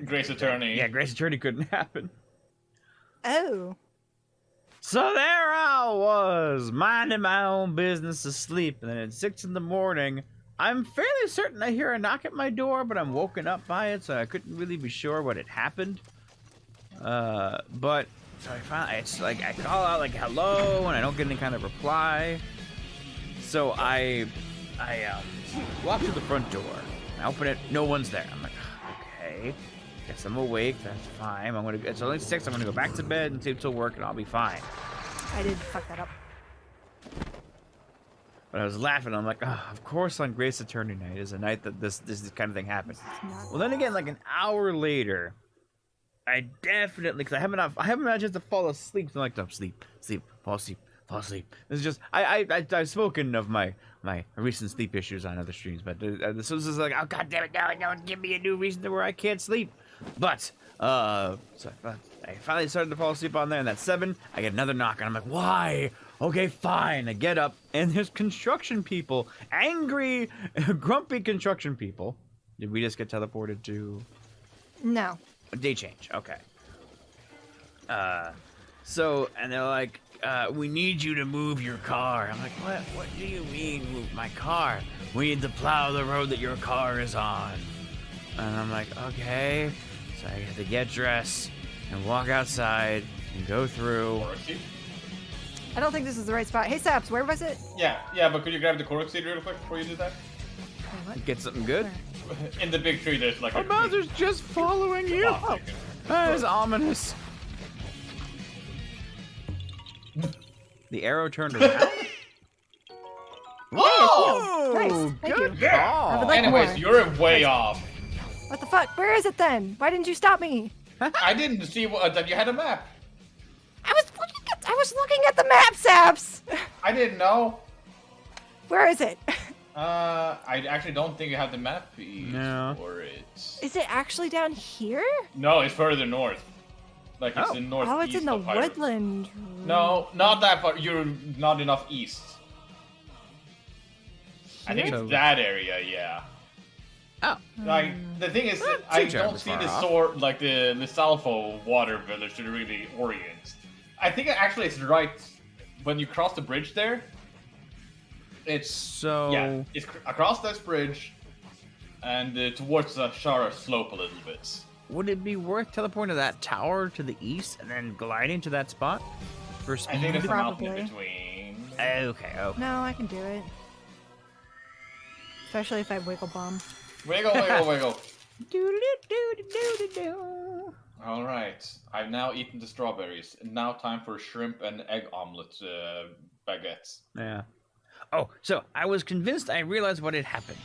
Grace Attorney. Yeah, Grace Attorney couldn't happen. Oh. So there I was, minding my own business asleep, and then at 6 in the morning, I'm fairly certain I hear a knock at my door, but I'm woken up by it, so I couldn't really be sure what had happened. But so it's like I call out like hello, and I don't get any kind of reply. So I walk to the front door. I open it. No one's there. I'm like, okay, guess I'm awake. That's fine. It's only 6. I'm gonna go back to bed and sleep till work, and I'll be fine. I did fuck that up. But I was laughing. I'm like, oh, of course, on Grace Attorney night is a night that this kind of thing happens. Well, then again, like an hour later, I definitely, because I haven't had a chance to fall asleep. So I'm like, no, sleep, fall asleep. It's just I've spoken of my recent sleep issues on other streams, but this was like, oh god damn it, now don't give me a new reason to where I can't sleep. But so I finally started to fall asleep on there, and at 7 I get another knock, and I'm like, why? Okay, fine. I get up, and there's construction people, angry, grumpy construction people. Did we just get teleported to? No. Day change. Okay. So, and they're like, we need you to move your car. I'm like, what? What do you mean move my car? We need to plow the road that your car is on. And I'm like, okay. So I had to get dressed and walk outside and go through. I don't think this is the right spot. Hey, Saps, where was it? Yeah, but could you grab the Korok seed real quick before you do that? Get something good? In the big tree, there's like a... Bowser's just following you! Oh. That is ominous. The arrow turned around? Whoa! Nice. Thank Good you. I would call. like Anyways, more. you're way off. What the fuck? Where is it then? Why didn't you stop me? I didn't see that you had a map. I was looking at the map, Saps. I didn't know. Where is it? I actually don't think you have the map piece for it. Is it actually down here? No, it's further north. Like it's in northeast. Oh, it's in the of Hyrule. woodland. No, not that far. You're not enough east. I think Here? it's that area, yeah. Oh. Like the thing is, Not I too don't terribly see far the off. sword like the Salfo water village to really orient. I think actually it's right when you cross the bridge there. It's it's across this bridge and towards the Shara slope a little bit. Would it be worth teleporting to that tower to the east and then gliding to that spot for speed? I think there's a mountain in Probably. between. Okay. No, I can do it. Especially if I wiggle bomb. Wiggle, wiggle, wiggle. Do-do-do-do-do-do-do. All right, I've now eaten the strawberries. Now time for shrimp and egg omelet baguettes. Yeah. Oh, so I was convinced I realized what had happened,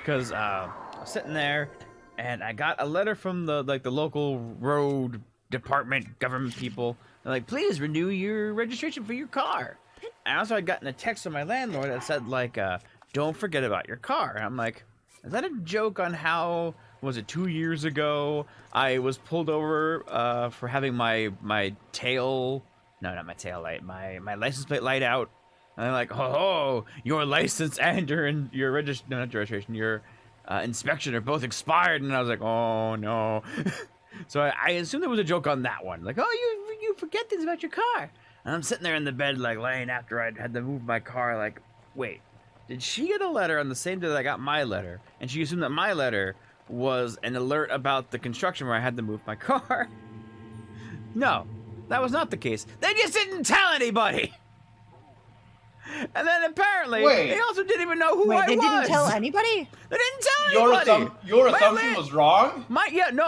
because I was sitting there, and I got a letter from the local road department government people. They're like, please renew your registration for your car. And also I'd gotten a text from my landlord that said like, don't forget about your car. And I'm like, is that a joke on how, was it 2 years ago, I was pulled over for having my tail, no, not my tail light, my license plate light out. And they're like, oh, your license and your registration, your inspection are both expired. And I was like, oh no. So I assumed there was a joke on that one. Like, oh, you forget things about your car. And I'm sitting there in the bed, like laying after I'd had to move my car. Like, wait, did she get a letter on the same day that I got my letter? And she assumed that my letter was an alert about the construction where I had to move my car. No, that was not the case. They just didn't tell anybody. And then apparently, Wait. they also didn't even know who I Wait, they was. didn't tell anybody? They didn't tell anybody. Your My assumption land- was wrong?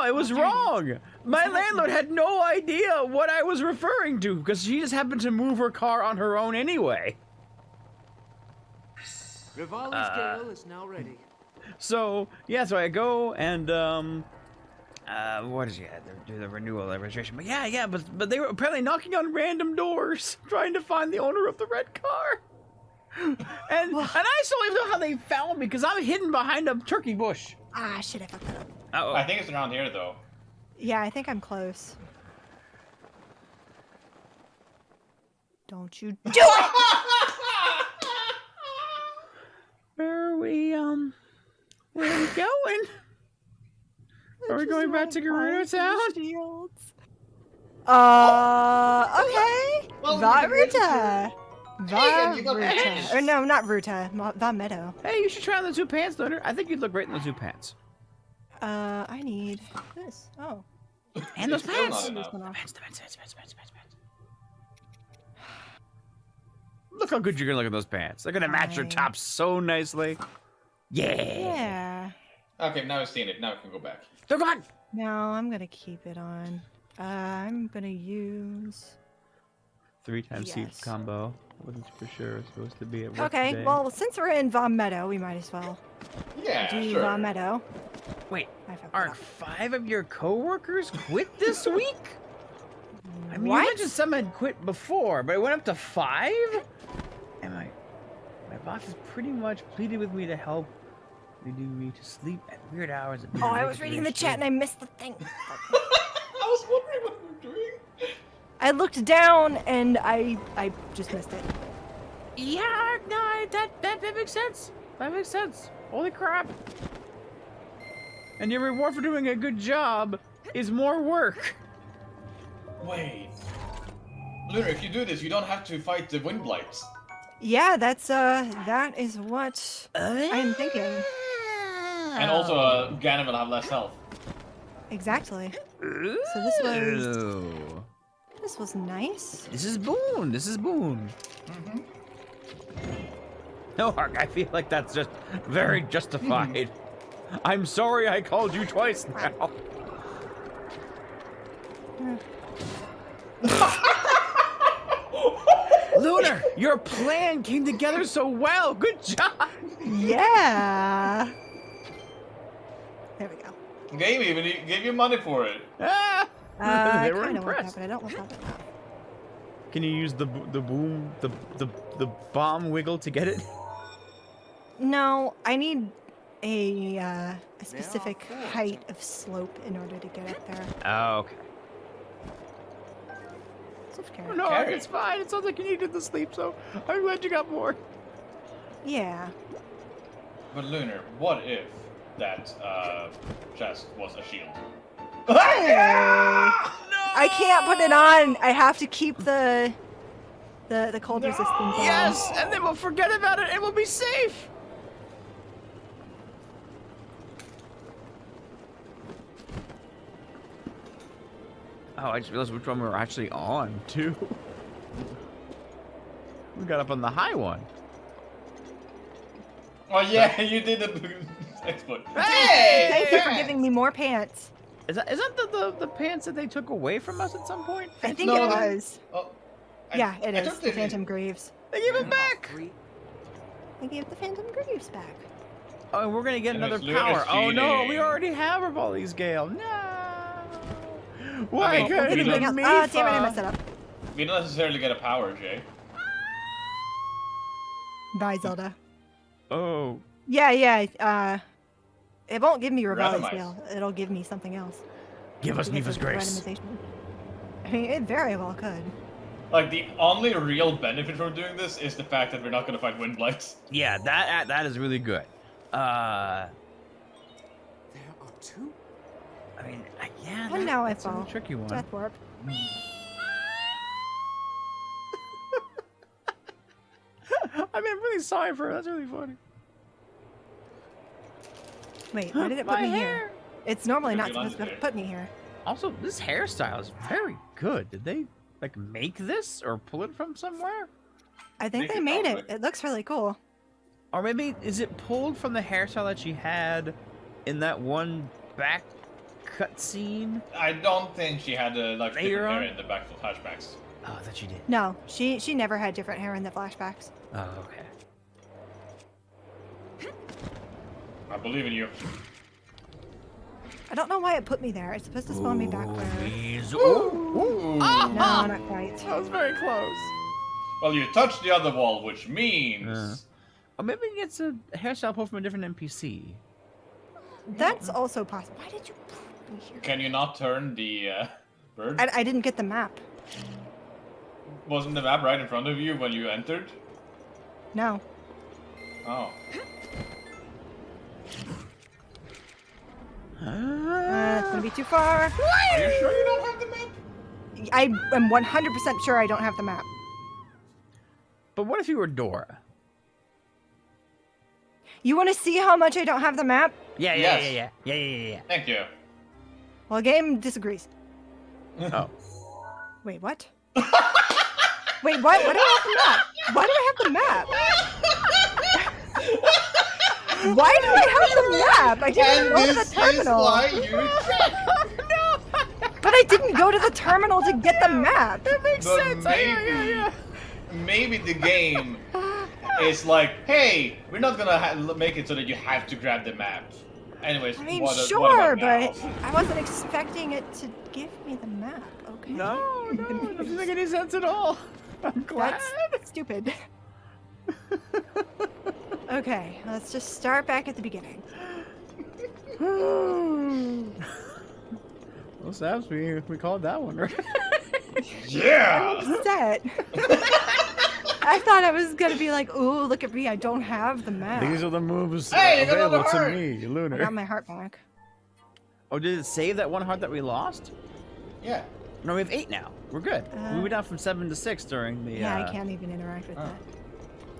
It was wrong. My landlord had no idea what I was referring to because she just happened to move her car on her own anyway. Revali's Gale is now ready. So so I go and what is do the renewal registration? But but they were apparently knocking on random doors trying to find the owner of the red car. And I still don't even know how they found me because I'm hidden behind a turkey bush. Ah, shit, I fucked that up. Uh-oh. I think it's around here, though. Yeah, I think I'm close. Don't you do it! Where are we going? Are we going back to Gerudo Town? Shields. Okay. Well, Varuta. Hey, you got Varuta. pants. Or no, not Ruta. Meadow. Hey, you should try on the 2 pants, Lunar. I think you'd look great in those 2 pants. I need this. Oh. And those Still pants. not enough. Pants. Look how good you're gonna look in those pants. They're gonna match your Fine. top so nicely. Yeah. Yeah. Okay, now I've seen it. Now I can go back. They're gone. No, I'm gonna keep it on. I'm gonna use. 3 times seat Yes. combo. Wasn't super sure it's supposed to be at work Okay, today. well, since we're in Vom Meadow, we might as well Yeah, do sure. Vom Meadow. Wait, I fucked aren't up. 5 of your coworkers quit this week? I mean, What? you mentioned some had quit before, but it went up to 5? And my boss has pretty much pleaded with me to help redo me to sleep at weird hours. Oh, I was reading the chat and I missed the thing. I was wondering what we were doing. I looked down and I just missed it. Yeah, no, that makes sense. That makes sense. Holy crap. And your reward for doing a good job is more work. Wait. Lunar, if you do this, you don't have to fight the wind blights. Yeah, that is what I'm thinking. And also, Ganon will have less health. Exactly. So this was nice. This is Boone. This is Boone. Mm-hmm. No, Hark, I feel like that's just very justified. I'm sorry I called you twice now. Lunar, your plan came together so well. Good job. Yeah. There we go. Gave you money for it. Ah, I they were kind of want that, impressed. but I don't want that enough. Can you use the boom, the bomb wiggle to get it? No, I need a specific height of slope in order to get up there. Oh, okay. Self-care. Oh, no, Carry. it's fine. It sounds like you needed the sleep, so I'm glad you got more. Yeah. But Lunar, what if that chest was a shield? I can't put it on. I have to keep the cold resistance on. Yes, and then we'll forget about it and we'll be safe. Oh, I just realized which one we were actually on, too. We got up on the high one. Oh yeah, you did the exploit. Thank you for giving me more pants. Is that the pants that they took away from us at some point? I think No, it they- was. Oh, Yeah, it I is. thought The they- Phantom Greaves. They gave it back. They gave the Phantom Greaves back. Oh, and we're gonna get And another it's Lunar's power. Oh no, we cheating. already have Revali's Gale. No. Why Okay, couldn't we it don't- be me? Ah, damn it, I messed it up. We don't necessarily get a power, Jay. Bye, Zelda. Oh. Yeah, it won't give me Revali's Randomize. Gale. It'll give me something else. Give us because Nifa's of the grace. randomization. I mean, it very well could. Like, the only real benefit from doing this is the fact that we're not gonna fight wind blights. Yeah, that is really good. There are 2? I mean, yeah. And now I that's a fall. really tricky one. Death warp. I mean, I'm really sorry for her. That's really funny. Wait, why did it put My me hair. here? It's normally not Because we supposed to landed put me here. Also, this hairstyle is very good. Did they like make this or pull it from somewhere? I think They they could made it. probably- It looks really cool. Or maybe is it pulled from the hairstyle that she had in that one back cut scene? I don't think she had like Later different hair on? in the back of flashbacks. Oh, that she did. No, she never had different hair in the flashbacks. Oh, okay. I believe in you. I don't know why it put me there. It's supposed to spawn me back where... Ooh. No, not quite. That was very close. Well, you touched the other wall, which means Or maybe it's a hairstyle pulled from a different NPC. That's also possible. Why did you put me here? can you not turn the bird? I didn't get the map. Wasn't the map right in front of you when you entered? No. Oh. It's gonna be too far. Are you sure you don't have the map? I am 100% sure I don't have the map. But what if you were Dora? You want to see how much I don't have the map? Yes. Yeah. Thank you. Well, game disagrees. Oh. Wait, what? Wait, what? Why do I have the map? Why do I have the map? Why do I have the map? I didn't go to the terminal. you check. But I didn't go to the terminal to get the map. That makes But sense. maybe the game is like, hey, we're not gonna make it so that you have to grab the map. Anyways, I mean, what sure, about now? but I wasn't expecting it to give me the map. Okay. No, it doesn't make any sense at all. I'm glad. That's stupid. Okay, let's just start back at the beginning. Well, Sabs, we called that one, right? Yeah. Upset. I thought I was gonna be like, ooh, look at me, I don't have the map. These are the moves Hey, you got available another to heart. me, I got Lunar. my heart back. Oh, did it save that one heart that we lost? Yeah. No, we have 8 now. We're good. We went down from 7 to 6 during the. Yeah, I can't even interact with that.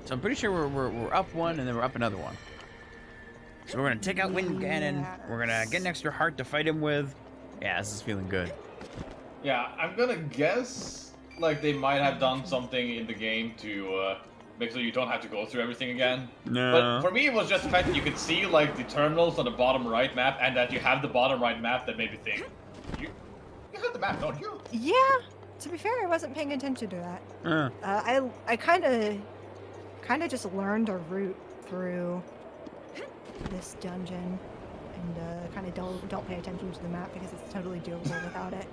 So I'm pretty sure we're up 1 and then we're up another 1. So we're gonna take out Wind Ganon. We're gonna get an extra heart to fight him with. Yeah, this is feeling good. Yeah, I'm gonna guess like they might have done something in the game to make so you don't have to go through everything again. No. But for me, it was just the fact that you could see like the terminals on the bottom right map, and that you have the bottom right map that made me think, you have the map, don't you? Yeah, to be fair, I wasn't paying attention to that. Uh, I kind of just learned a route through this dungeon, and kind of don't pay attention to the map because it's totally doable without it.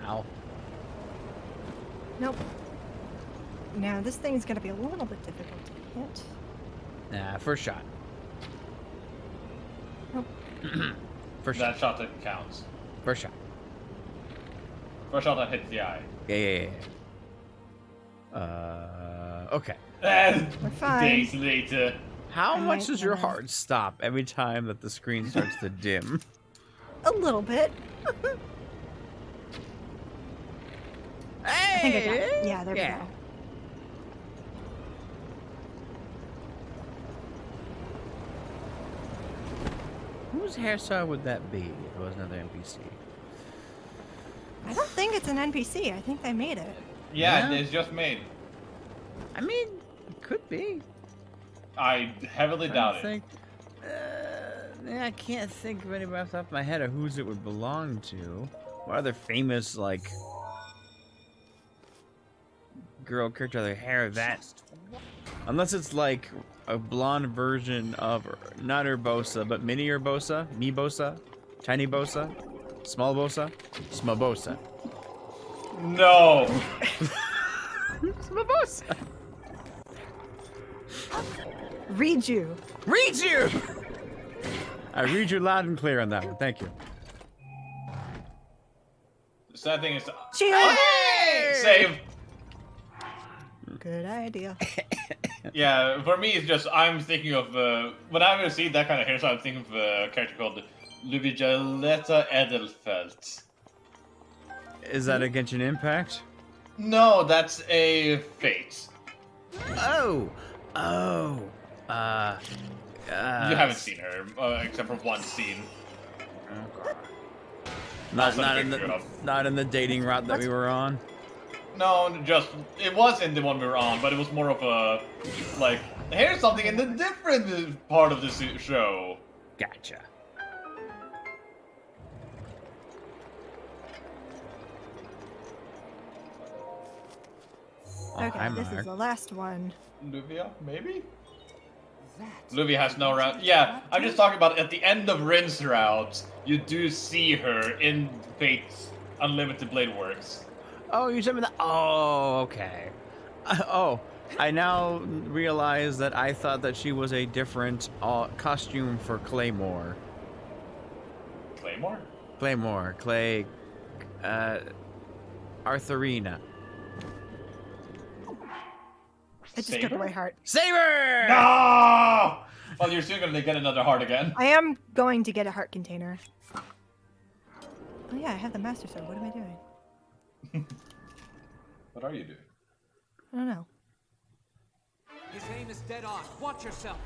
wow. Nope. Now this thing's gonna be a little bit difficult to hit. Nah, first shot. Nope. First That shot. shot that counts. First shot. First shot that hits the eye. Yeah. Okay. And We're fine. days later. How I much might does your have- heart stop every time that the screen starts to dim? A little bit. I think I got it. Yeah, there we go. Whose hairstyle would that be if it was another NPC? I don't think it's an NPC. I think they made it. Yeah, Yeah? it's just made. I mean, it could be. I heavily doubt it. Think, I can't think of anybody off the top of my head of whose it would belong to. What other famous, like, girl character with their hair that? Unless it's like a blonde version of, not Urbosa, but mini Urbosa, me Bosa, tiny Bosa, small Bosa, Smabosa. No. Smabosa. Read you. Read you! I read you loud and clear on that one. Thank you. The sad thing is, Cheers! save. Good idea. Yeah, for me it's just I'm thinking of when I see that kind of hairstyle, I'm thinking of a character called Luvijaleta Edelfelt. Is that a Genshin Impact? No, that's a Fate. Oh. You haven't seen her except for one scene. Not send a in picture the of. not in the dating route that we were on. No, just it was in the one we were on, but it was more of a like here's something in the different part of this show. Gotcha. Oh, Okay, hi, this is Mark. the last one. Luvia, maybe? Luvia has no route. Yeah, I'm just talking about at the end of Rin's route, you do see her in Fate's Unlimited Blade Works. Oh, you sent me that. Oh, okay. Oh, I now realize that I thought that she was a different costume for Claymore. Claymore? Claymore, Clay, Arthurina. It just took away heart. Saber! No! Well, you're still gonna get another heart again. I am going to get a heart container. Oh yeah, I have the Master Sword. What am I doing? What are you doing? I don't know. His aim is dead on. Watch yourself.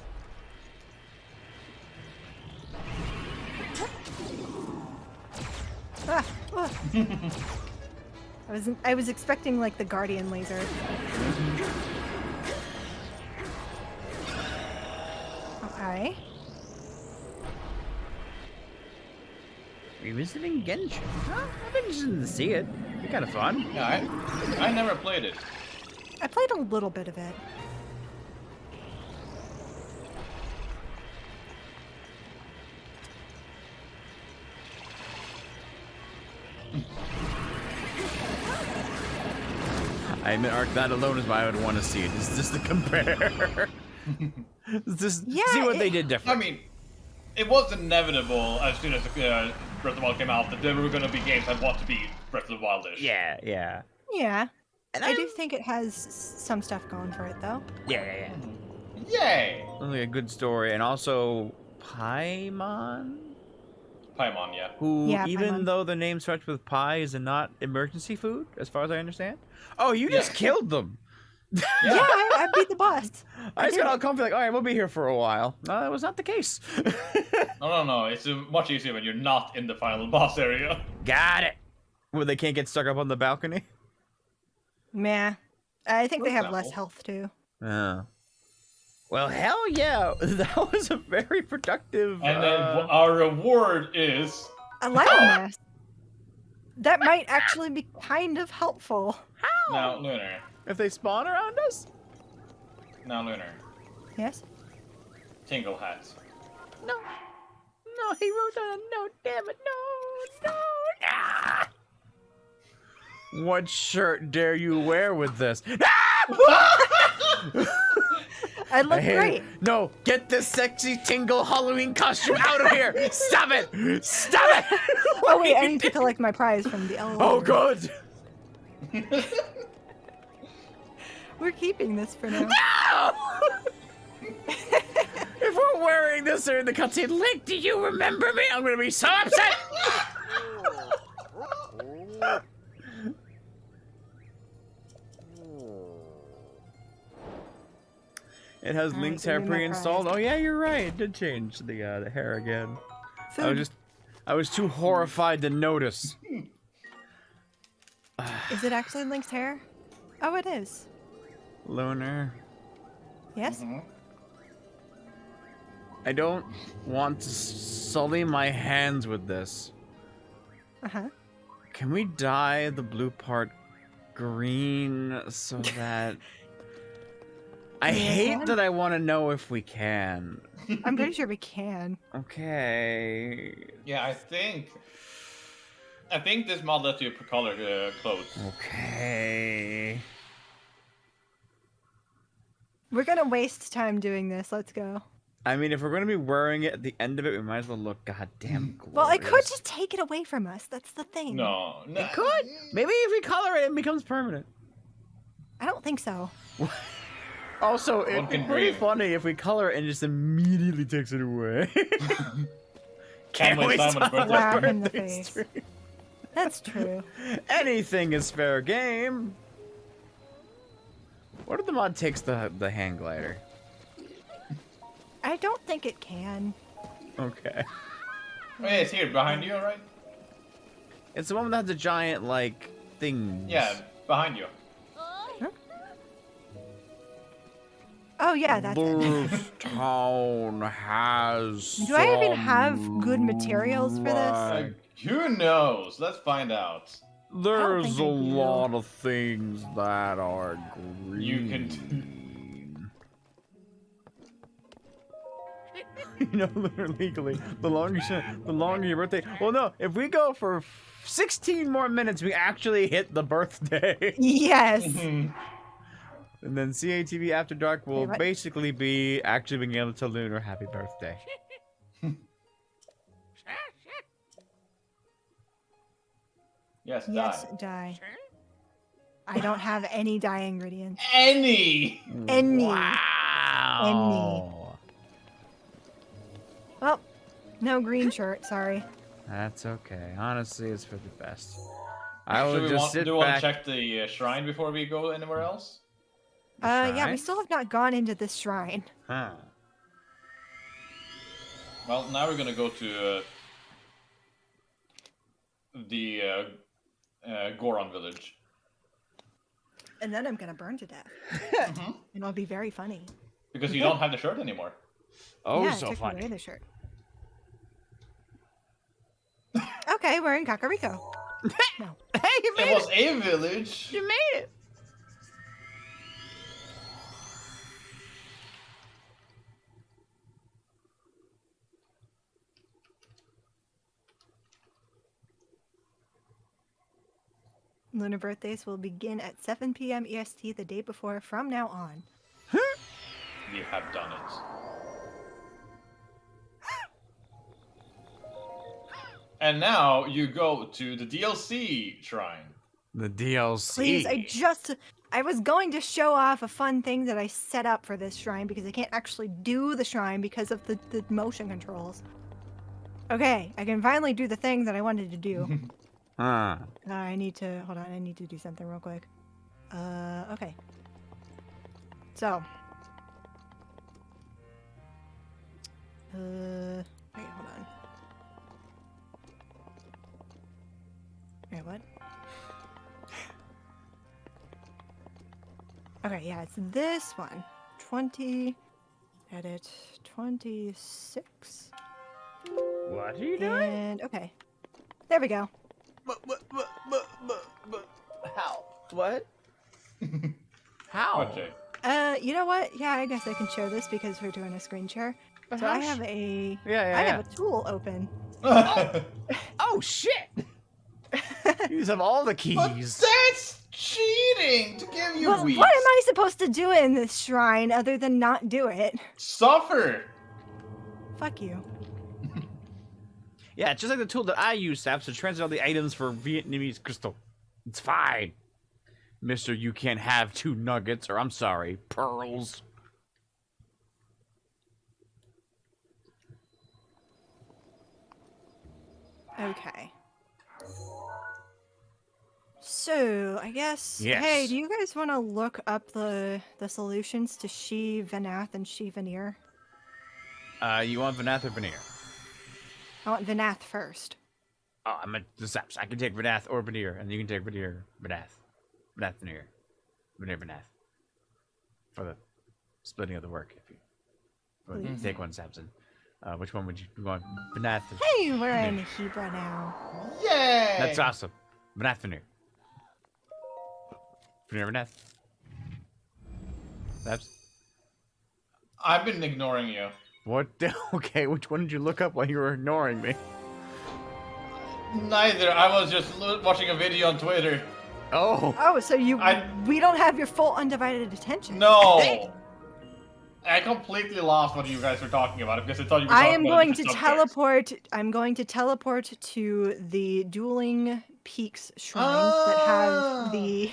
Ah, ah. I was expecting like the Guardian laser. Okay. Revisiting Genshin. Huh? I've been interested to see it. It'd be kind of fun. Yeah, I never played it. I played a little bit of it. I admit, Ark, that alone is why I would want to see it. It's just to compare. Just see what they did different. I mean, it was inevitable as soon as Breath of the Wild came out that there were going to be games that want to be Breath of the Wild-ish. Yeah, yeah. Yeah. And I do think it has some stuff going for it though. Yeah. Yay! Really a good story. And also, Paimon? Paimon, yeah. Who, Yeah, even Paimon. though the name starts with pie, is not emergency food, as far as I understand? Oh, you just killed them! Yeah, I beat the boss. I just got all comfy, like, alright, we'll be here for a while. No, that was not the case. No. It's much easier when you're not in the final boss area. Got it! Where they can't get stuck up on the balcony? Meh. I think For they have less example. health too. Oh. Well, hell yeah! That was a very productive... And then our reward is... A lion nest. That might actually be kind of helpful. Now, Lunar. If they spawn around us? Now, Lunar. Yes? Tingle hat. No. No, he wrote down a note, damn it. No. Ah! What shirt dare you wear with this? I look hate great. it. No, get this sexy Tingle Halloween costume out of here! Stop it! Stop it! Oh wait, I need to collect my prize from the elevator. Oh, good! We're keeping this for now. No! If we're wearing this during the cutscene, Link, do you remember me? I'm gonna be so upset! It has All right, Link's give hair me my pre-installed. prize. Oh yeah, you're right. It did change the hair again. Food. I was too horrified to notice. Is it actually Link's hair? Oh, it is. Lunar. Yes? I don't want to sully my hands with this. Uh-huh. Can we dye the blue part green so that... I hate that I want to know if we can. I'm pretty sure we can. Okay. Yeah, I think this mod lets you color clothes. Okay. We're gonna waste time doing this. Let's go. I mean, if we're going to be wearing it at the end of it, we might as well look goddamn glorious. Well, it could just take it away from us. That's the thing. No. It could. Maybe if we color it, it becomes permanent. I don't think so. Also, it'd One be can pretty dream. funny if we color it and just immediately takes it away. Can't waste waste time on a time on Whack a in the birthday face. stream. That's true. Anything is fair game. What if the mod takes the hand glider? I don't think it can. Okay. Oh, yeah, it's here behind you, alright? It's the one that has the giant, like, things. Yeah, behind you. Oh yeah, that's it. This town has. Do I even have good materials for this? Who knows? Let's find out. There's think a I do. lot of things that are green. You can. You know, legally, the longer your birthday. Well, no, if we go for 16 more minutes, we actually hit the birthday. Yes. And then CATV After Dark will Wait, what? basically be actually being able to tell Lunar happy birthday. Yes, Yes, die. die. I don't have any dye ingredients. Any! Any. Wow. Well, no green shirt, sorry. That's okay. Honestly, it's for the best. I Do will we just want, sit do we want back. to check the shrine before we go anywhere else? Yeah, we Shrine? still have not gone into this shrine. Huh. Well, now we're gonna go to the Goron village. And then I'm gonna burn to death. And it'll be very funny. Because you don't have the shirt anymore. Oh, yeah, so I took away funny. the shirt. Okay, we're in Kakariko. No. Hey, you It made was it! a village. You made it! Lunar birthdays will begin at 7 p.m. EST the day before from now on. You have done it. And now you go to the DLC shrine. The DLC. Please, I was going to show off a fun thing that I set up for this shrine because I can't actually do the shrine because of the motion controls. Okay, I can finally do the thing that I wanted to do. Huh. I need to, hold on, I need to do something real quick. Okay. So. Wait, hold on. Wait, what? Okay, yeah, it's this one. 20, edit, 26. What are you doing? And, okay. There we go. How? What? How? Okay. You know what? Yeah, I guess I can share this because we're doing a screen share. So I have a, I have a tool open. Oh, shit! You have all the keys. That's cheating to give you Well, weeks. what am I supposed to do in this shrine other than not do it? Suffer. Fuck you. Yeah, it's just like the tool that I use, Saps, to translate all the items for Vietnamese crystal. It's fine. Mister, you can't have 2 nuggets, or I'm sorry, pearls. Okay. So, I guess, Yes. hey, do you guys want to look up the solutions to She Vanath and She Veneer? You want Vanath or Veneer? I want Vanath first. Oh, I'm the Saps. I can take Vanath or Veneer, and you can take Veneer, Vanath. Vanath, Veneer. Veneer, Vanath. For the splitting of the work, if you want to Please. take one, Sapson. Which one would you want? Vanath or Hey, we're in Hebra now. Yay! That's awesome. Vanath, Veneer. Veneer, Vanath. Saps? I've been ignoring you. What? Okay, which one did you look up while you were ignoring me? Neither. I was just watching a video on Twitter. Oh. Oh, so we don't have your full undivided attention. No. I completely lost what you guys were talking about because I thought you were I talking am about going to different subjects. teleport. I'm going to teleport to the Dueling Peaks shrine that have the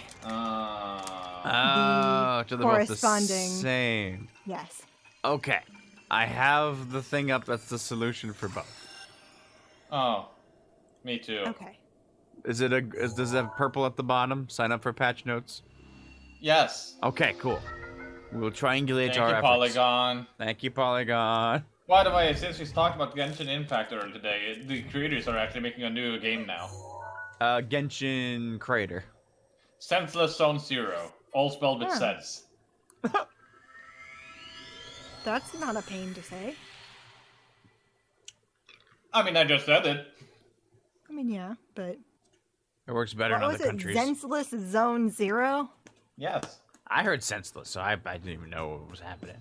Oh, so they're both the corresponding. same. Yes. Okay. I have the thing up that's the solution for both. Oh, me too. Okay. Does it have purple at the bottom? Sign up for patch notes? Yes. Okay, cool. We'll triangulate Thank our you, efforts. Polygon. Thank you, Polygon. By the way, since we talked about Genshin Impact earlier today, the creators are actually making a new game now. Genshin Crater. Senseless Zone 0. All spelled with sense. That's not a pain to say. I mean, I just said it. I mean, yeah, but It works better in what other was it? countries. Senseless Zone 0? Yes. I heard senseless, so I didn't even know what was happening.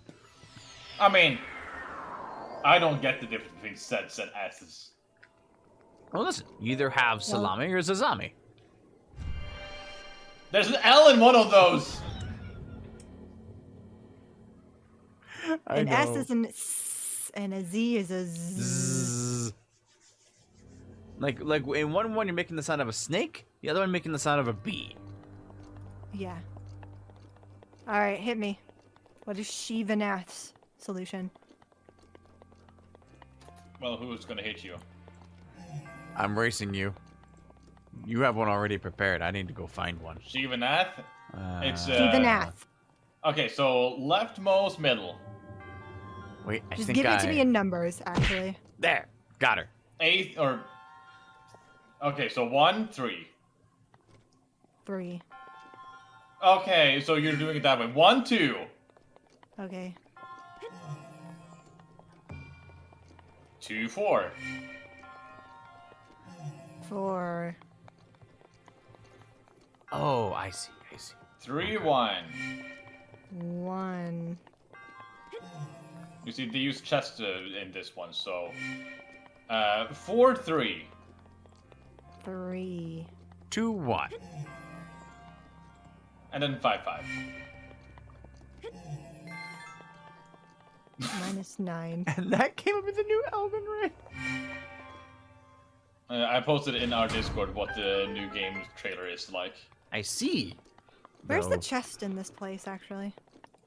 I mean, I don't get the difference between sets and S's. Well, listen, you either have salami or zazami. There's an L in one of those. An S is an S, and a Z is a Z. Like in one you're making the sound of a snake, the other one making the sound of a bee. Yeah. Alright, hit me. What is Shivanath's solution? Well, who's gonna hit you? I'm racing you. You have one already prepared. I need to go find one. Shivanath? It's Shivanath. Okay, so leftmost middle. Wait, I Just think give it to me in numbers, actually. There, got her. Eighth or... Okay, so 1, 3. 3. Okay, so you're doing it that way. 1, 2. Okay. 2, 4. 4. Oh, I see. 3, 1. 1. You see, they use chest in this one, so... 4, 3. 3. 2, 1. And then 5, 5. -9. And that came up with a new Elden Ring. I posted in our Discord what the new game trailer is like. I see. Where's the No. chest in this place, actually?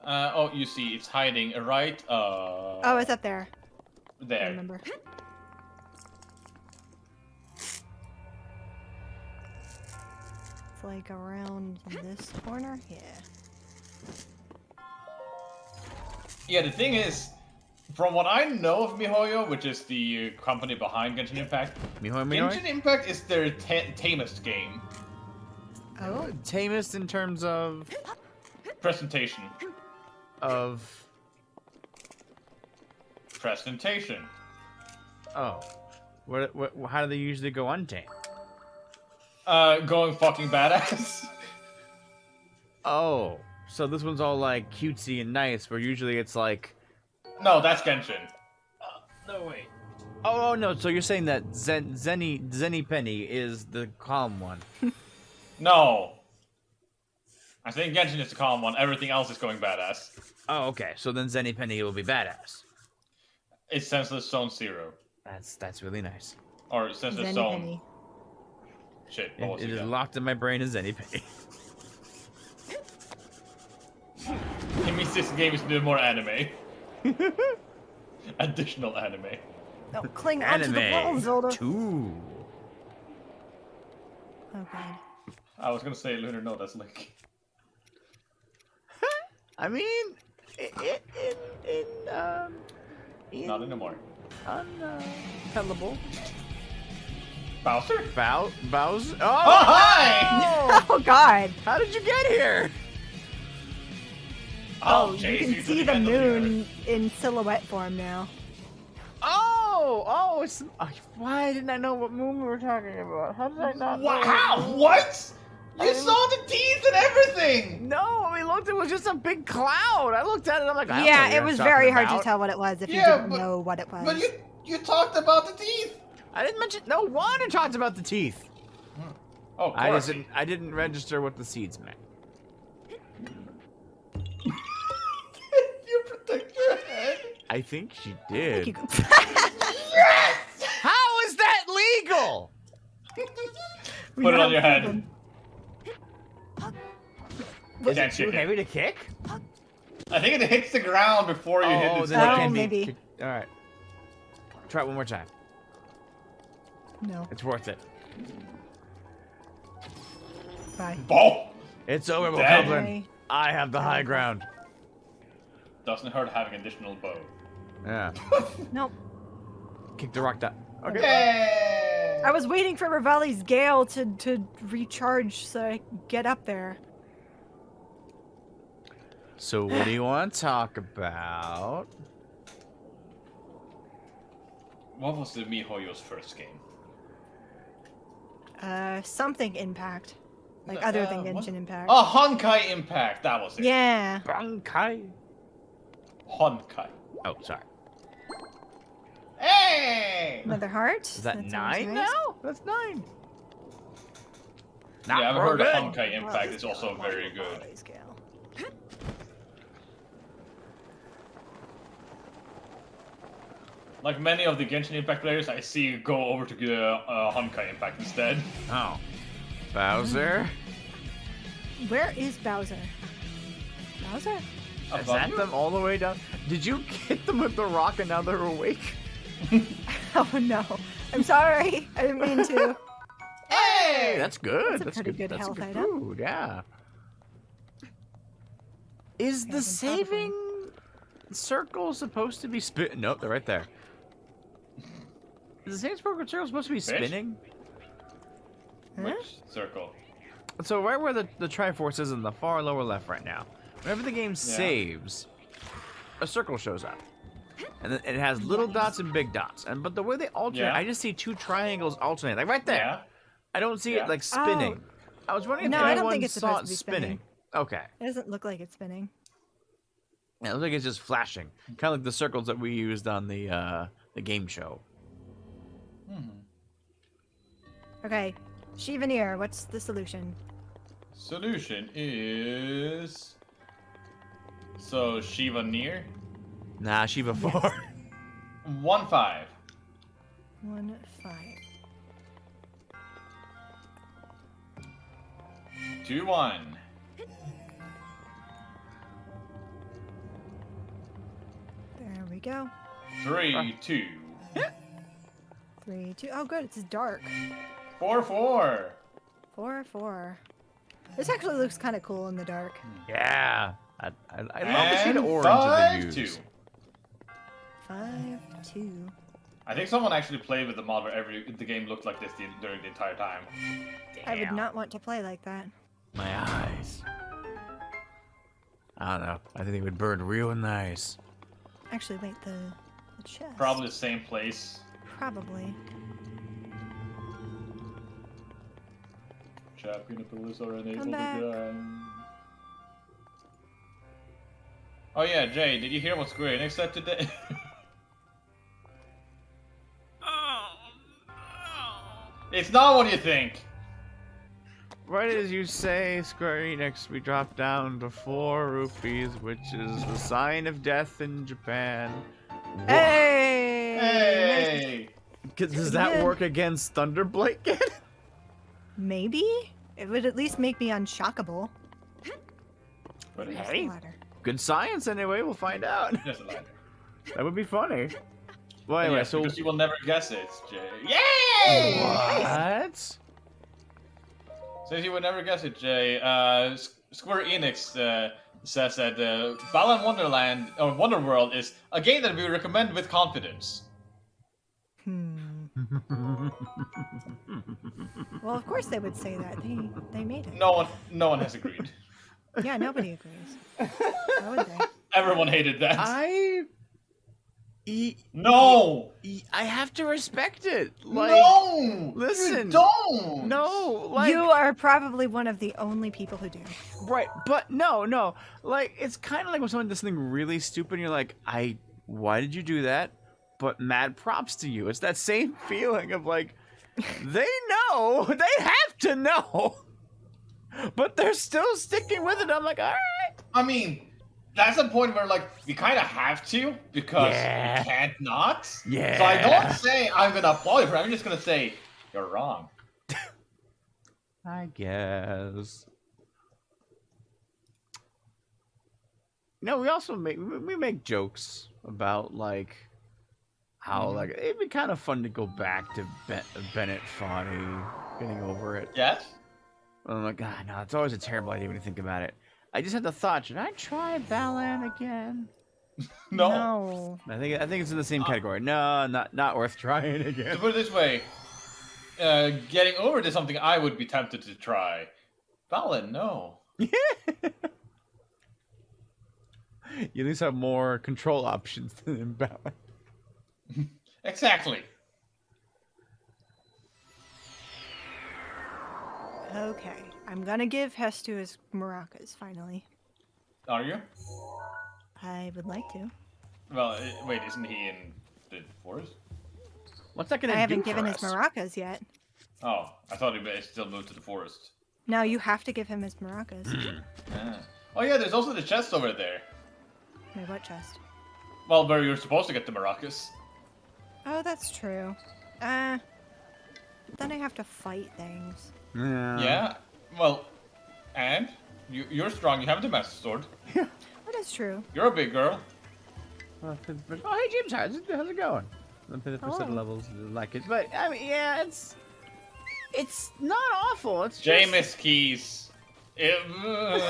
Oh, you see, it's hiding right, Oh, it's up there. I there. remember. It's like around this corner? Yeah. Yeah, the thing is, from what I know of MiHoYo, which is the company behind Genshin Impact, Genshin Impact is their tamest game. Oh? Tamest in terms of... Presentation. Presentation. Oh. What, how do they usually go untamed? Going fucking badass. Oh. So this one's all like cutesy and nice, where usually it's like... No, that's Genshin. No, wait. Oh, no, so you're saying that Zenny Penny is the calm one. No. I think Genshin is the calm one. Everything else is going badass. Oh, okay. So then Zenny Penny will be badass. It's Senseless Zone 0. That's really nice. Or Senseless Zenny Zone. Penny. Shit, what was It is again? locked in my brain as Zenny Penny. It means this game is a bit more anime. Additional anime. No, cling onto the wall, Zelda. 2. Oh, God. I was gonna say Lunar, no, that's like... I mean, Not anymore. Unpellable. Bowser? Bowser? Oh, hi! Oh, God. How did you get here? Oh, You jeez, can see the moon in silhouette form now. Oh, it's... why didn't I know what moon we were talking about? How did I not know? How? What? You saw the teeth and everything! No, we looked, it was just a big cloud. I looked at it, I'm like, I don't know Yeah, what it you're was talking very hard to about. tell what it was if you Yeah, didn't but- know what it was. But you talked about the teeth! I didn't mention, no one talked about the teeth. Oh, of course. I didn't register what the seeds meant. You protect your head? I think she did. Thank you. How is that legal? Put it on your head. Is That it too shit. heavy to kick? I think it hits the ground before you hit the then it Oh, can be maybe. kicked. All right. Try it one more time. No. It's worth it. Bye. Ball! It's over, Dead. Bokoblin. I have the high ground. Doesn't hurt having additional bow. Yeah. Nope. Kick the rock down. Okay. Yay! I was waiting for Revali's Gale to recharge so I could get up there. So what do you want to talk about? What was the miHoYo's first game? Something Impact. Like other than Genshin Impact. Oh, Honkai Impact. That was it. Yeah. Honkai. Honkai. Oh, sorry. Hey! Another heart. Is that sounds 9 nice. now? That's 9. Yeah, I've Not heard of good. Honkai Impact. It's also very good. Revali's Gale. Like many of the Genshin Impact players, I see go over to Honkai Impact instead. Oh. Bowser? Where is Bowser? Bowser? Is that them all the way down? Did you hit them with the rock and now they're awake? Oh no. I'm sorry. I didn't mean to. Hey! That's good. That's a pretty good That's health good item. food, yeah. Is the saving circle supposed to be spin? Nope, they're right there. Is the saving circle supposed to be spinning? Which circle? So right where the Triforce is in the far lower left right now. Whenever the game saves, a circle shows up. And then it has little dots and big dots. But the way they alternate, I just see 2 triangles alternate. Like right there. Yeah. I don't see it like spinning. I was wondering if No, I don't anyone think it's saw supposed it to be spinning. Okay. It doesn't look like it's spinning. Yeah, it looks like it's just flashing. Kind of like the circles that we used on the game show. Okay. Shivanir, what's the solution? Solution is... So, Shiva near? Nah, Shiva 4. 1-5. 1-5. 2-1. There we go. 3-2. 3-2. Oh, good. It's dark. 4-4. 4-4. This actually looks kind of cool in the dark. Yeah. I love the shade of orange that they use. 5-2. I think someone actually played with the mod where the game looked like this during the entire time. I would not want to play like that. My eyes. I don't know. I think they would burn real nice. Actually, wait, the chest. Probably the same place. Probably. Peanut butters are unable Come back. to grind. Oh yeah, Jay, did you hear what Square Enix said today? It's not what you think. Right as you say, Square Enix, we drop down to 4 rupees, which is the sign of death in Japan. Hey! Hey! Does that work against Thunderblade? Maybe? It would at least make me unshockable. But Where's hey, the ladder? good science anyway, we'll find out. There's a ladder. That would be funny. Well, anyway, Yes, so... because you will never guess it, Jay. Yay! What? Says you would never guess it, Jay. Square Enix says that Balan Wonderland or Wonderworld is a game that we recommend with confidence. Well, of course they would say that. They made it. No one has agreed. Yeah, nobody agrees. Why would they? Everyone hated that. No! I have to respect it. Like, no! Listen. You don't! No, like... You are probably one of the only people who do. Right, but no. Like, it's kind of like when someone does something really stupid and you're like, why did you do that? But mad props to you. It's that same feeling of like, they know. They have to know. But they're still sticking with it. I'm like, all right. I mean, that's the point where, like, we kind of have to, because we can't not. Yeah. So I don't say I'm going to applaud you for it. I'm just going to say, you're wrong. I guess. No, we also make jokes about, like, how, like, it'd be kind of fun to go back to Bennett Foddy getting over it. Yes? I'm like, God, no, it's always a terrible idea when you think about it. I just had the thought, should I try Ballad again? No. I think it's in the same category. No, not worth trying To again. put it this way, getting over it is something I would be tempted to try. Ballad, no. You at least have more control options than in Ballad. Exactly. Okay, I'm gonna give Hestu his maracas finally. Are you? I would like to. Well, wait, isn't he in the forest? What's that gonna I do haven't for given us? his maracas yet. Oh, I thought he may still moved to the forest. No, you have to give him his maracas. Ah. Oh yeah, there's also the chest over there. My what chest? Well, where you're supposed to get the maracas. Oh, that's true. But then I have to fight things. Yeah. Well, and you're strong. You have the master sword. That is true. You're a big girl. Oh, hey, James, how's it going? The Hello. percent levels like it, but I mean, yeah, it's not awful. It's James Keese. That's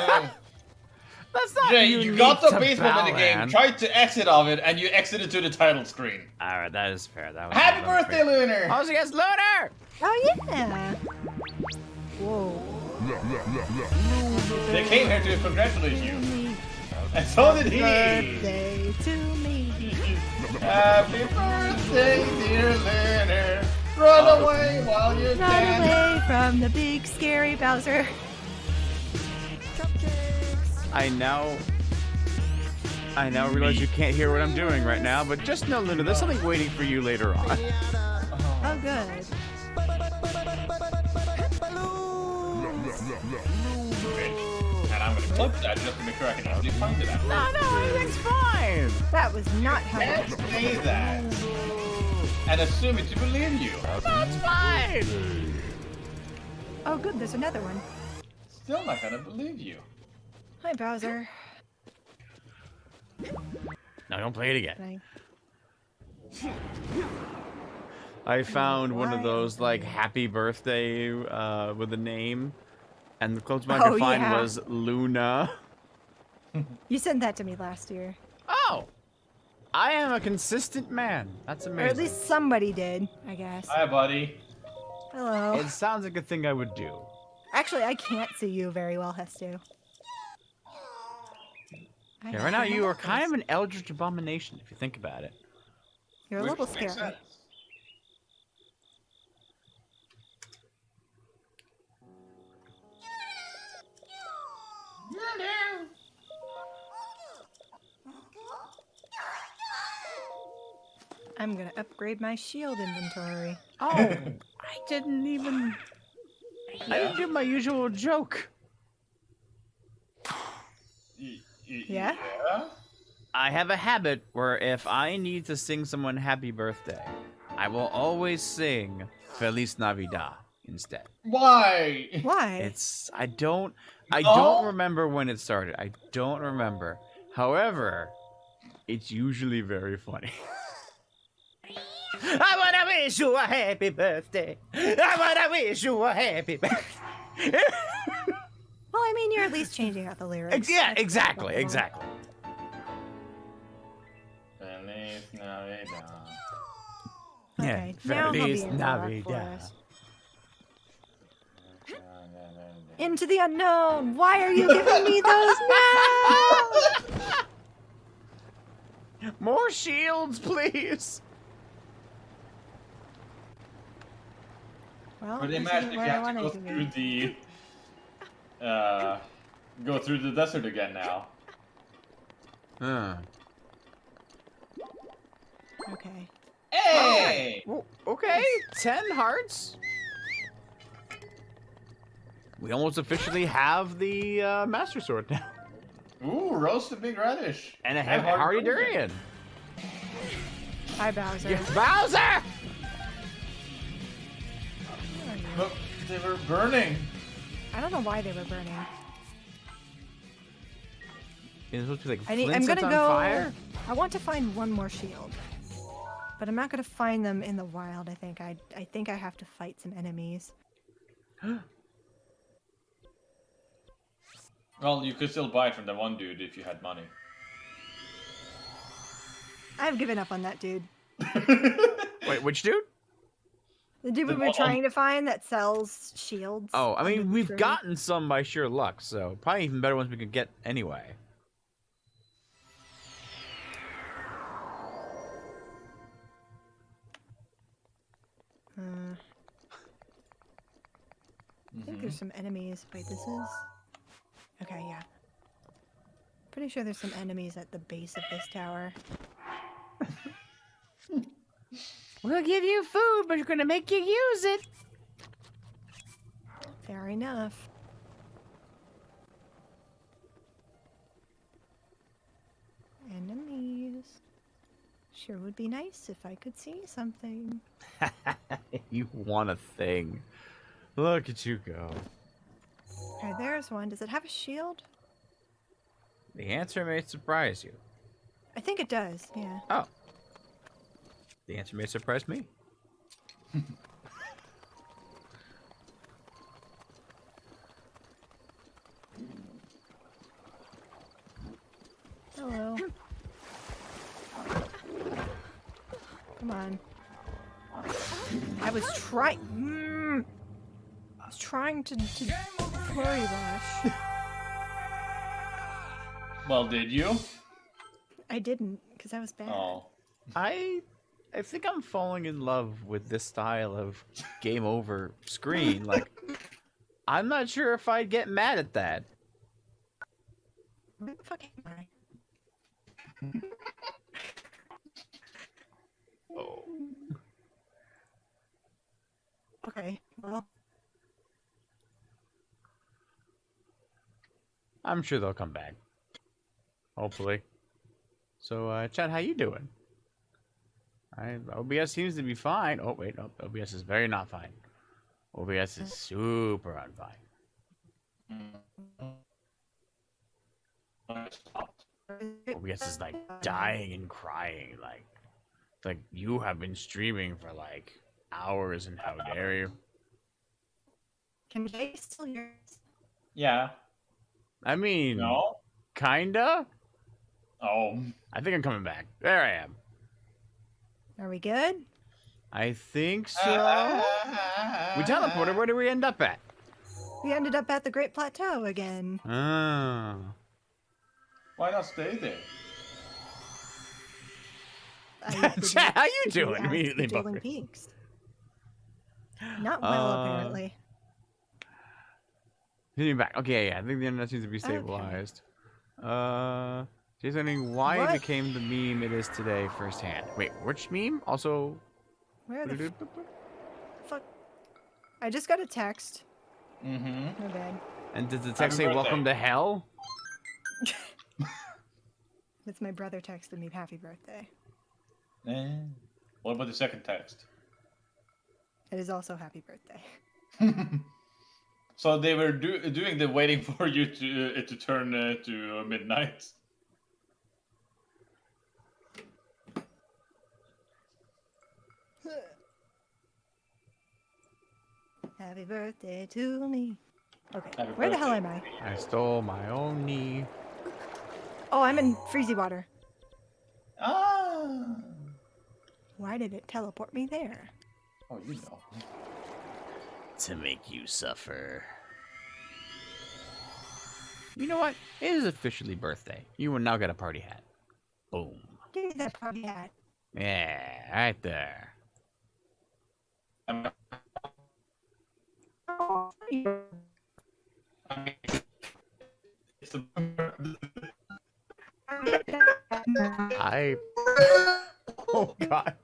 not Jay, unique you got the to baseball minigame, Ballad. tried to exit of it, and you exited to the title screen. All right, that is fair. That was Happy birthday, Lunar! I was against Lunar. Oh yeah. Whoa. They came here to congratulate you. And so did he! Birthday to me. Happy birthday, dear Lunar! Run away while you Run can! away from the big scary Bowser. I now realize you can't hear what I'm doing right now, but just know, Luna, there's something waiting for you later on. Oh, good. And I'm gonna clip that just to make sure I can actually find it out. No, everything's fine. That was not how Can't it say that. And assume it to believe you. That's fine. Oh, good. There's another one. Still not gonna believe you. Hi, Bowser. No, don't play it again. Hi. I found one of Why? those like happy birthday with a name, and the closest one I could find yeah. was Luna. You sent that to me last year. Oh, I am a consistent man. That's Or amazing. at least somebody did, I guess. Hi, buddy. Hello. It sounds like a thing I would do. Actually, I can't see you very well, Hestu. Yeah, right now you are kind of an eldritch abomination if you think about it. You're a little Which makes scary. sense. I'm gonna upgrade my shield inventory. Oh, I didn't even. I didn't do my usual joke. Yeah? Yeah? I have a habit where if I need to sing someone happy birthday, I will always sing Feliz Navidad instead. Why? Why? I don't No? remember when it started. I don't remember. However, it's usually very funny. I wanna wish you a happy birthday. I wanna wish you a happy birthday. Well, I mean, you're at least changing out the lyrics. Yeah, That's exactly, acceptable. exactly. Feliz Navidad. Okay, Yeah, now he'll Feliz be in for Navidad. us. Into the unknown. Why are you giving me those now? More shields, please. Well, But this imagine isn't if you where I have to wanted go to through be. go through the desert again now. Okay. Hey! Well, okay, 10 hearts. We almost officially have the Master Sword now. Ooh, roasted big radish. And a And hard hardy durian. durian. Hi, Bowser. Yes, Bowser! Look, they were burning. I don't know why they were burning. It's supposed to be like I'm flint gonna sets on go. fire? I want to find one more shield, but I'm not gonna find them in the wild. I think I have to fight some enemies. Well, you could still buy it from the one dude if you had money. I've given up on that dude. Wait, which dude? The dude we The were one- trying to find that sells shields. Oh, I under mean, the we've tree. gotten some by sheer luck, so probably even better ones we could get anyway. I think there's some enemies. Wait, this is... Okay, yeah. Pretty sure there's some enemies at the base of this tower. We'll give you food, but you're gonna make you use it. Fair enough. Enemies. Sure would be nice if I could see something. You want a thing. Look at you go. Okay, there's one. Does it have a shield? The answer may surprise you. I think it does, yeah. Oh. The answer may surprise me. Hello. Come on. I was trying. I was trying to flurry rush. Well, did you? I didn't, because I was bad. Oh. I think I'm falling in love with this style of game over screen. Like, I'm not sure if I'd get mad at that. Where the fuck am I? Oh. Okay, well. I'm sure they'll come back. Hopefully. So, Chad, how you doing? OBS seems to be fine. Oh, wait, no. OBS is very not fine. OBS is super unfine. OBS is, like, dying and crying. Like you have been streaming for, like, hours, and how dare you? Can Jay still hear us? Yeah. I mean, No? kinda? Oh. I think I'm coming back. There I am. Are we good? I think so. We teleported. Where did we end up at? We ended up at the Great Plateau again. Ah. Why not stay there? Chad, how you doing? Asked Immediately, the Dueling Buffy. Peaks. Not well, apparently. Getting back. Okay, yeah, I think the internet seems to be stabilized. Jason, why it What? became the meme it is today firsthand. Wait, which meme? Also. Where the fuck? I just got a text. Mm-hmm. No bad. And did the text Happy say birthday. welcome to hell? It's my brother texted me happy birthday. What about the second text? It is also happy birthday. So they were doing the waiting for you to turn to midnight. Happy birthday to me. Okay, Happy where the hell birthday. am I? I stole my own knee. Oh, I'm in freezy water. Ah. Why did it teleport me there? Oh, you know. To make you suffer. You know what? It is officially birthday. You will now get a party hat. Boom. Give me that party hat. Yeah, right there. I. Oh God.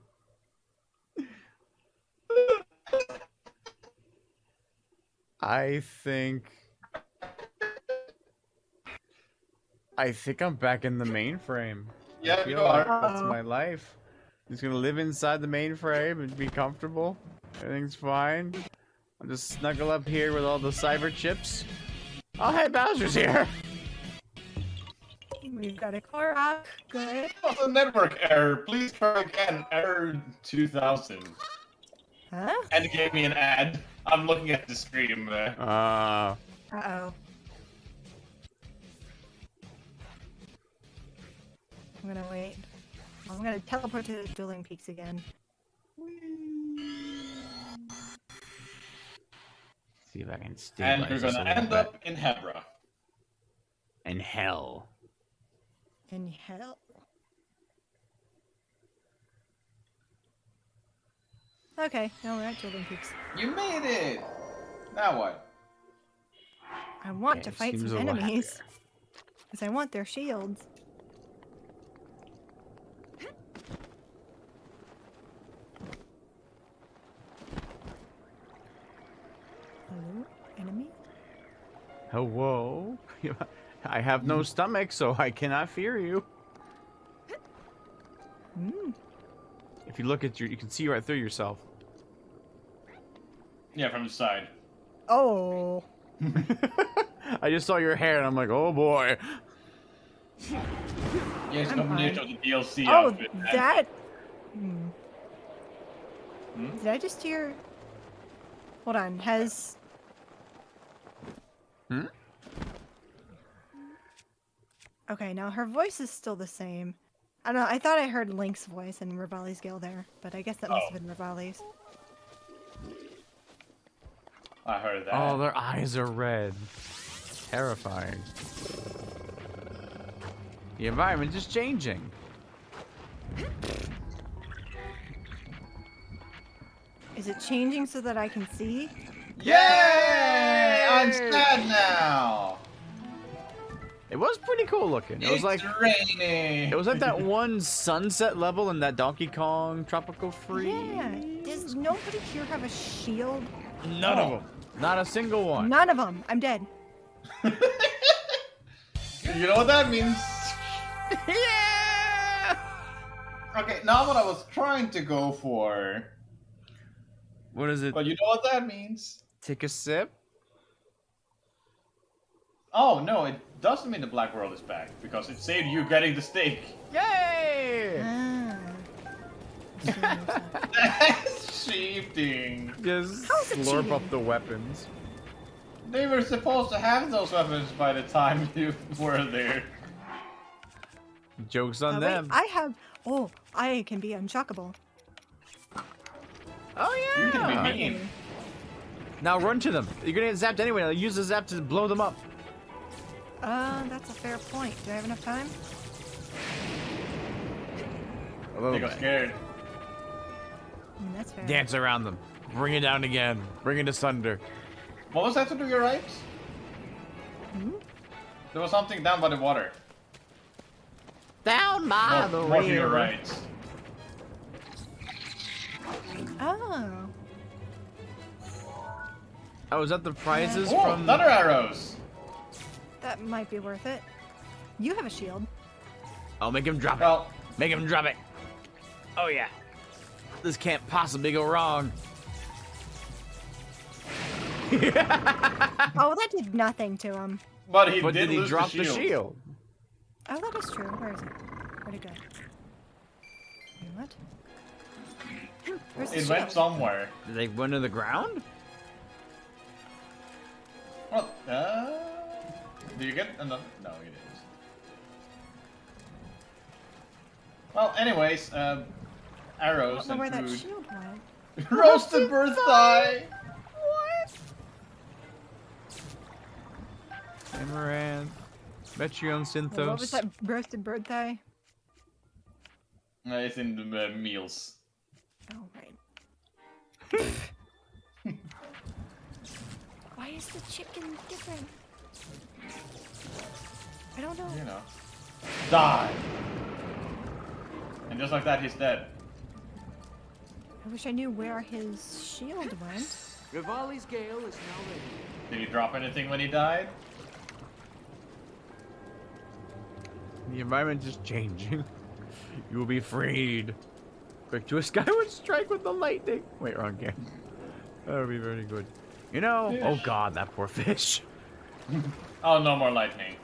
I think I'm back in the mainframe. Yeah, I you feel like are. that's my life. Just gonna live inside the mainframe and be comfortable. Everything's fine. I'll just snuggle up here with all the cyber chips. Oh, hey, Bowser's here. We've got a Korok. Good. Also, network error. Please try again. Error 2000. Huh? And it gave me an ad. I'm looking at the stream. Uh-oh. I'm gonna wait. I'm gonna teleport to the Dueling Peaks again. See if I can And stabilize you're this a gonna little end bit. up in Hebra. In hell. In hell. Okay, now we're at Children Peaks. You made it! Now what? I want Okay, to fight seems some a lot enemies. happier. Because I want their shields. Hello, enemy? Hello? I have no stomach, so I cannot fear you. Hmm. If you look at you can see right through yourself. Yeah, from the side. Oh. I just saw your hair and I'm like, oh boy. Yeah, it's a I'm combination fine. of the DLC Oh, outfit. and- that. Hmm. Hmm? Did I just hear? Hold on. Has. Hmm? Okay, now her voice is still the same. I don't know. I thought I heard Link's voice and Revali's Gale there, but I guess that must have been Revali's. I heard that. Oh, their eyes are red. Terrifying. The environment is changing. Is it changing so that I can see? Yay! I'm sad now! It was pretty cool looking. It was like raining! it was like that one sunset level in that Donkey Kong Tropical Freeze. Yeah. Does nobody here have a shield? None of them. Not a single one. None of them. I'm dead. You know what that means? Yeah! Okay, not what I was trying to go for. What is it? But you know what that means? Take a sip? Oh, no, it doesn't mean the Black World is back, because it saved you getting the steak. Yay! Ah. That's cheating. Just How's it slurp cheating? up the weapons. They were supposed to have those weapons by the time you were there. Joke's on Wait, them. I have. Oh, I can be unshockable. Oh You can yeah! be mean. Now run to them. You're gonna get zapped anyway. I'll use the zap to blow them up. That's a fair point. Do I have enough time? A little They got bit. scared. That's fair. Dance around them. Bring it down again. Bring it asunder. What was that to do your right? Hmm? There was something down by the water. Down by More to your right. Oh. Oh, is that the prizes Oh, from? thunder arrows! That might be worth it. You have a shield. I'll make him drop it. Well, Make him drop it. Oh yeah. This can't possibly go wrong. Oh, that did nothing to him. but he But did did he lose drop the shield. Oh, that is true. Where is it? Where'd it go? Wait, what? Where's the It shield? went somewhere. Did they went to the ground? Well, do you get another? No, you didn't. Well, anyways, I arrows don't know where and that food. shield went. Roasted bird thigh! Amaranth. Metreon Synthos. What was that roasted bird thigh? It's in the meals. Oh, right. Why is the chicken different? I don't know. You know. Die! And just like that, he's dead. I wish I knew where his shield went. Revali's Gale is now ready. Did he drop anything when he died? The environment is changing. You will be freed. Quick to a skyward strike with the lightning. Wait, wrong game. That would be very good. You know, Fish. oh god, that poor fish. Oh, no more lightning.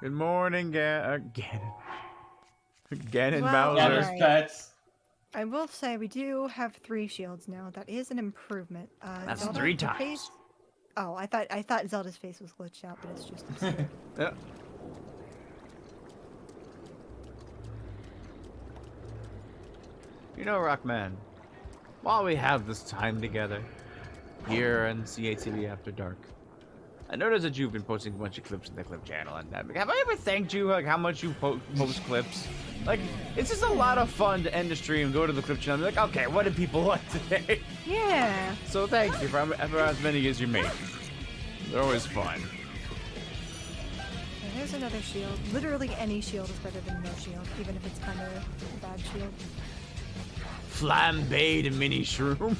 Good morning, Ganon. Ganon Well, Bowser. Yeah, there's Alright. pets. I will say we do have 3 shields now. That is an improvement. That's Zelda, 3 your times. face- Oh, I thought Zelda's face was glitched out, but it's just. Yeah. You know, Rockman, while we have this time together, here on CATV After Dark. I noticed that you've been posting a bunch of clips in the clip channel, and have I ever thanked you like how much you post clips? Like, it's just a lot of fun to end the stream, go to the clip channel, and be like, okay, what did people like today? Yeah. So thank you for as many as you make. They're always fun. There's another shield. Literally any shield is better than no shield, even if it's kind of a bad shield. Flambéed mini shroom.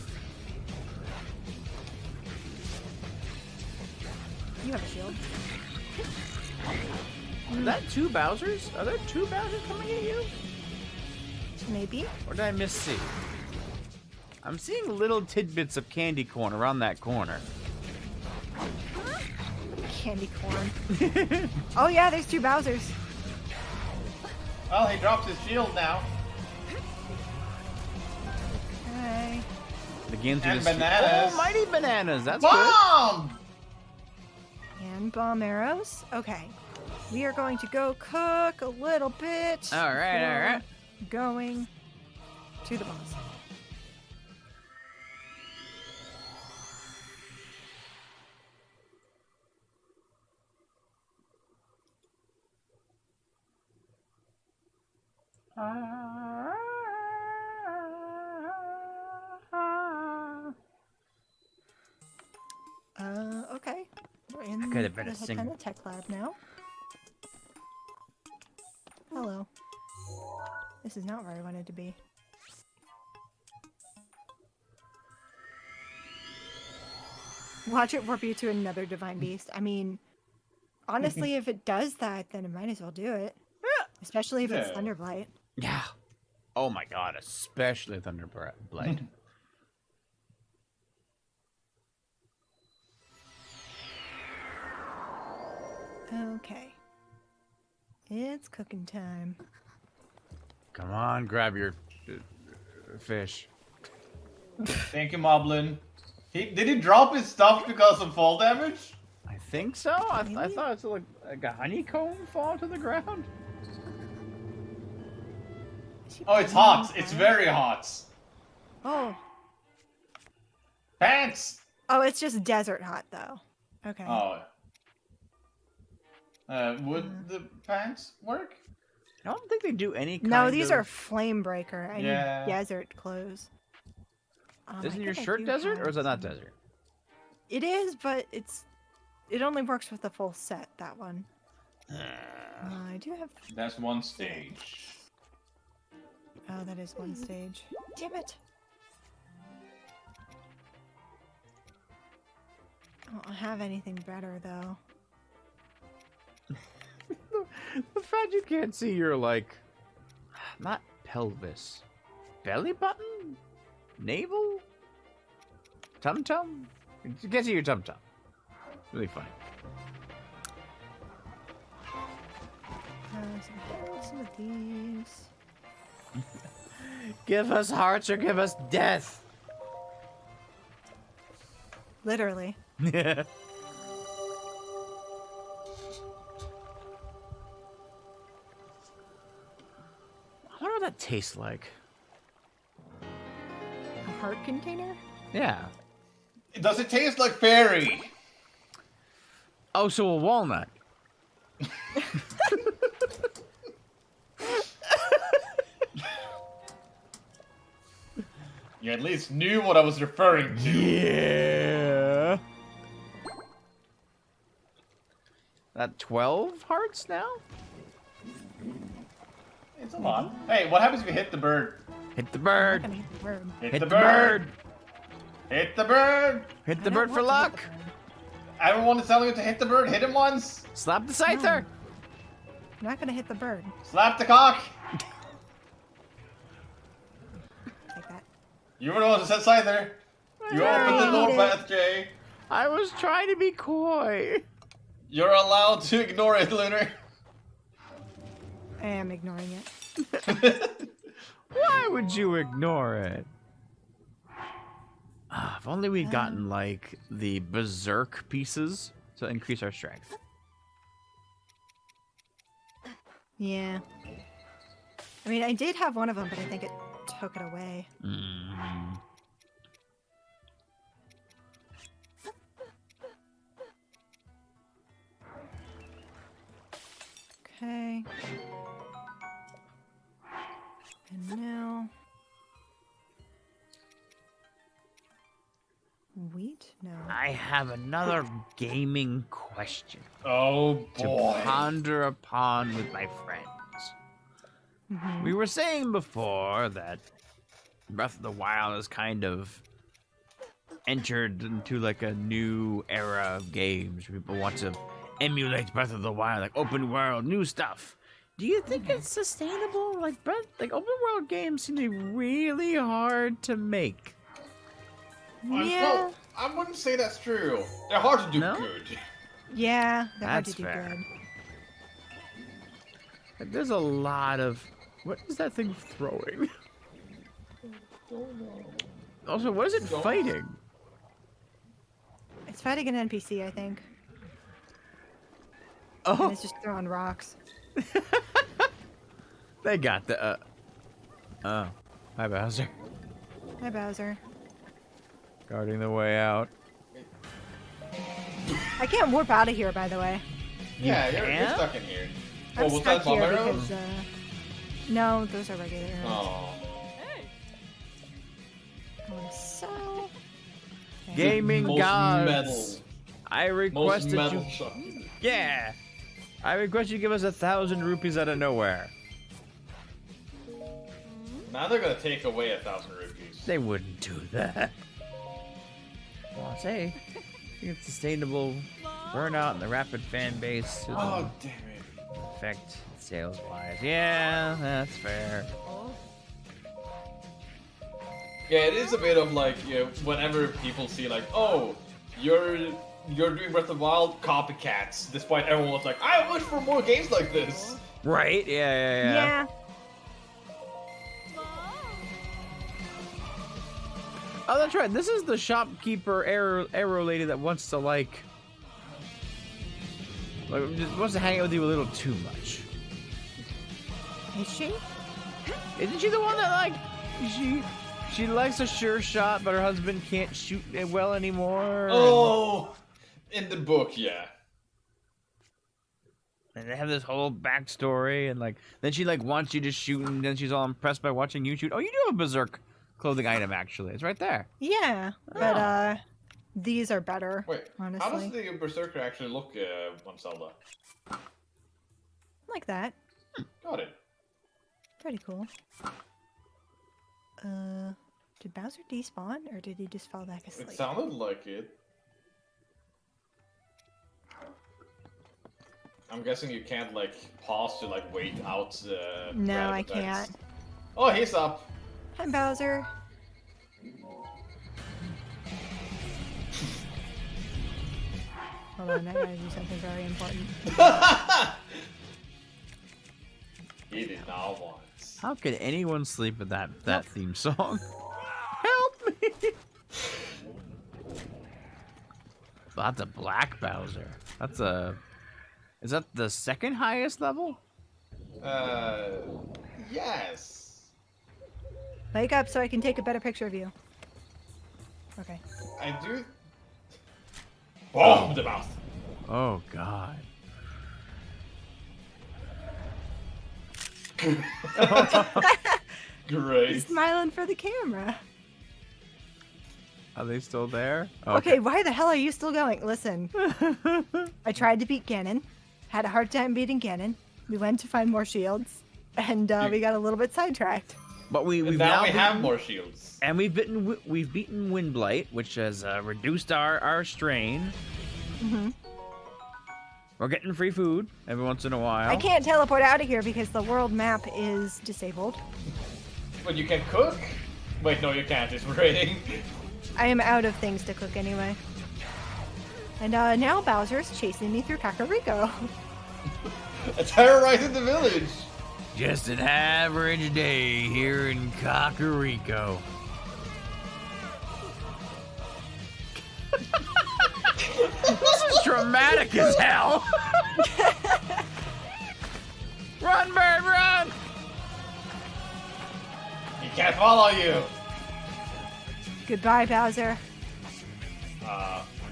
You have a shield. Is that two Bowsers? Are there two Bowsers coming at you? Maybe. Or did I miss-see? I'm seeing little tidbits of candy corn around that corner. Candy corn. Oh yeah, there's two Bowsers. Well, he drops his shield now. Hi. Again through And the bananas. Oh, mighty bananas. That's Bomb! And bomb arrows. Okay. We are going to go cook a little bit. All right, all right. Going to the boss. Okay. We're in could have been a the singer. kind of tech lab now. Hello. This is not where I wanted to be. Watch it warp you to another divine beast. I mean, honestly, if it does that, then it might as well do it. Especially if it's Yeah. Thunderblight. Yeah. Oh my god, especially Thunderblight. Okay. It's cooking time. Come on, grab your fish. Thank you, Moblin. Did he drop his stuff because of fall damage? I think so. I thought it's like a honeycomb fall to the ground. Oh, it's hot. It's very hot. Oh. Pants! Oh, it's just desert hot, though. Okay. Oh. Would the pants work? I don't think they do any kind No, these of... are flame breaker. I Yeah. need desert clothes. Isn't I your think I shirt do desert, have or is that not some. desert? It is, but it only works with the full set, that one. I do have... That's one stage. Oh, that is one stage. Damn it! I don't have anything better, though. The fact you can't see your, like, not pelvis, belly button, navel, tum-tum. You can't see your tum-tum. Really funny. Some of these. Give us hearts or give us death. Literally. Yeah. I wonder what that tastes like. A heart container? Yeah. Does it taste like fairy? Oh, so a walnut. You at least knew what I was referring to. Yeah. That 12 hearts now? It's a lot. Hey, what happens if you hit the bird? Hit the I'm bird. not gonna hit the bird. Hit the bird! Hit the bird! Hit the I bird don't for want to hit luck. the bird. Everyone is telling you to hit the bird. Hit him once. Slap the scyther. I'm not gonna hit the bird. Slap the cock. Like that. You were the one who said Scyther. You opened the door path, Jay. I was trying to be coy. You're allowed to ignore it, Lunar. I am ignoring it. Why would you ignore it? If only we'd gotten, like, the berserk pieces to increase our strength. Yeah. I mean, I did have one of them, but I think it took it away. Okay. And now... Wheat? No. I have another gaming question Oh to boy. ponder upon with my friends. Mhm. We were saying before that Breath of the Wild has kind of entered into like a new era of games where people want to emulate Breath of the Wild, like open world, new stuff. Do you think it's sustainable? Like open world games seem to be really hard to make. Yeah. Well, I wouldn't say that's true. They're hard to do No? good. Yeah, they're hard to That's do fair. good. Like, there's a lot of... What is that thing throwing? Also, what is it fighting? It's fighting an NPC, I think. Oh, And it's just throwing rocks. they got the... Oh. Hi, Bowser. Hi, Bowser. Guarding the way out. I can't warp out of here, by the way. Yeah, you're can? stuck in here. I'm Oh, was stuck that bomb here arrows? because, no, those are regular arrows. Oh. I want to sell. Okay. Gaming Most gods. metal. I Most requested metal you... shot. Yeah! I request you give us 1,000 rupees out of nowhere. Now they're gonna take away 1,000 rupees. They wouldn't do that. Well, say, I think it's sustainable burnout and the rapid fan base to Oh, damn it. affect sales-wise. Yeah, that's fair. Yeah, it is a bit of like, you know, whenever people see like, oh, you're doing Breath of the Wild, copycats, despite everyone was like, I wish for more games like this. Right? Yeah. Yeah. Oh, that's right. This is the shopkeeper arrow lady that wants to like just wants to hang out with you a little too much. Is she? Isn't she the one that like she likes a sure shot, but her husband can't shoot it well anymore? Oh, in the book, yeah. And they have this whole backstory, and like then she like wants you to shoot, and then she's all impressed by watching you shoot. Oh, you do have a berserk clothing item actually. It's right there. Yeah, but these are better. Wait, honestly. how does the Berserker actually look on Zelda? Like that. Got it. Pretty cool. Did Bowser despawn, or did he just fall back asleep? It sounded like it. I'm guessing you can't like pause to like wait out the. No, random I attacks. can't. Oh, he's up. Hi, Bowser. Hold on, I gotta do something very important. He did not want. How could anyone sleep with that theme song? Help me! That's a black Bowser. That's a. Is that the second highest level? Yes. Wake up so I can take a better picture of you. Okay. I do. Boom! The mouth. Oh God. Great. He's smiling for the camera. Are they still there? Okay, why the hell are you still going? Listen. I tried to beat Ganon. Had a hard time beating Ganon. We went to find more shields. And we got a little bit sidetracked. But we've now we beaten, have more shields. And we've beaten Windblight, which has reduced our strain. Mm-hmm. We're getting free food every once in a while. I can't teleport out of here because the world map is disabled. But you can cook? Wait, no, you can't. It's raining. I am out of things to cook anyway. And now Bowser's chasing me through Kakariko. Terrorizing the village. Just an average day here in Kakariko. This is dramatic as hell. Run, bird, run! He can't follow you. Goodbye, Bowser.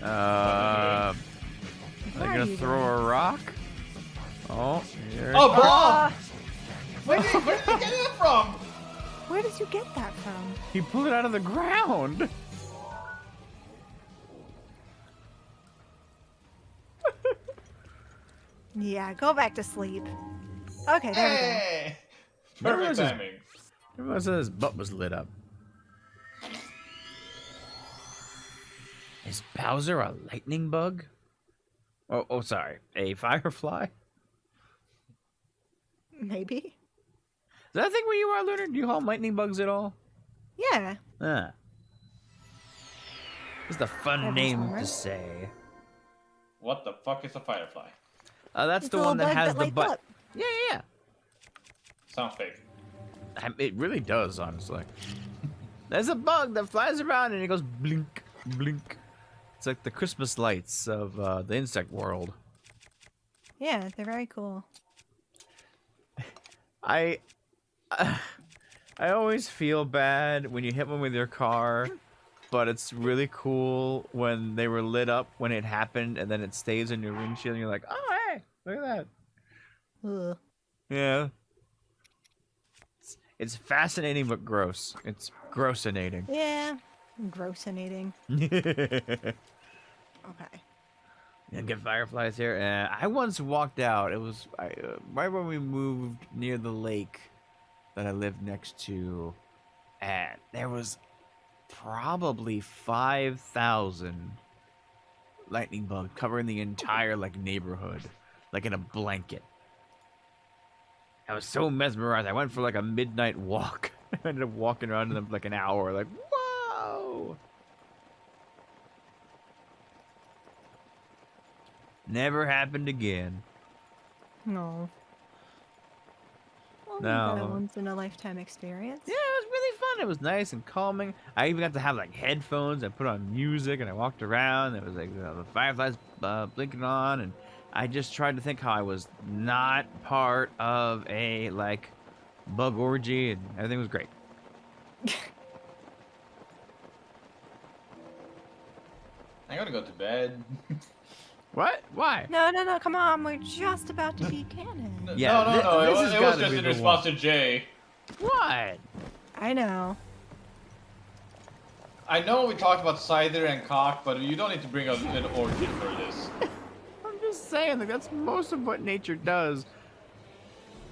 Are they gonna throw a rock? Oh, here. Oh, Bob! Where did you get that from? Where did you get that from? He pulled it out of the ground. Yeah, go back to sleep. Okay, there Hey! Remember Perfect this- timing. Everyone said his butt was lit up. Is Bowser a lightning bug? Oh, sorry. A firefly? we go. Maybe. Is that a thing where you are, Lunar? Do you haul lightning bugs at all? Yeah. Just a fun That was name alright. to say. What the fuck is a firefly? That's It's the a one that little bug has that the lights butt. up. Yeah. Sounds fake. It really does, honestly. There's a bug that flies around and it goes blink, blink. It's like the Christmas lights of the insect world. Yeah, they're very cool. I always feel bad when you hit one with your car, but it's really cool when they were lit up when it happened and then it stays in your windshield and you're like, oh, hey, look at that. Ugh. Yeah. It's fascinating but gross. It's grossinating. Yeah. Grossinating. Okay. You get fireflies here. I once walked out. It was right when we moved near the lake that I lived next to, and there was probably 5,000 lightning bugs covering the entire neighborhood, like in a blanket. I was so mesmerized. I went for a midnight walk. I ended up walking around in them for an hour. Whoa! Never happened again. No. Well, No. no. A once in a lifetime experience. Yeah, it was really fun. It was nice and calming. I even got to have headphones. I put on music and I walked around. There was the fireflies blinking on, and I just tried to think how I was not part of a bug orgy, and everything was great. I gotta go to bed. What? Why? No, come on. We're just about to be canon. Yeah, no. this has It was gotta just be in the response one. to Jay. What? I know. I know we talked about cider and cock, but you don't need to bring up an orgy for this. I'm just saying, that's most of what nature does.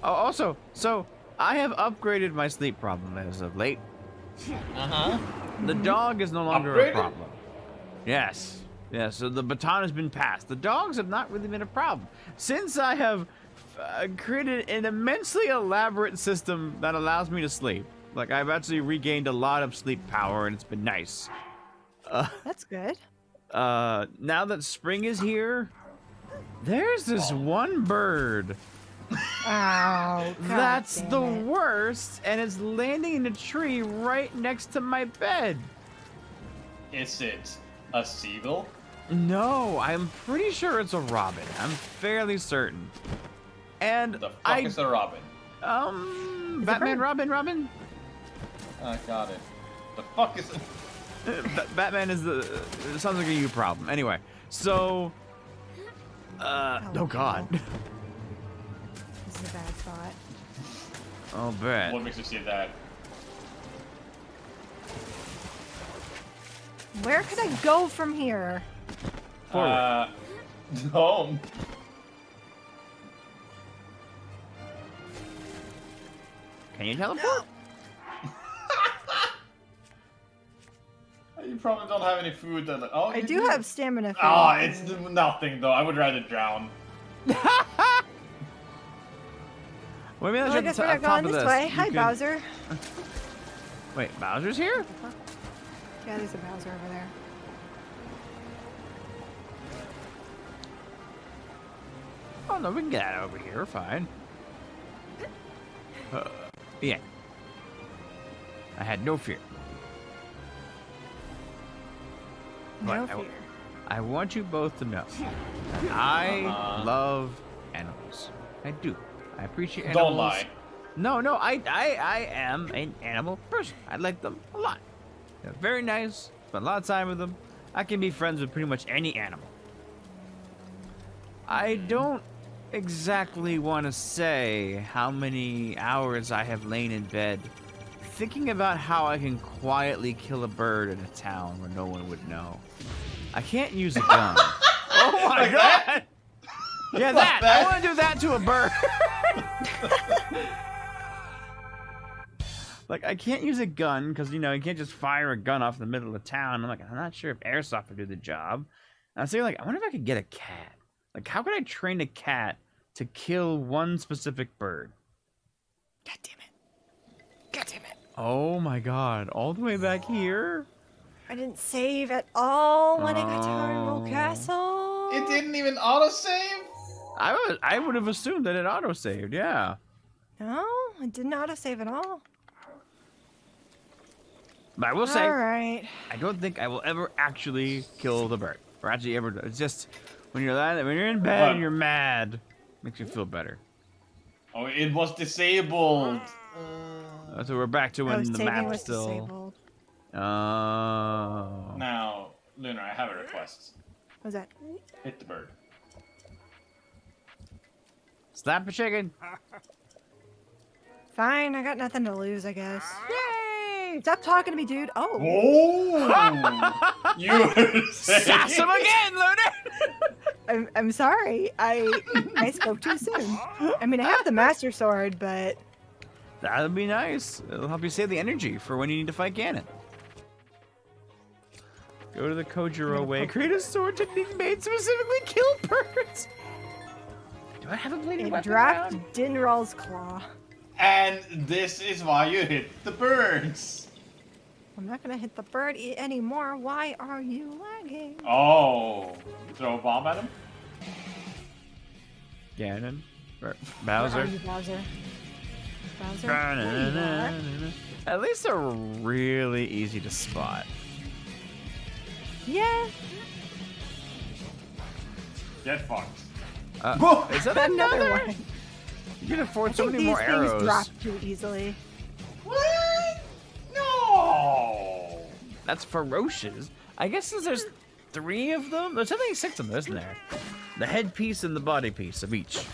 Oh, also, so I have upgraded my sleep problem as of late. Uh-huh. The dog is no longer Upgraded? a problem. Yes. Yeah, so the baton has been passed. The dogs have not really been a problem. Since I have created an immensely elaborate system that allows me to sleep. I've actually regained a lot of sleep power, and it's been nice. That's good. Now that spring is here, there's this one bird. Oh, That's God the damn it. worst, and it's landing in a tree right next to my bed. Is it a seagull? No, I'm pretty sure it's a robin. I'm fairly certain. And The fuck is a robin? Batman, Robin. I got it. The fuck is Batman is sounds like a you problem. Anyway, so, oh God. This is a bad spot. Oh, bet. What makes you see that? Where could I go from here? Forward. Home. Can you teleport? You probably don't have any food that. Oh, I you do have stamina. Ah, food. it's nothing though. I would rather drown. Wait, maybe Well, I guess we're not going this way. Hi, Bowser. Wait, Bowser's here? Yeah, there's a Bowser over there. Oh no, we can get out over here. Fine. Yeah. I had no fear. No But fear. I want you both to know that I love animals. I do. I appreciate animals. Don't lie. No, I am an animal person. I like them a lot. They're very nice. Spend a lot of time with them. I can be friends with pretty much any animal. I don't exactly want to say how many hours I have lain in bed thinking about how I can quietly kill a bird in a town where no one would know. I can't use a gun. Oh my Like god! that? Yeah, Like that! I want to do that to a bird! Like, I can't use a gun, because, you can't just fire a gun off in the middle of town. I'm not sure if airsoft would do the job. And I was thinking, like, I wonder if I could get a cat. Like, how could I train a cat to kill one specific bird? God damn it. God damn it. Oh my god, all the way back here? I didn't save at all when I got to Hyrule Oh. Castle. It didn't even autosave? I would have assumed that it auto-saved, yeah. No, it didn't autosave at all. But I will say, All right. I don't think I will ever actually kill the bird. Or actually ever. It's just when you're in bed What? and you're mad, makes you feel better. Oh, it was disabled. So we're back to when the saving map was still. disabled. Oh. Now, Lunar, I have a request. What's that? Hit the bird. Slap a chicken. Fine, I got nothing to lose, I guess. Yay! Stop talking to me, dude. Oh. Oh! You were saying... Sass him again, Lunar! I'm sorry. I spoke too soon. I mean, I have the Master Sword, but... That'll be nice. It'll help you save the energy for when you need to fight Ganon. Go to the Kojiro way. Create a sword technique made specifically kill birds. Do I have a bladed It weapon dropped around? Dinral's claw. And this is why you hit the birds. I'm not gonna hit the bird anymore. Why are you lagging? Oh. Throw a bomb at him? Ganon. Or Where are Bowser. you, Bowser? Bowser? There you are. At least they're really easy to spot. Yeah. Get fucked. Is that Another another? one. You can afford I so think many these more things arrows. drop too easily. What? No. That's ferocious. I guess since there's 3 of them, there's only 6 of them, isn't there? The headpiece and the body piece of each.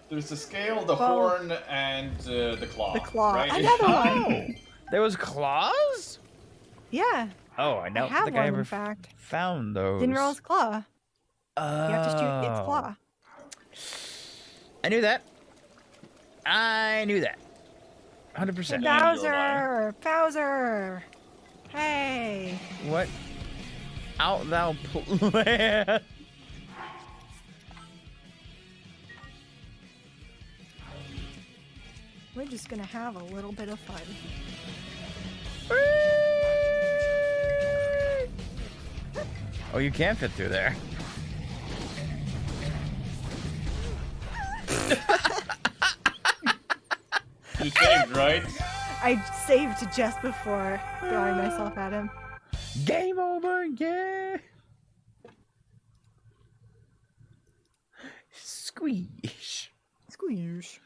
There's the scale, the horn, and the claw. The claw. Right? Another one. There was claws? Yeah. Oh, I don't I have think one, I ever in fact. found those. Dinral's claw. Oh. You have to shoot its claw. I knew that. I knew that. 100%. Bowser! Bowser! Hey! What? Out thou plan. We're just gonna have a little bit of fun. Oh, you can fit through there. You saved, right? I saved just before throwing myself at him. Game over, yeah. Squeeze. Squeeze.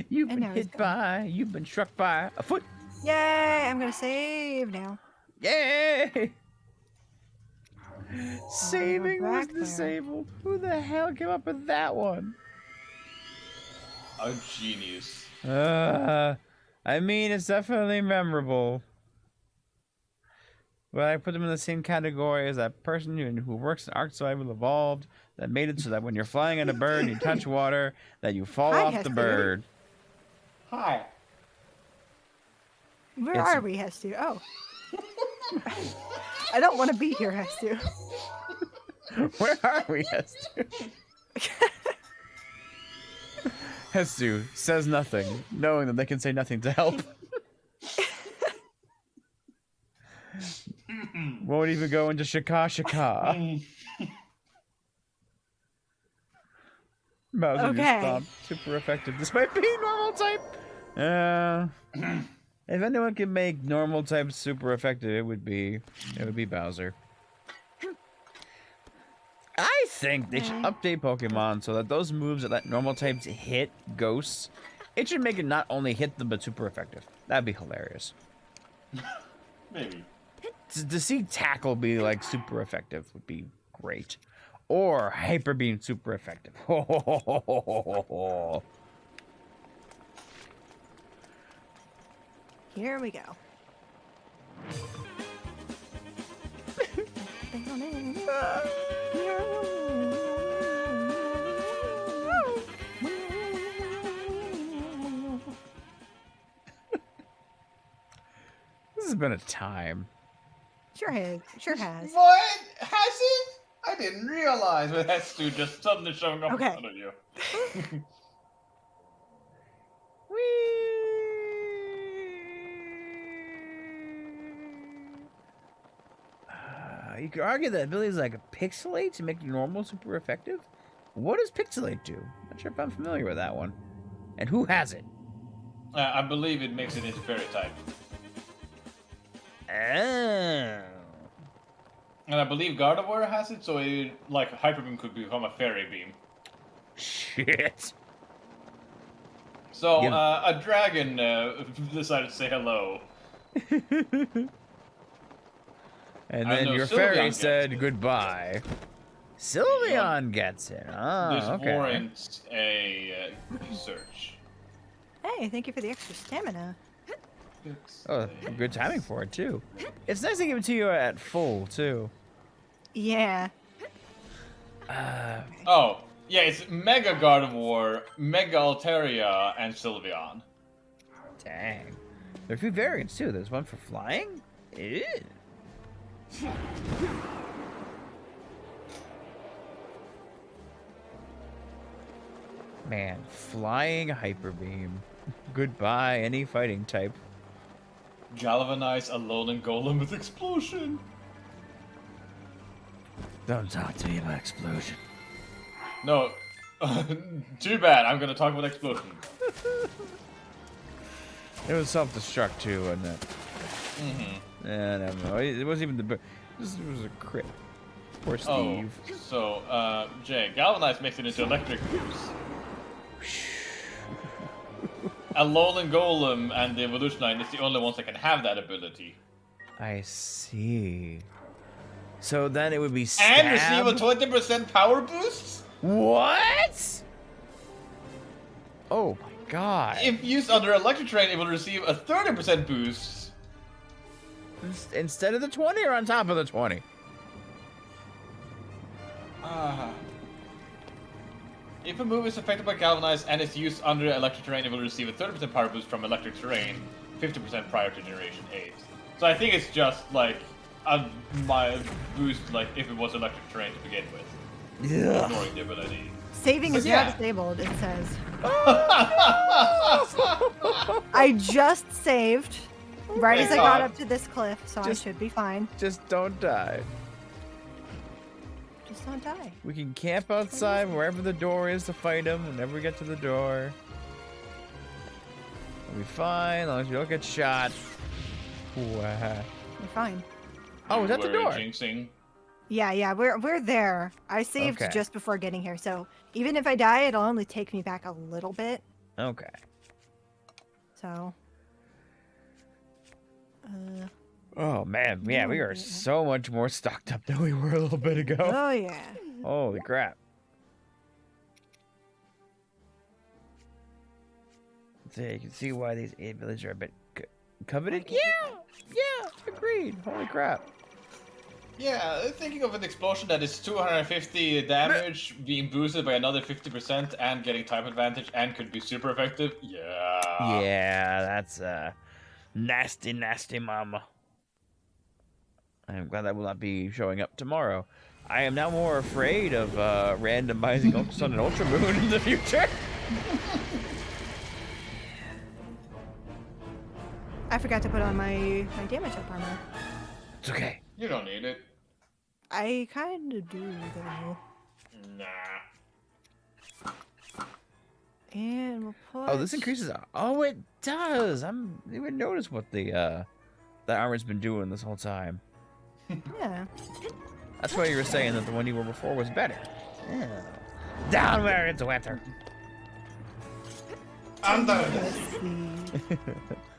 You've And been now he's hit gone. by, you've been struck by a foot. Yay! I'm gonna save now. Yay! Saving was back there. disabled. Who the hell came up with that one? A genius. I mean, it's definitely memorable. But I put them in the same category as that person who works in Ark Survival Evolved that made it so that when you're flying on a bird and you touch water, that you fall Hi, off the Hester. bird. Hi. Where It's- are we, Hestu? Oh. I don't want to be here, Hestu. Where are we, Hestu? Hestu says nothing, knowing that they can say nothing to help. Won't even go into Shaka Shaka. Bowser Okay. just stopped. Super effective, despite being normal type. If anyone can make normal type super effective, it would be Bowser. I think they should update Pokemon so that those moves that let normal types hit ghosts, it should make it not only hit them but super effective. That'd be hilarious. Maybe. To see Tackle be like super effective would be great. or hyper beam super effective. Here we go. This has been a time. Sure has. Sure has. What? Has it? I didn't realize with Hestu just suddenly showing up in front of you. You could argue that abilities like Pixelate to make normal super effective. What does Pixelate do? Not sure if I'm familiar with that one. And who has it? I believe it makes it into fairy type. Oh. And I believe Gardevoir has it, so it, like Hyper Beam could become a fairy beam. Shit. So a dragon decided to say hello. And then your fairy said goodbye. Sylveon gets it. Oh, this okay. warrants a search. Hey, thank you for the extra stamina. Oh, good timing for it too. It's nice to give it to you at full too. Yeah. Oh, yeah, it's Mega Gardevoir, Mega Altaria, and Sylveon. Dang. There are a few variants too. There's one for flying. Ew. Man, flying hyper beam. Goodbye, any fighting type. Galvanize a Alolan Golem with explosion. Don't talk to me about explosion. No, too bad. I'm gonna talk about explosion. It was self-destruct too, wasn't it? Yeah, never mind. It wasn't even the. It was a crit. Poor Steve. Oh, so Jay, Galvanize makes it into electric boost. Alolan Golem and the Evolutionine is the only ones that can have that ability. I see. So then it would be stab. And receive a 20% power boost? What? Oh my god. If used under electric terrain, it will receive a 30% boost. Instead of the 20 or on top of the 20? If a move is affected by Galvanize and is used under electric terrain, it will receive a 30% power boost from electric terrain, 50% prior to Generation 8. So I think it's just like my boost, like if it was electric terrain to begin with. Yeah. Ignoring the ability. Saving is now disabled, it says. I just saved right as I got up to this cliff, so I should be fine. Just don't die. Just don't die. We can camp outside wherever the door is to fight him whenever we get to the door. We'll be fine as long as you don't get shot. We're fine. Oh, is that the door? Jinxing. Yeah, we're there. I saved just before getting here, so even if I die, it'll only take me back a little bit. Okay. So. Oh man, yeah, we are so much more stocked up than we were a little bit ago. Oh yeah. Holy crap. So you can see why these 8 villages are a bit coveted. Yeah, agreed. Holy crap. Yeah, thinking of an explosion that is 250 damage, being boosted by another 50% and getting type advantage and could be super effective. Yeah. Yeah, that's nasty, nasty mama. I'm glad that will not be showing up tomorrow. I am now more afraid of randomizing Ultra Sun and Ultra Moon in the future. I forgot to put on my damage up armor. It's okay. You don't need it. I kind of do, though. Nah. And we'll put... Oh, this increases. Oh, it does. I didn't even notice what the armor's been doing this whole time. Yeah. That's why you were saying that the one you were before was better. Yeah. Down where it's wetter. Under the sea.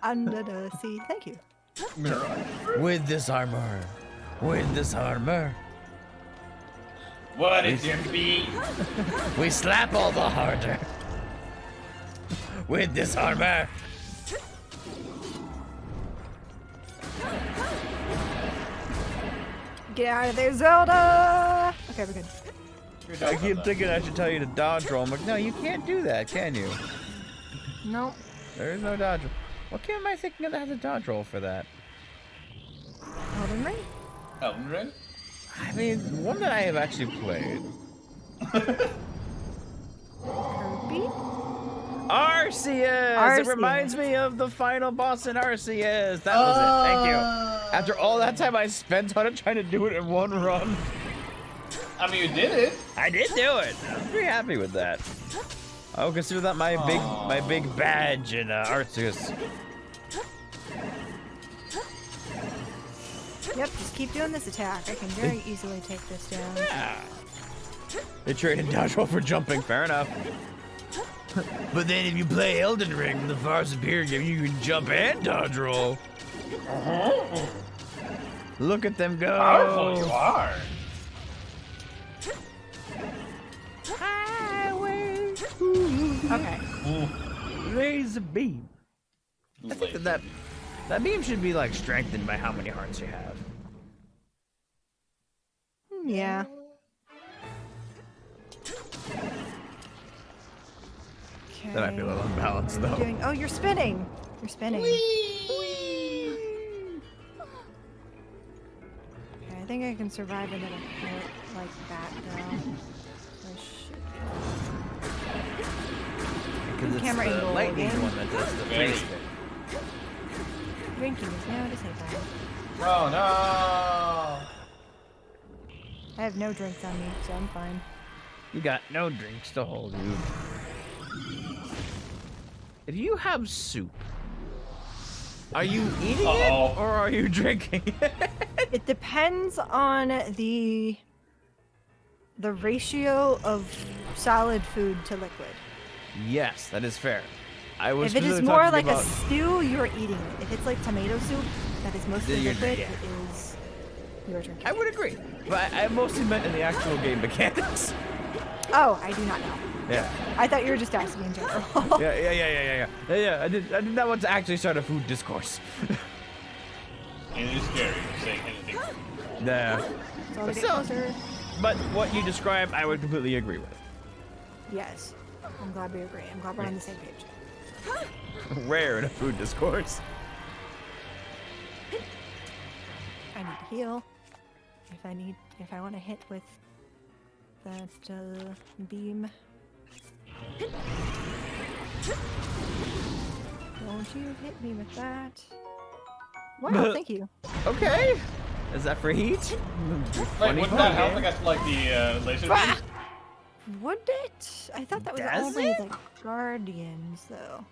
Under the sea. Thank you. With this armor. With this armor. What is your beat? We slap all the harder. With this armor. Get out of there, Zelda! Okay, we're good. I keep thinking I should tell you to dodge roll. I'm like, no, you can't do that, can you? Nope. There is no dodge roll. What game am I thinking of that has a dodge roll for that? Elden Ring? Elden Ring? I mean, one that I have actually played. Kirby? Arceus! It reminds me of the final boss in Arceus. That was it. Thank you. After all that time I spent on it trying to do it in one run. I mean, you did it. I did do it. I'm pretty happy with that. I would consider that my big badge in Arceus. Yep, just keep doing this attack. I can very easily take this down. Yeah. They traded dodge roll for jumping. Fair enough. But then if you play Elden Ring, the far superior game, you can jump and dodge roll. Look at them go. Powerful you are. Highway. Okay. Laser beam. I think that beam should be like strengthened by how many hearts you have. Yeah. Okay. That might be a little unbalanced though. Oh, you're spinning. You're spinning. Okay, I think I can survive another hit like that though. Because it's Camera the angle lightning again. one that does the Very face. Drinking is now disabled. Oh no! I have no drinks on me, so I'm fine. You got no drinks to hold you. If you have soup, are you eating it or are you drinking it? It depends on the ratio of solid food to liquid. Yes, that is fair. I was If it is specifically more talking like about... a stew, you're eating it. If it's like tomato soup, that is mostly Then you're- liquid, yeah. it is you're drinking. I would agree, but I mostly meant in the actual game mechanics. Oh, I do not know. Yeah. I thought you were just asking in general. Yeah. I did not want to actually start a food discourse. It is scary saying anything. Nah. So I'll get closer. But what you described, I would completely agree with. Yes. I'm glad we agree. I'm glad we're on the same page. Rare in a food discourse. I need to heal. If I want to hit with that beam. Won't you hit me with that? Wow, thank you. Okay. Is that for heat? Wait, wouldn't that help against like the laser beam? Would it? I thought that was Does only it? the Guardians, though.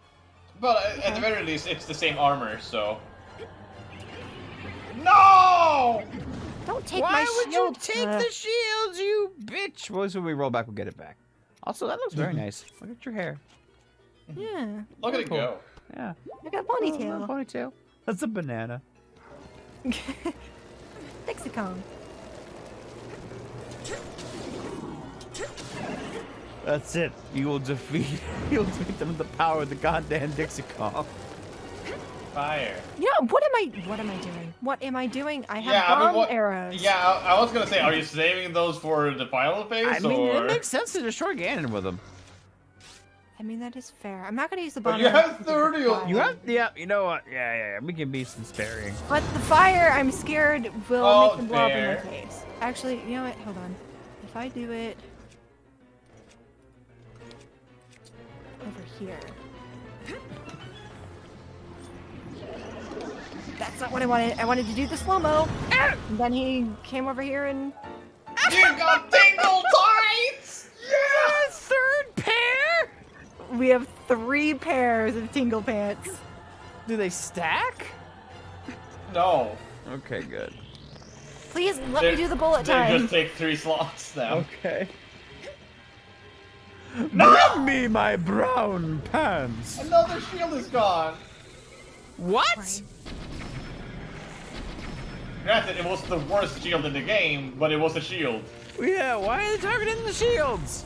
But at the very least, it's the same armor, so. No! Don't take Why my would shield. you take the shields, you bitch? Well, when we roll back, we'll get it back. Also, that looks very nice. Look at your hair. Yeah. Look at it Cool. go. Yeah. I got a Oh, ponytail. ponytail. That's a banana. Dixie Kong. That's it. You will defeat. You'll defeat them with the power of the goddamn Dixie Kong. Fire. Yeah, what am I doing? What am I doing? I have bomb arrows. Yeah, I was gonna say, are you saving those for the final phase? I mean, or... it makes sense to destroy Ganon with them. I mean, that is fair. I'm not gonna use the bomb But you arrows have because of the 30 of fire. You have, yeah. You know what? Yeah. We can be some sparing. But the fire, I'm scared, will Oh, make them blow up in my fair. face. Actually, you know what? Hold on. If I do it over here. That's not what I wanted. I wanted to do the slow-mo. And then he came over here and... You got tingle tights! Yeah! Third pair? We have 3 pairs of tingle pants. Do they stack? No. Okay, good. Please let me do the bullet They time. just take 3 slots now. Okay. Bring me my brown pants. Another shield is gone. What? Granted, it was the worst shield in the game, but it was a shield. Yeah, why are they targeting the shields?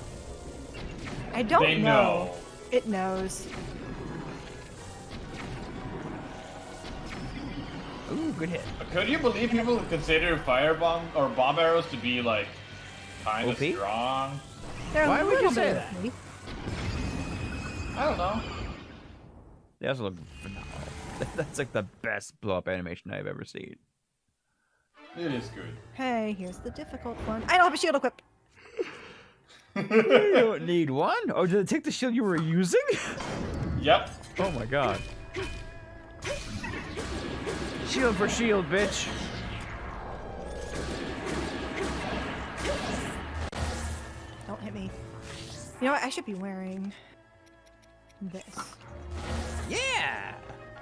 I don't They know. know. It knows. Ooh, good hit. Could you believe people consider firebomb or bomb arrows to be like kind of OP? strong? They're a Why would you little say bit that? OP. I don't know. They also look phenomenal. That's like the best blow up animation I've ever seen. It is good. Hey, here's the difficult one. I don't have a shield equipped. You don't need one? Oh, did it take the shield you were using? Yep. Oh my god. Shield for shield, bitch. Don't hit me. You know what? I should be wearing this. Yeah!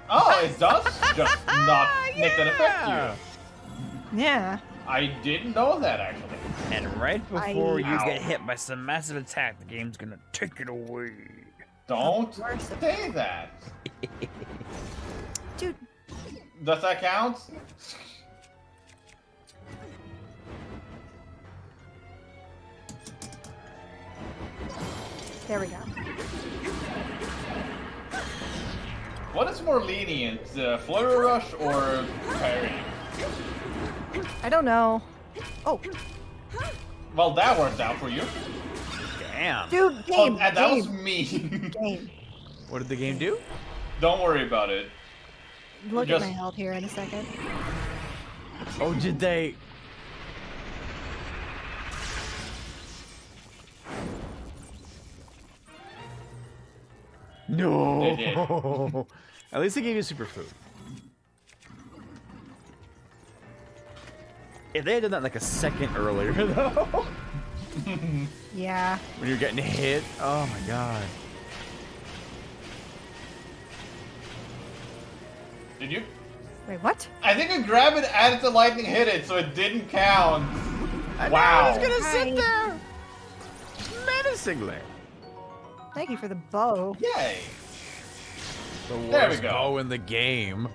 Oh, it does just not make that affect Yeah. you. Yeah. I didn't know that actually. And right before you Ow. get hit by some massive attack, the game's gonna take it away. Don't course. say that. Dude, Does that count? there we go. What is more lenient, Flurry Rush or parry? I don't know. Oh, Well, that worked out for you. Damn. dude, game. And that was game, me. game. What did the game do? Don't worry about it. Look Just- at my health here in a second. Oh, did they? No. They did. At least they gave you superfood. If they had done that like a second earlier, though, Yeah. when you're getting hit, oh my god. Did you? Wait, what? I think I grabbed it as the lightning hit it, so it didn't count. I Wow. was gonna sit Hi. there menacingly. Thank you for the bow. Yay. The There we worst go. bow in the game.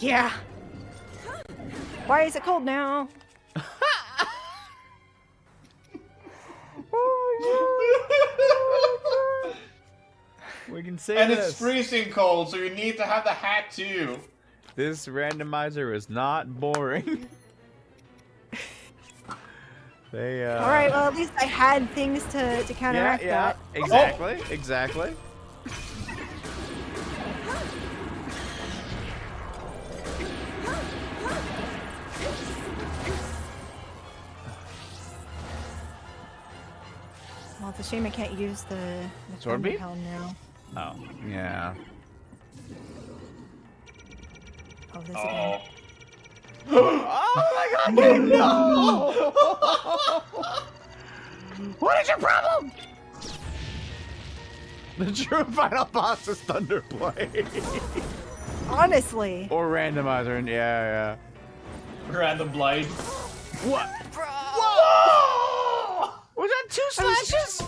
Yeah. Why is it cold now? We can say And this. it's freezing cold, so you need to have the hat too. This randomizer is not boring. They All right, well, at least I had things to Yeah, counteract yeah, that. exactly, exactly. Well, it's a shame I can't use the Sword beam? hell now. Oh, yeah. Oh, this Oh. again. Oh my god, no! What is your problem? The true final boss is Thunderblade. Honestly. Or randomizer, and yeah, Random blight. What? Whoa! Was that 2 slashes?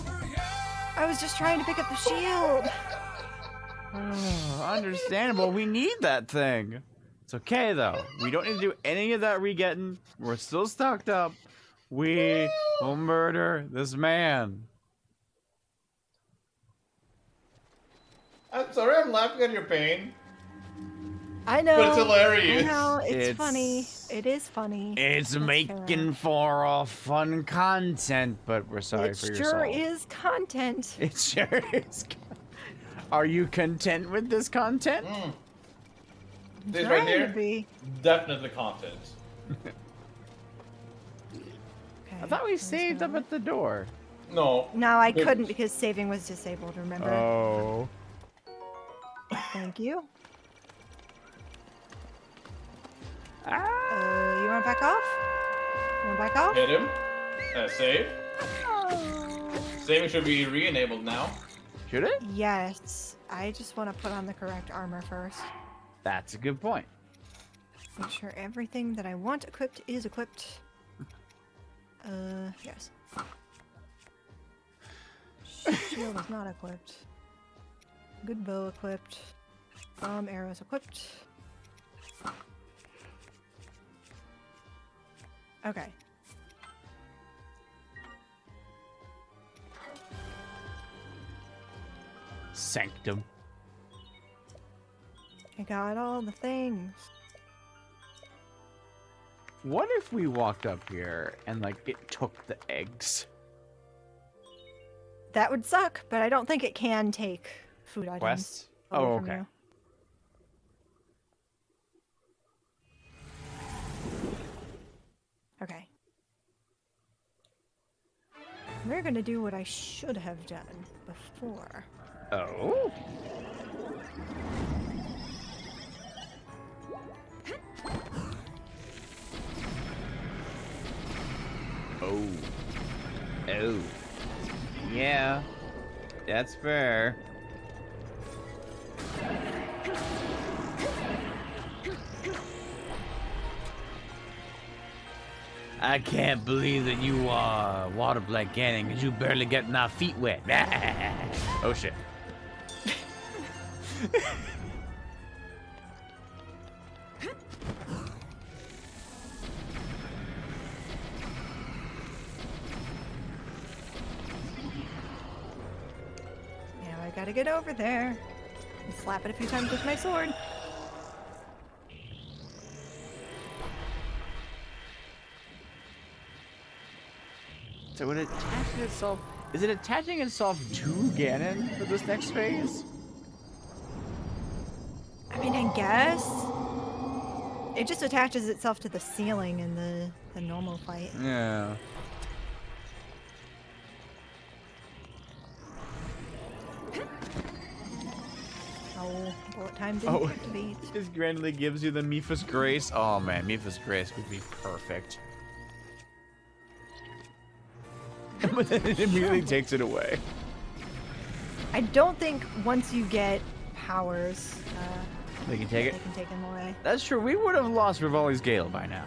I was just trying to pick up the shield. Oh, understandable. We need that thing. It's okay though. We don't need to do any of that re-getting. We're still stocked up. We will murder this man. I'm sorry, I'm laughing at your pain. I know. But it's hilarious. I know. It's It's- funny. It is funny. It's That's making fair. for fun content, but we're sorry It for your sure soul. is content. It sure is. Are you content with this content? This Trying right here, to be. definitely content. Okay, I thought we where's saved that? up at the door. No. No, I Good. couldn't because saving was disabled, remember? Oh. Thank you. Ah. You want to back off? You want to back off? Hit him. Save. Oh. Saving should be re-enabled now. Should it? Yes. I just want to put on the correct armor first. That's a good point. Make sure everything that I want equipped is equipped. Yes. Shield is not equipped. Good bow equipped. Arrows equipped. Okay. Sanctum. I got all the things. What if we walked up here and like it took the eggs? That would suck, but I don't think it can take food items. Quests? away Oh, from okay. you. Okay. We're gonna do what I should have done before. Oh. Oh. Oh. Yeah. That's fair. I can't believe that you are water black canning because you barely getting our feet wet. Oh shit. Now I gotta get over there and slap it a few times with my sword. So it attaches itself. Is it attaching itself to Ganon for this next phase? I mean, I guess it just attaches itself to the ceiling in the normal fight. Yeah. Oh, bullet time didn't activate. It just randomly gives you the Mipha's Grace. Oh man, Mipha's Grace would be perfect. But then it immediately takes it away. I don't think once you get powers, They can take it? they can take them away. That's true. We would have lost Revali's Gale by now.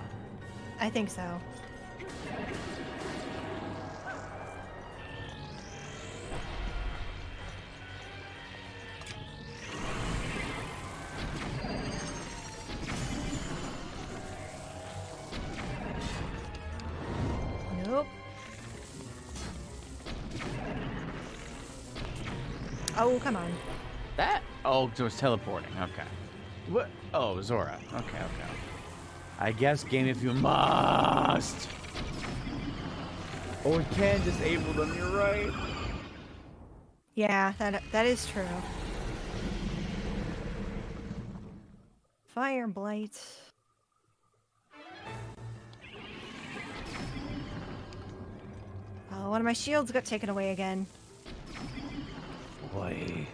I think so. Nope. Oh, come on. That? Oh, so it's teleporting. Okay. What? Oh, Zora. Okay, okay. I guess game if you must. Or we can disable them. You're right. Yeah, that is true. Fire blight. Oh, one of my shields got taken away again. Boy.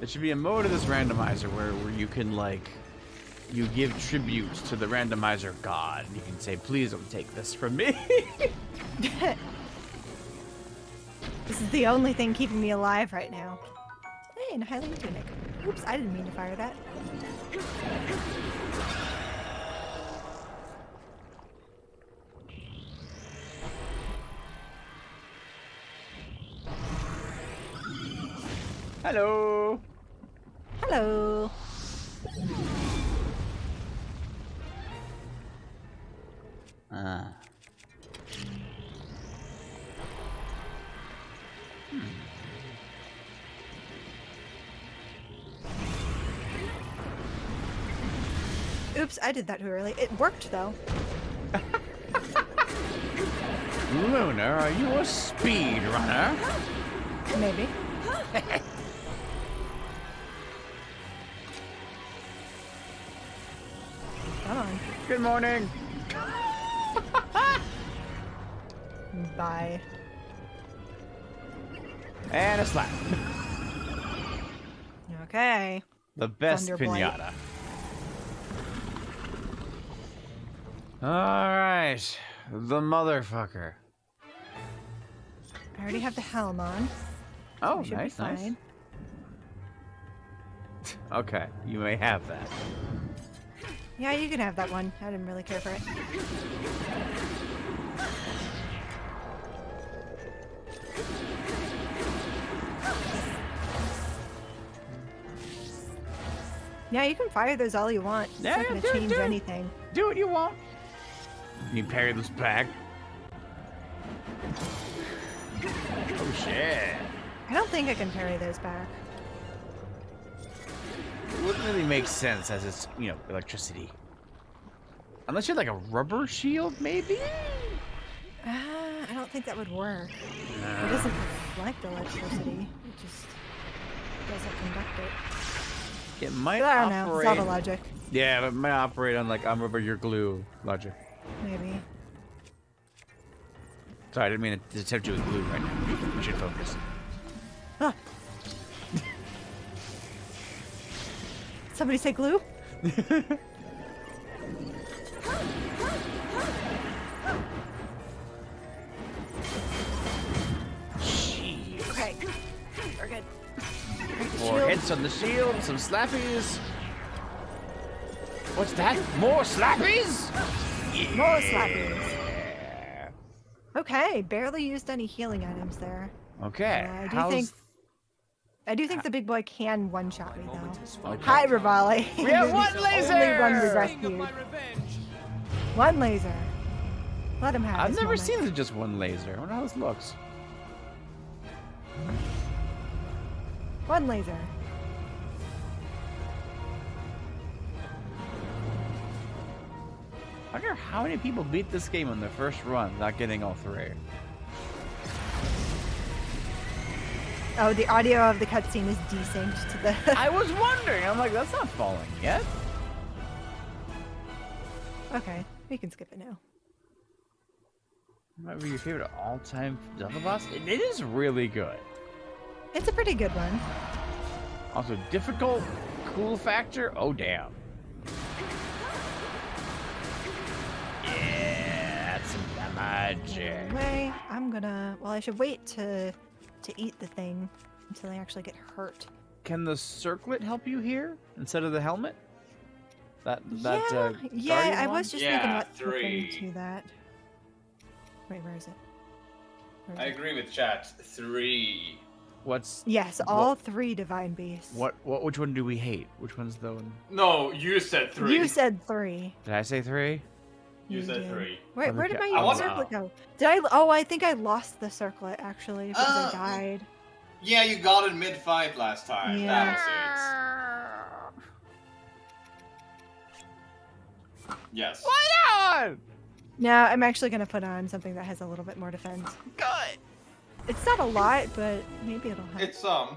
There should be a mode of this randomizer where you can like you give tribute to the randomizer god. You can say, please don't take this from me. This is the only thing keeping me alive right now. Hey, and a Hylian tunic. Oops, I didn't mean to fire that. Hello. Hello. Oops, I did that too early. It worked though. Lunar, are you a speed runner? Maybe. Come on. Good morning. Bye. And a slap. Okay. The best Thunder Blight. pinata. Alright. The motherfucker. I already have the helm on. Oh, we should nice, be nice. fine. Okay, you may have that. Yeah, you can have that one. I didn't really care for it. Yeah, you can fire those all you want. It's Yeah, not gonna do it, change do it. anything. Do what you want. You parry this back. Shit. I don't think I can parry those back. It wouldn't really make sense as it's, you know, electricity. Unless you had like a rubber shield, maybe? I don't think that would work. It doesn't reflect electricity. It just doesn't conduct it. It might But I don't know. operate. Zelda logic. Yeah, but it might operate on like I'm rubber, you're glue logic. Maybe. Sorry, I didn't mean to tempt you with glue right now. We should focus. Huh. Somebody say glue? Okay. We're good. More hits on the shield, some slappies. What's that? More slappies? More slappies. Okay, barely used any healing items there. Okay. I do think the big boy can one-shot me though. Okay. Hi, Revali. We have one laser! Only one we rescued. One laser. Let him have I've his never moment. seen just one laser. I wonder how this looks. One laser. I wonder how many people beat this game on their first run without getting all three. Oh, the audio of the cutscene is desynced to the... I was wondering. I'm like, that's not falling yet. Okay, we can skip it now. Might be your favorite all-time Zelda boss? It is really good. It's a pretty good one. Also difficult, cool factor. Oh damn. Yeah, that's some damage. Anyway, I'm gonna... Well, I should wait to eat the thing until they actually get hurt. Can the circlet help you here instead of the helmet? Yeah, guardian I one? was just Yeah, thinking about 3. flipping to that. Wait, where is it? Where is I it? agree with chat. 3. What's Yes, all 3 divine beasts. which one do we hate? Which one's the one? No, you said 3. You said 3. Did I say 3? You said did. 3. Where did Okay. my I wanna- circlet go? Did I? Oh, I think I lost the circlet actually because I died. Yeah, you got it mid-fight last time. Yeah. That was it. Yes. Why not? No, I'm actually gonna put on something that has a little bit more defense. Good. It's not a lot, but maybe it'll help. It's I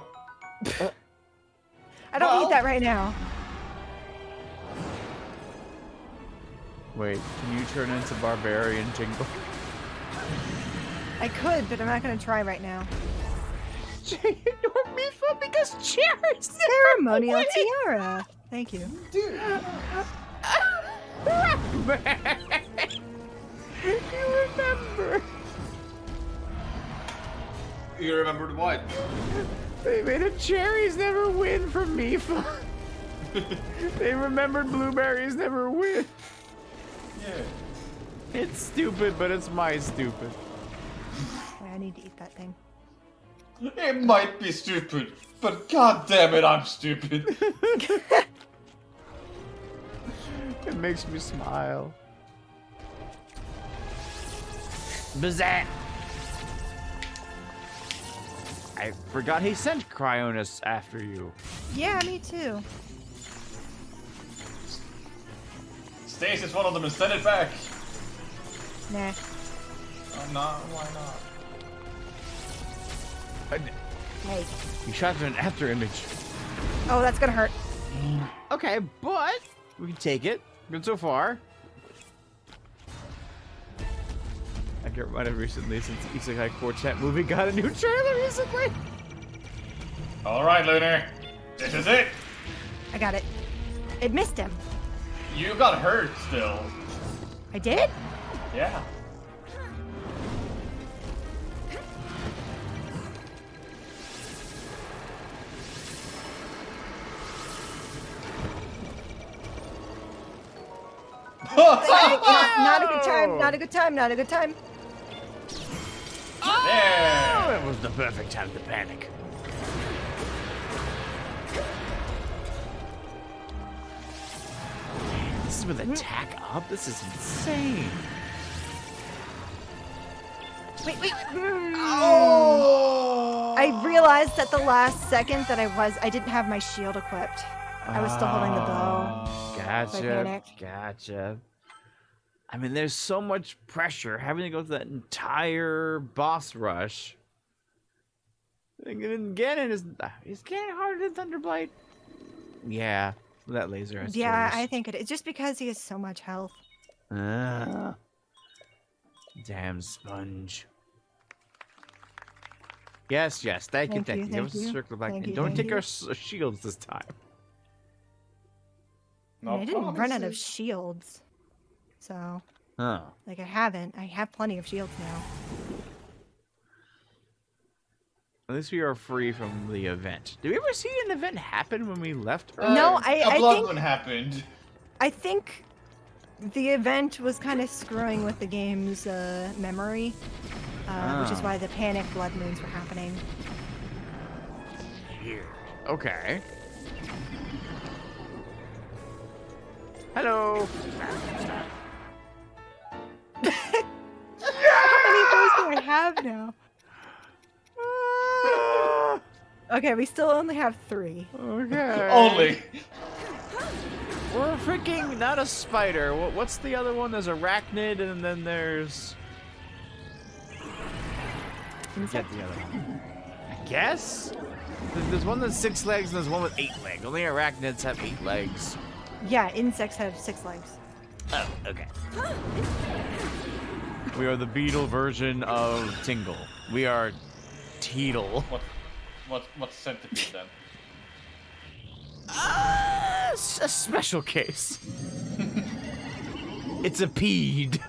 don't well- need that right now. Wait, can you turn into Barbarian Tingle? I could, but I'm not gonna try right now. You're Mifa because Cherry's Ceremonial tiara. Thank you. dude. You remember? You remembered what? They made a Cherries never win from Mifa. They remembered blueberries never win. Yeah. It's stupid, but it's my stupid. Wait, I need to eat that thing. It might be stupid, but god damn it, I'm stupid. It makes me smile. Bazat! I forgot he sent Cryonis after you. Yeah, me too. Stasis one of them and send it back. Nah. Oh, no, why not? Hey. You shot an after image. Oh, that's gonna hurt. Okay, but we can take it. Good so far. I get reminded recently since the Isekai Quartet movie got a new trailer recently. Alright, Lunar. This is it. I got it. It missed him. You got hurt still. I did? Yeah. Not a good time. Not a good time. Not a good time. Oh, it was the perfect time to panic. Man, this is with attack up? This is insane. Wait. Oh! I realized at the last second that I didn't have my shield equipped. I was still holding the bow. So I Gotcha. panicked. Gotcha. I mean, there's so much pressure having to go through that entire boss rush. And Ganon is Ganon harder than Thunderblight? Yeah, that laser. Yeah, I think it is. Just because he has so much health. Damn sponge. Yes, thank you. Thank Give us a you. circle back. Thank And you, don't thank take you. our shields this time. I didn't run out of shields. So, Oh. like, I haven't. I have plenty of shields now. At least we are free from the event. Did we ever see an event happen when we left? No, A blood think one happened. I think the event was kind of screwing with the game's memory, which is why the panic blood moons were happening. Here. Okay. Hello. How many of those do I have now? Okay, we still only have 3. Okay. Only. We're freaking not a spider. What's the other one? There's arachnid, and then there's. Forget the other one. I guess. There's one that's 6 legs, and there's one with 8 legs. Only arachnids have 8 legs. Yeah, insects have 6 legs. Oh, okay. We are the beetle version of Tingle. We are Teetle. What's centipede then? A special case. It's a peed.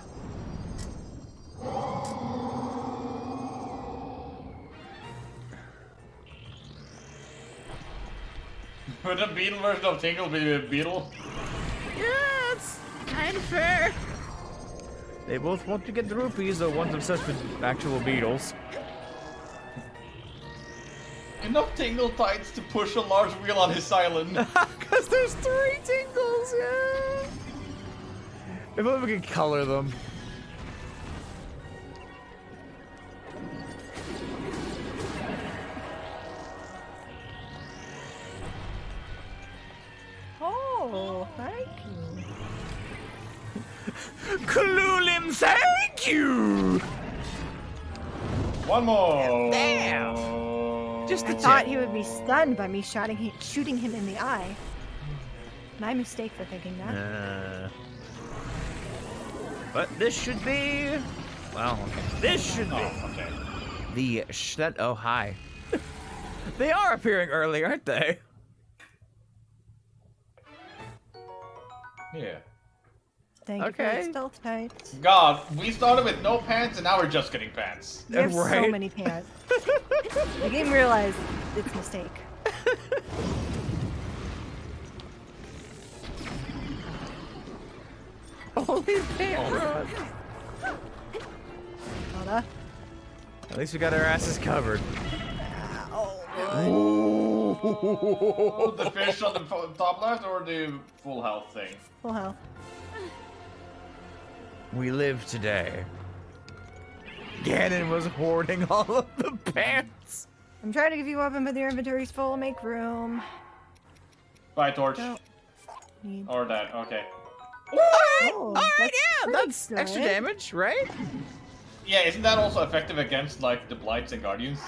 Would a beetle version of Tingle be a beetle? Yeah, it's kind of fair. They both want to get the rupees, though one's obsessed with actual beetles. Enough Tingle tights to push a large wheel on his island. Because there's 3 Tingles, yeah. If only we could color them. Oh, thank you. Kalulim, thank you! One more. Damn! Just I the thought tip. he would be stunned by me shooting him in the eye. My mistake for thinking that. But this should be... Well, okay. This should be... Okay. The Oh, hi. They are appearing early, aren't they? Yeah. Thank you for Okay. the stealth tights. God, we started with no pants and now we're just getting pants. You have so Right. many pants. The game realized its mistake. Only pants. Hold up. At least we got our asses covered. The fish on the top left or the full health thing? Full health. We live today. Ganon was hoarding all of the pants. I'm trying to give you weapon, but your inventory's full. Make room. Buy torch. Don't need. Or that, okay. Oh, Alright, that's yeah, pretty that's extra good. damage, right? Yeah, isn't that also effective against, like, the Blights and Guardians?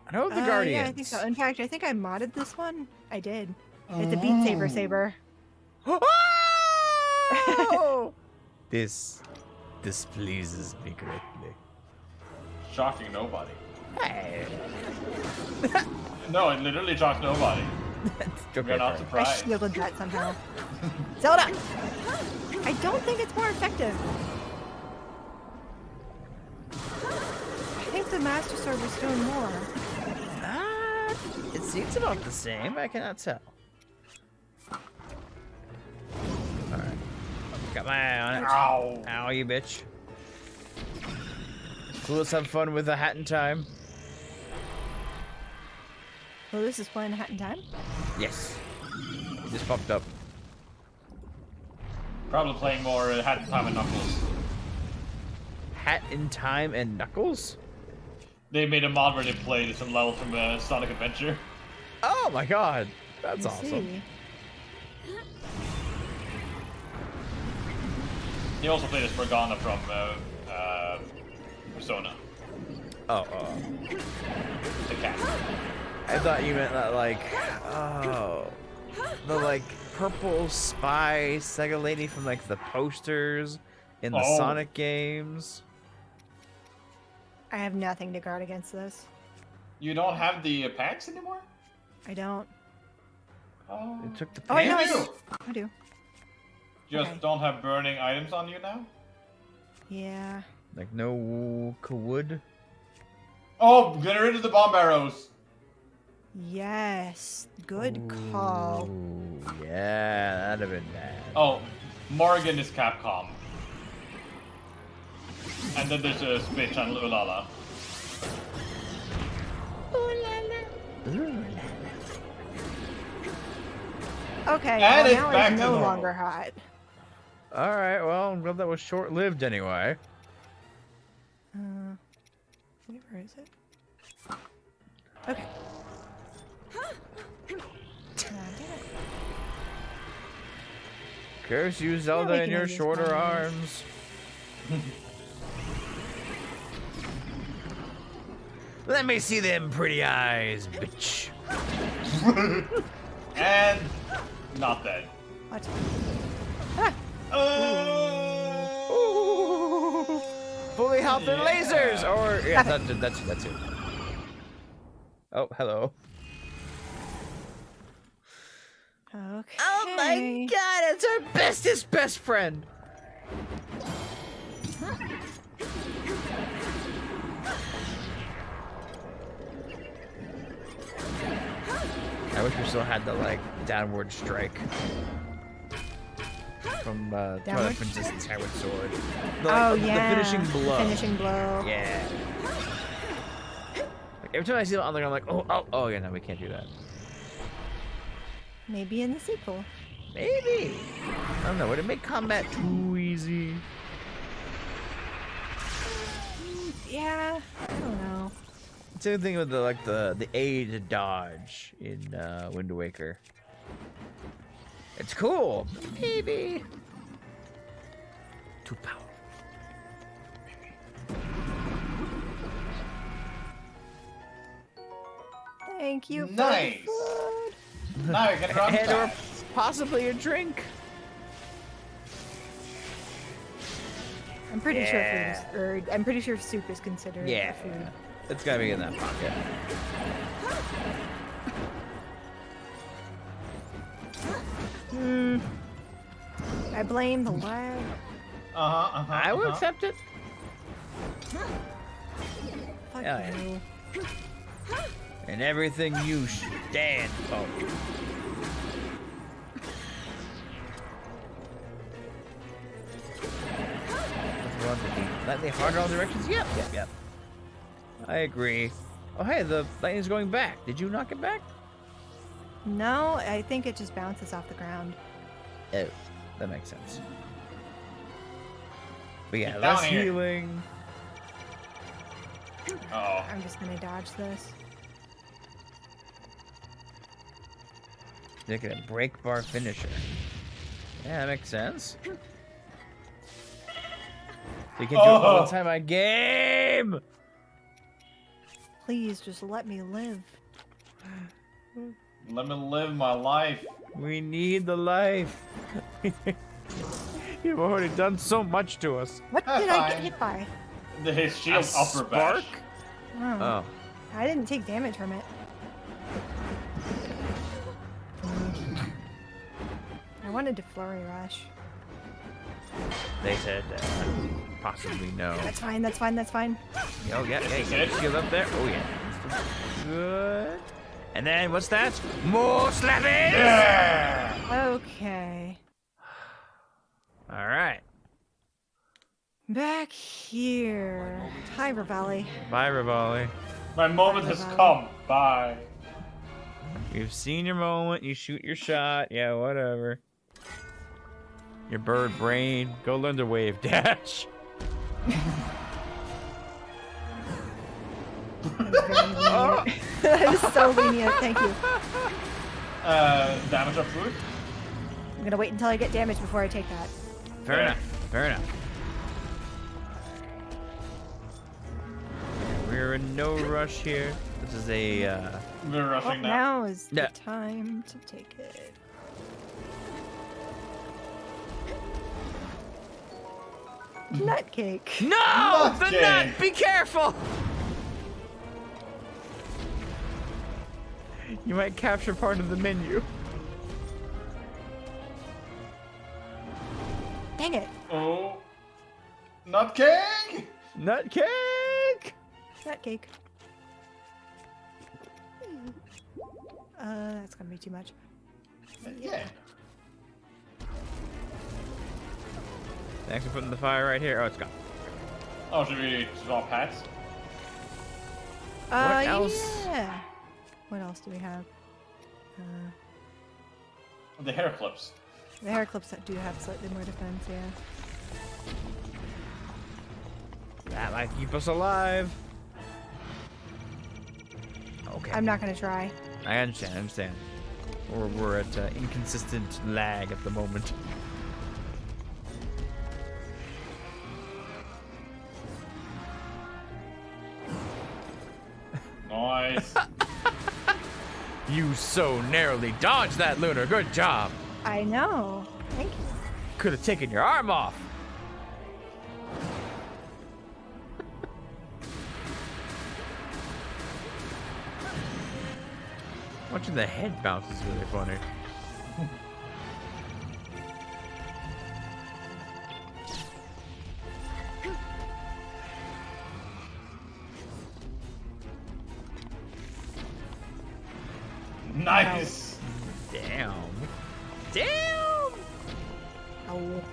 I know the Guardians. Yeah, I think so. In fact, I think I modded this one. I did. It's a Beat Saber saber. Oh! This displeases me greatly. Shocking nobody. Hey. No, it literally shocked nobody. Okay, We're not fine. I surprised. shielded that somehow. Zelda! I don't think it's more effective. I think the Master Sword was doing more. It seems about the same. I cannot tell. Alright. Got my eye on it. Ow. Ow, you bitch. So let's have fun with a hat in time. Well, this is playing Hat in Time. Yes. It just popped up. Probably playing more Hat in Time and Knuckles. Hat in time and Knuckles? They made a mod where they played some levels from Sonic Adventure. Oh my god, that's Let's awesome. see. They also played as Morgana from Persona. Oh, The cat. I thought you meant that like, oh, the like purple spy Sega lady from like the posters in the Sonic games. I have nothing to guard against this. You don't have the packs anymore? I don't. Oh. It took the Oh, I know. I You do. I do. just Okay. don't have burning items on you now? Yeah. like no wood. Oh, get rid of the bomb arrows. Yes. Good call. Ooh, yeah, that'd have been bad. Oh, Morgan is Capcom. And then there's a Space Channel Ulala. Okay. And Well, it's now back it's to no normal. longer hot. All right, well, I'm glad that was short-lived anyway. Wait, where is it? Okay. Curse you, Zelda, we and can your end this shorter one. arms. Let me see them pretty eyes, bitch. And not dead. What? Fully health and Yeah. lasers, or yeah, that's it. Oh, hello. Okay. Oh my god, it's our bestest best friend. I wish we still had the like downward strike from Twilight Downward? Princess and Skyward Sword. Oh yeah. The finishing blow. Finishing blow. Yeah. Like, every time I see it on the ground, I'm like, oh yeah, no, we can't do that. Maybe in the sequel. Maybe. I don't know. Would it make combat too easy? Yeah. I don't know. Same thing with the A to dodge in Wind Waker. It's cool. Maybe. Too powerful. Thank you for Nice. the food. Now you can run And or fast. possibly a drink. I'm pretty sure food is, or I'm pretty sure soup is considered Yeah. food. It's gotta be in that pocket. I blame the lag. I will accept it. Fuck Yeah, yeah. you. And everything you stand for. Lightly harder all directions? Yep. I agree. Oh, hey, the lightning's going back. Did you knock it back? No, I think it just bounces off the ground. Oh, that makes sense. But yeah, Get down less here. healing. Oh. I'm just gonna dodge this. Look at a break bar finisher. Yeah, that makes sense. You can do it all the time I game. Please just let me live. Let me live my life. We need the life. You've already done so much to us. What did I get hit by? His shield A upper bash. spark? Oh, Oh. I didn't take damage from it. I wanted to flurry rush. They said possibly no. That's fine. That's fine. That's fine. Oh yeah, you got a shield up there. Oh yeah. Good. And then what's that? More slapping. Yeah! Okay. All right. Back here. Hi, Revali. Bye, Revali. My moment has come. Bye. You've seen your moment. You shoot your shot. Yeah, whatever. Your bird brain. Go learn to wave dash. That was very lenient. That is so lenient. Thank you. Damage up food? I'm gonna wait until I get damage before I take that. Fair enough. Fair enough. We're in no rush here. This is a. We're Well, rushing now. now is Yeah. the time to take it. Nut cake. No! The Okay. nut! Be careful! You might capture part of the menu. Dang it. Oh. Nut cake! Nut cake! Nut cake. That's gonna be too much. Yeah. Thanks for putting the fire right here. Oh, it's gone. Oh, should we swap hats? What else? Yeah. What else do we have? The hair clips. The hair clips that do have slightly more defense, yeah. That might keep us alive. Okay. I'm not gonna try. I understand. I understand. We're at inconsistent lag at the moment. Nice. You so narrowly dodged that, Lunar. Good job. I know. Thank you. Could have taken your arm off. Watching the head bounce is really funny. Nice. Damn. Damn. Oh.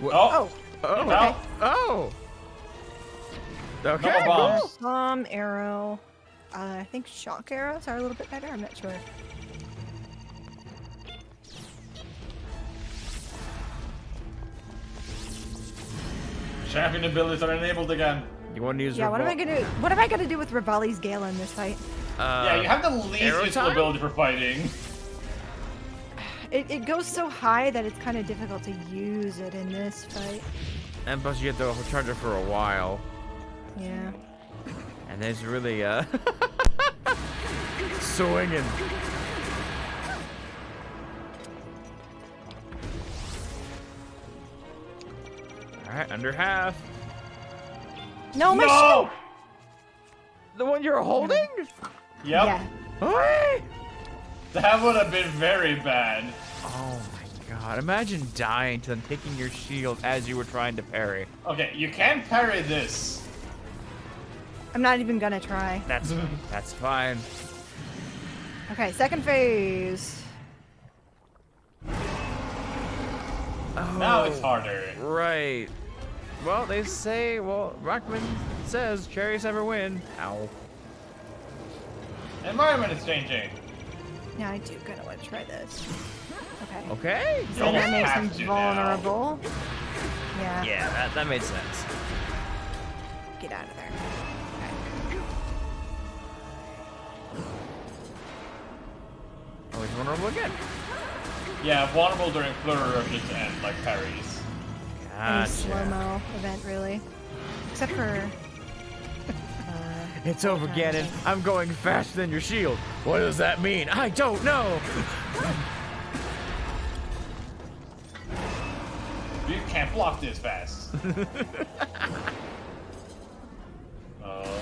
Oh. Oh. Okay. Oh. Okay. Double bombs. Bomb arrow. I think shock arrows are a little bit better. I'm not sure. Champion abilities are enabled again. You want to use? Yeah. What am I gonna do with Revali's Gale in this fight? Yeah, you have the least arrow useful time? ability for fighting. It goes so high that it's kind of difficult to use it in this fight. And plus, you have to charge it for a while, Yeah. and there's really swinging. All right, under half. No, my No! The one you're holding? Yep. Yeah. Hey! That would have been very bad. Oh my god! Imagine dying to them taking your shield as you were trying to parry. Okay, you can parry this. I'm not even gonna try. That's fine. Okay, second phase. Oh, Now it's harder. Right. Well, they say. Well, Rockman says cherries never win. Ow. Environment is changing. Yeah, I do kind of want to try this. Okay. Okay. You So almost that makes have him to now. vulnerable. Yeah. Yeah, that made sense. Get out of there. Oh, he's vulnerable again. Yeah, vulnerable during flurry rushes and like parries. Any Gotcha. slow-mo event, really. Except for... It's over, Ganon. I'm going faster than your shield. What does that mean? I don't know. You can't block this fast. Oh.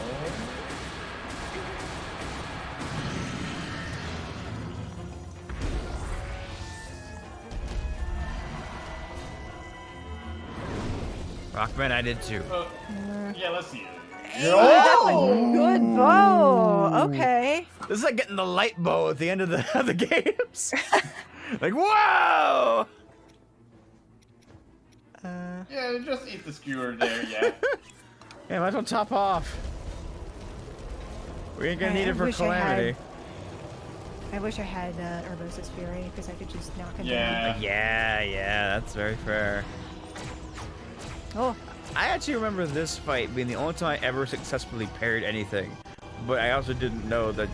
Rockman, I did too. Yeah, let's see it. That's a good bow! Okay. This is like getting the light bow at the end of the games. Like, whoa! Yeah, just eat the skewer there, yeah. Yeah, might as well top off. We ain't gonna need it for calamity. I wish I had Urbosa's Fury, because I could just knock him Yeah. down. Yeah, that's very fair. Oh, I actually remember this fight being the only time I ever successfully parried anything, but I also didn't know that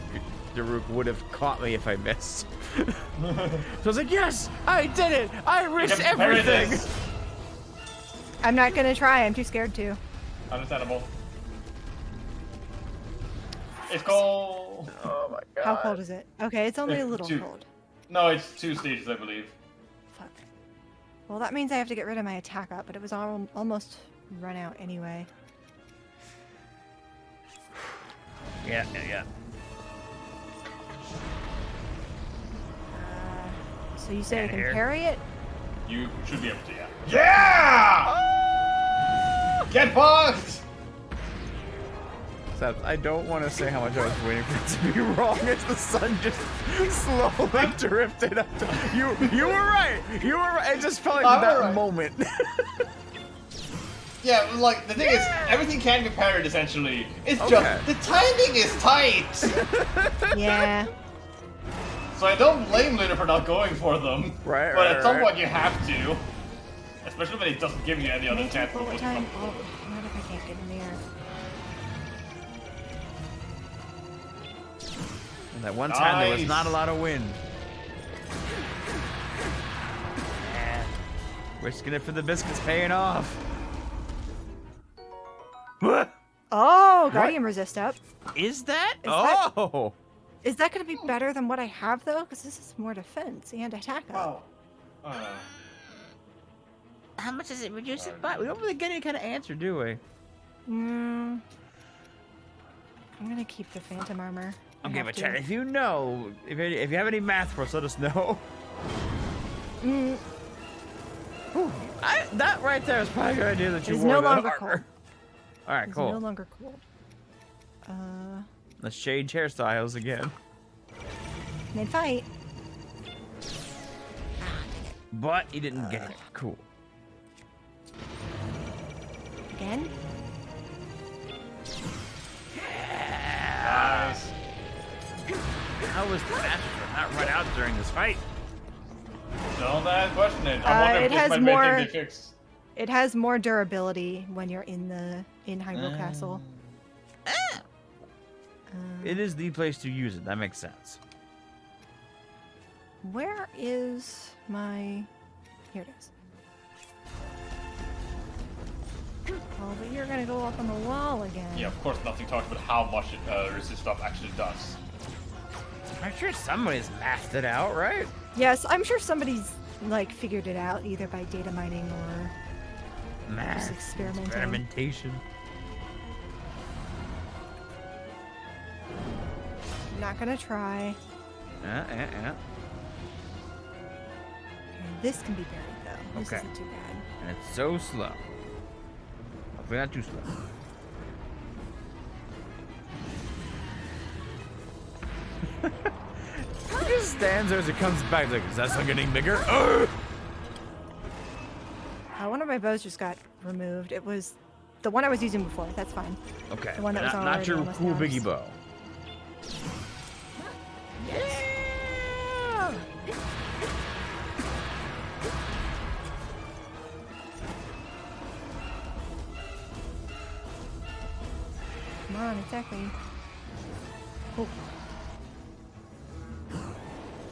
Daruk would have caught me if I missed. So I was like, yes, I did it! I risked everything! I'm not gonna try, I'm too scared to. Understandable. It's cold. Oh my god. How cold is it? Okay, it's only a little Two. cold. No, it's 2 stages, I believe. Fuck. Well, that means I have to get rid of my attack up, but it was almost run out anyway. Yeah. So you say I can Here. parry it? You should be able to, yeah. Get fucked! Except I don't want to say how much I was waiting for it to be wrong as the sun just slowly drifted up. You were right. You were right. It just felt like I'm that right. moment. Yeah, like, the thing is, everything can be parried, essentially. It's Okay. just, the timing is tight! Yeah. So I don't blame Lunar for not going for them. Right, But at some right. point you have to. Especially when it doesn't give you any other Make chance to bullet look time. up. Oh, what if I can't get in there? And that one time there was Nice. not a lot of wind. Risking it for the biscuits paying off. What? Oh, Guardian resist up. Is that? Is that- Oh! Is that going to be better than what I have though? Because this is more defense and attack up. Oh. How much does it reduce it by? We don't really get any kind of answer, do we? I'm gonna keep the phantom armor. I Okay, have but to. chat, if you know, if you have any math for us, let us know. That right there is probably a good idea that you It's wore no the longer armor. cold. All right, It's cool. no longer cold. Let's change hairstyles again. Mid fight. But he didn't get it. Cool. Again? Nice. How was the master not run out during this fight? No, that question it. I wonder it if this has might more- be a thing they fix. It has more durability when you're in Hyrule Castle. It is the place to use it. That makes sense. Where is my... Here it is. Oh, but you're gonna go up on the wall again. Yeah, of course, nothing talks about how much resist stuff actually does. I'm sure somebody's mathed it out, right? Yes, I'm sure somebody's like figured it out either by data mining or Math. experimenting. Experimentation. Not gonna try. Yeah. Okay, this can be buried though. This Okay. isn't too bad. And it's so slow. Hopefully not too slow. He just stands there as it comes back. He's like, is that sun getting bigger? Oh! One of my bows just got removed. It was the one I was using before. That's fine. Okay. The one that was not already your almost cool ours. biggie bow. Yeah! Come on, exactly. Oh.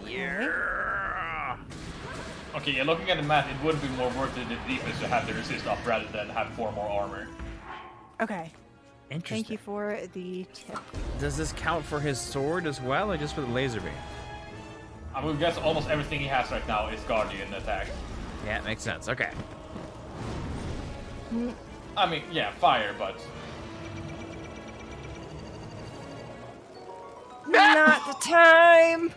Yeah. Okay, yeah, looking at the math, it would be more worth it in defense to have the resist up rather than have 4 more armor. Okay. Interesting. Thank you for the tip. Does this count for his sword as well, or just for the laser beam? I would guess almost everything he has right now is Guardian attack. Yeah, it makes sense. Okay. I mean, yeah, fire, but... Not the time!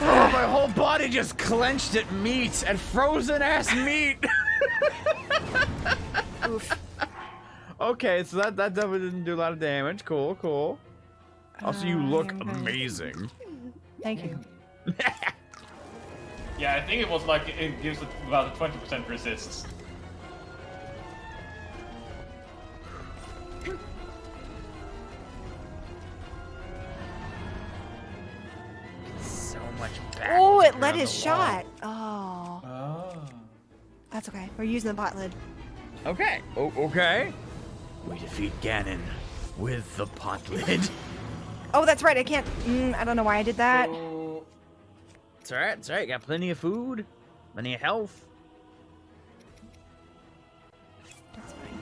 Oh, my whole body just clenched at meat, at frozen ass meat. Oof. Okay, so that definitely didn't do a lot of damage. Cool, cool. Also, you look I'm going to- amazing. Thank you. Yeah, I think it was like, it gives it about a 20% resist. So much better. Oh, it led on his the wall. shot. Oh. Oh. That's okay. We're using the pot lid. Okay. Okay. We defeat Ganon with the pot lid. Oh, that's right. I can't. I don't know why I did that. It's alright. It's alright. Got plenty of food, plenty of health. That's fine.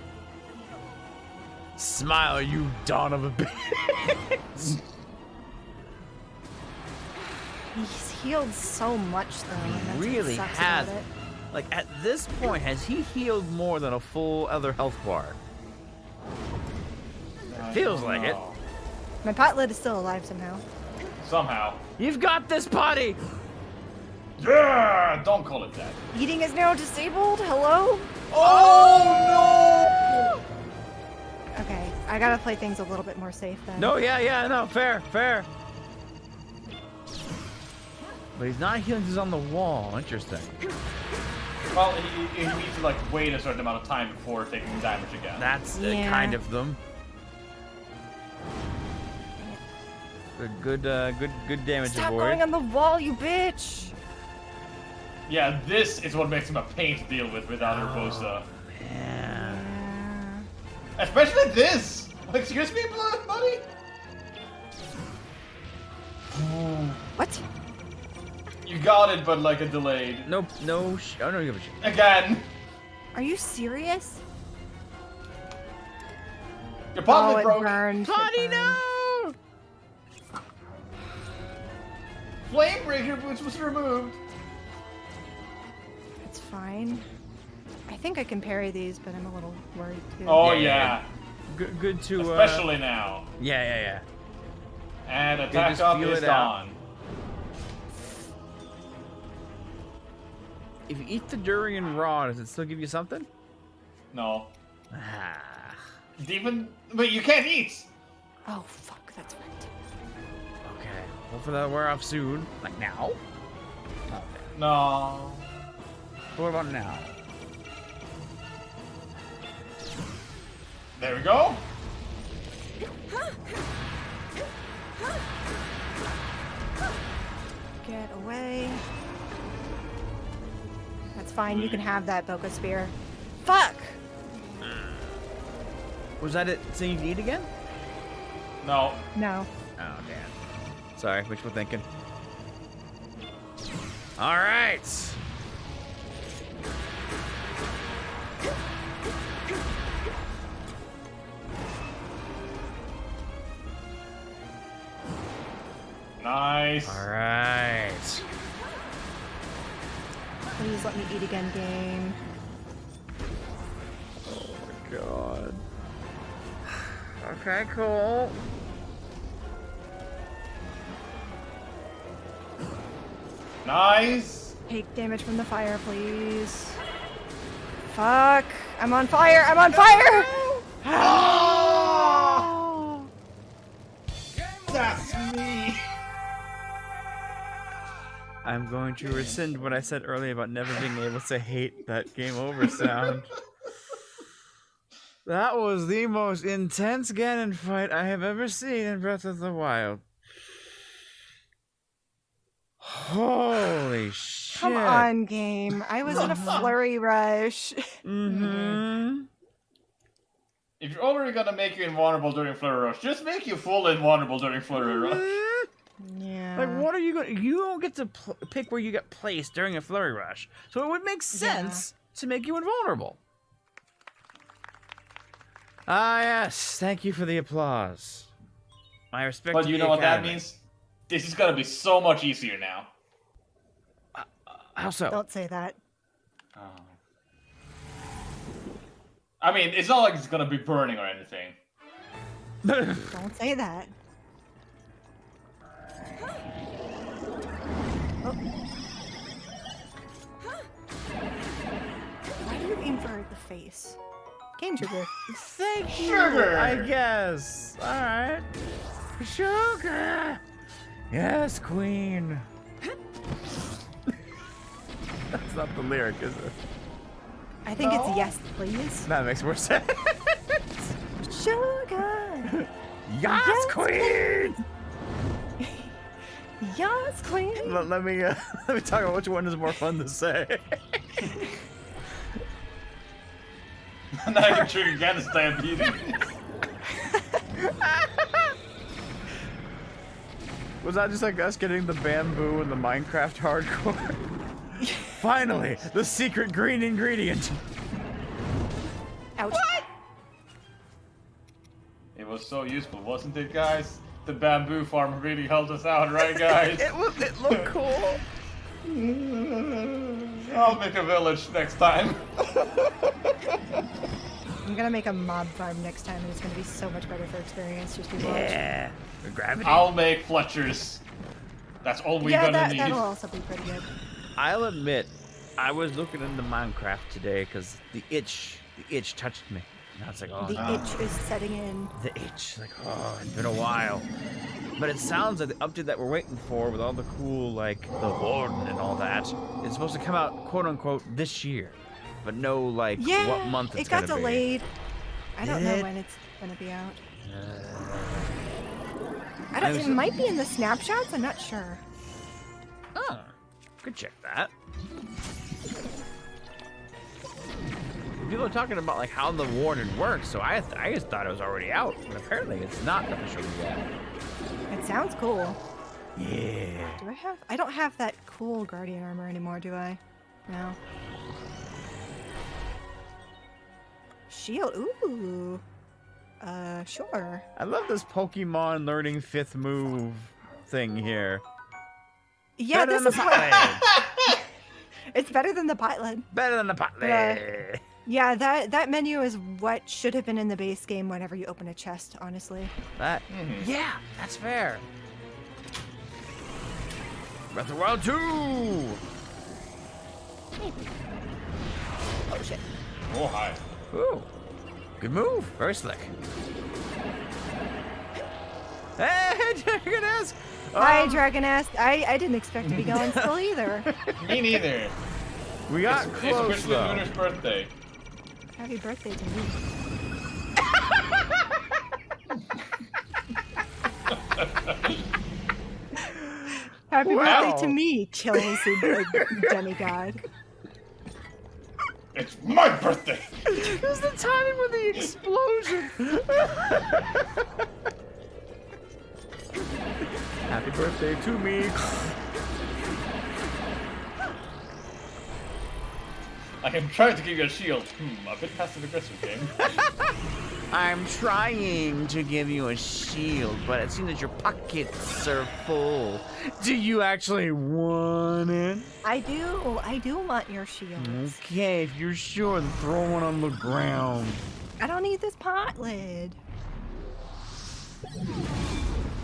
Smile, you dawn of a bitch. He's healed so much, though. And that's what Really sucks has. about it. Like, at this point, has he healed more than a full other health bar? Feels like it. My pot lid is still alive somehow. Somehow. You've got this, potty! Yeah! Don't call it that. Eating is now disabled. Hello? Oh no! Okay, I gotta play things a little bit more safe then. No, yeah, no, fair. But he's not healing, he's on the wall. Interesting. Well, he needs to like wait a certain amount of time before taking damage again. That's Yeah. kind of them. Good damage Stop avoid. going on the wall, you bitch! Yeah, this is what makes him a pain to deal with without Urbosa. Yeah. Especially this! Excuse me, buddy? What? You got it, but like a delayed. Nope, no, oh no, you have a shit. Again! Are you serious? Your Oh, pot it broke! burned. Potty, It burned. no! Flame Breaker Boots was removed! It's fine. I think I can parry these, but I'm a little worried too. Oh Yeah, yeah. Good to, Especially now. Yeah. And just attack up feel is it out. gone. If you eat the durian raw, does it still give you something? No. Ah. But you can't eat! Oh, fuck, that's right. Okay. Hopefully that'll wear off soon. Like now? Okay. No. What about now? There we go. Get away. That's fine, you can have that Boca Spear. Fuck! Was that it saying you eat again? No. No. Oh, damn. Sorry, wishful thinking. Alright! Nice. Alright. Please let me eat again, game. Oh my god. Okay, cool. Nice. Take damage from the fire, please. Fuck! I'm on fire! I'm on fire! Oh! That's me. I'm going to rescind what I said earlier about never being able to hate that game over sound. That was the most intense Ganon fight I have ever seen in Breath of the Wild. Holy shit. Come on, game. I was in a flurry rush. Mm-hmm. If you're already gonna make you invulnerable during Flurry Rush, just make you full invulnerable during Flurry Rush. Yeah. Like, what are you going to... You don't get to pick where you get placed during a flurry rush. So it would make sense to make you invulnerable. Ah, yes. Thank you for the applause. My respect But to you the know what that Academy. means? This is gonna be so much easier now. How so? Don't say that. I mean, it's not like it's gonna be burning or anything. Don't say that. Oh. Why do you aim for the face? Game trigger. Thank you, Sugar! I guess. Alright. Sugar! Yes, queen. That's not the lyric, is it? I think it's yes, please. That makes more sense. Sugar! Yes, queen! Yes, Queen. Let me talk about which one is more fun to say. Now I can trigger Ganis Stampede. Was that just like us getting the bamboo and the Minecraft hardcore? Finally, the secret green ingredient. Ouch. What? It was so useful, wasn't it, guys? The bamboo farm really helped us out, right, guys? It looked cool. I'll make a village next time. I'm gonna make a mob farm next time, and it's gonna be so much better for experience. Just be watch. Yeah. Gravity. I'll make Fletchers. That's all we're gonna need. That'll also be pretty good. I'll admit, I was looking into Minecraft today because the itch touched me. Now it's like, oh, The no. itch is setting in. The itch, like, oh, it's been a while. But it sounds like the update that we're waiting for with all the cool, like, the Warden and all that, is supposed to come out, quote unquote, this year. But no, like, Yeah, what month it's it got gonna be. delayed. I don't Did know it? when it's gonna be out. I was- It might be in the snapshots. I'm not sure. Oh, could check that. People are talking about like how the Warden works, so I just thought it was already out, but apparently it's not officially yet. It sounds cool. Yeah. Do I have? I don't have that cool Guardian armor anymore, do I? No. Shield. Ooh. Sure. I love this Pokemon learning 5th move thing here. Yeah, Better this than is the what. Ballad. It's better than the Ballad. Better than the Ballad. Yeah, that menu is what should have been in the base game whenever you open a chest, honestly. That. Yeah, that's fair. Breath of the Wild 2. Oh shit. Oh, hi. Ooh. Good move. Very slick. Hey, Dragoness! Hi, Dragoness. I didn't expect to be going still either. Me neither. We got It's close, officially though. Lunar's birthday. Happy birthday to me. Happy Wow. birthday to me, Chelsea demigod. It's my birthday. It was the timing with the explosion. Happy birthday to me. I am trying to give you a shield. A bit passive aggressive game. I'm trying to give you a shield, but it seems that your pockets are full. Do you actually want it? I do want your shield. Okay, if you're sure, then throw one on the ground. I don't need this pot lid.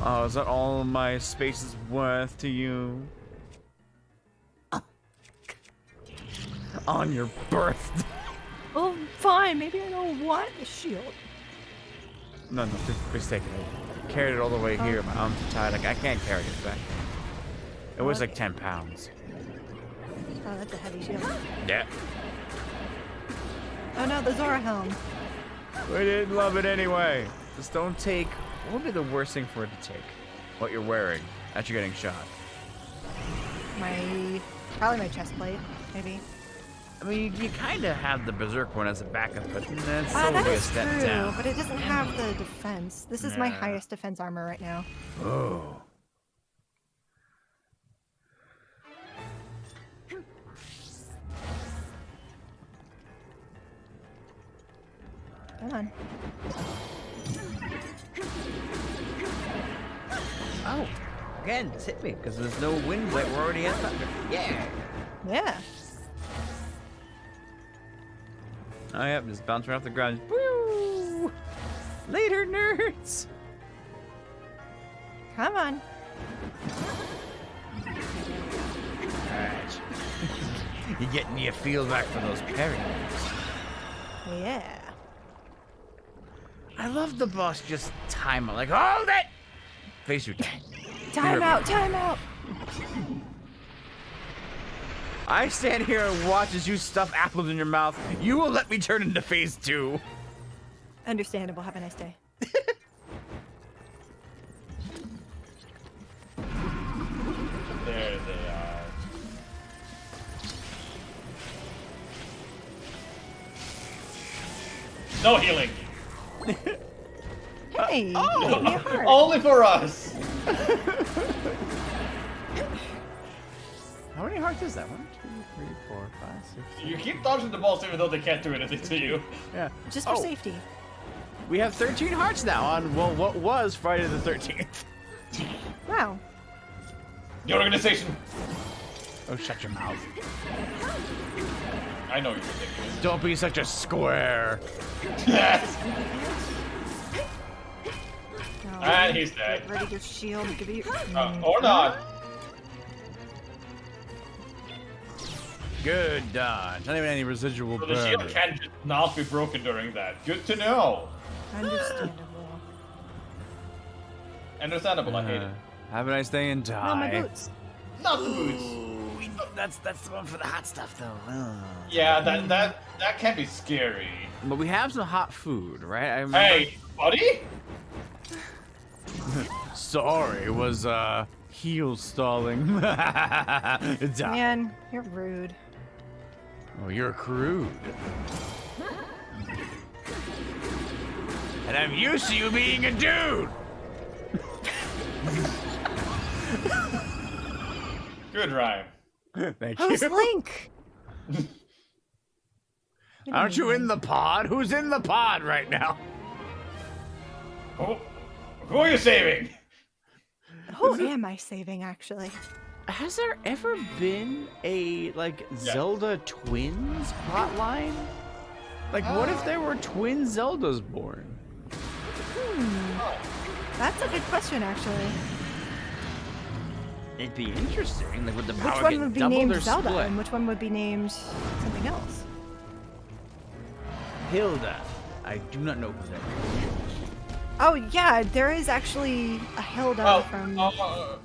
Oh, is that all my space is worth to you? On your birthday. Oh, fine. Maybe I don't want a shield. No, please take it. I carried it all the way here. My arms are tied. Like, I can't carry it back. It weighs like 10 pounds. Oh, that's a heavy shield. Yeah. Oh no, the Zora helm. We didn't love it anyway. Just don't take... What would be the worst thing for it to take? What you're wearing as you're getting shot. Probably my chest plate, maybe. I mean, you kind of have the Berserk one as a backup, but that's That totally a is step true, down. but it doesn't have the defense. This is my Nah. highest defense armor right now. Oh. Come on. Oh. Again, just hit me, because there's no wind like we're already at thunder. Yeah. Yeah. Oh, yep, just bouncing off the ground. Woo! Later, nerds! Come on. Alright. You're getting me a feel back for those parries. Yeah. I love the boss just time like, hold it! Face routine. Time out, time out. I stand here and watch as you stuff apples in your mouth. You will let me turn into phase 2. Understandable. Have a nice day. No healing. Hey, give me a heart. Only for us. How many hearts is that? 1, 2, 3, 4, 5, 6. You keep dodging the balls even though they can't do anything to you. Yeah. Just for safety. We have 13 hearts now on what was Friday the 13th. Wow. The organization. Oh, shut your mouth. I know you're ridiculous. Don't be such a square. No, And he's dead. Get ready to shield. Give you. Or not. Good dodge. Not even any residual So the shield burn. can just not be broken during that. Good to know. Understandable. Understandable, I hate it. Have a nice day and die. No, my boots. Not the boots. That's the one for the hot stuff, though. Yeah, that can be scary. But we have some hot food, right? I remember... Hey, buddy. Sorry, it was heel stalling. Die. Man, you're rude. Oh, you're crude. And I'm used to you being a dude. Good rhyme. Thank Who's you. Link? Aren't you in the pod? Who's in the pod right now? Who are you saving? Who am I saving, actually? Has there ever been a Zelda twins plotline? Like, what if there were twin Zeldas born? That's a good question, actually. It'd be interesting. Like, would the Which power one get would be doubled named or Zelda, split? and which one would be named something else? Hilda. I do not know who that is. Oh yeah, there is actually a Hilda from. A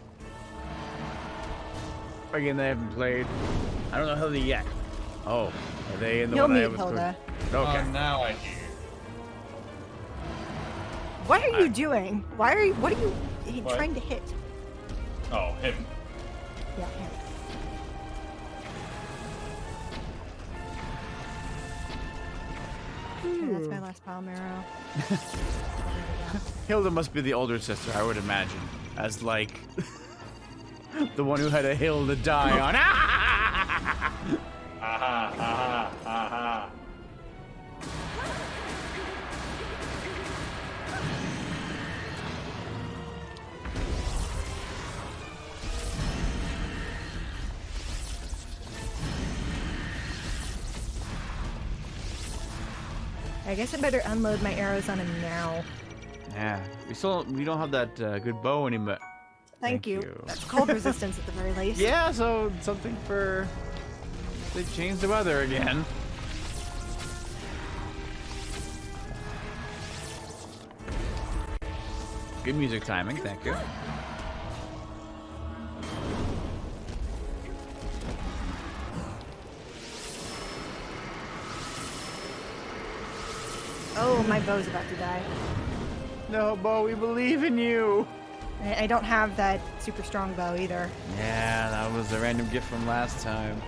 game that I haven't played. I don't know Hilda yet. Oh, are they in the You'll one I meet was Hilda. Okay. Now I hear. What are you doing? Why are you? What are you What? trying to hit? Oh, him. Yeah, him. Okay, that's my last palm arrow. Hilda must be the older sister, I would imagine. As, like, the one who had a hill to die on. Aha, aha, aha. I guess I better unload my arrows on him now. Yeah, we don't have that good bow anymore. Thank you. That's cold resistance at the very least. Yeah, so something for they changed the weather again. Good music timing, thank you. Oh, my bow's about to die. No, Bo, we believe in you. I don't have that super strong bow either. Yeah, that was a random gift from last time.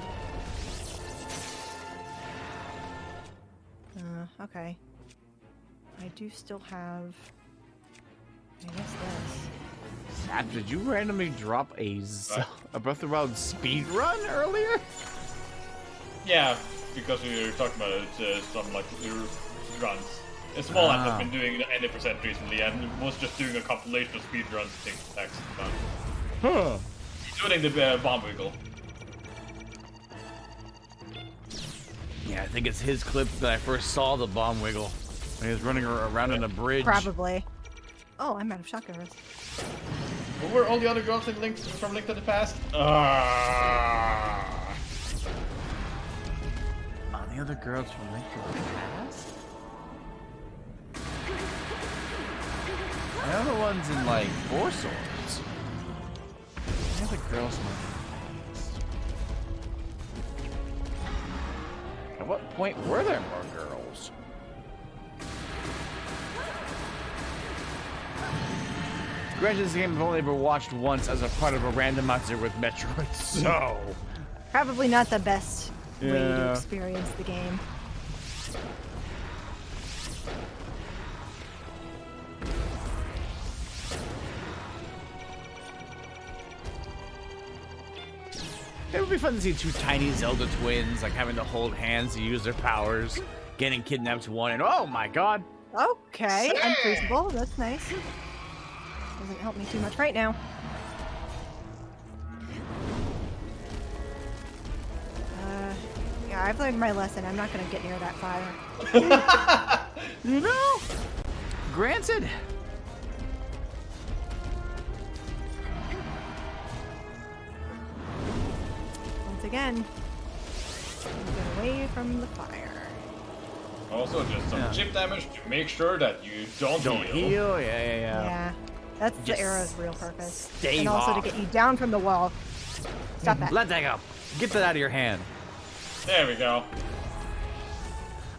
Okay. I do still have. I guess this. Zap, did you randomly drop a Breath of the Wild speed run earlier? Yeah, because we were talking about it, some like runs. A small app has been doing 90% recently and was just doing a compilation of speedruns and things next time. Huh. Including the bomb wiggle. Yeah, I think it's his clip that I first saw the bomb wiggle. When he was running around on a bridge. Probably. Oh, I'm out of shotgun rounds. What were all the other girls in from Link to the Past? Oh, the other girls from Link to the Past? I know the ones in, like, Four Swords. The other girls from At what point were there more girls? Granted, this game I've only ever watched once as a part of a randomizer with Metroid, so... Probably not the best way to Yeah. experience the game. It would be fun to see two tiny Zelda twins, like, having to hold hands to use their powers, getting kidnapped one, and oh my god! Okay, unfreezable. That's nice. Doesn't help me too much right now. Yeah, I've learned my lesson. I'm not gonna get near that fire. You know, granted. Once again, get away from the fire. Also, just some chip damage to make sure that you don't heal. Yeah. Yeah, that's Just the arrow's real purpose. stave And also off. to get you down from the wall. Stop that. Let that go. Get that out of your hand. There we go.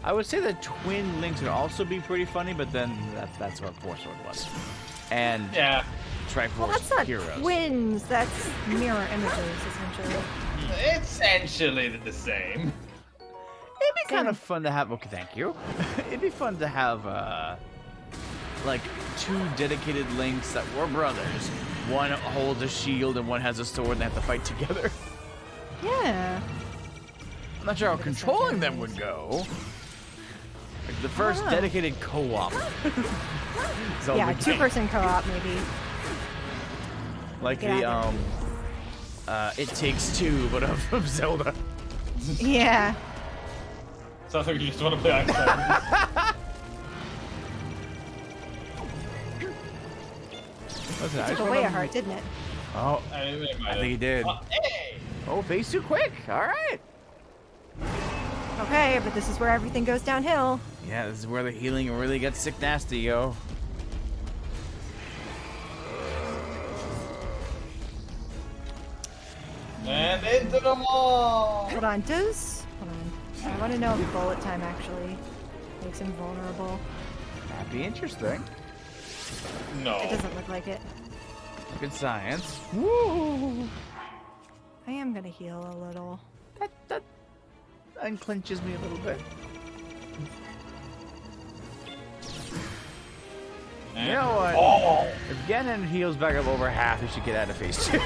I would say that twin links would also be pretty funny, but then that's what Force Sword was. And Yeah. Triforce Well, that's not Heroes. twins. That's mirror images, essentially. Essentially the same. It'd be kind of fun to have. Okay, thank you. It'd be fun to have like two dedicated links that were brothers. One holds a shield and one has a sword, and they have to fight together. Yeah. I'm not sure how controlling them would go. Like the first know. dedicated co-op. Zelda Yeah, game. two-person co-op, maybe. Like Get out the It Takes Two, but of Zelda. Yeah. Sounds like you just want to play outside. Listen, I Took just away a wanna- heart, didn't it? Oh, I think he did. Hey! Oh, phase two quick. All right. Okay, but this is where everything goes downhill. Yeah, this is where the healing really gets sick nasty, yo. And into the wall! Hold on, hold on. I want to know if bullet time actually makes him vulnerable. That'd be interesting. No. It doesn't look like it. Good science. Woo! I am gonna heal a little. That unclenches me a little bit. You know what? Oh! If Ganon heals back up over half, he should get out of phase two.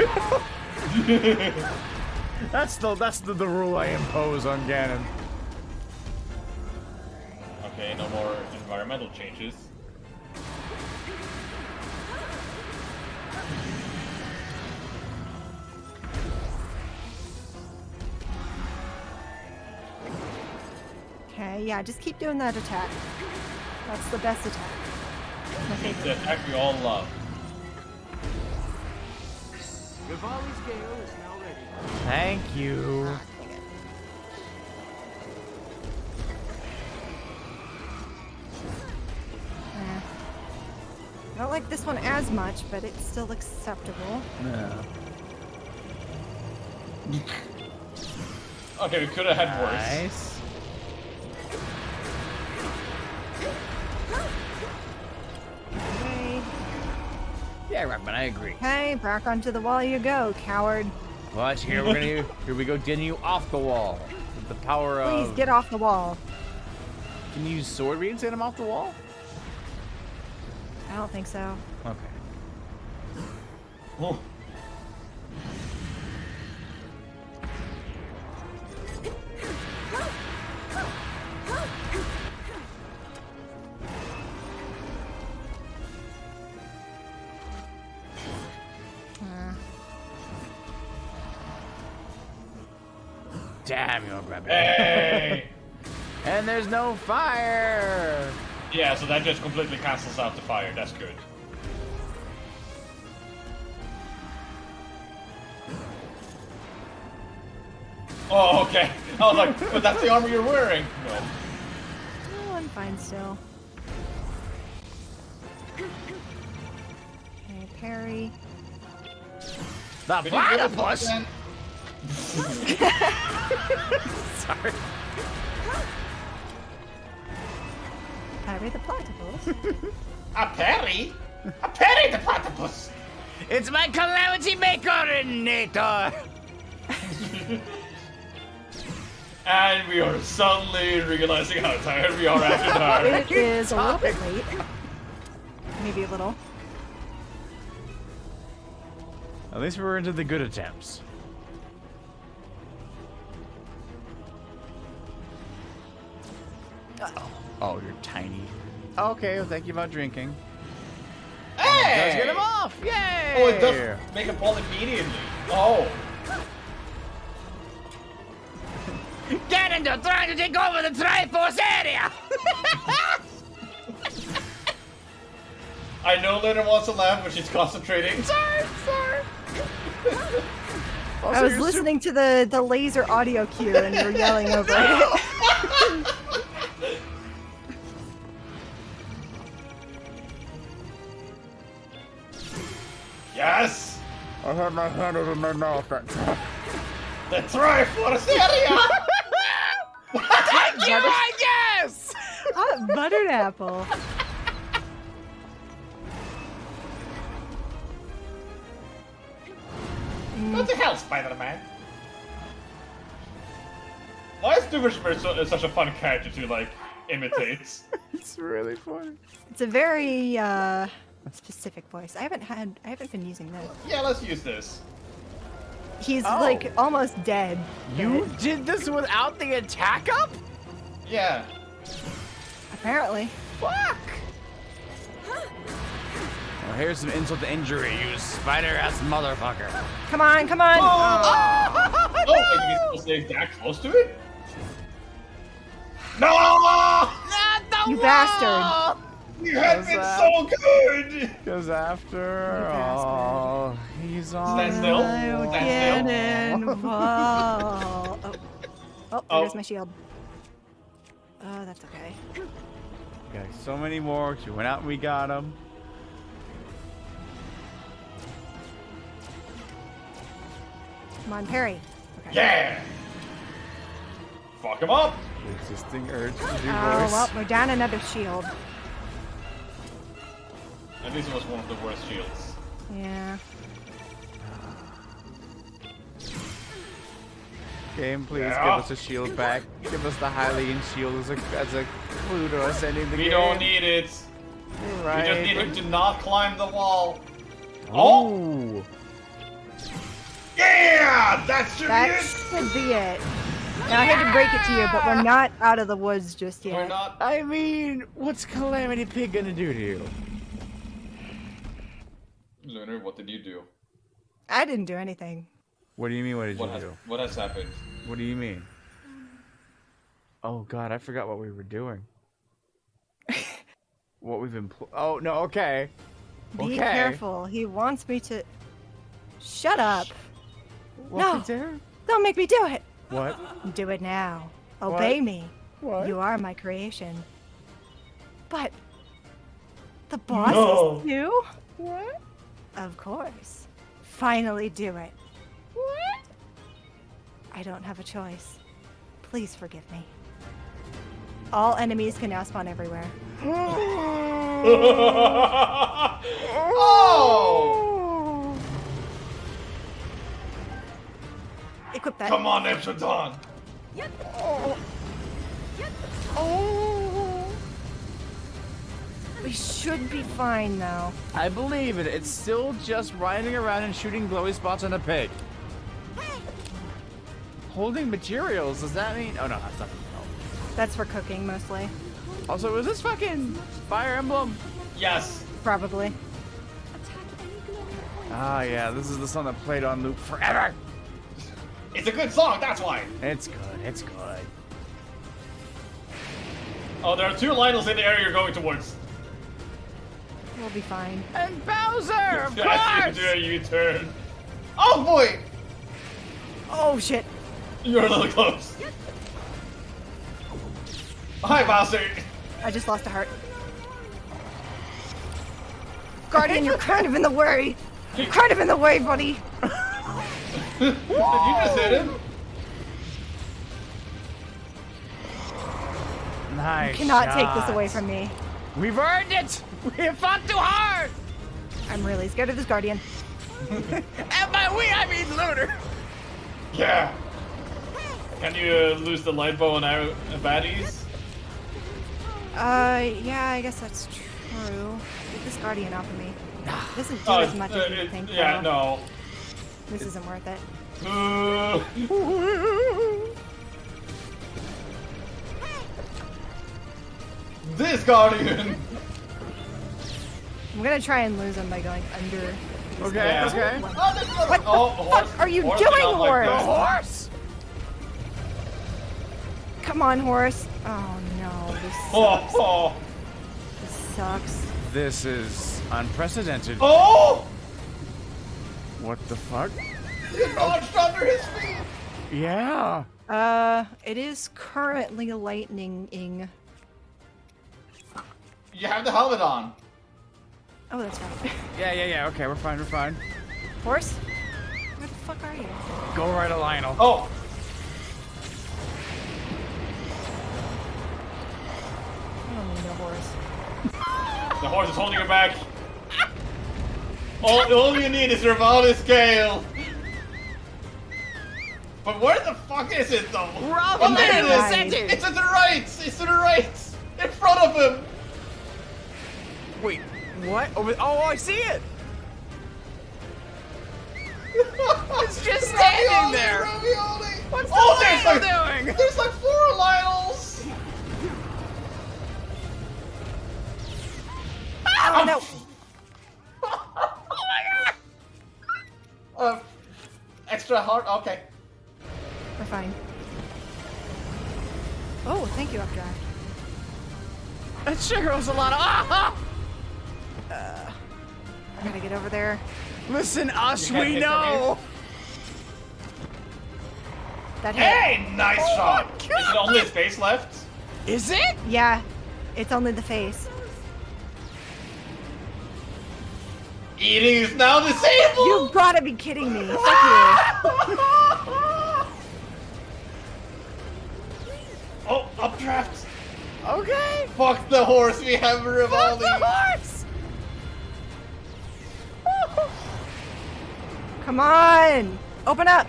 that's the rule I impose on Ganon. Okay, no more environmental changes. Okay, yeah, just keep doing that attack. That's the best attack. My It's favorite. the attack we all love. Revali's Gale is now ready. Thank you. I don't like this one as much, but it's still acceptable. No. Okay, we could have had worse. Nice. Okay. Yeah, Rockman, I agree. Okay, back onto the wall you go, coward. Watch here, here we go, getting you off the wall. With the power of. Please get off the wall. Can you use sword reads to get him off the wall? I don't think so. Okay. Oh. Damn, you'll grab it. Hey! And there's no fire. Yeah, so that just completely cancels out the fire. That's good. Oh, okay. I was like, but that's the armor you're wearing. No. Oh, I'm fine still. Okay, parry. The Can you do it platypus. then? Sorry. Parry the platypus. A parry? A parry the platypus! It's my calamity maker-inator. And we are suddenly realizing how tired we are after dark. It is a little bit late. Maybe a little. At least we're into the good attempts. Oh, you're tiny. Okay, well, thank you about drinking. Hey! Let's get him off! Yay! Oh, it does make a fall immediately. Oh. Get into trying to take over the Triforce area! I know Lunar wants to laugh, but she's concentrating. Sorry. I was listening to the laser audio cue and you were yelling over it. Yes! I had my hand over my mouth that time. The Triforce area! Thank you, I guess! Hot buttered apple. What the hell, Spider-Man? Why is Doofenshmirtz such a fun character to, like, imitate? It's really funny. It's a very specific voice. I haven't been using this. Yeah, let's use this. He's like almost dead. You did this without the attack up? Yeah. Apparently. Fuck! Well, here's some insult to injury, you spider-ass motherfucker. Come on. Oh, like you're supposed to stay that close to it? No! Not the You wall! bastard. You had been so good! Because after all, he's on. Stand still. I'll Stand get still. involved. Oh, there's my shield. Oh, that's okay. Okay, so many more. We went out and we got him. Come on, parry. Okay. Yeah! Fuck him up! Existing urge to do Oh, voice. well, we're down another shield. At least it was one of the worst shields. Yeah. Game, please Yeah. give us a shield back. Give us the Hylian shield as a clue to us ending the game. We don't need it. You're right. We just need him to not climb the wall. Oh! Yeah! That should That be it! should be it. Now, I hate to break it to you, but we're not out of the woods just yet. We're not. I mean, what's Calamity Pig gonna do to you? Lunar, what did you do? I didn't do anything. What do you mean, what did you do? What has happened? What do you mean? Oh god, I forgot what we were doing. What we've been oh, no, okay. Be careful. He wants me to... Shut up. No. Don't make me do it. What? Do it now. Obey me. What? You are my creation. But... the boss is too? What? Of course. Finally do it. What? I don't have a choice. Please forgive me. All enemies can now spawn everywhere. Oh! Equip that. Come on, Epsilon! Oh. We should be fine now. I believe it. It's still just riding around and shooting glowy spots on a pig. Holding materials, does that mean? Oh no, that's not. Oh. That's for cooking mostly. Also, is this fucking Fire Emblem? Yes! Probably. Ah, yeah, this is the song that played on loop forever. It's a good song, that's why! It's good, it's good. Oh, there are two Lionels in the area you're going towards. We'll be fine. And Bowser, of Yes, course! you do a U-turn. Oh boy! Oh shit. You're a little close. Hi, Bowser! I just lost a heart. Guardian, you're kind of in the way. You're kind of in the way, buddy. Did you just hit him? Nice. You cannot take shot. this away from me. We've earned it! We have fought too hard! I'm really scared of this Guardian. And by we, I mean Lunar! Yeah! Can you lose the light bow on our baddies? Yeah, I guess that's true. Get this Guardian off of me. Doesn't do as much as you think. Yeah, though. no. This isn't worth it. this guardian? I'm gonna try and lose him by going under. Okay, Yeah. okay. Oh, there's another- What oh, the fuck are you horse doing, did not like horse? this. Horse! Come on, horse. Oh no, this Oh, sucks. oh. This sucks. This is unprecedented. Oh! What the fuck? He dodged under his feet! Yeah. It is currently lightning-ing. You have the helmet on. Oh, that's right. Yeah. Okay, we're fine. Horse? Where the fuck are you? Go right, Lionel. Oh! I don't need a horse. The horse is holding her back. All you need is Revali's Gale. But where the fuck is it though? Revali there in it the is. center. It's to the right. It's to the right. In front of him. Wait, what? Oh, I see it. It's just standing there. Ravioli. What's the Lionel doing? There's like 4 Lionels. Oh no! Extra hard. Okay. We're fine. Oh, thank you, Updraft. That sure was a lot of. Ah! I gotta get over there. Listen, us, You can't we hit know. That hit. Hey, nice shot. Is it only his face left? Is it? Yeah, it's only the face. Eating is now disabled. You gotta be kidding me. Fuck you. Oh, updraft. Okay. Fuck the horse. We have Revali. horse. Come on! Open up!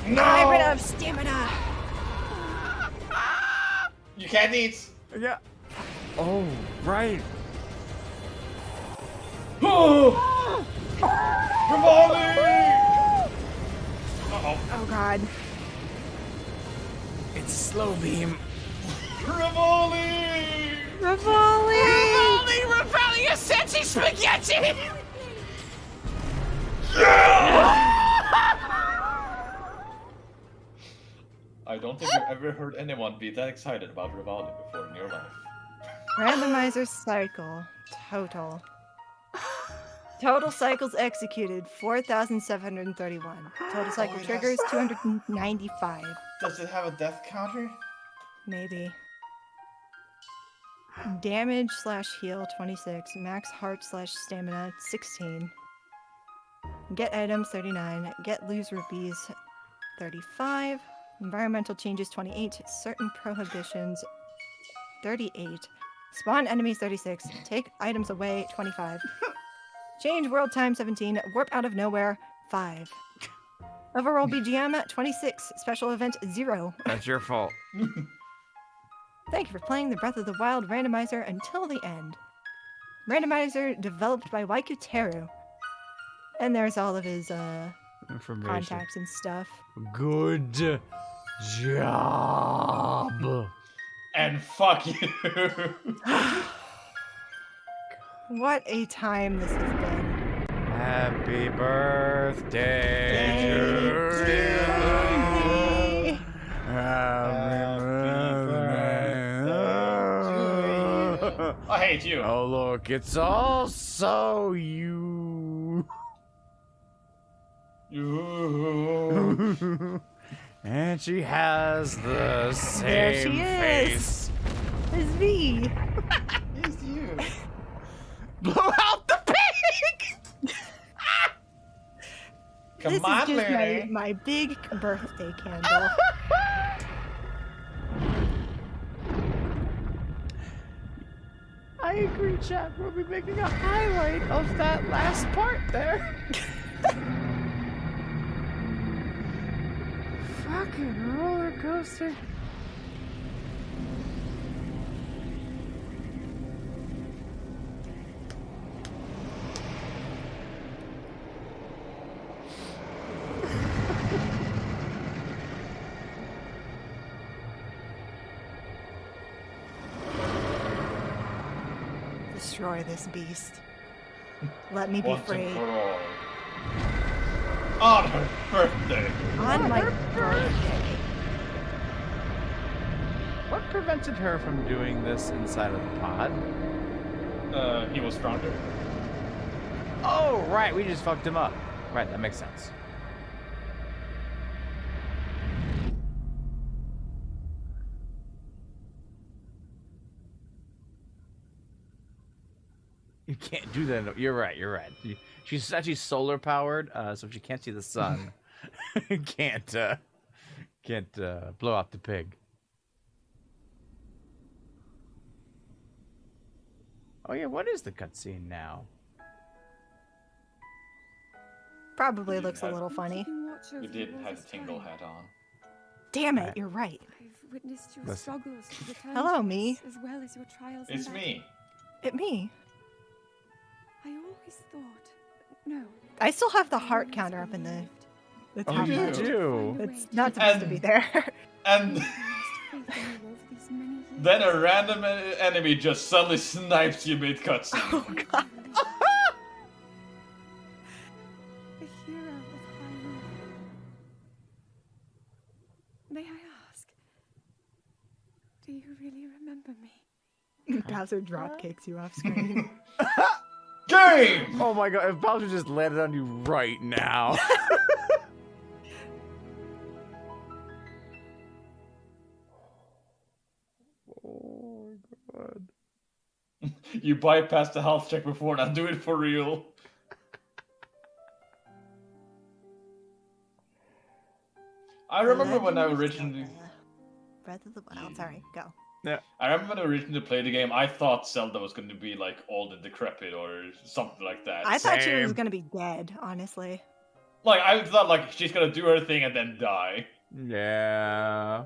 No. I ran out of stamina. You can't eat. Yeah. Oh, right. Revali. Uh-oh. Oh god. It's a slow beam. Revali. Revali! Revali, you sexy spaghetti! I don't think you've ever heard anyone be that excited about Revali before in your life. Randomizer cycle. Total. Total cycles executed 4,731. Total cycle it triggers 295. Does it have a death counter? Maybe. Damage / heal 26. Max heart / stamina 16. Get items 39. Get lose rupees 35. Environmental changes 28. Certain prohibitions 38. Spawn enemies 36. Take items away 25. Change world time 17. Warp out of nowhere 5. Overall BGM 26. Special event 0. That's your fault. Thank you for playing the Breath of the Wild randomizer until the end. Randomizer developed by Waikuteru. And there's all of his Information. contacts and stuff. Good job. And fuck you. What a time this has been. Happy birthday to you. I hate you. Oh look, it's also you. And she has the There same she face. is. It's V. It's you. Blow out the pig! Come This on, is just Larry. my big birthday candle. I agree, chat. We'll be making a highlight of that last part there. Fucking roller coaster. destroy this beast. Let me be Once free. and for all. On her birthday. On my birthday. What prevented her from doing this inside of the pod? He was stronger. Oh, right, we just fucked him up. Right, that makes sense. You can't do that. You're right. You're right. She's actually solar powered, so she can't see the sun. can't blow out the pig. Oh yeah, what is the cutscene now? Probably looks a little funny. You did have the tingle hat on. Damn it, you're right. I've witnessed your Listen. struggles to return Hello, to me. us, as well as your trials. in It's battle. me. It me. I always thought. No. I still have the heart counter up in the Oh, top you left. do? It's not supposed to be there. And then a random enemy just suddenly snipes you mid cutscene. Oh god. The hero of Hyrule. May I ask, do you really remember me? Bowser drop kicks you off screen. Game! Oh my god, if Bowser just landed on you right now. Oh my god. You bypassed the health check before, now do it for real. I remember when I originally... Breath of the Wild. Sorry, go. I remember when I originally played the game, I thought Zelda was going to be like old and decrepit or something like that. I thought she was Same. gonna be dead, honestly. Like, I thought like she's going to do her thing and then die. Yeah.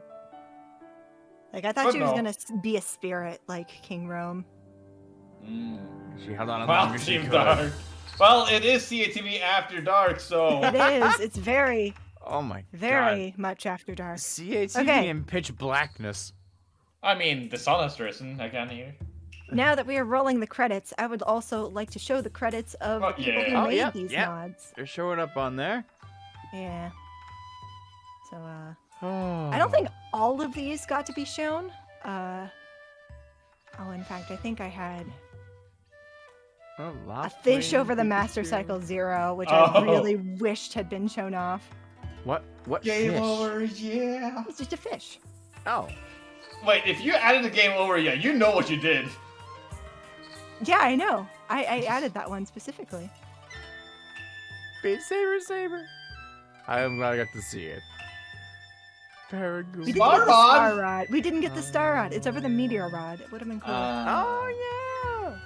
Like I thought But she was no. gonna be a spirit like King Rome. She held on as Well, long as she Team could. Dark. Well, it is CATV After Dark, so... It is. It's very, Oh my very much after god. dark. CATV Okay. in pitch blackness. I mean, the sun has risen, I can hear. Now that we are rolling the credits, I would also like to show the credits of Oh, the people yeah. who Oh, made yeah, these yeah. mods. They're showing up on there. Yeah. So, Oh. I don't think all of these got to be shown. Oh, in fact, I think I had Oh, a fish over the Master Cycle Zero, which Oh. I really wished had been shown off. What? What Game fish? over, yeah. It's just a fish. Oh. Wait, if you added the game over, yeah, you know what you did. Yeah, I know. I added that one specifically. Saber. I am glad I got to see it. Paragoomba. We didn't Star get the Rod? Star Rod. We didn't get the Star Rod. It's over the Meteor Rod. It would have been cool. Oh yeah.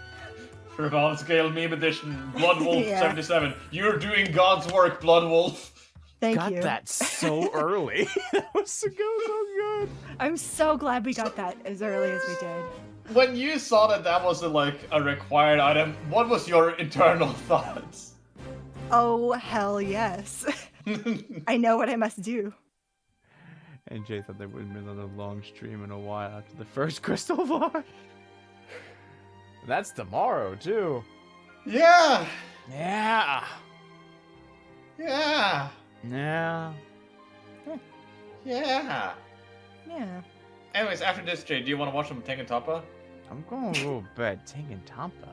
Revali Scale Meme Edition, Blood Wolf Yeah. 77. You're doing God's work, Blood Wolf. Thank got you. that so early. That was so good. I'm so glad we got that as early as we did. When you saw that that was a required item, what was your internal thoughts? Oh, hell yes. I know what I must do. And Jay thought there would have been another long stream in a while after the first crystal bar. That's tomorrow too. Yeah, Yeah. yeah, Yeah. yeah. Yeah. Anyways, after this, Jay, do you want to watch some Tengen Toppa? I'm going a little bit. Tengen Tampa.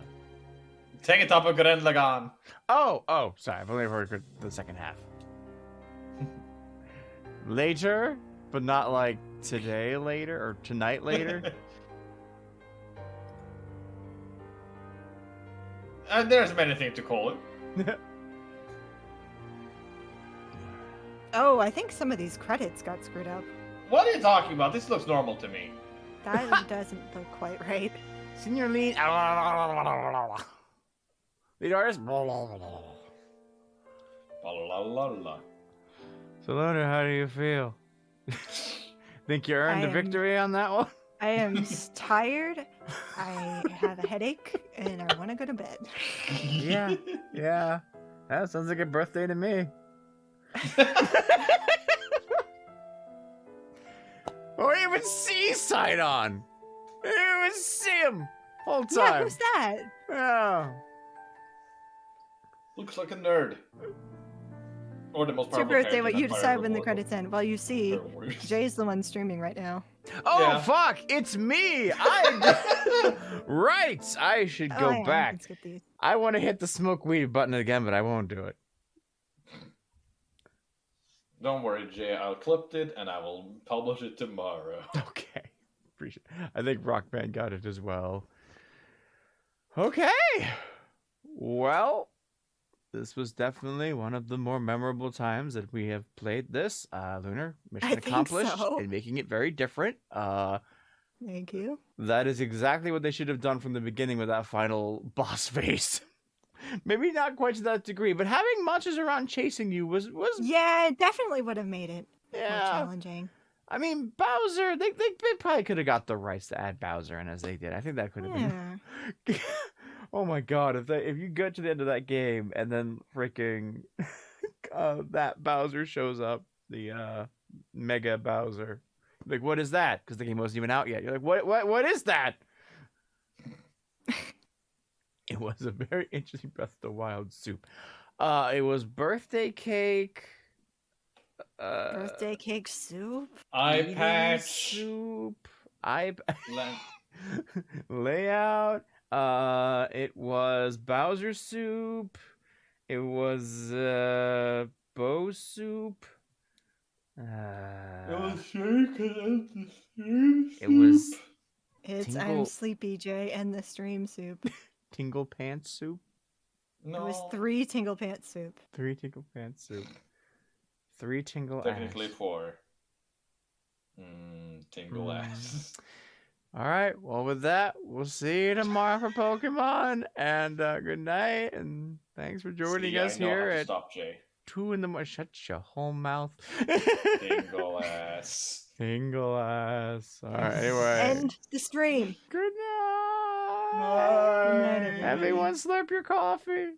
Tengen Toppa Gurren Lagann. Oh, sorry. I've only heard the second half. Later, but not like today later or tonight later. There's many things to call it. Oh, I think some of these credits got screwed up. What are you talking about? This looks normal to me. That doesn't look quite right. Senior lead. Lead artist. La la la la. So, Lunar, how do you feel? Think you earned a I am- victory on that one? I am tired. I have a headache, and I want to go to bed. Yeah. That sounds like a birthday to me. Oh, even see Sidon. I didn't even see him. Whole time. Yeah, who's that? Yeah. Looks like a nerd. Or the most It's your powerful birthday, what character in you that decide Fire when the Emblem credits end. Well, you see, Fire Warriors. Jay's the one streaming right now. Oh Yeah. fuck! It's me. Right. I should go Oh, yeah, I back. can skip these. I want to hit the smoke weed button again, but I won't do it. Don't worry, Jay. I'll clip it and I will publish it tomorrow. Okay. Appreciate. I think Rockman got it as well. Okay. Well, this was definitely one of the more memorable times that we have played this. Lunar, mission I think accomplished so. and making it very different. Thank you. That is exactly what they should have done from the beginning with that final boss face. Maybe not quite to that degree, but having monsters around chasing you was Yeah, it definitely would have made it more yeah. challenging. I mean, Bowser, they probably could have got the rights to add Bowser in as they did. I think that could have been. Oh my god, if you get to the end of that game and then freaking that Bowser shows up, the Mega Bowser. Like, what is that? Because the game wasn't even out yet. You're like, what is that? It was a very interesting Breath of the Wild soup. It was birthday cake. Birthday cake soup? Eye eating patch. soup. Lan- Layout. It was Bowser soup. It was Bow soup. It was shake and the stream It was It's I'm Tingle- sleepy, Jay, and the stream soup. Tingle Pants soup. No. It was 3 Tingle Pants soup. 3 Tingle Pants soup. 3 Tingle Technically ass. 4. Tingle ass. All right. Well, with that, we'll see you tomorrow for Pokemon. And good night. And thanks for joining See, us I know here how to at stop Jay. 2 in the morning. Shut your whole mouth. Tingle ass. Tingle ass. All right. Anyway. End the stream. Good night. Good night, everybody. Everyone slurp your coffee.